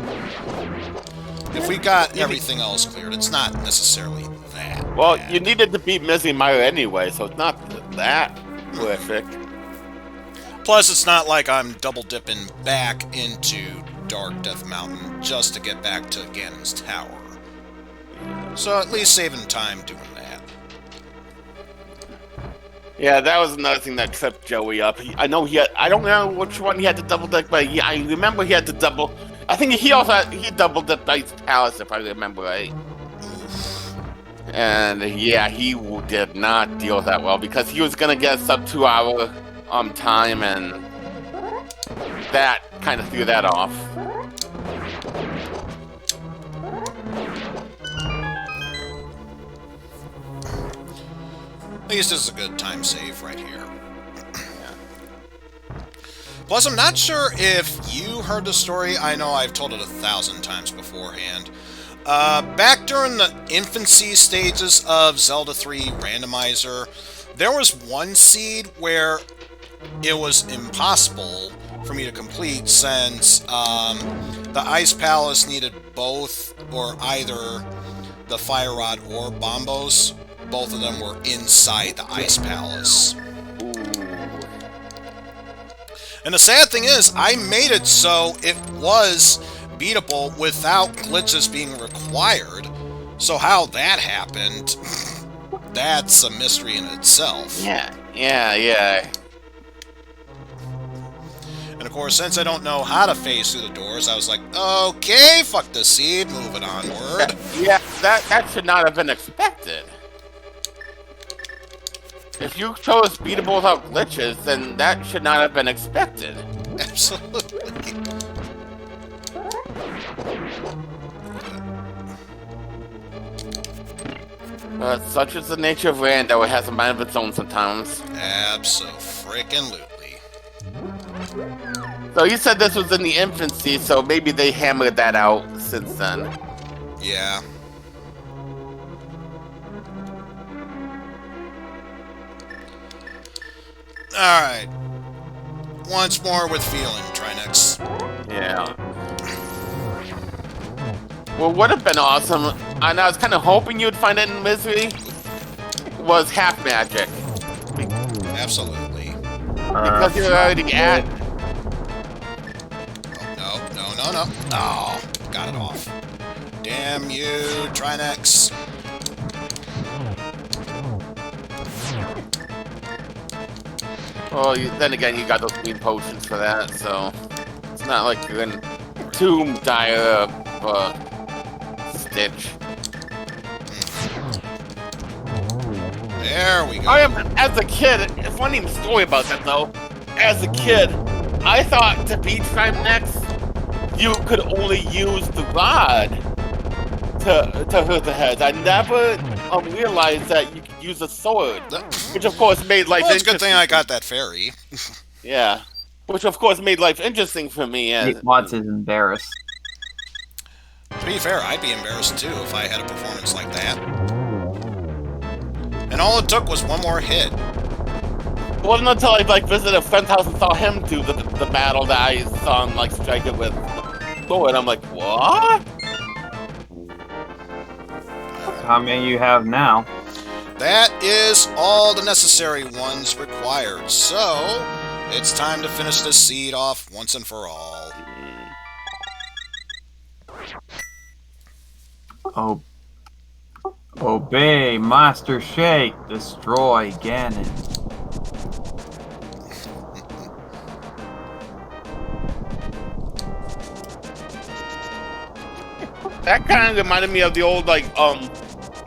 if we got everything else cleared, it's not necessarily that Well, bad. you needed to beat Mizzy Mire anyway, so it's not that horrific. Plus, it's not like I'm double-dipping back into Dark Death Mountain just to get back to Ganon's Tower. So, at least saving time doing that. Yeah, that was another thing that tripped Joey up. I know he had, I don't know which one he had to double dip, but I remember he had to double. I think he double dipped Ice Palace, if I remember right. And yeah, he did not deal with that well because he was gonna get a sub 2 hour time, and that kind of threw that off. At least this is a good time save right here. Plus, I'm not sure if you heard the story. I know I've told it 1,000 times beforehand. Back during the infancy stages of Zelda 3 Randomizer, there was one seed where it was impossible for me to complete since the Ice Palace needed both, or either the Fire Rod or Bombos. Both of them were inside the Ice Palace. And the sad thing is, I made it so it was beatable without glitches being required. So how that happened, that's a mystery in itself. Yeah. And of course, since I don't know how to phase through the doors, I was like, okay, fuck the seed, moving onward. Yeah, that should not have been expected. If you chose beatable without glitches, then that should not have been expected. Absolutely. But such is the nature of rando, it has a mind of its own sometimes. Abso-freaking-lutely. So you said this was in the infancy, so maybe they hammered that out since then. Yeah. Alright. Once more with feeling, Trinex. Yeah. What would have been awesome, and I was kind of hoping you'd find it in Misery, was half magic. Absolutely. Because you're already at... Oh, no. Oh, got it off. Damn you, Trinex. Well, then again, you got those green potions for that, so... It's not like you're in too dire of a stitch. There we go. As a kid, it's one even story about that though. As a kid, I thought to beat Trinex, you could only use the rod to hurt the heads. I never realized that you could use a sword, which of course made life Well, it's a interesting. good thing I got that fairy. Yeah, which of course made life interesting for me. And Watts is embarrassed. To be fair, I'd be embarrassed too if I had a performance like that. And all it took was one more hit. it wasn't until I visited a friend's house and saw him do the battle that I saw him strike it with sword. I'm like, what? How many you have now? That is all the necessary ones required. So, it's time to finish this seed off once and for all. Oh. Obey, Master Shake, destroy Ganon. That kind of reminded me of the old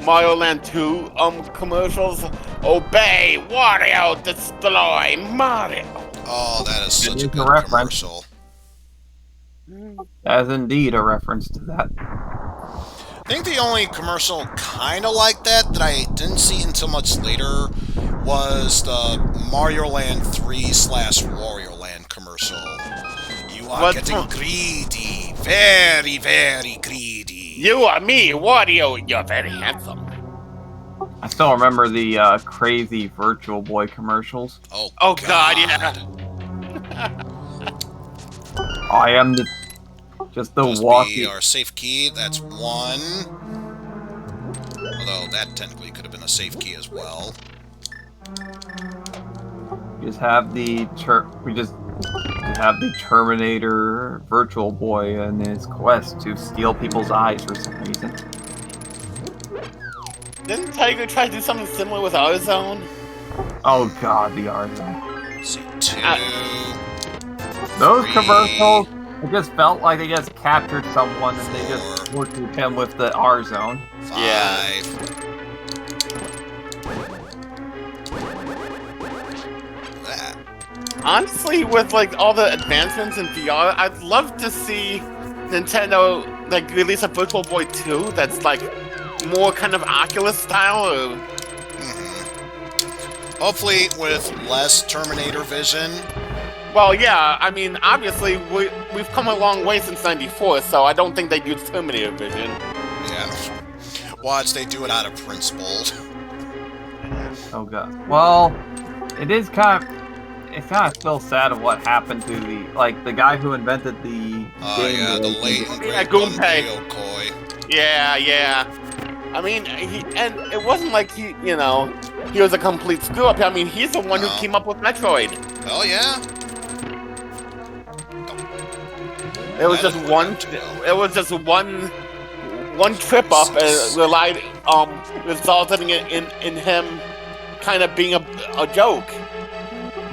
Mario Land 2 commercials. Obey, Wario, destroy Mario. Oh, that is such a It is good a reference. commercial. That is indeed a reference to that. I think the only commercial kind of like that I didn't see until much later was the Mario Land 3/Wario Land commercial. You are getting greedy. Very, very greedy. You are me, Wario. You're very handsome. I still remember the crazy Virtual Boy commercials. Oh God, yeah. I am just the Must walking. be our safe key. That's one. Although that technically could have been a safe key as well. We just have the Terminator Virtual Boy in his quest to steal people's eyes for some reason. Didn't Tiger try to do something similar with Eizen? Oh god, the Eizen. See, 2. Those 3. commercials, it just felt like they just captured someone and they just worked with him with the R zone. 5. Yeah. That. Honestly, with all the advancements in VR, I'd love to see Nintendo release a Virtual Boy 2 that's more kind of Oculus style. Or... Hopefully with less Terminator vision. Well, yeah, I mean, obviously, we've come a long way since '94, so I don't think they'd use Terminator vision. Yeah. Watch, they do it out of principle. Oh god. Well, it's kind of still sad of what happened to the guy who invented the game. Yeah, the late and great Gunpei. Yokoi. Yeah. I mean, it wasn't like he was a complete screw-up. I mean, he's the one who came up with Metroid. Oh, yeah? It was just one one trip up resulting in him kind of being a joke.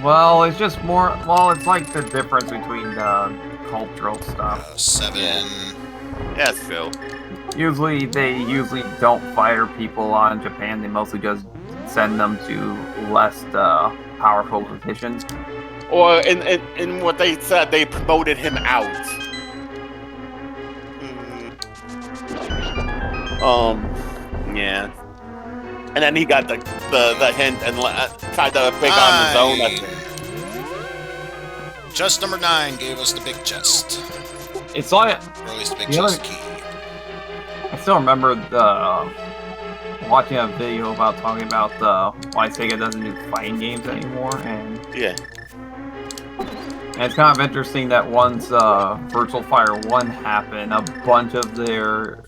Well, it's just more. Well, it's like the difference between the cultural stuff. 7. Yeah, it's true. They usually don't fire people on Japan. They mostly just send them to less powerful positions. Or in what they said, they promoted him out. Yeah. And then he got the hint and tried to pick on his own. I think. Chest number 9 gave us the big chest. It's like, or at least the big chest key. I still remember watching a video about talking about why Sega doesn't do fighting games anymore, and yeah. And it's kind of interesting that once Virtual Fire 1 happened, a bunch of their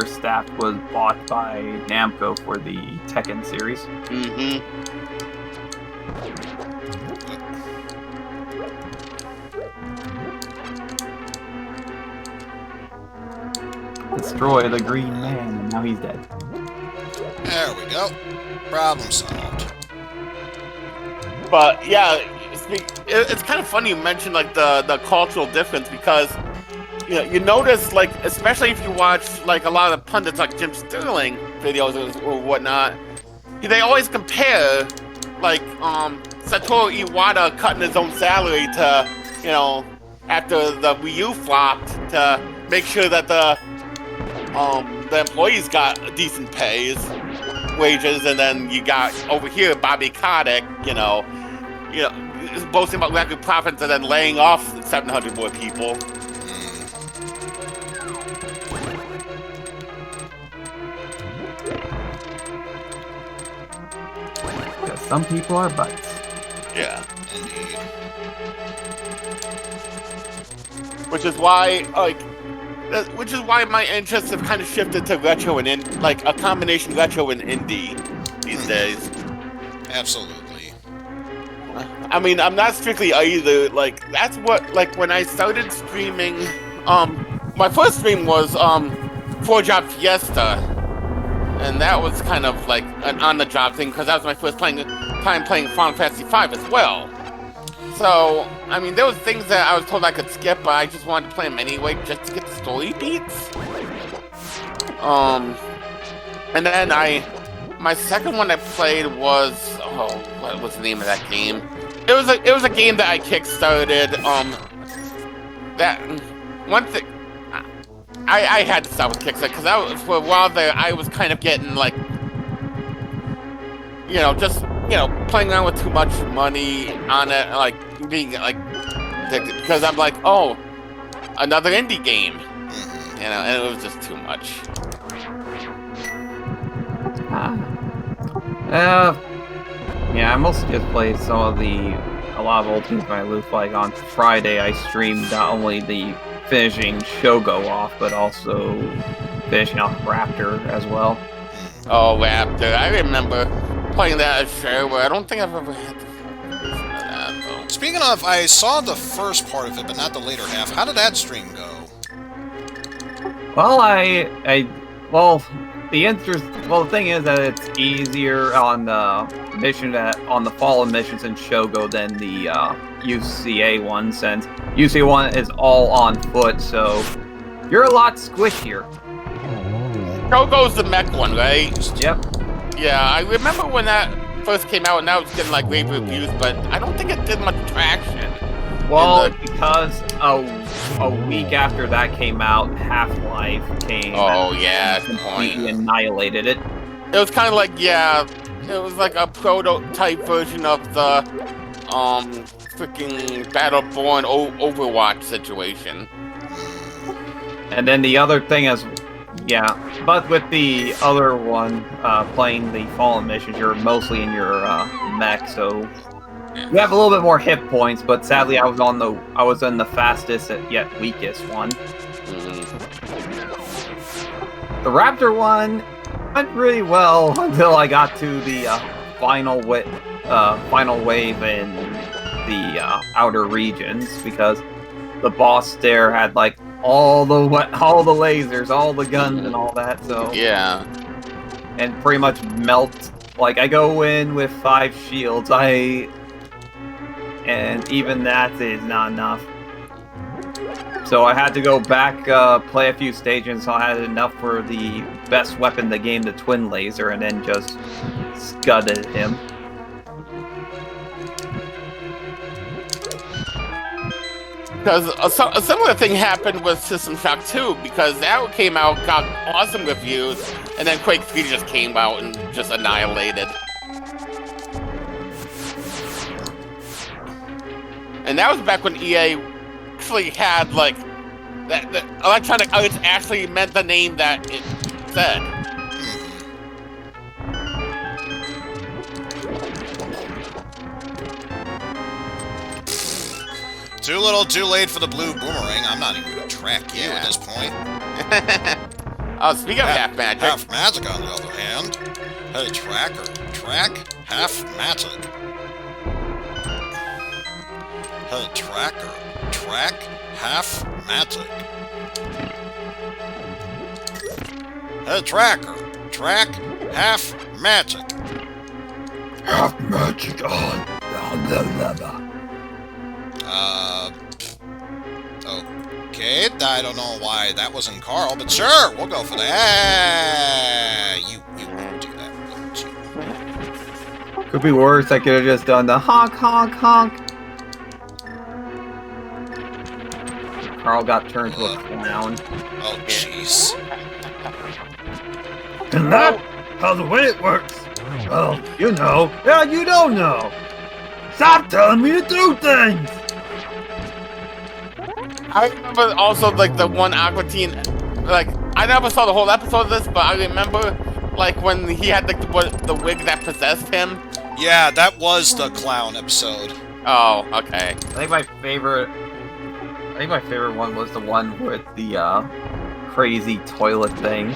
staff was bought by Namco for the Tekken series. Mm-hmm. Destroy the Green Man, and now he's dead. There we go. Problem solved. But yeah, it's kind of funny you mentioned like the cultural difference, because you notice, like, especially if you watch like a lot of pundits like Jim Sterling videos or whatnot, they always compare like Satoru Iwata cutting his own salary to, after the Wii U flopped, to make sure that the employees got decent wages, and then you got over here Bobby Kotick, boasting about record profits and then laying off 700 more people. Because some people are butts. Yeah. Indeed. Which is why my interests have kind of shifted to retro and a combination retro and indie these days. Absolutely. I mean, I'm not strictly either. Like, that's what, when I started streaming, my first stream was 4-Job Fiesta, and that was kind of like an on-the-job thing, because that was my first time playing Final Fantasy V as well. So, I mean, there was things that I was told I could skip, but I just wanted to play them anyway, just to get the story beats. And then my second one I played was, what was the name of that game? It was a game that I kickstarted. That one thing, I had to stop with Kickstarter because for a while there I was kind of getting like, just playing around with too much money on it, like being like, because I'm like, oh, another indie game, and it was just too much. Yeah, I mostly just played a lot of old games by Loop. Like on Friday, I streamed not only the finishing Shogo off, but also finishing off Raptor as well. Oh, Raptor! I remember playing that at Shareware. I don't think I've ever had the version of that, though. Speaking of, I saw the first part of it, but not the later half. How did that stream go? Well, the thing is that it's easier on the mission on the fallen missions in Shogo than the UCA one, since UCA one is all on foot, so you're a lot squishier. Shogo's the mech one, right? Yep. Yeah, I remember when that first came out, and that was getting like rave reviews, but I don't think it did much traction. Well, because a week after that came out, Half-Life came. Oh yeah, completely annihilated it. It was kind of like, it was like a prototype version of the freaking Battleborn Overwatch situation. And then the other thing is, but with the other one, playing the Fallen missions, you're mostly in your mech, so you have a little bit more hit points. But sadly, I was in the fastest yet weakest one. The Raptor one went really well until I got to the final wave in the outer regions, because the boss there had like all the lasers, all the guns, and all that. So Yeah. and pretty much melt. Like I go in with 5 shields. And even that is not enough. So I had to go back, play a few stages, so I had enough for the best weapon in the game, the twin laser, and then just scudded him. Because a similar thing happened with System Shock 2, because that came out, got awesome reviews, and then Quake 3 just came out and just annihilated. And that was back when EA actually had, like, that Electronic Arts actually meant the name that it said. Too little, too late for the blue boomerang. I'm not even gonna track you at this point. Oh, speaking of half magic. Half magic, on the other hand. Hey, tracker. Track, half magic. Hey, tracker. Track, half magic. Hey, tracker. Track, half magic. Half magic on. Okay, I don't know why that wasn't Carl, but sure, we'll go for that. You won't do that, wouldn't you? Could be worse. I could have just done the honk, honk, honk. Carl got turned to a clown. Oh, jeez. And that's how the way it works. Well, you know. Yeah, you don't know. Stop telling me to do things! I remember also, like, the one Aqua Teen, like, I never saw the whole episode of this, but I remember, like, when he had the wig that possessed him. Yeah, that was the clown episode. Oh, okay. I think my favorite one was the one with the crazy toilet thing.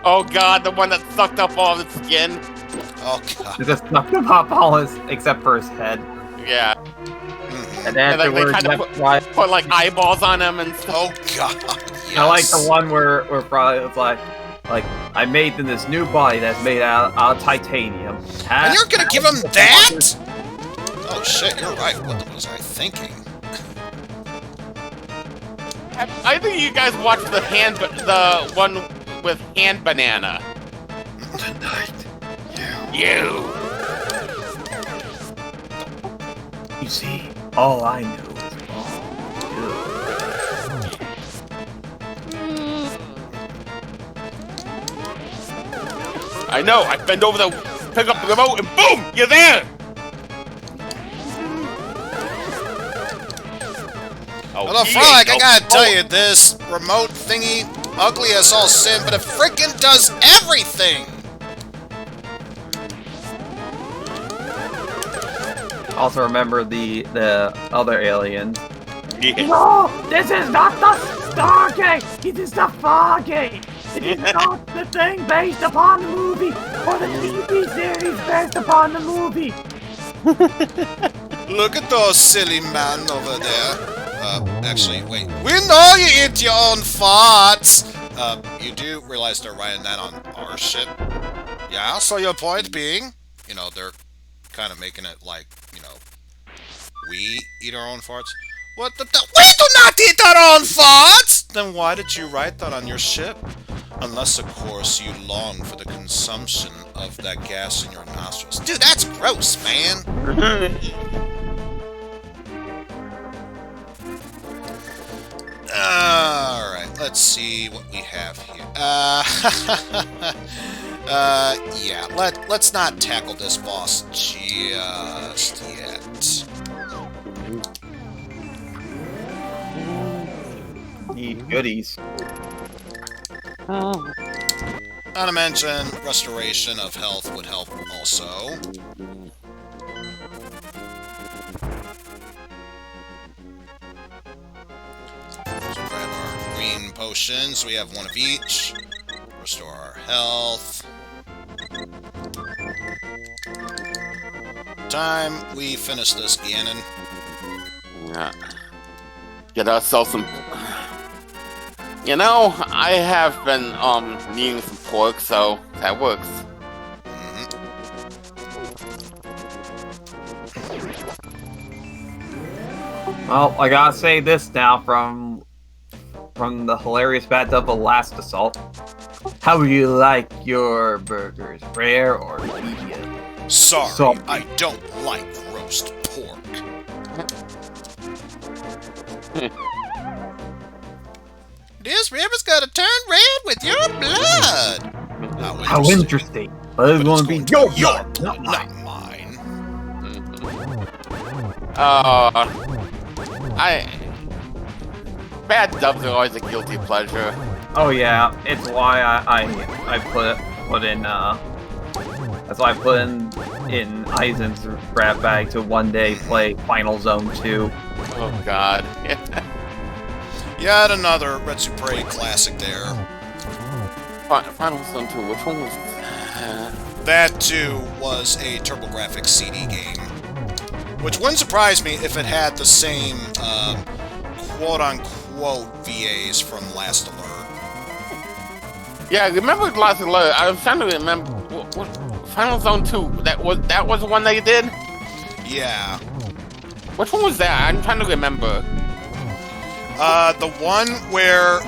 Oh god, the one that sucked up all of its skin. Oh god. It just sucked him up all his, except for his head. Yeah. And And like, they afterwards, kind of put like eyeballs on him and stuff. Oh god. Yes. I like the one where probably it's like I made this new body that's made out of titanium. And you're gonna give him that? Oh shit, you're right. What was I thinking? I think you guys watched the one with Hand Banana. Tonight, You. You see, all I know is all good. I know. I bend over to pick up the remote, and boom, you're there. Oh, Well, Frolic, I gotta tell you, this remote thingy, ugly as all sin, but it frickin' does everything! Also remember the other aliens. Yeah. No, this is not the Stargate. It is the Fargate. It is not the thing based upon the movie or the TV series based upon the movie. Look at those silly man over there. Actually, wait. We know you eat your own farts! You do realize they're writing that on our ship? Yeah, so your point being, you know, they're kind of making it like, you know, we eat our own farts? What the? We do not eat our own farts! Then why did you write that on your ship? Unless, of course, you long for the consumption of that gas in your nostrils. Dude, that's gross, man! Alright, let's see what we have here. Yeah, let's not tackle this boss just yet. Need goodies. Oh. Not to mention, restoration of health would help also. So grab our green potions. We have one of each. Restore our health. Time we finish this, Ganon. Yeah. Get ourselves some. You know, I have been needing some pork, so that works. Well, I gotta say this now from the hilarious bathtub of Last Assault. How would you like your burgers, rare or medium? Sorry, I don't like roast pork. This river's gonna turn red with your blood. How interesting. But it's gonna be your blood, not mine. Bad dubs are always a guilty pleasure. Oh yeah, it's why I put in that's why I put in Eizen's grab bag to one day play Final Zone 2. Oh god. Yet another Retsu Prey classic there. Final Zone 2, which one was that too was a TurboGrafx CD game. Which wouldn't surprise me if it had the same quote-unquote VAs from Last Alert. Yeah, I remember Last Alert. I was trying to remember what Final Zone 2. That was the one they did? Yeah. Which one was that? I'm trying to remember. The one where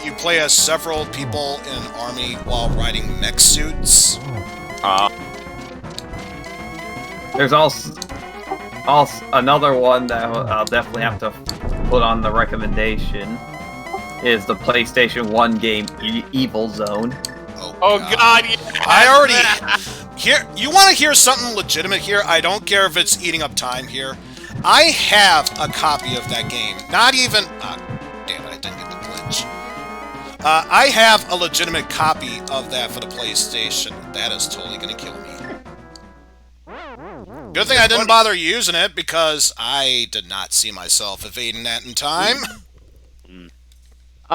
you play as several people in an army while riding mech suits. There's also another one that I'll definitely have to put on the recommendation is the PlayStation 1 game Evil Zone. Oh god, yeah. I already... Here, you want to hear something legitimate here? I don't care if it's eating up time here. I have a copy of that game. Not even... damn it, I didn't get the glitch. I have a legitimate copy of that for the PlayStation. That is totally going to kill me. Good thing I didn't bother using it, because I did not see myself evading that in time.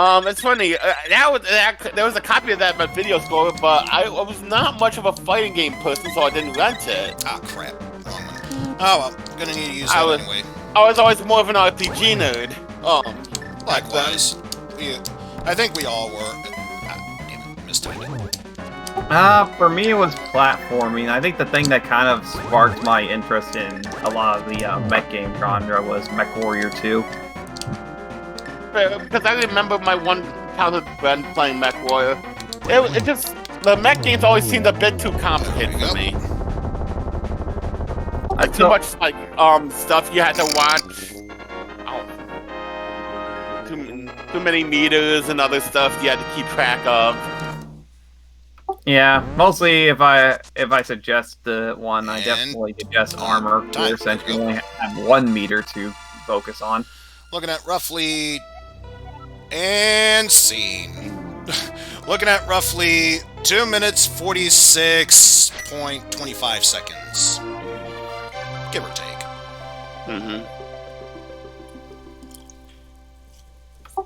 It's funny. There was a copy of that in my video store, but I was not much of a fighting game person, so I didn't rent it. Ah, crap. Wrong one. Oh well, I'm gonna need to use that anyway. I was always more of an RPG nerd. Likewise. I think we all were. Damn it, mistimed it. For me, it was platforming. I think the thing that kind of sparked my interest in a lot of the mech game genre was MechWarrior 2. Because I remember my one childhood friend playing MechWarrior. It just... The mech games always seemed a bit too complicated for me. Like, too much, like, stuff you had to watch. Too many meters and other stuff you had to keep track of. Yeah, mostly if I suggest the one, I definitely suggest Armor, since you only have 1 meter to focus on. Looking at roughly... And scene. Looking at roughly 2 minutes 46.25 seconds. Give or take.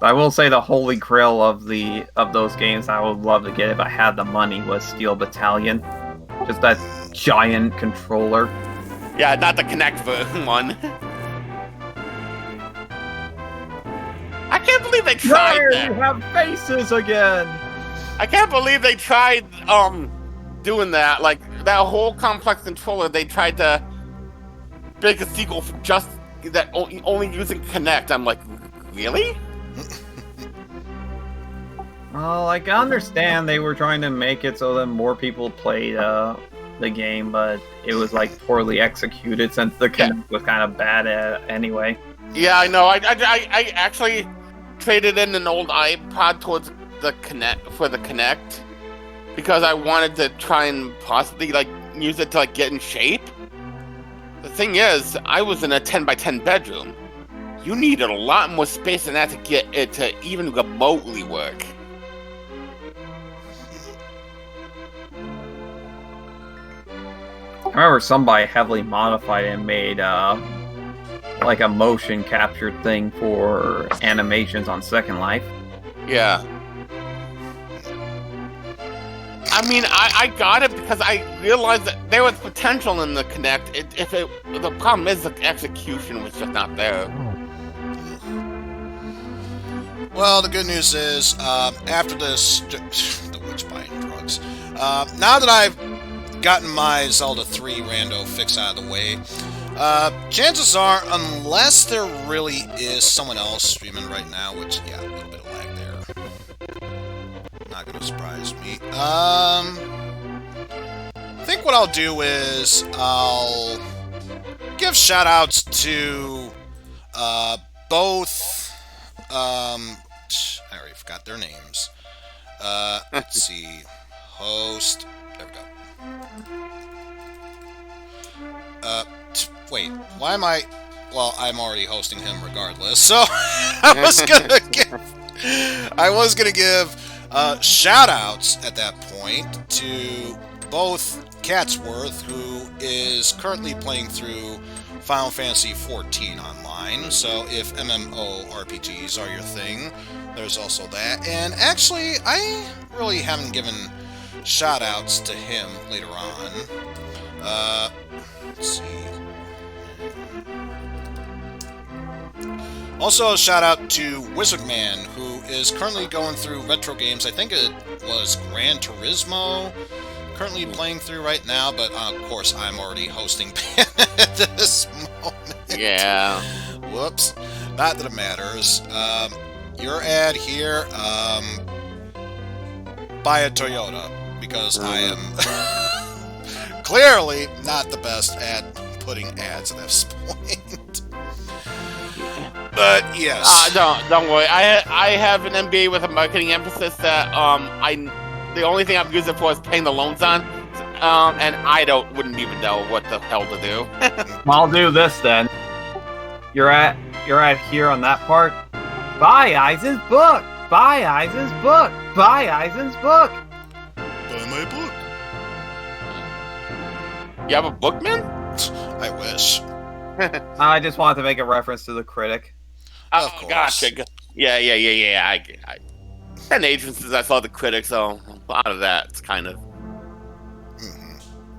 I will say the holy grail of those games I would love to get if I had the money was Steel Battalion. Just that giant controller. Yeah, not the Kinect one. I can't believe they tried that. You have faces again. I can't believe they tried doing that. Like that whole complex controller, they tried to make a sequel for just that only using Kinect. I'm like, really? Well, I can understand they were trying to make it so that more people played the game, but it was like poorly executed since the Kinect was kind of bad at it anyway. Yeah, I know. I actually traded in an old iPod towards the Kinect because I wanted to try and possibly like use it to like get in shape. The thing is, I was in a 10x10 bedroom. You needed a lot more space than that to get it to even remotely work. I remember somebody heavily modified it and made like a motion capture thing for animations on Second Life. Yeah. I mean, I got it because I realized that there was potential in the Kinect. The problem is the execution was just not there. Well, the good news is, after this, the witch buying drugs. Now that I've gotten my Zelda 3 rando fix out of the way, chances are, unless there really is someone else streaming right now, which, yeah, a little bit of lag there. Not gonna surprise me. I think what I'll do is, I'll give shoutouts to, both, I already forgot their names. Let's see. Host. There we go. Wait. Why am I... Well, I'm already hosting him regardless, so I was gonna give shout-outs at that point to both Catsworth, who is currently playing through Final Fantasy XIV online, so if MMORPGs are your thing, there's also that. And actually, I really haven't given shout-outs to him later on. Let's see. Also, a shout-out to Wizardman, who is currently going through retro games. I think it was Gran Turismo, currently playing through right now, but of course I'm already hosting at this moment. Yeah. Whoops. Not that it matters. Your ad here, buy a Toyota, because I am clearly not the best at putting ads at this point. But yes. Don't worry. I have an MBA with a marketing emphasis that the only thing I'm using for is paying the loans on, and I wouldn't even know what the hell to do. I'll do this then. You're at here on that part. Buy Eizen's book. Buy Eizen's book. Buy Eizen's book. Buy my book. You have a book, man? I wish. I just wanted to make a reference to the critic. Of course. Gotcha. Yeah. I an agent since I saw the critic, so a lot of that's kind of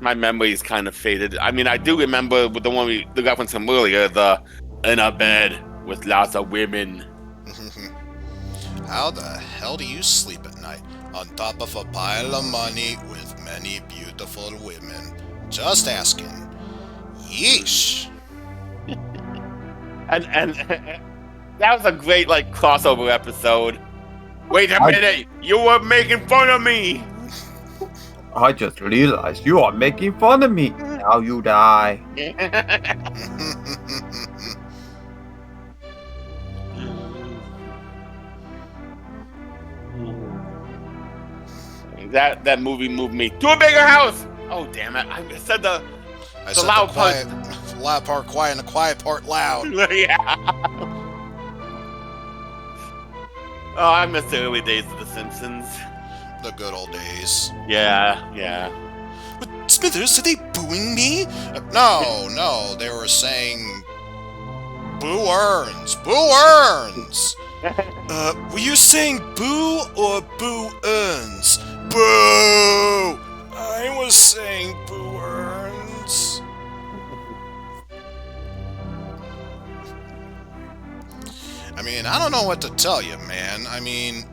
my memory's kind of faded. I mean, I do remember with the reference from earlier, the in a bed with lots of women. How the hell do you sleep at night? On top of a pile of money with many beautiful women. Just asking. Yeesh. And that was a great crossover episode. Wait a minute, you were making fun of me. I just realized you are making fun of me. Now you die. That movie moved me to a bigger house. Oh damn it! I said the loud part. The loud part quiet and the quiet part loud. Yeah. Oh, I miss the early days of The Simpsons. The good old days. Yeah. But Smithers, are they booing me? No, they were saying boo earns. Boo earns! Were you saying boo or boo earns? Boo! I was saying boo earns. I mean, I don't know what to tell you, man. I mean,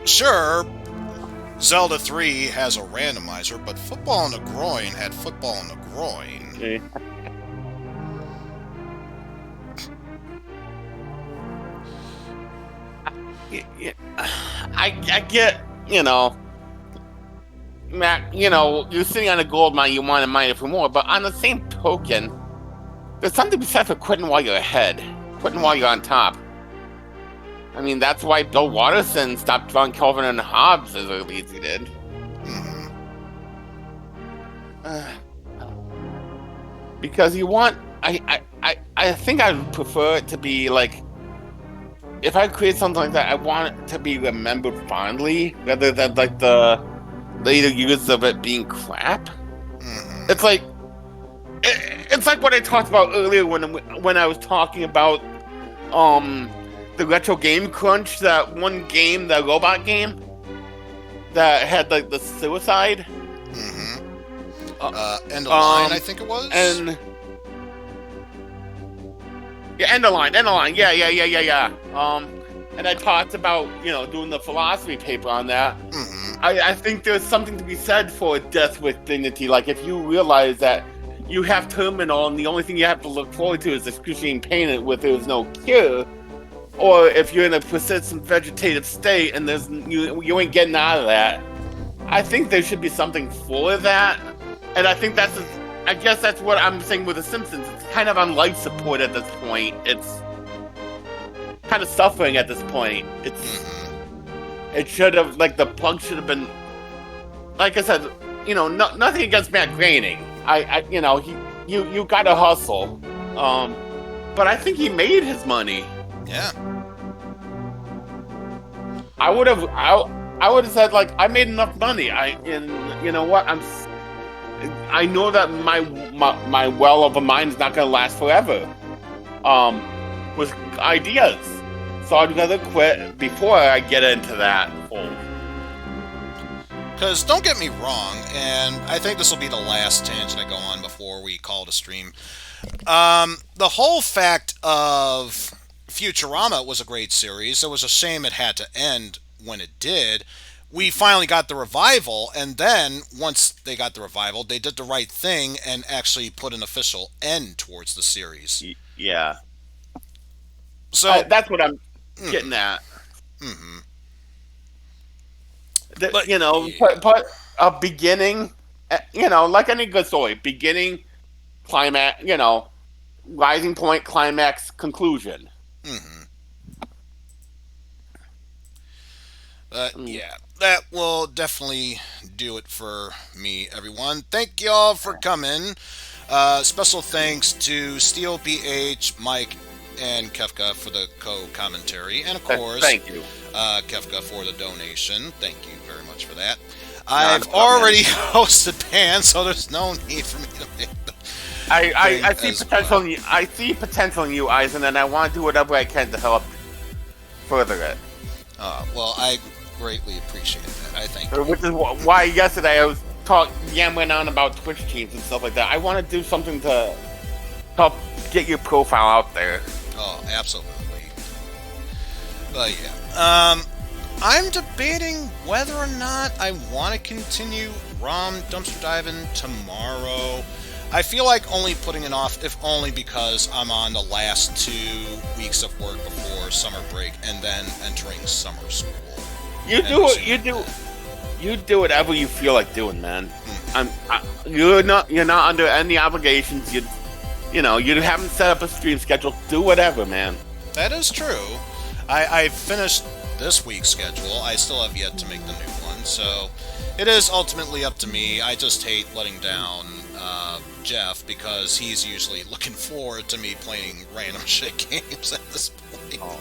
sure, Zelda 3 has a randomizer, but Football in the Groin had Football in the Groin. Okay. I get, Matt, you're sitting on a gold mine, you want to mine it for more, but on the same token, there's something to be said for quitting while you're ahead, quitting while you're on top. I mean, that's why Bill Watterson stopped drawing Calvin and Hobbes as early as he did. Because you want, I think I would prefer it to be if I create something like that, I want it to be remembered fondly, rather than the later years of it being crap. It's it's like what I talked about earlier when I was talking about the Retro Game Crunch, that one game, the robot game that had the suicide. End of Line, I think it was. End of Line. Yeah. and I talked about, doing the philosophy paper on that. Mm-hmm. I think there's something to be said for death with dignity. Like, if you realize that you have terminal and the only thing you have to look forward to is excruciating pain with there's no cure, or if you're in a persistent vegetative state and you ain't getting out of that, I think there should be something for that. And I think I guess that's what I'm saying with The Simpsons. It's kind of on life support at this point. It's kind of suffering at this point. It should have, like, the plug should have been, like I said, nothing against Matt Groening. You gotta hustle. But I think he made his money. Yeah. I would have said, like, I made enough money. You know what? I know that my well of a mind is not gonna last forever. With ideas. So I'd rather quit before I get into that hole. Because don't get me wrong, and I think this will be the last tangent I go on before we call it a stream. The whole fact of Futurama was a great series. It was a shame it had to end when it did. We finally got the revival, and then once they got the revival, they did the right thing and actually put an official end towards the series. Yeah. So that's what I'm getting at. Mm-hmm. But, put a beginning, like any good story, beginning, climax, rising point, climax, conclusion. Mm-hmm. Yeah, that will definitely do it for me, everyone. Thank y'all for coming. Special thanks to Steel PH, Mike, and Kefka for the co-commentary, and of course, thank you, Kefka, for the donation. Thank you very much for that. I've already hosted Pan, so there's no need for me to make the I see potential. I see potential in you, Eizen, and I want to do whatever I can to help further it. Well, I greatly appreciate that. I thank you. Which is why yesterday I was yammering on about Twitch teams and stuff like that. I want to do something to help get your profile out there. Oh, absolutely. But yeah, I'm debating whether or not I want to continue ROM dumpster diving tomorrow. I feel like only putting it off, if only because I'm on the last 2 weeks of work before summer break and then entering summer school. You do whatever you feel like doing, man. You're not under any obligations. You haven't set up a stream schedule. Do whatever, man. That is true. I finished this week's schedule. I still have yet to make the new one, so it is ultimately up to me. I just hate letting down Jeff, because he's usually looking forward to me playing random shit games at this point. Oh.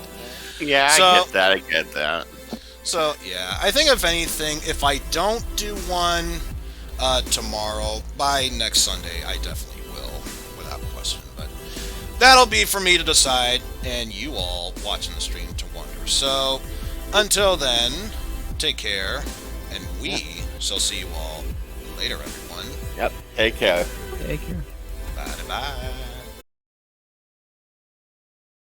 Yeah, I get that. So, yeah, I think if anything, if I don't do one tomorrow, by next Sunday, I definitely will, without question. But that'll be for me to decide, and you all watching the stream to wonder. So, until then, take care, and we shall see you all later, everyone. Yep, take care. Take care. Bye-bye.